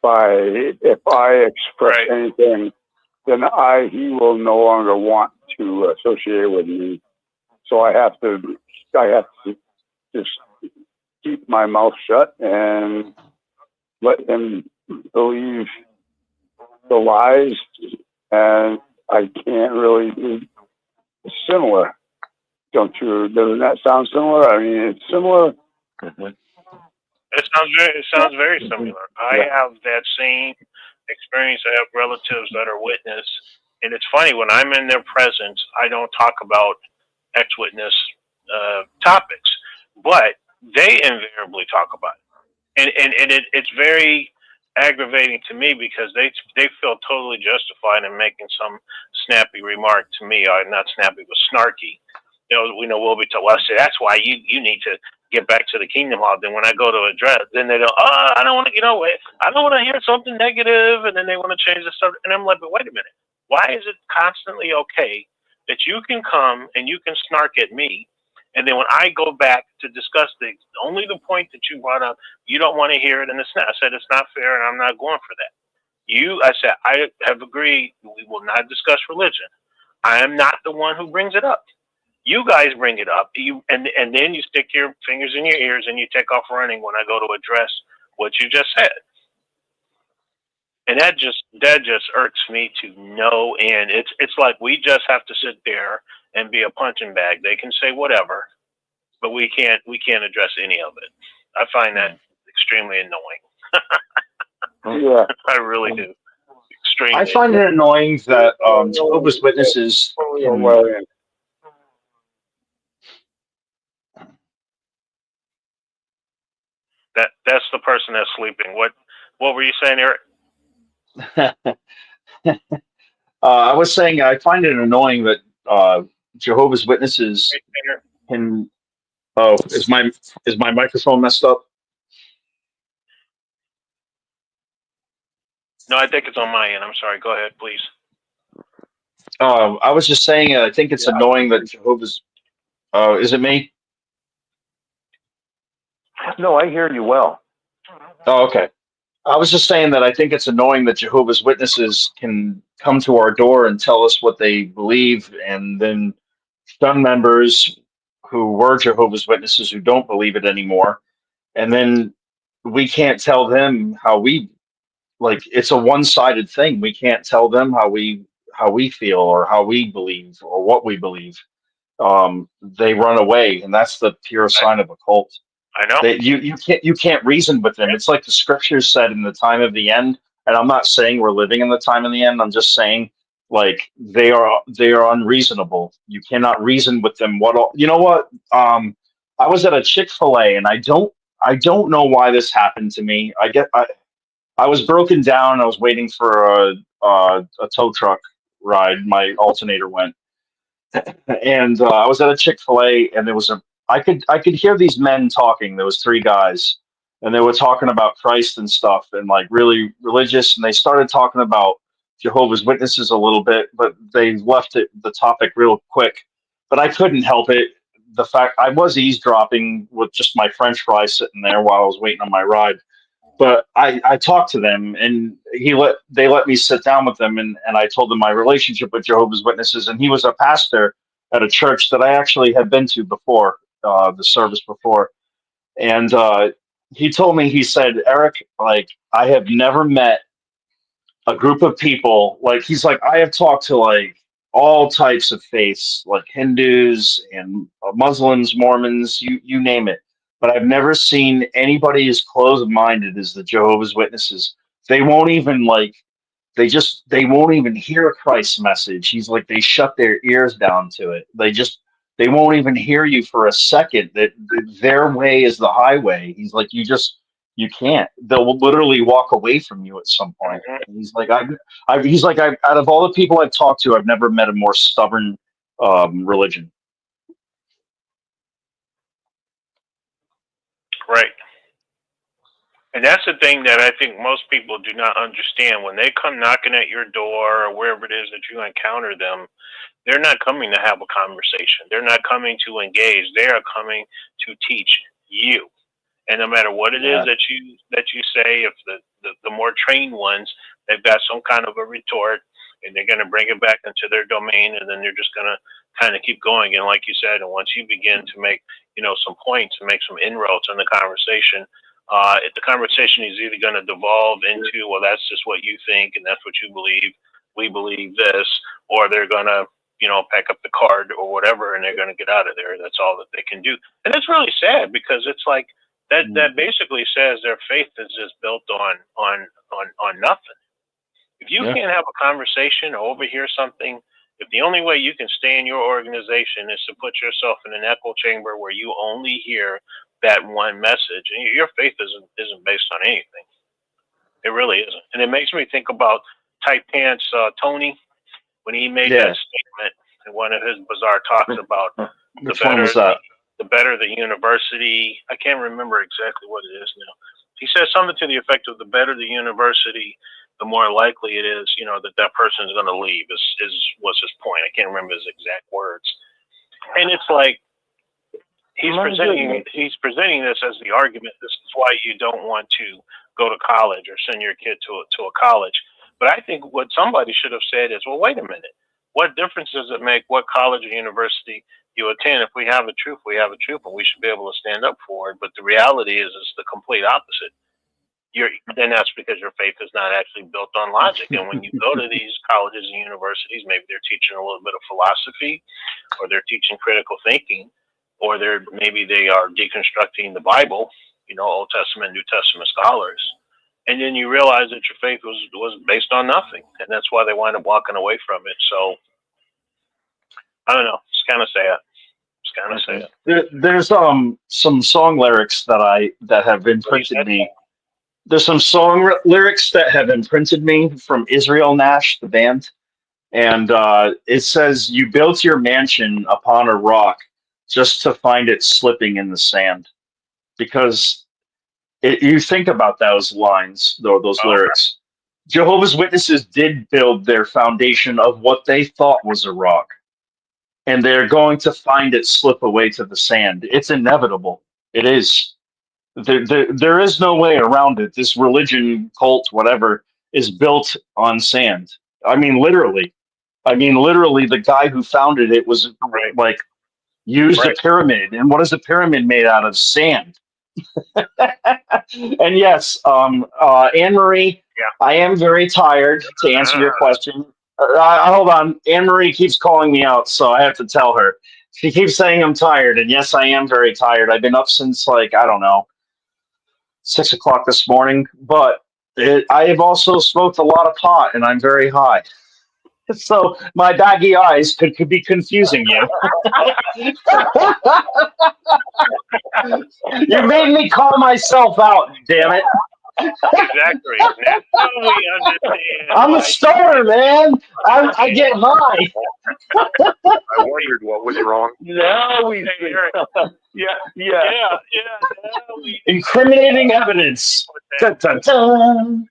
If I express anything, then he will no longer want to associate with me. So I have to just keep my mouth shut and let him believe the lies, and I can't really. It's similar, don't you? Doesn't that sound similar? I mean, it's similar.
It sounds very similar. I have that same experience. I have relatives that are witness, and it's funny when I'm in their presence, I don't talk about ex-witness topics, but they invariably talk about it, and it's very aggravating to me because they feel totally justified in making some snappy remark to me, or not snappy but snarky. We'll be told. Well, I say that's why you need to get back to the Kingdom Hall. Then when I go to address, then they go, I don't want to, I don't want to hear something negative, and then they want to change the subject. And I'm like, but wait a minute, why is it constantly okay that you can come and you can snark at me, and then when I go back to discuss things, only the point that you brought up, you don't want to hear it, and it's not. I said it's not fair, and I'm not going for that. I said I have agreed we will not discuss religion. I am not the one who brings it up. You guys bring it up, and then you stick your fingers in your ears and you take off running when I go to address what you just said. And that just irks me to no end. It's like we just have to sit there and be a punching bag. They can say whatever, but we can't address any of it. I find that extremely annoying.
Yeah,
I really do. Extremely.
I find it annoying that Jehovah's Witnesses can,
That's the person that's sleeping. What were you saying, Eric?
I was saying I find it annoying that Jehovah's Witnesses can. Oh, is my microphone messed up?
No, I think it's on my end. I'm sorry. Go ahead, please.
I was just saying I think it's annoying that Jehovah's. Is it me?
No, I hear you well.
Oh, okay. I was just saying that I think it's annoying that Jehovah's Witnesses can come to our door and tell us what they believe, and then some members who were Jehovah's Witnesses who don't believe it anymore, and then we can't tell them how we it's a one-sided thing. We can't tell them how we feel or how we believe or what we believe. They run away, and that's the pure sign of a cult.
I know.
You can't reason with them. It's like the scriptures said in the time of the end, and I'm not saying we're living in the time of the end. I'm just saying they are unreasonable. You cannot reason with them. You know what? I was at a Chick-fil-A, and I don't know why this happened to me. I was broken down. I was waiting for a tow truck ride. My alternator went, and I was at a Chick-fil-A, and I could hear these men talking. There was three guys, and they were talking about Christ and stuff, and really religious. And they started talking about Jehovah's Witnesses a little bit, but they left the topic real quick. But I couldn't help it. The fact I was eavesdropping with just my French fries sitting there while I was waiting on my ride, But I talked to them, and they let me sit down with them, and I told them my relationship with Jehovah's Witnesses, and he was a pastor at a church that I actually had been to before, the service before. And he told me, he said, Eric, like, I have never met a group of people, like, he's like, I have talked to like all types of faiths, like Hindus and Muslims, Mormons, you name it. But I've never seen anybody as closed-minded as the Jehovah's Witnesses. They won't even like, they won't even hear Christ's message. He's like, they shut their ears down to it. They won't even hear you for a second. That their way is the highway. He's like, you can't. They'll literally walk away from you at some point. And he's like, out of all the people I've talked to, I've never met a more stubborn religion.
Right. And that's the thing that I think most people do not understand. When they come knocking at your door or wherever it is that you encounter them, they're not coming to have a conversation. They're not coming to engage. They are coming to teach you. And no matter what it is that you say, if the more trained ones, they've got some kind of a retort, and they're going to bring it back into their domain, and then they're just going to kind of keep going. And like you said, and once you begin to make some points and make some inroads in the conversation, if the conversation is either going to devolve into, well, that's just what you think and that's what you believe, we believe this, or they're going to pack up the card or whatever, and they're going to get out of there. That's all that they can do. And it's really sad, because it's like that basically says their faith is just built on nothing. If you can't have a conversation or overhear something, if the only way you can stay in your organization is to put yourself in an echo chamber where you only hear that one message, and your faith isn't based on anything. It really isn't. And it makes me think about Tight Pants Tony, when he made that statement in one of his bizarre talks about the better the university. I can't remember exactly what it is now. He says something to the effect of, the better the university, the more likely it is, that person is going to leave, was his point. I can't remember his exact words. And it's like, he's presenting this as the argument. This is why you don't want to go to college or send your kid to a college. But I think what somebody should have said is, well, wait a minute. What difference does it make what college or university you attend? If we have a truth, we have a truth, and we should be able to stand up for it. But the reality is it's the complete opposite. Then that's because your faith is not actually built on logic. And when you go to these colleges and universities, maybe they're teaching a little bit of philosophy, or they're teaching critical thinking, or maybe they are deconstructing the Bible, Old Testament, New Testament scholars. And then you realize that your faith was based on nothing. And that's why they wind up walking away from it. So, I don't know. It's kind of sad.
There's some song lyrics that have imprinted me. There's some song lyrics that have imprinted me from Israel Nash, the band. And it says, you built your mansion upon a rock just to find it slipping in the sand. Because you think about those lines, those lyrics. Jehovah's Witnesses did build their foundation of what they thought was a rock. And they're going to find it slip away to the sand. It's inevitable. It is. There is no way around it. This religion, cult, whatever, is built on sand. I mean, literally, the guy who founded it was like used a pyramid. And what is a pyramid made out of? Sand. And yes, Anne-Marie, I am very tired, to answer your question. Hold on. Anne-Marie keeps calling me out, so I have to tell her. She keeps saying I'm tired, and yes, I am very tired. I've been up since, 6 o'clock this morning, but I have also smoked a lot of pot, and I'm very high. So my baggy eyes could be confusing you. You made me call myself out, damn it.
Exactly. That's how we understand.
I'm a stoner, man. I get high.
I wondered what was wrong.
Now we yeah.
Incriminating evidence. Dun, dun, dun.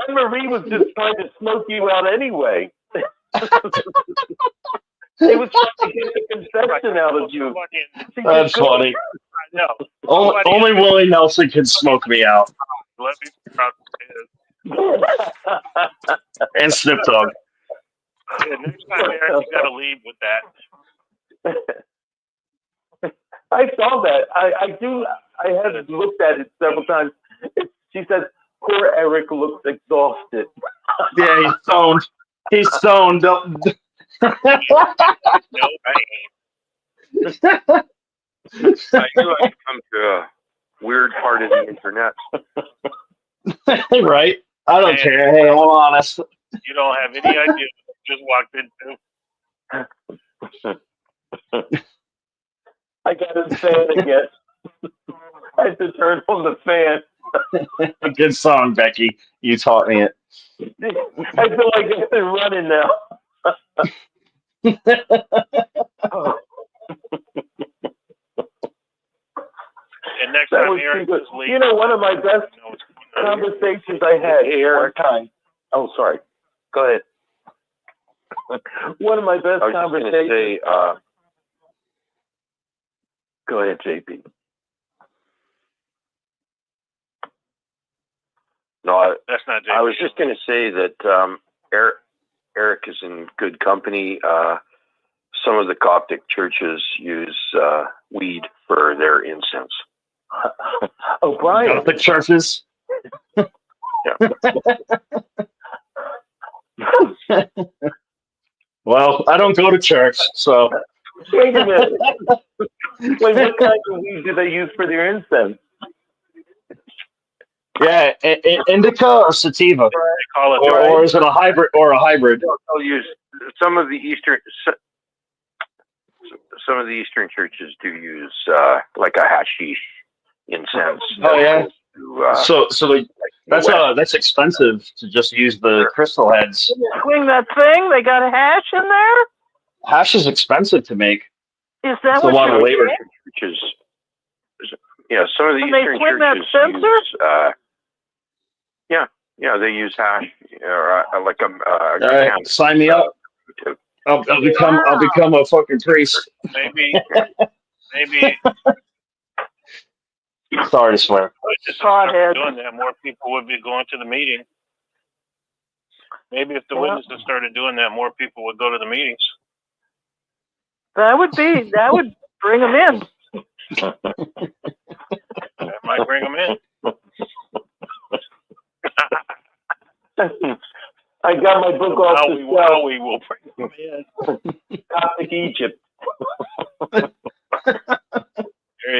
Anne-Marie was just trying to smoke you out anyway. It was trying to get a confession out of you.
That's funny.
No.
Only Willie Nelson can smoke me out.
Let me be proud
And Snoop Dogg.
Yeah, next time, Eric, you got to leave with that.
I saw that. I had looked at it several times. She says, poor Eric looks exhausted.
Yeah, he's stoned. He's stoned.
No pain.
I do like to come to a weird part of the internet.
Right? I don't care. Hey, I'm honest.
You don't have any idea what you just walked into.
I got his fan again. I had to turn on the fan.
Good song, Becky. You taught me it.
I feel like I'm running now. Oh.
And next
That
time,
was
Eric
good.
is leaving.
You know, one of my best conversations I had one time. Oh, sorry. Go ahead. One of my best
I was just
conversations.
going to say,
Go ahead, JP.
no,
That's not
I was just going to say that Eric is in good company. Some of the Coptic churches use weed for their incense.
Oh, Brian.
Coptic churches. Well, I don't go to church, so.
Wait a minute. Wait, what kind of weed do they use for their incense?
Yeah, indica or sativa,
call it
or is it a hybrid?
They'll use some of the Eastern churches do use like a hashish incense.
Oh yeah.
To,
That's expensive to just use the crystal heads.
Swing that thing. They got a hash in there.
Hash is expensive to make.
Is that
It's
what
a lot of
you're
labor.
saying?
churches, some of the
When they
Eastern
swing that
churches
censer?
use, they use hash or like a.
All right, sign me up. I'll become a fucking priest.
Maybe.
Sorry to swear.
Just started doing that, more people would be going to the meeting. Maybe if the witnesses started doing that, more people would go to the meetings.
That would bring them in.
That might bring them in.
I got my book off the shelf.
We will bring them in.
Coptic Egypt.
There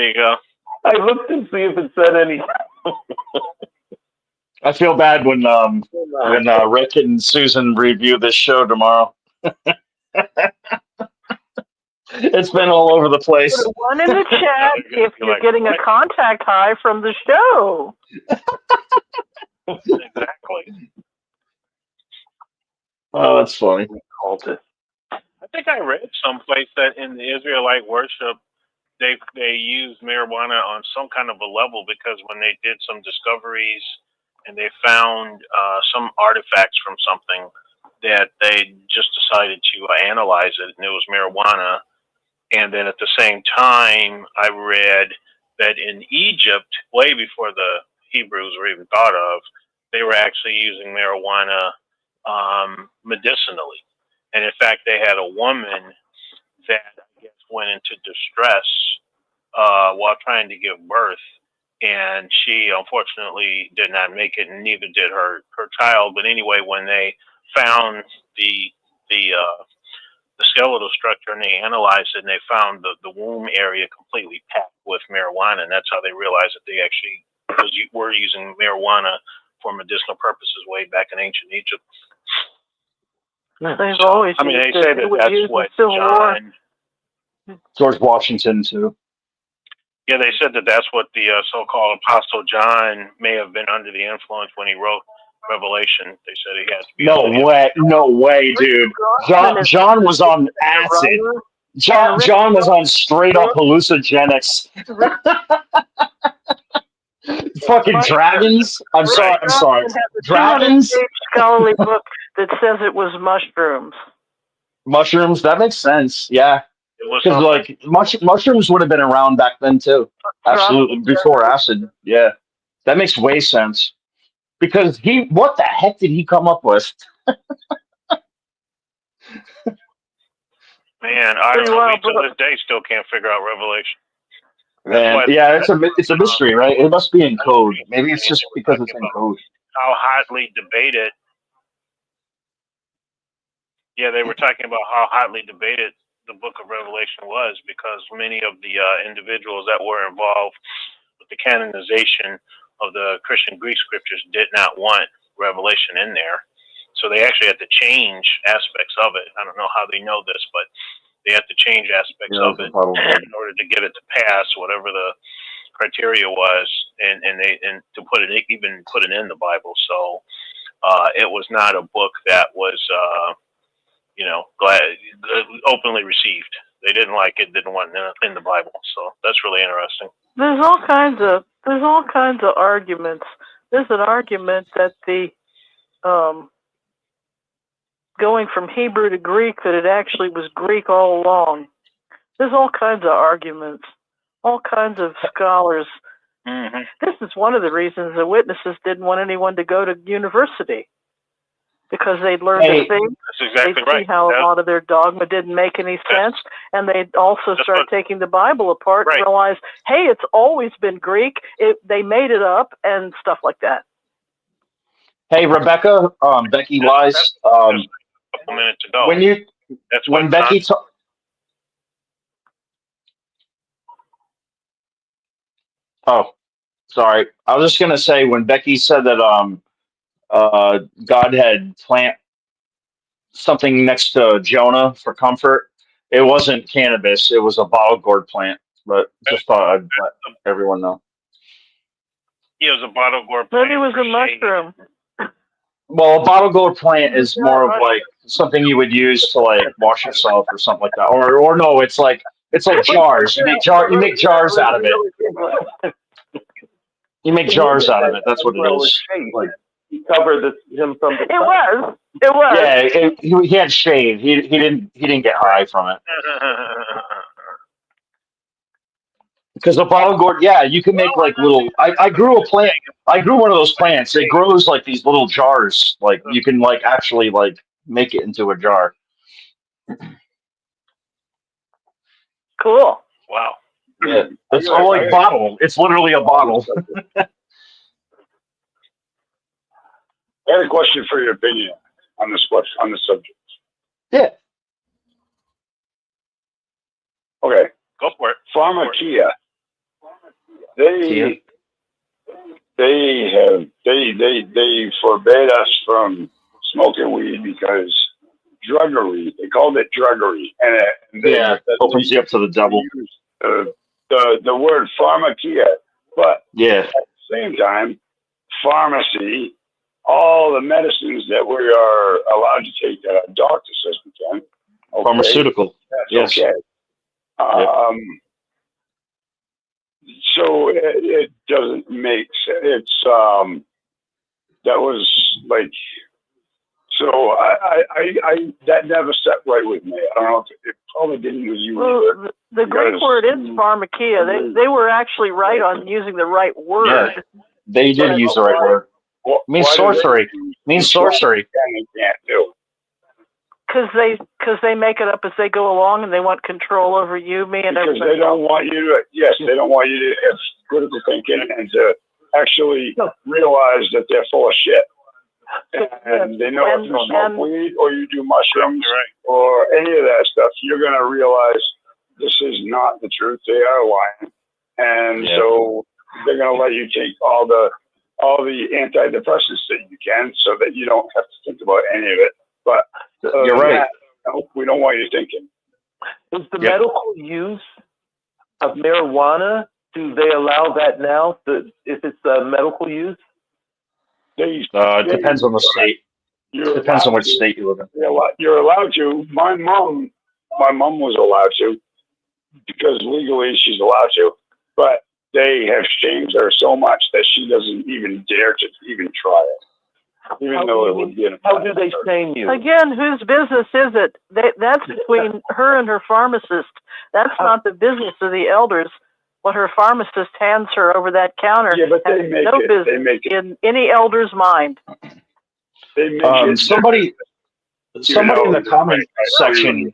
you go.
I looked and see if it said anything.
I feel bad when Rick and Susan review this show tomorrow. It's been all over the place.
Put one in the chat if you're getting a contact high from the show.
Exactly.
Oh, that's funny.
I think I read someplace that in the Israelite worship, they used marijuana on some kind of a level because when they did some discoveries and they found some artifacts from something, that they just decided to analyze it, and it was marijuana. And then at the same time, I read that in Egypt, way before the Hebrews were even thought of, they were actually using marijuana medicinally. And in fact, they had a woman that I guess went into distress while trying to give birth, and she unfortunately did not make it, and neither did her child. But anyway, when they found the skeletal structure and they analyzed it, and they found the womb area completely packed with marijuana, and that's how they realized that they actually were using marijuana for medicinal purposes way back in ancient Egypt.
They've always.
I mean, they say that that's what
George Washington too.
Yeah, they said that that's what the so-called Apostle John may have been under the influence when he wrote Revelation. They said he had to be.
No way, dude. John was on acid. John was on straight up hallucinogenics. Fucking dragons. I'm sorry. Dragons.
Scholarly book that says it was mushrooms.
Mushrooms. That makes sense. Yeah. Because like mushrooms would have been around back then too. Absolutely, before acid. Yeah, that makes way sense. Because what the heck did he come up with?
Man, I don't know. We to this day still can't figure out Revelation.
Man, yeah, it's a mystery, right? It must be in code. Maybe it's just because it's in code.
How hotly debated. Yeah, they were talking about how hotly debated the book of Revelation was because many of the individuals that were involved with the canonization of the Christian Greek scriptures did not want Revelation in there. So they actually had to change aspects of it. I don't know how they know this, but they had to change aspects of it in order to get it to pass whatever the criteria was, and to put it in the Bible. So it was not a book that was openly received. They didn't like it, didn't want it in the Bible. So that's really interesting.
There's all kinds of arguments. There's an argument that the going from Hebrew to Greek, that it actually was Greek all along. There's all kinds of arguments, all kinds of scholars.
Mm-hmm.
This is one of the reasons the witnesses didn't want anyone to go to university, because they'd learn to think.
That's exactly
they'd see how a lot of their dogma didn't make any sense, and they'd also start taking the Bible apart and realize, hey, it's always been Greek. They made it up and stuff like that.
Hey, Rebecca, Becky Wise.
A couple minutes ago.
When Becky oh, sorry. I was just gonna say when Becky said that God had plant something next to Jonah for comfort, it wasn't cannabis. It was a bottle gourd plant. But just thought I'd let everyone know.
Yeah, it was a bottle gourd plant.
Maybe it was a mushroom.
Well, a bottle gourd plant is more of like something you would use to like wash yourself or something like that. Or no, it's like jars. You make jars out of it. You make jars out of it. That's what it is. Like,
cover him from the
It was.
Yeah, he had shade. He didn't get high from it. Because the bottle gourd, yeah, you can make like little. I grew a plant. I grew one of those plants. It grows like these little jars. Like you can like actually like make it into a jar.
Cool.
Wow.
Yeah, it's all like bottle. It's literally a bottle.
I had a question for your opinion on this subject.
Yeah.
Okay.
Go for it.
Pharmacia. They forbade us from smoking weed because druggery. They called it druggery, and
opens you up to the devil.
The word pharmacia, but
yeah,
at the same time, pharmacy. All the medicines that we are allowed to take that a doctor says we can. Okay,
pharmaceutical.
That's
yes.
okay. So it doesn't make sense. It's that was like, so I that never sat right with me. I don't know if it probably didn't with you either.
The Greek word is pharmakia. They were actually right on using the right word.
Yeah, they did use the right word. It means sorcery. Means sorcery.
They can't do.
Because they make it up as they go along, and they want control over you, me, and everybody.
Because they don't want you to. Yes, they don't want you to have critical thinking and to actually realize that they're full of shit. And they know if you smoke weed or you do mushrooms or any of that stuff, you're going to realize this is not the truth. They are lying, and so they're going to let you take all the antidepressants that you can, so that you don't have to think about any of it. But
you're right.
No, we don't want you thinking.
Is the medical use of marijuana? Do they allow that now? If it's medical use?
It depends on the state. It depends on which state you live in.
You're allowed to. My mom was allowed to, because legally she's allowed to. But they have shamed her so much that she doesn't even dare to even try it. even though it would be in a
How do they shame you?
Again, whose business is it? That's between her and her pharmacist. That's not the business of the elders. What her pharmacist hands her over that counter
but they
has
make
no
it.
business
They make it.
in any elder's mind.
They make it.
Somebody in the comment section.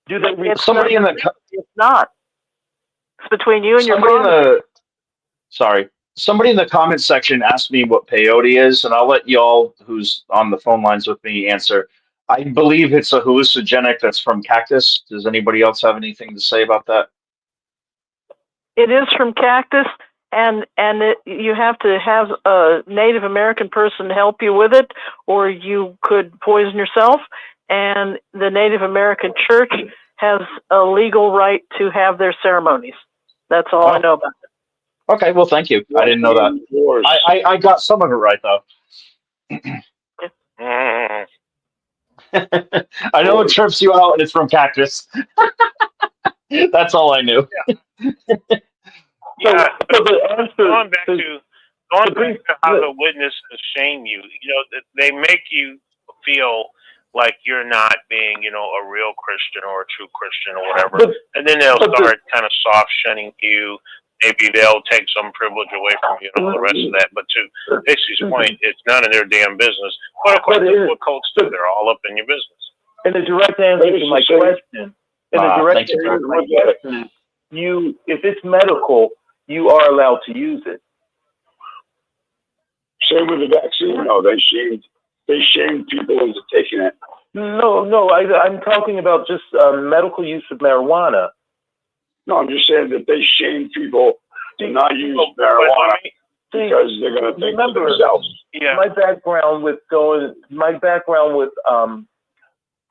Do they?
It's
Somebody
not,
in the.
It's not. It's between you and your
Somebody in
pharmacist.
somebody in the comment section asked me what peyote is, and I'll let y'all who's on the phone lines with me answer. I believe it's a hallucinogenic that's from cactus. Does anybody else have anything to say about that?
It is from cactus, and you have to have a Native American person help you with it, or you could poison yourself. And the Native American Church has a legal right to have their ceremonies. That's all I know about it.
Okay, well, thank you. I didn't know that. I got some of it right, though. I know it trips you out and it's from cactus. That's all I knew.
Yeah, going back to how the witnesses shame you. They make you feel like you're not being, a real Christian or a true Christian or whatever. And then they'll start kind of soft shunning you. Maybe they'll take some privilege away from you and all the rest of that. But to Dixie's point, it's none of their damn business. But of course, that's what cults do. They're all up in your business.
And the direct answer to my question, is if it's medical, you are allowed to use it.
Same with the vaccine. No, they shamed people into taking it.
No, I'm talking about just medical use of marijuana.
No, I'm just saying that they shame people to not use marijuana because they're going to think for themselves.
Yeah. My background with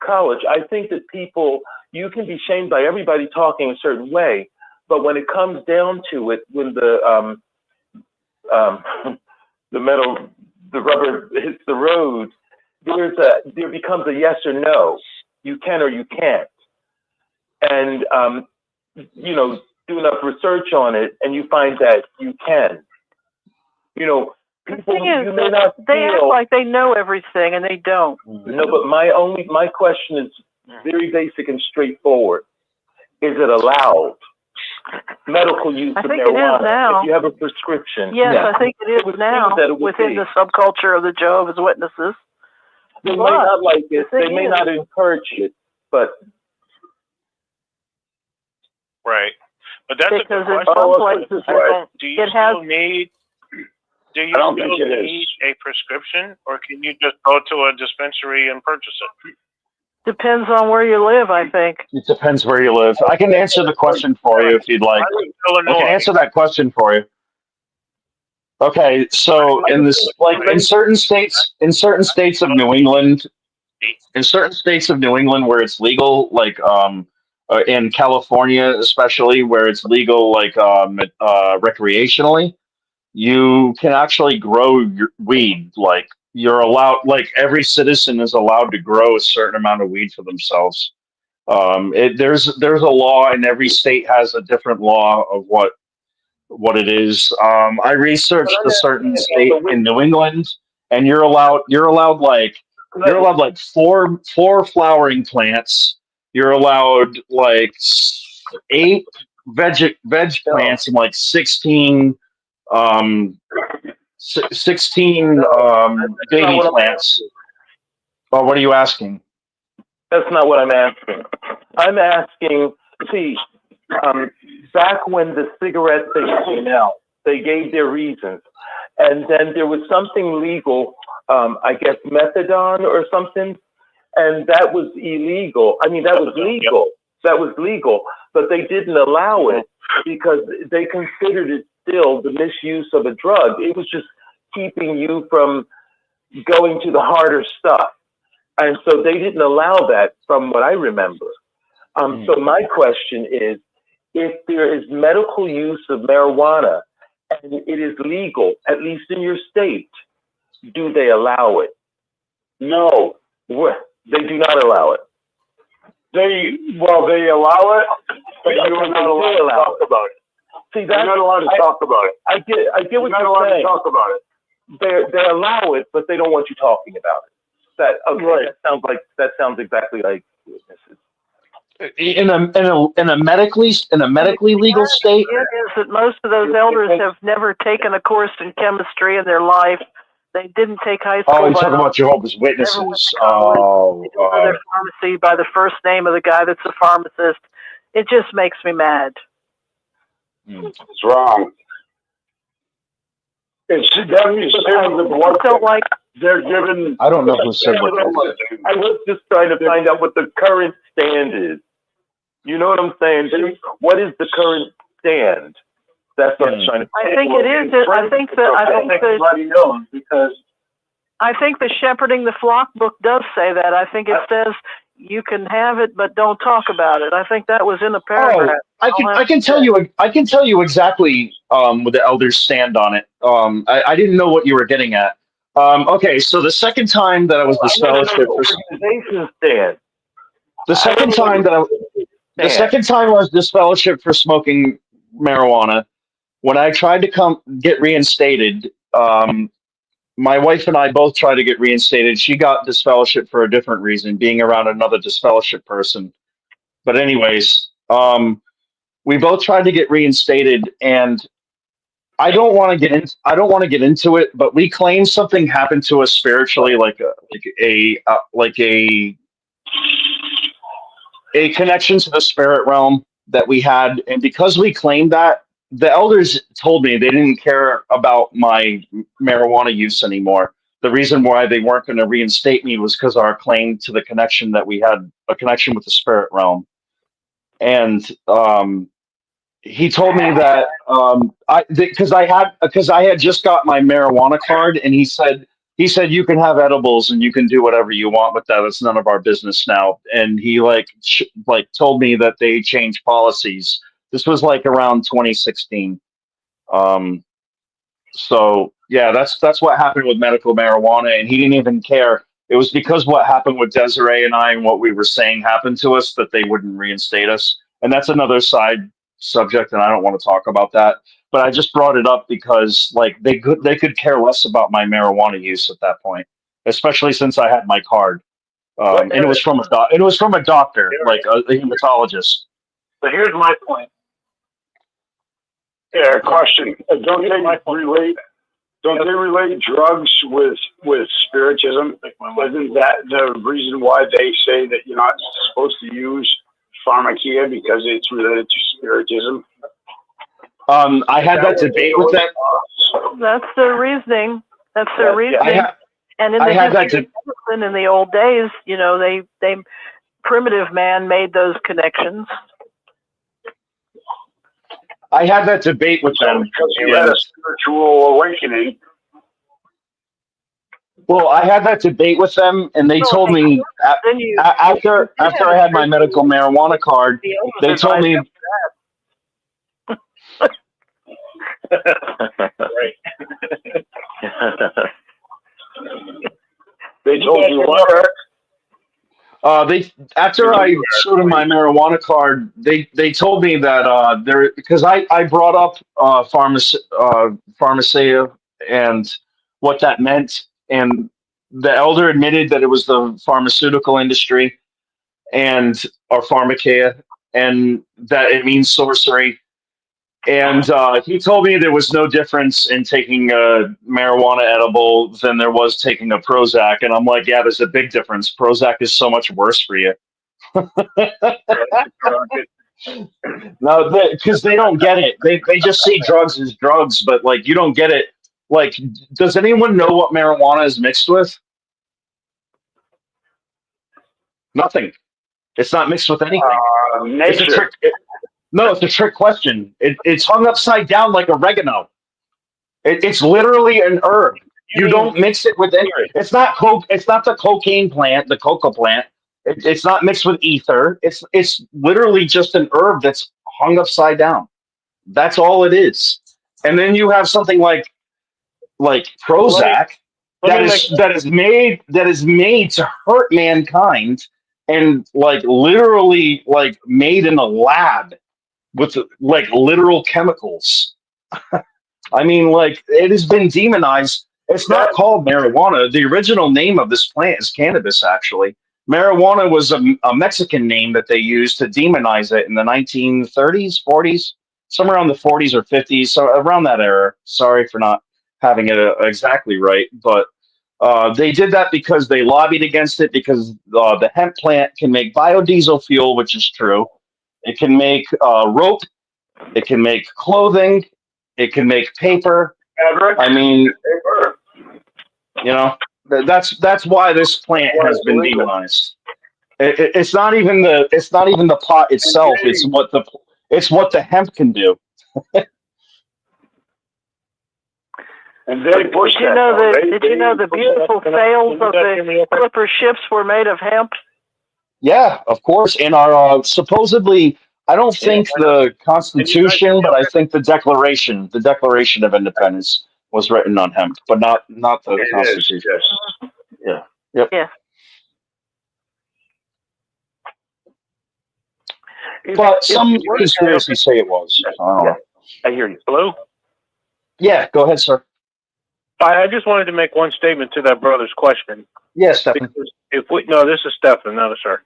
college, I think that you can be shamed by everybody talking a certain way, but when it comes down to it, when the rubber hits the road, there becomes a yes or no. You can or you can't. And, do enough research on it and you find that you can. People, you may not
they act like they know everything and they don't.
No, but my question is very basic and straightforward. Is it allowed? Medical use of marijuana.
It is now.
If you have a prescription.
Yes, I think it is now within the subculture of the Jehovah's Witnesses.
They may not like it. They may not encourage it, but
right. But that's
because
a good
in some places
do you still need a prescription, or can you just go to a dispensary and purchase it?
Depends on where you live, I think.
It depends where you live. I can answer the question for you if you'd like. I can answer that question for you. Okay, so in certain states of New England, where it's legal, like in California especially, where it's legal recreationally, you can actually grow your weed. Like you're allowed, like every citizen is allowed to grow a certain amount of weed for themselves. There's a law, and every state has a different law of what it is. I researched a certain state in New England, and you're allowed like four flowering plants. You're allowed like 8 veg plants and like 16 baby plants. Oh, what are you asking?
That's not what I'm asking. I'm asking, back when the cigarette thing came out, they gave their reasons. And then there was something legal, I guess methadone or something, and that was illegal. I mean, that was legal. That was legal, but they didn't allow it because they considered it still the misuse of a drug. It was just keeping you from going to the harder stuff. And so they didn't allow that from what I remember. So my question is, if there is medical use of marijuana and it is legal, at least in your state, do they allow it?
No.
They do not allow it.
They allow it, but you're not allowed to talk about it.
See,
you're not allowed to talk about it.
I get what you're saying.
You're not allowed to talk about it.
they allow it, but they don't want you talking about it.
Right.
That sounds exactly like witnesses.
In a medically legal state.
It is that most of those elders have never taken a course in chemistry in their life. They didn't take high school.
Oh, you're talking about Jehovah's Witnesses.
They know their pharmacy by the first name of the guy that's a pharmacist. It just makes me mad.
It's wrong. It's definitely the blood.
Don't like.
They're given.
I don't know who said what.
I was just trying to find out what the current stand is. You know what I'm saying? What is the current stand? That's what I'm trying to.
I think it is. I think
everybody knows because.
I think the Shepherding the Flock book does say that. I think it says you can have it, but don't talk about it. I think that was in the paragraph.
I can tell you exactly what the elders stand on it. I didn't know what you were getting at. Okay, so the second time that I was disfellowshipped the second time I was disfellowshipped for smoking marijuana, when I tried to get reinstated, my wife and I both tried to get reinstated. She got disfellowshipped for a different reason, being around another disfellowshipped person. But anyways, we both tried to get reinstated, and I don't want to get into it, but we claim something happened to us spiritually, like a connection to the spirit realm that we had, and because we claimed that, the elders told me they didn't care about my marijuana use anymore. The reason why they weren't going to reinstate me was because our claim to the connection that we had, a connection with the spirit realm. And he told me that because I had just got my marijuana card, and he said you can have edibles and you can do whatever you want with that. It's none of our business now. And he told me that they changed policies. This was like around 2016. So yeah, that's what happened with medical marijuana, and he didn't even care. It was because what happened with Desiree and I and what we were saying happened to us that they wouldn't reinstate us. And that's another side subject, and I don't want to talk about that. But I just brought it up because they could care less about my marijuana use at that point, especially since I had my card. And it was from a doctor, like a hematologist.
So here's my point.
Yeah, question. Don't they relate drugs with spiritism? Isn't that the reason why they say that you're not supposed to use pharmakia because it's related to spiritism?
I had that debate with them.
That's their reasoning. That's their reasoning. And in the history of medicine in the old days, they primitive man made those connections.
I had that debate with them
because you had a spiritual awakening.
Well, I had that debate with them, and they told me after I had my medical marijuana card, they told me.
Right.
They told you what?
After I showed them my marijuana card, they told me that because I brought up pharmacia and what that meant, and the elder admitted that it was the pharmaceutical industry or pharmakeia, and that it means sorcery. And he told me there was no difference in taking a marijuana edible than there was taking a Prozac. And I'm like, yeah, there's a big difference. Prozac is so much worse for you. No, because they don't get it. They just see drugs as drugs, but you don't get it. Does anyone know what marijuana is mixed with? Nothing. It's not mixed with anything. It's a trick. No, it's a trick question. It's hung upside down like oregano. It's literally an herb. You don't mix it with any. It's not coke. It's not the cocaine plant, the coca plant. It's not mixed with ether. It's literally just an herb that's hung upside down. That's all it is. And then you have something like Prozac that is made to hurt mankind, and literally made in a lab with literal chemicals. I mean, it has been demonized. It's not called marijuana. The original name of this plant is cannabis, actually. Marijuana was a Mexican name that they used to demonize it in the 1930s, 40s, somewhere around the 40s or 50s, so around that era. Sorry for not having it exactly right, but they did that because they lobbied against it because the hemp plant can make biodiesel fuel, which is true. It can make rope. It can make clothing. It can make paper. I mean, you know, that's why this plant has been demonized. It's not even the pot itself. It's what the hemp can do.
And they push
Did you know the beautiful sails of the clipper ships were made of hemp?
Yeah, of course. And our supposedly, I don't think the Constitution, but I think the Declaration of Independence was written on hemp, but not the Constitution.
Yes.
Yeah. Yep.
Yeah.
But some conspiracies say it was.
I hear you. Hello?
Yeah, go ahead, sir.
I just wanted to make one statement to that brother's question.
Yes, Stephen.
This is Stephen, not a sir.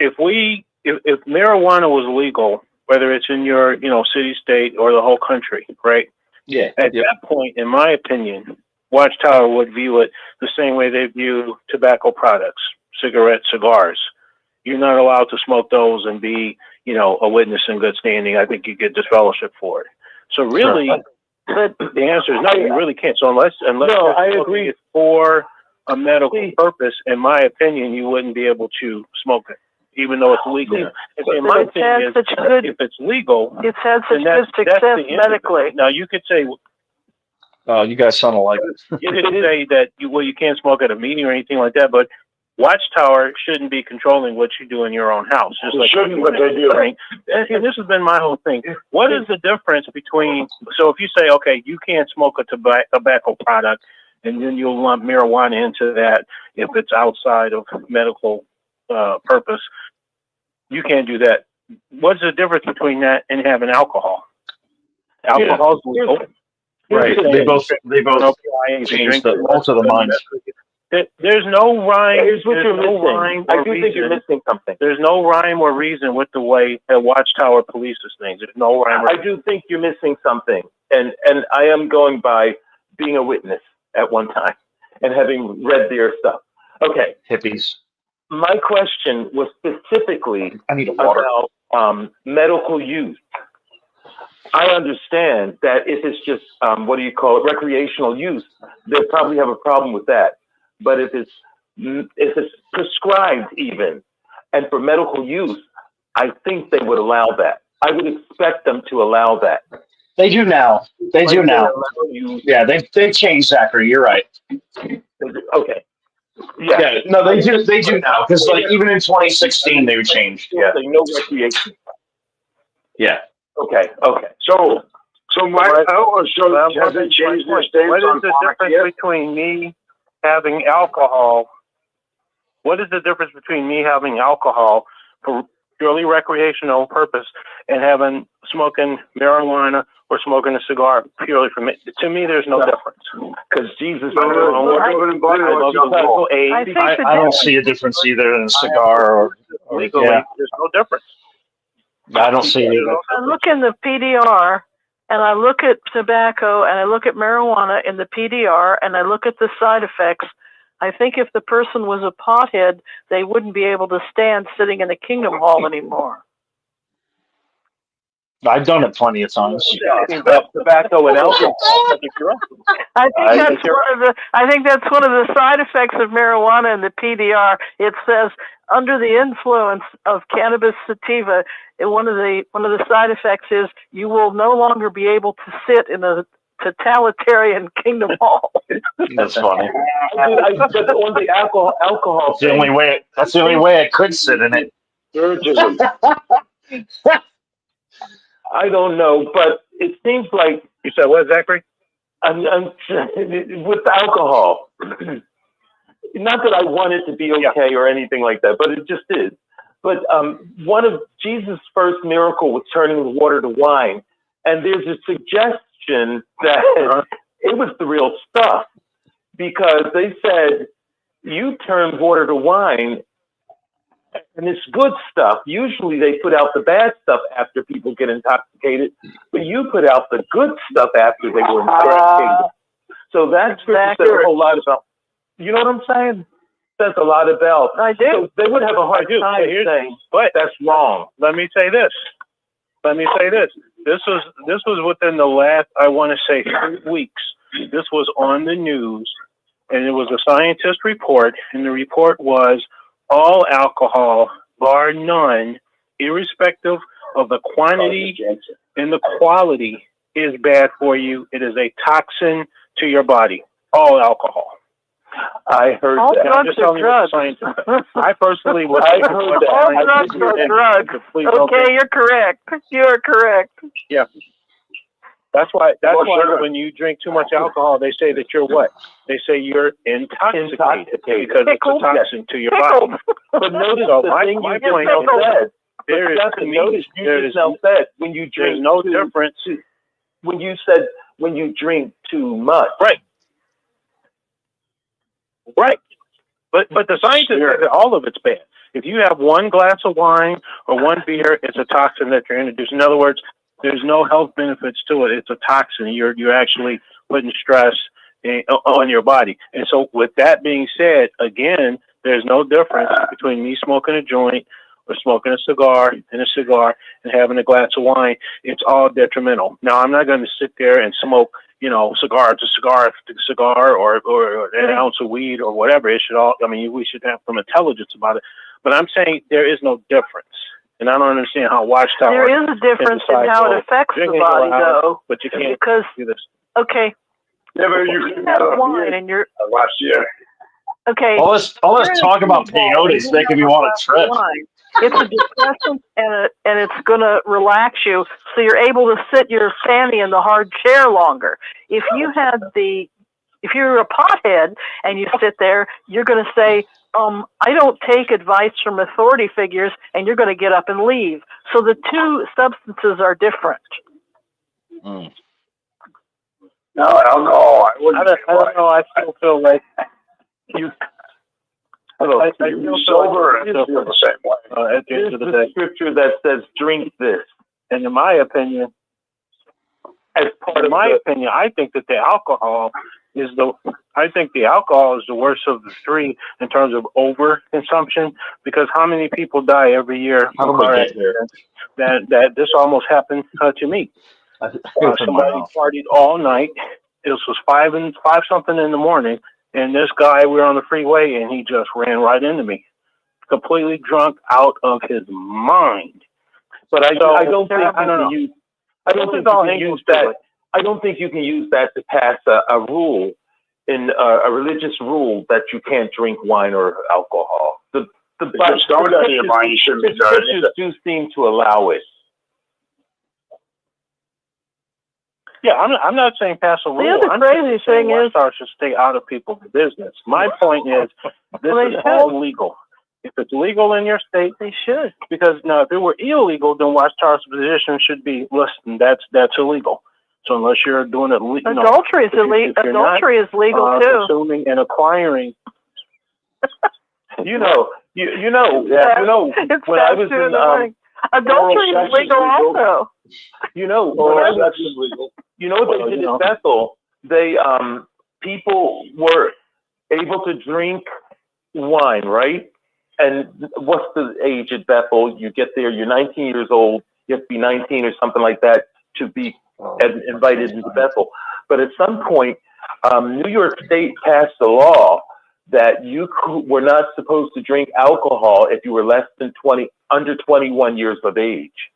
If marijuana was legal, whether it's in your, city, state, or the whole country, right?
Yeah.
At that point, in my opinion, Watchtower would view it the same way they view tobacco products, cigarettes, cigars. You're not allowed to smoke those and be, a witness in good standing. I think you get disfellowship for it. So really, but the answer is no. You really can't. So unless
No, I agree.
it's for a medical purpose, in my opinion, you wouldn't be able to smoke it, even though it's legal.
Yeah.
In my opinion, if it's legal,
it's had such
then
good
that's
success
the end of it.
medically.
Now you could say.
You guys sound alike.
You could say that you can't smoke at a meeting or anything like that, but Watchtower shouldn't be controlling what you do in your own house. Just
It
like
shouldn't, but they do.
And this has been my whole thing. What is the difference between? So if you say, okay, you can't smoke a tobacco product, and then you'll lump marijuana into that if it's outside of medical purpose, you can't do that. What's the difference between that and having alcohol? Alcohol's legal.
Right. They both changed most of the minds.
There's no rhyme.
Here's what you're missing. I do think you're missing something.
There's no rhyme or reason with the way that Watchtower polices things. There's no rhyme.
I do think you're missing something, and I am going by being a witness at one time and having read their stuff. Okay,
hippies.
My question was specifically about medical use. I understand that if it's just recreational use, they'll probably have a problem with that. But if it's prescribed even, and for medical use, I think they would allow that. I would expect them to allow that.
They do now. Yeah, they've changed, Zachary. You're right.
Okay.
Yeah. No, they do now because even in 2016 they changed. Yeah.
No recreation.
Yeah.
Okay.
So has it changed their stance
What is
on
the difference
pharmacy?
between me having alcohol? What is the difference between me having alcohol for purely recreational purpose and smoking marijuana or smoking a cigar purely for me? To me, there's no difference.
Because Jesus.
I don't see a difference either in a cigar or
legally.
Yeah.
There's no difference.
I don't see it either.
I look in the PDR, and I look at tobacco, and I look at marijuana in the PDR, and I look at the side effects. I think if the person was a pothead, they wouldn't be able to stand sitting in a Kingdom Hall anymore.
I've done it plenty of times.
Tobacco and alcohol.
I think that's one of the side effects of marijuana in the PDR. It says under the influence of cannabis sativa, one of the side effects is you will no longer be able to sit in a totalitarian Kingdom Hall.
That's funny.
But on the alcohol.
That's the only way I could sit in it.
I don't know, but it seems like
you said what, Zachary?
With alcohol. Not that I want it to be okay or anything like that, but it just is. But one of Jesus' first miracle was turning the water to wine, and there's a suggestion that it was the real stuff. because they said you turn water to wine, and it's good stuff. Usually they put out the bad stuff after people get intoxicated, but you put out the good stuff after they were intoxicated. So that scripture says a whole lot about, you know what I'm saying? Says a lot about.
I do.
So they would have a hard time saying, but that's wrong.
Let me say this. This was within the last, I want to say, 3 weeks. This was on the news, and it was a scientist report, and the report was all alcohol, bar none, irrespective of the quantity and the quality, is bad for you. It is a toxin to your body. All alcohol.
I heard
all
that.
drugs are drugs.
I personally would.
I heard that.
All drugs are drugs. Okay, you're correct. You are correct.
Yeah. That's why when you drink too much alcohol, they say that you're what? They say you're intoxicated because it's a toxin to your body.
But notice the thing you just said. There is when you drink
no difference.
When you said when you drink too much.
Right. But the scientists say that all of it's bad. If you have one glass of wine or one beer, it's a toxin that you're introducing. In other words, there's no health benefits to it. It's a toxin. You're actually putting stress on your body. And so with that being said, again, there's no difference between me smoking a joint or smoking a cigar and having a glass of wine. It's all detrimental. Now, I'm not going to sit there and smoke, cigar to cigar or an ounce of weed or whatever. It should all, we should have some intelligence about it. But I'm saying there is no difference. And I don't understand how Watchtower.
There is a difference in how it affects the body, though.
But you can't do this.
Okay.
Never
you have wine and you're
last year.
Okay.
All this talk about peyote is making me want to trip.
It's a depressant and it's going to relax you, so you're able to sit your fanny in the hard chair longer. If you're a pothead and you sit there, you're going to say, I don't take advice from authority figures, and you're going to get up and leave. So the two substances are different.
No, alcohol. I
don't know. I still feel like you.
I feel sober and feel the same way.
At the end of the day,
scripture that says, "Drink this."
And in my opinion, I think that the alcohol is the worst of the three in terms of overconsumption. Because how many people die every year?
How do I get here?
That this almost happened to me. Somebody partied all night. This was 5 something in the morning, and this guy, we were on the freeway, and he just ran right into me, completely drunk out of his mind.
But I don't think you can use that to pass a rule in a religious rule that you can't drink wine or alcohol. The scriptures do seem to allow it.
Yeah, I'm not saying pass a rule.
The other crazy thing is,
Watchtower should stay out of people's business. My point is, this is all legal. If it's legal in your state,
they should.
Because now, if it were illegal, then Watchtower's position should be, listen, that's illegal. So unless you're doing it,
adultery is illegal. Adultery is legal too.
Consuming and acquiring.
When I was in
adultery is legal also.
What they did in Bethel, people were able to drink wine, right? And what's the age at Bethel? You get there, you're 19 years old, you have to be 19 or something like that to be invited into Bethel. But at some point, New York State passed a law that you were not supposed to drink alcohol if you were under 21 years of age.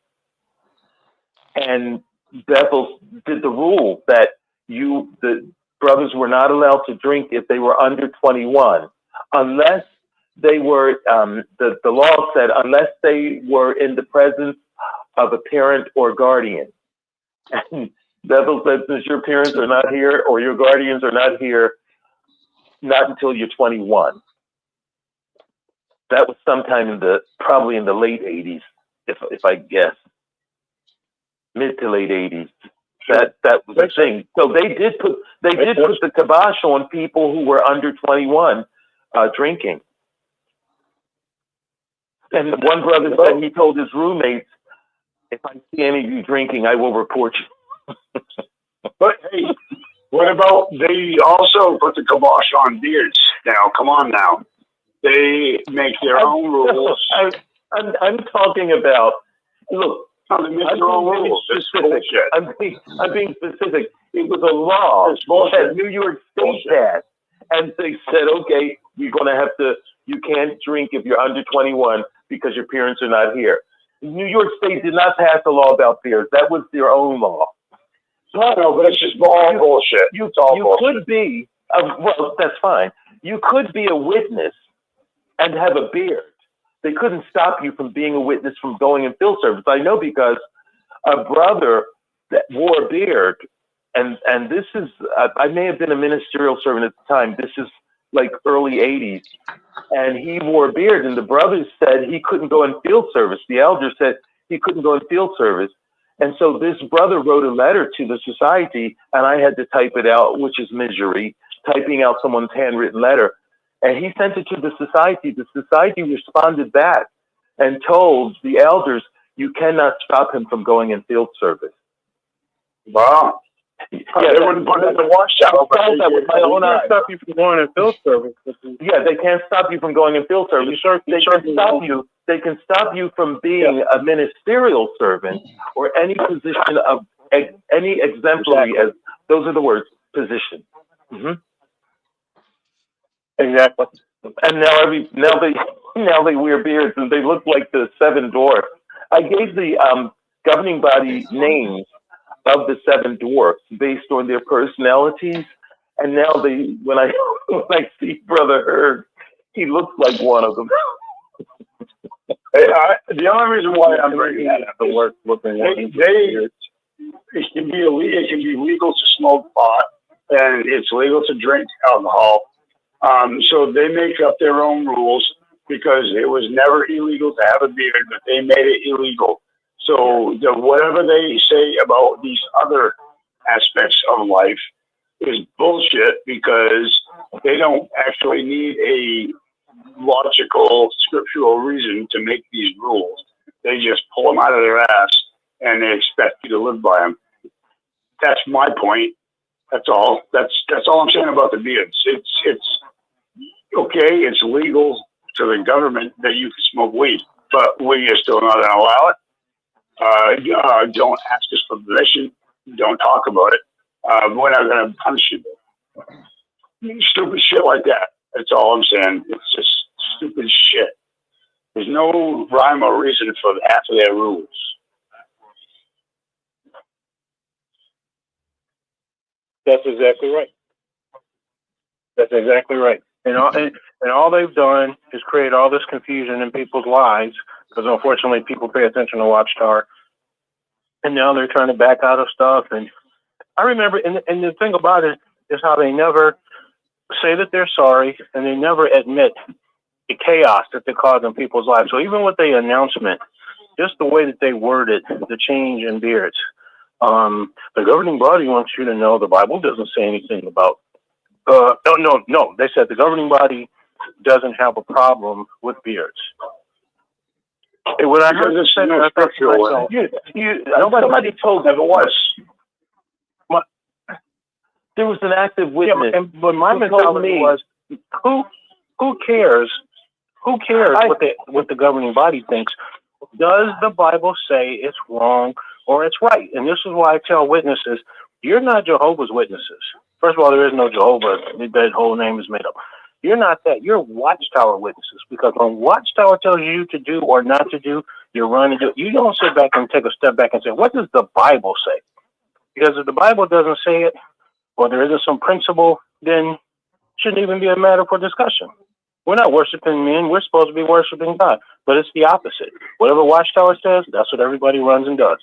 And Bethel did the rule that the brothers were not allowed to drink if they were under 21, unless they were, the law said, unless they were in the presence of a parent or guardian. And Bethel said, since your parents are not here or your guardians are not here, not until you're 21. That was sometime probably in the late 80s, if I guess. Mid to late 80s.
That was the thing. So they did put the kibosh on people who were under 21 drinking. And one brother said he told his roommates, "If I see any of you drinking, I will report you."
But hey, what about they also put the kibosh on beards? Now, come on now. They make their own rules.
I'm talking about, look,
no, they make their own rules. It's bullshit.
I'm being specific. It was a law that New York State passed. And they said, okay, you can't drink if you're under 21 because your parents are not here. New York State did not pass a law about beers. That was their own law.
No, but it's just all bullshit.
You
bullshit.
could be, well, that's fine. You could be a witness and have a beard. They couldn't stop you from being a witness from going in field service. I know because a brother that wore a beard, and this is, I may have been a ministerial servant at the time. This is like early 80s. And he wore a beard, and the brothers said he couldn't go in field service. The elders said he couldn't go in field service. And so this brother wrote a letter to the society, and I had to type it out, which is misery, typing out someone's handwritten letter. And he sent it to the society. The society responded back and told the elders, you cannot stop him from going in field service.
Wow.
Yeah,
they wouldn't put it in the Watchtower.
They
can't stop you from going in field service.
Yeah, they can't stop you from going in field service. They can stop you from being a ministerial servant or any position of any exemplary, as those are the words, position. Mm-hmm.
Exactly.
And now they wear beards and they look like the seven dwarfs. I gave the governing body names of the seven dwarfs based on their personalities, and now when I see Brother Herb, he looks like one of them.
The only reason why I'm bringing that up is it can be legal to smoke pot, and it's legal to drink alcohol. So they make up their own rules because it was never illegal to have a beard, but they made it illegal. So whatever they say about these other aspects of life is bullshit because they don't actually need a logical, scriptural reason to make these rules. They just pull them out of their ass and they expect you to live by them. That's my point. That's all. That's all I'm saying about the beards. It's okay. It's legal to the government that you can smoke weed, but we are still not going to allow it. Don't ask us for permission. Don't talk about it. We're not going to punish you. Stupid shit like that. That's all I'm saying. It's just stupid shit. There's no rhyme or reason for half of their rules.
That's exactly right. That's exactly right. And all they've done is create all this confusion in people's lives because unfortunately people pay attention to Watchtower, and now they're trying to back out of stuff. And I remember, and the thing about it is how they never say that they're sorry, and they never admit the chaos that they cause in people's lives. So even with the announcement, just the way that they worded the change in beards, the governing body wants you to know the Bible doesn't say anything about. No. They said the governing body doesn't have a problem with beards. When I heard this,
somebody told me there was an active witness.
Yeah, but my mentality was, who cares? Who cares what the governing body thinks? Does the Bible say it's wrong or it's right? And this is why I tell witnesses, you're not Jehovah's Witnesses. First of all, there is no Jehovah. That whole name is made up. You're not that. You're Watchtower Witnesses, because when Watchtower tells you to do or not to do, you run and do it. You don't sit back and take a step back and say, what does the Bible say? Because if the Bible doesn't say it, or there isn't some principle, then it shouldn't even be a matter for discussion. We're not worshiping men. We're supposed to be worshiping God. But it's the opposite. Whatever Watchtower says, that's what everybody runs and does.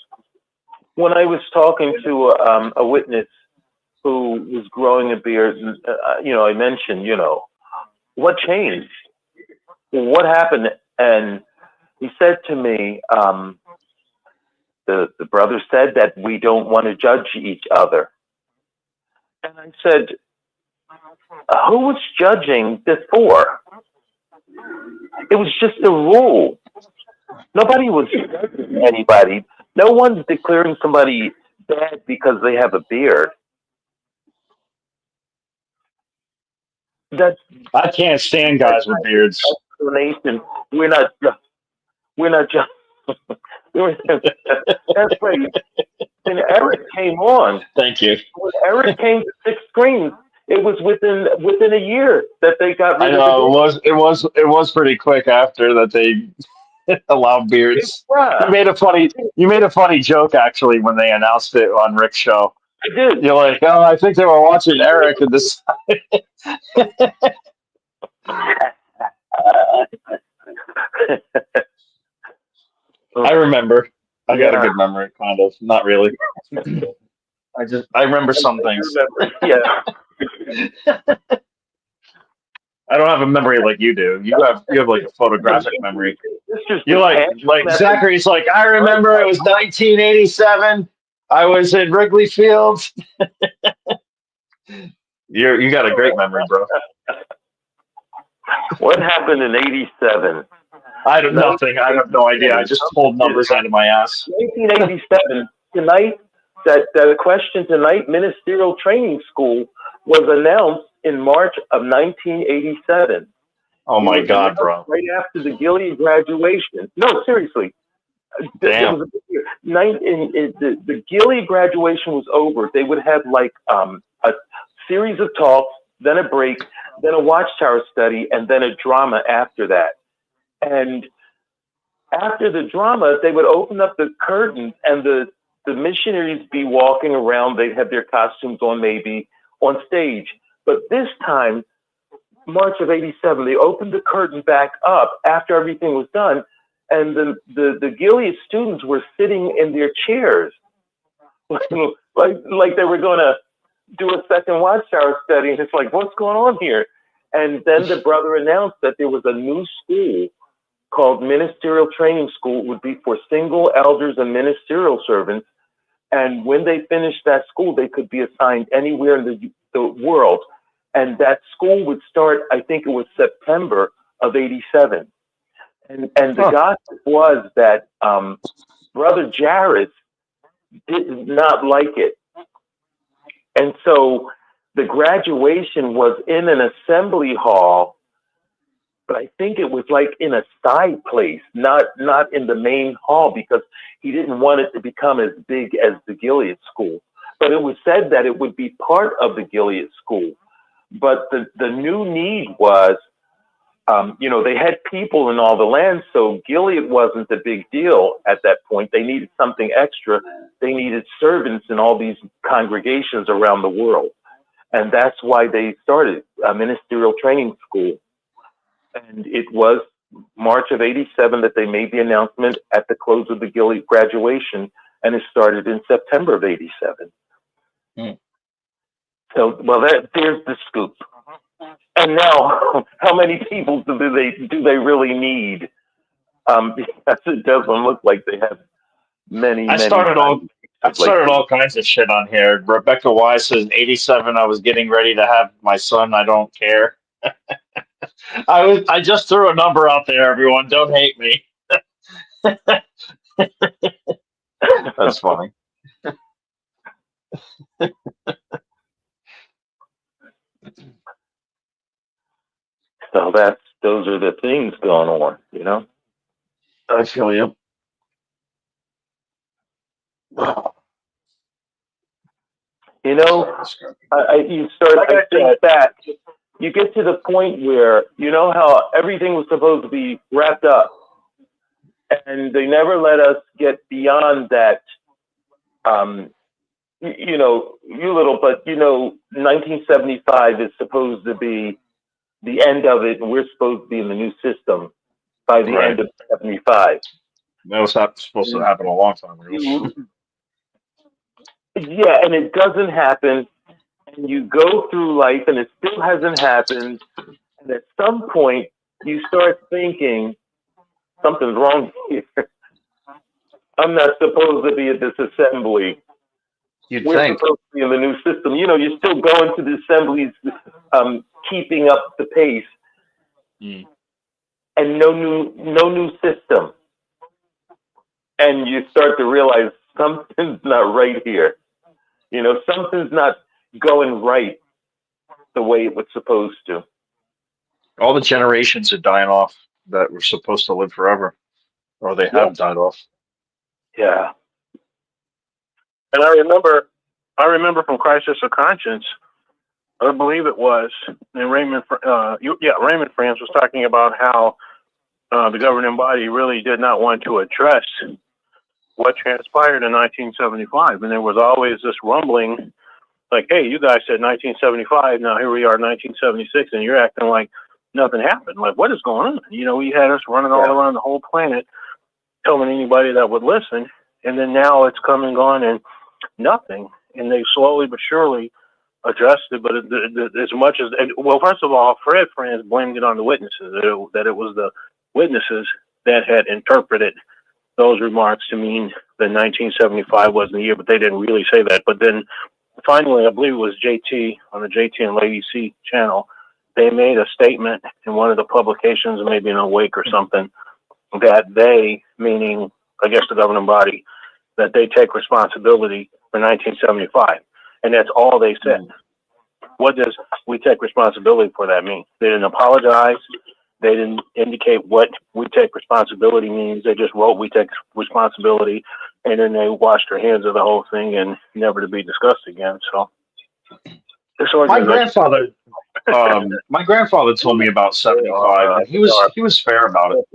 When I was talking to a witness who was growing a beard, I mentioned, what changed? What happened? And he said to me,
the brother said that we don't want to judge each other. And I said, who was judging before? It was just a rule. Nobody was judging anybody. No one's declaring somebody bad because they have a beard. That's
I can't stand guys with beards.
explanation. We're not just. That's right. When Eric came on,
thank you.
When Eric came to 6 screens, it was within a year that they got rid
I
of
know
the
it was pretty quick after that they allowed beards.
Yeah.
You made a funny joke actually when they announced it on Rick's show.
I did.
You're like, oh, I think they were watching Eric and this. I remember. I got a good memory, kind of. Not really. I remember some things.
Yeah.
I don't have a memory like you do. You have like a photographic memory. You're like Zachary's like, I remember it was 1987. I was in Wrigley Field. You got a great memory, bro.
What happened in '87?
Nothing. I have no idea. I just pulled numbers out of my ass.
1987. Tonight, that question tonight, Ministerial Training School was announced in March of 1987.
Oh my God, bro!
Right after the Gilead graduation. No, seriously.
Damn.
The Gilead graduation was over. They would have like a series of talks, then a break, then a Watchtower study, and then a drama after that. And after the drama, they would open up the curtains and the missionaries be walking around. They'd have their costumes on, maybe on stage. But this time, March of '87, they opened the curtain back up after everything was done. And the Gilead students were sitting in their chairs, like they were going to do a second Watchtower study. And it's like, what's going on here? And then the brother announced that there was a new school called Ministerial Training School. It would be for single elders and ministerial servants. And when they finished that school, they could be assigned anywhere in the world. And that school would start, I think it was September of '87. And the gossip was that Brother Jared did not like it. And so the graduation was in an assembly hall, but I think it was like in a side place, not in the main hall, because he didn't want it to become as big as the Gilead School. But it was said that it would be part of the Gilead School. But the new need was, they had people in all the lands, so Gilead wasn't a big deal at that point. They needed something extra. They needed servants in all these congregations around the world. And that's why they started a ministerial training school. And it was March of '87 that they made the announcement at the close of the Gilead graduation, and it started in September of '87. So, well, there's the scoop. And now, how many people do they really need? Because it doesn't look like they have many.
I started all kinds of shit on here. Rebecca Wise says, 87, I was getting ready to have my son. I don't care. I just threw a number out there, everyone. Don't hate me. That's funny.
So those are the things going on, you know?
I feel you.
You know, I think back, you get to the point where, you know how everything was supposed to be wrapped up, and they never let us get beyond that, 1975 is supposed to be the end of it, and we're supposed to be in the new system by the end of '75.
That was supposed to happen a long time ago.
Yeah, and it doesn't happen, and you go through life, and it still hasn't happened, and at some point, you start thinking, something's wrong here. I'm not supposed to be at this assembly.
You'd
We're
think.
supposed to be in the new system. You know, you're still going to the assemblies, keeping up the pace, and no new system. And you start to realize something's not right here. You know, something's not going right the way it was supposed to.
All the generations are dying off that were supposed to live forever, or they have died off.
Yeah.
And I remember from Crisis of Conscience, I believe it was, and Raymond France was talking about how the governing body really did not want to address what transpired in 1975, and there was always this rumbling, like, "Hey, you guys said 1975, now here we are, 1976, and you're acting like nothing happened. Like, what is going on?" You know, we had us running all around the whole planet, telling anybody that would listen, and then now it's come and gone and nothing. And they slowly but surely addressed it, but as much as, well, first of all, Fred Franz blamed it on the witnesses, that it was the witnesses that had interpreted those remarks to mean that 1975 wasn't the year, but they didn't really say that. But then finally, I believe it was JT on the JT and Lady C channel, they made a statement in one of the publications, maybe in Awake or something, that they, meaning, I guess, the governing body, that they take responsibility for 1975. And that's all they said. What does "we take responsibility for" that mean? They didn't apologize. They didn't indicate what "we take responsibility" means. They just wrote "we take responsibility," and then they washed their hands of the whole thing and never to be discussed again. So
my grandfather told me about 75, and he was fair about it.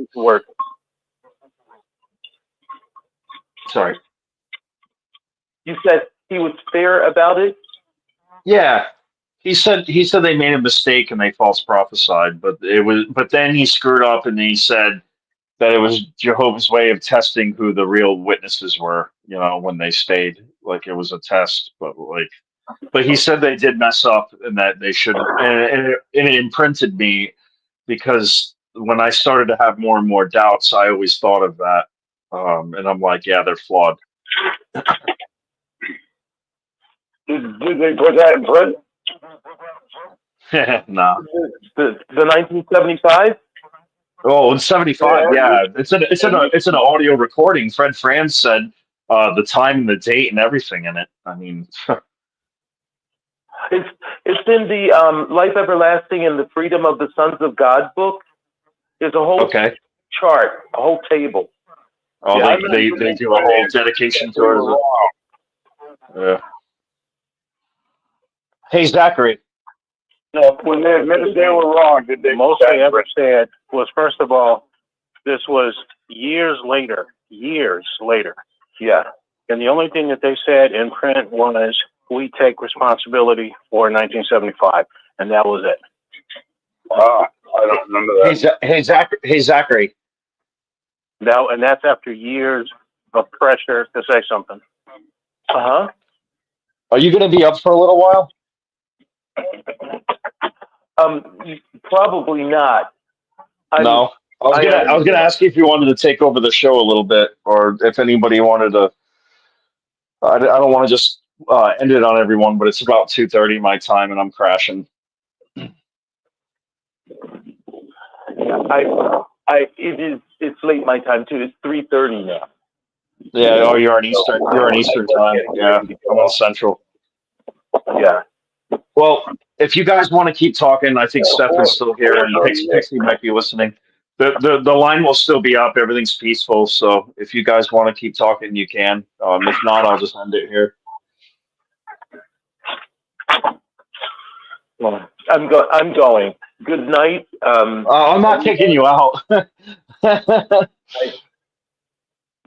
Sorry.
You said he was fair about it?
Yeah. He said they made a mistake and they false prophesied, but then he screwed up and he said that it was Jehovah's way of testing who the real witnesses were, you know, when they stayed. Like, it was a test, but he said they did mess up and that they shouldn't, and it imprinted me, because when I started to have more and more doubts, I always thought of that. And I'm like, yeah, they're flawed.
Did they put that in print?
No.
The 1975?
Oh, in 75, yeah. It's an audio recording. Fred Franz said the time and the date and everything in it. I mean,
it's in the Life Everlasting and the Freedom of the Sons of God book. There's a whole chart, a whole table.
Oh, they do a whole dedication to it. Yeah. Hey, Zachary.
No, when they admitted they were wrong, did they?
Most they ever said was, first of all, this was years later.
Yeah.
And the only thing that they said in print was, "we take responsibility for 1975," and that was it.
Wow, I don't remember that.
Hey, Zachary.
Now, and that's after years of pressure to say something.
Uh-huh.
Are you going to be up for a little while?
Probably not.
No. I was gonna ask you if you wanted to take over the show a little bit, or if anybody wanted to. I don't want to just end it on everyone, but it's about 2:30 my time, and I'm crashing.
It's late my time too. It's 3:30 now.
Yeah. Oh, you're on Eastern. You're on Eastern time. Yeah. I'm on Central.
Yeah.
Well, if you guys want to keep talking, I think Stefan's still here, and Pixie might be listening. The line will still be up. Everything's peaceful. So if you guys want to keep talking, you can. If not, I'll just end it here.
Well, I'm going. Good night.
I'm not kicking you out.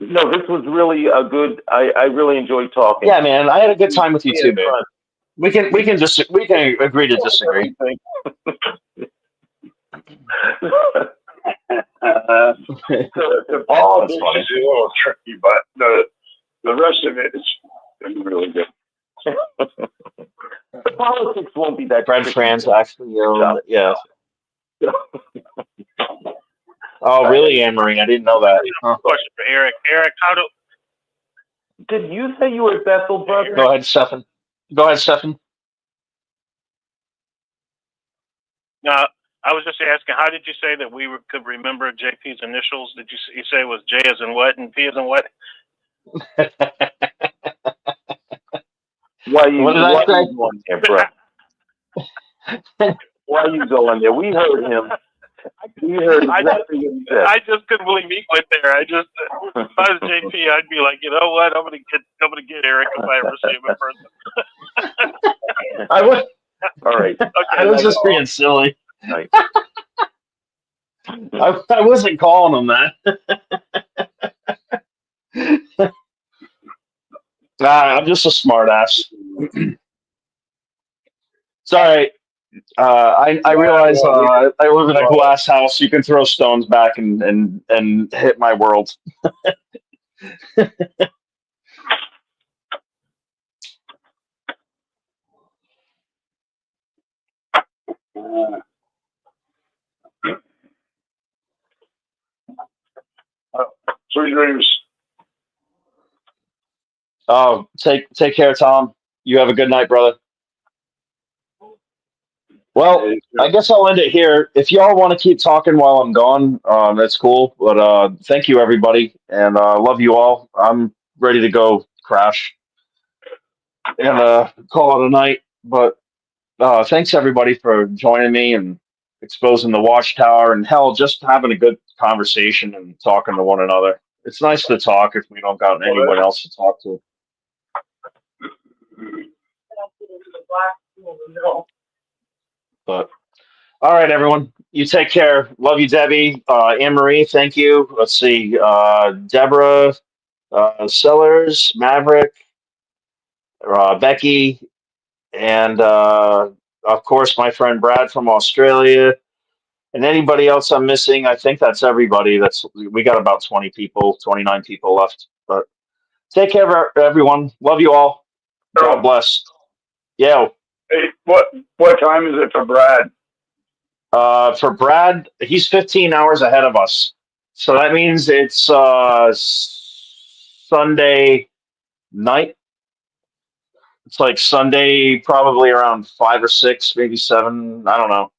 No, this was really a good. I really enjoyed talking.
Yeah, man, I had a good time with you too, man. We can agree to disagree.
The politics is a little tricky, but the rest of it is really good.
The politics won't be that.
Fred Franz actually, yeah. Oh, really, Anne Marie? I didn't know that. Huh.
Question for Eric. Eric,
Did you say you were Bethel, brother?
Go ahead, Stephen. Go ahead, Stephen.
No, I was just asking, how did you say that we could remember JP's initials? Did you say it was J as in what and P as in what?
Why you
What did I say?
going there, bro? Why are you going there? We heard him. We heard exactly what he said.
I just couldn't believe he went there. If I was JP, I'd be like, you know what? I'm gonna get Eric if I ever see him in person.
I was.
All right.
Okay,
I was just being silly.
Right.
I wasn't calling him that. I'm just a smart ass. Sorry. I realize I live in a glass house. You can throw stones back and hit my world.
Sweet dreams.
Oh, take care, Tom. You have a good night, brother. Well, I guess I'll end it here. If y'all want to keep talking while I'm gone, that's cool. But thank you, everybody, and love you all. I'm ready to go crash and call it a night. But thanks, everybody, for joining me and exposing the Watchtower, and hell, just having a good conversation and talking to one another. It's nice to talk if we don't got anyone else to talk to. But all right, everyone, you take care. Love you, Debbie. Anne Marie, thank you. Let's see, Deborah, Sellers, Maverick, Becky, and of course my friend Brad from Australia. And anybody else I'm missing, I think that's everybody. We got about 20 people, 29 people left. But take care, everyone. Love you all. God bless. Yeah.
Hey, what time is it for Brad?
For Brad, he's 15 hours ahead of us. So that means it's Sunday night. It's like Sunday, probably around 5 or 6, maybe 7. I don't know.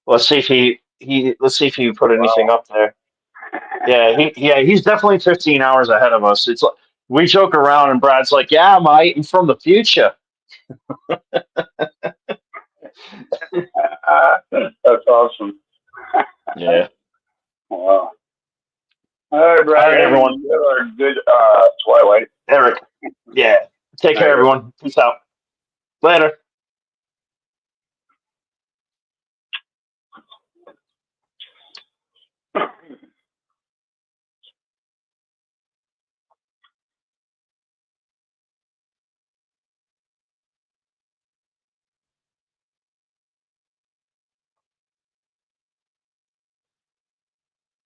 Let's see if he put anything up there. Yeah, he's definitely 15 hours ahead of us. It's like we joke around, and Brad's like, "Yeah, mate, I'm from the future."
That's awesome.
Yeah.
Wow. All right, Brad.
All right, everyone.
Good twilight.
Eric. Yeah. Take care, everyone. Peace out. Later.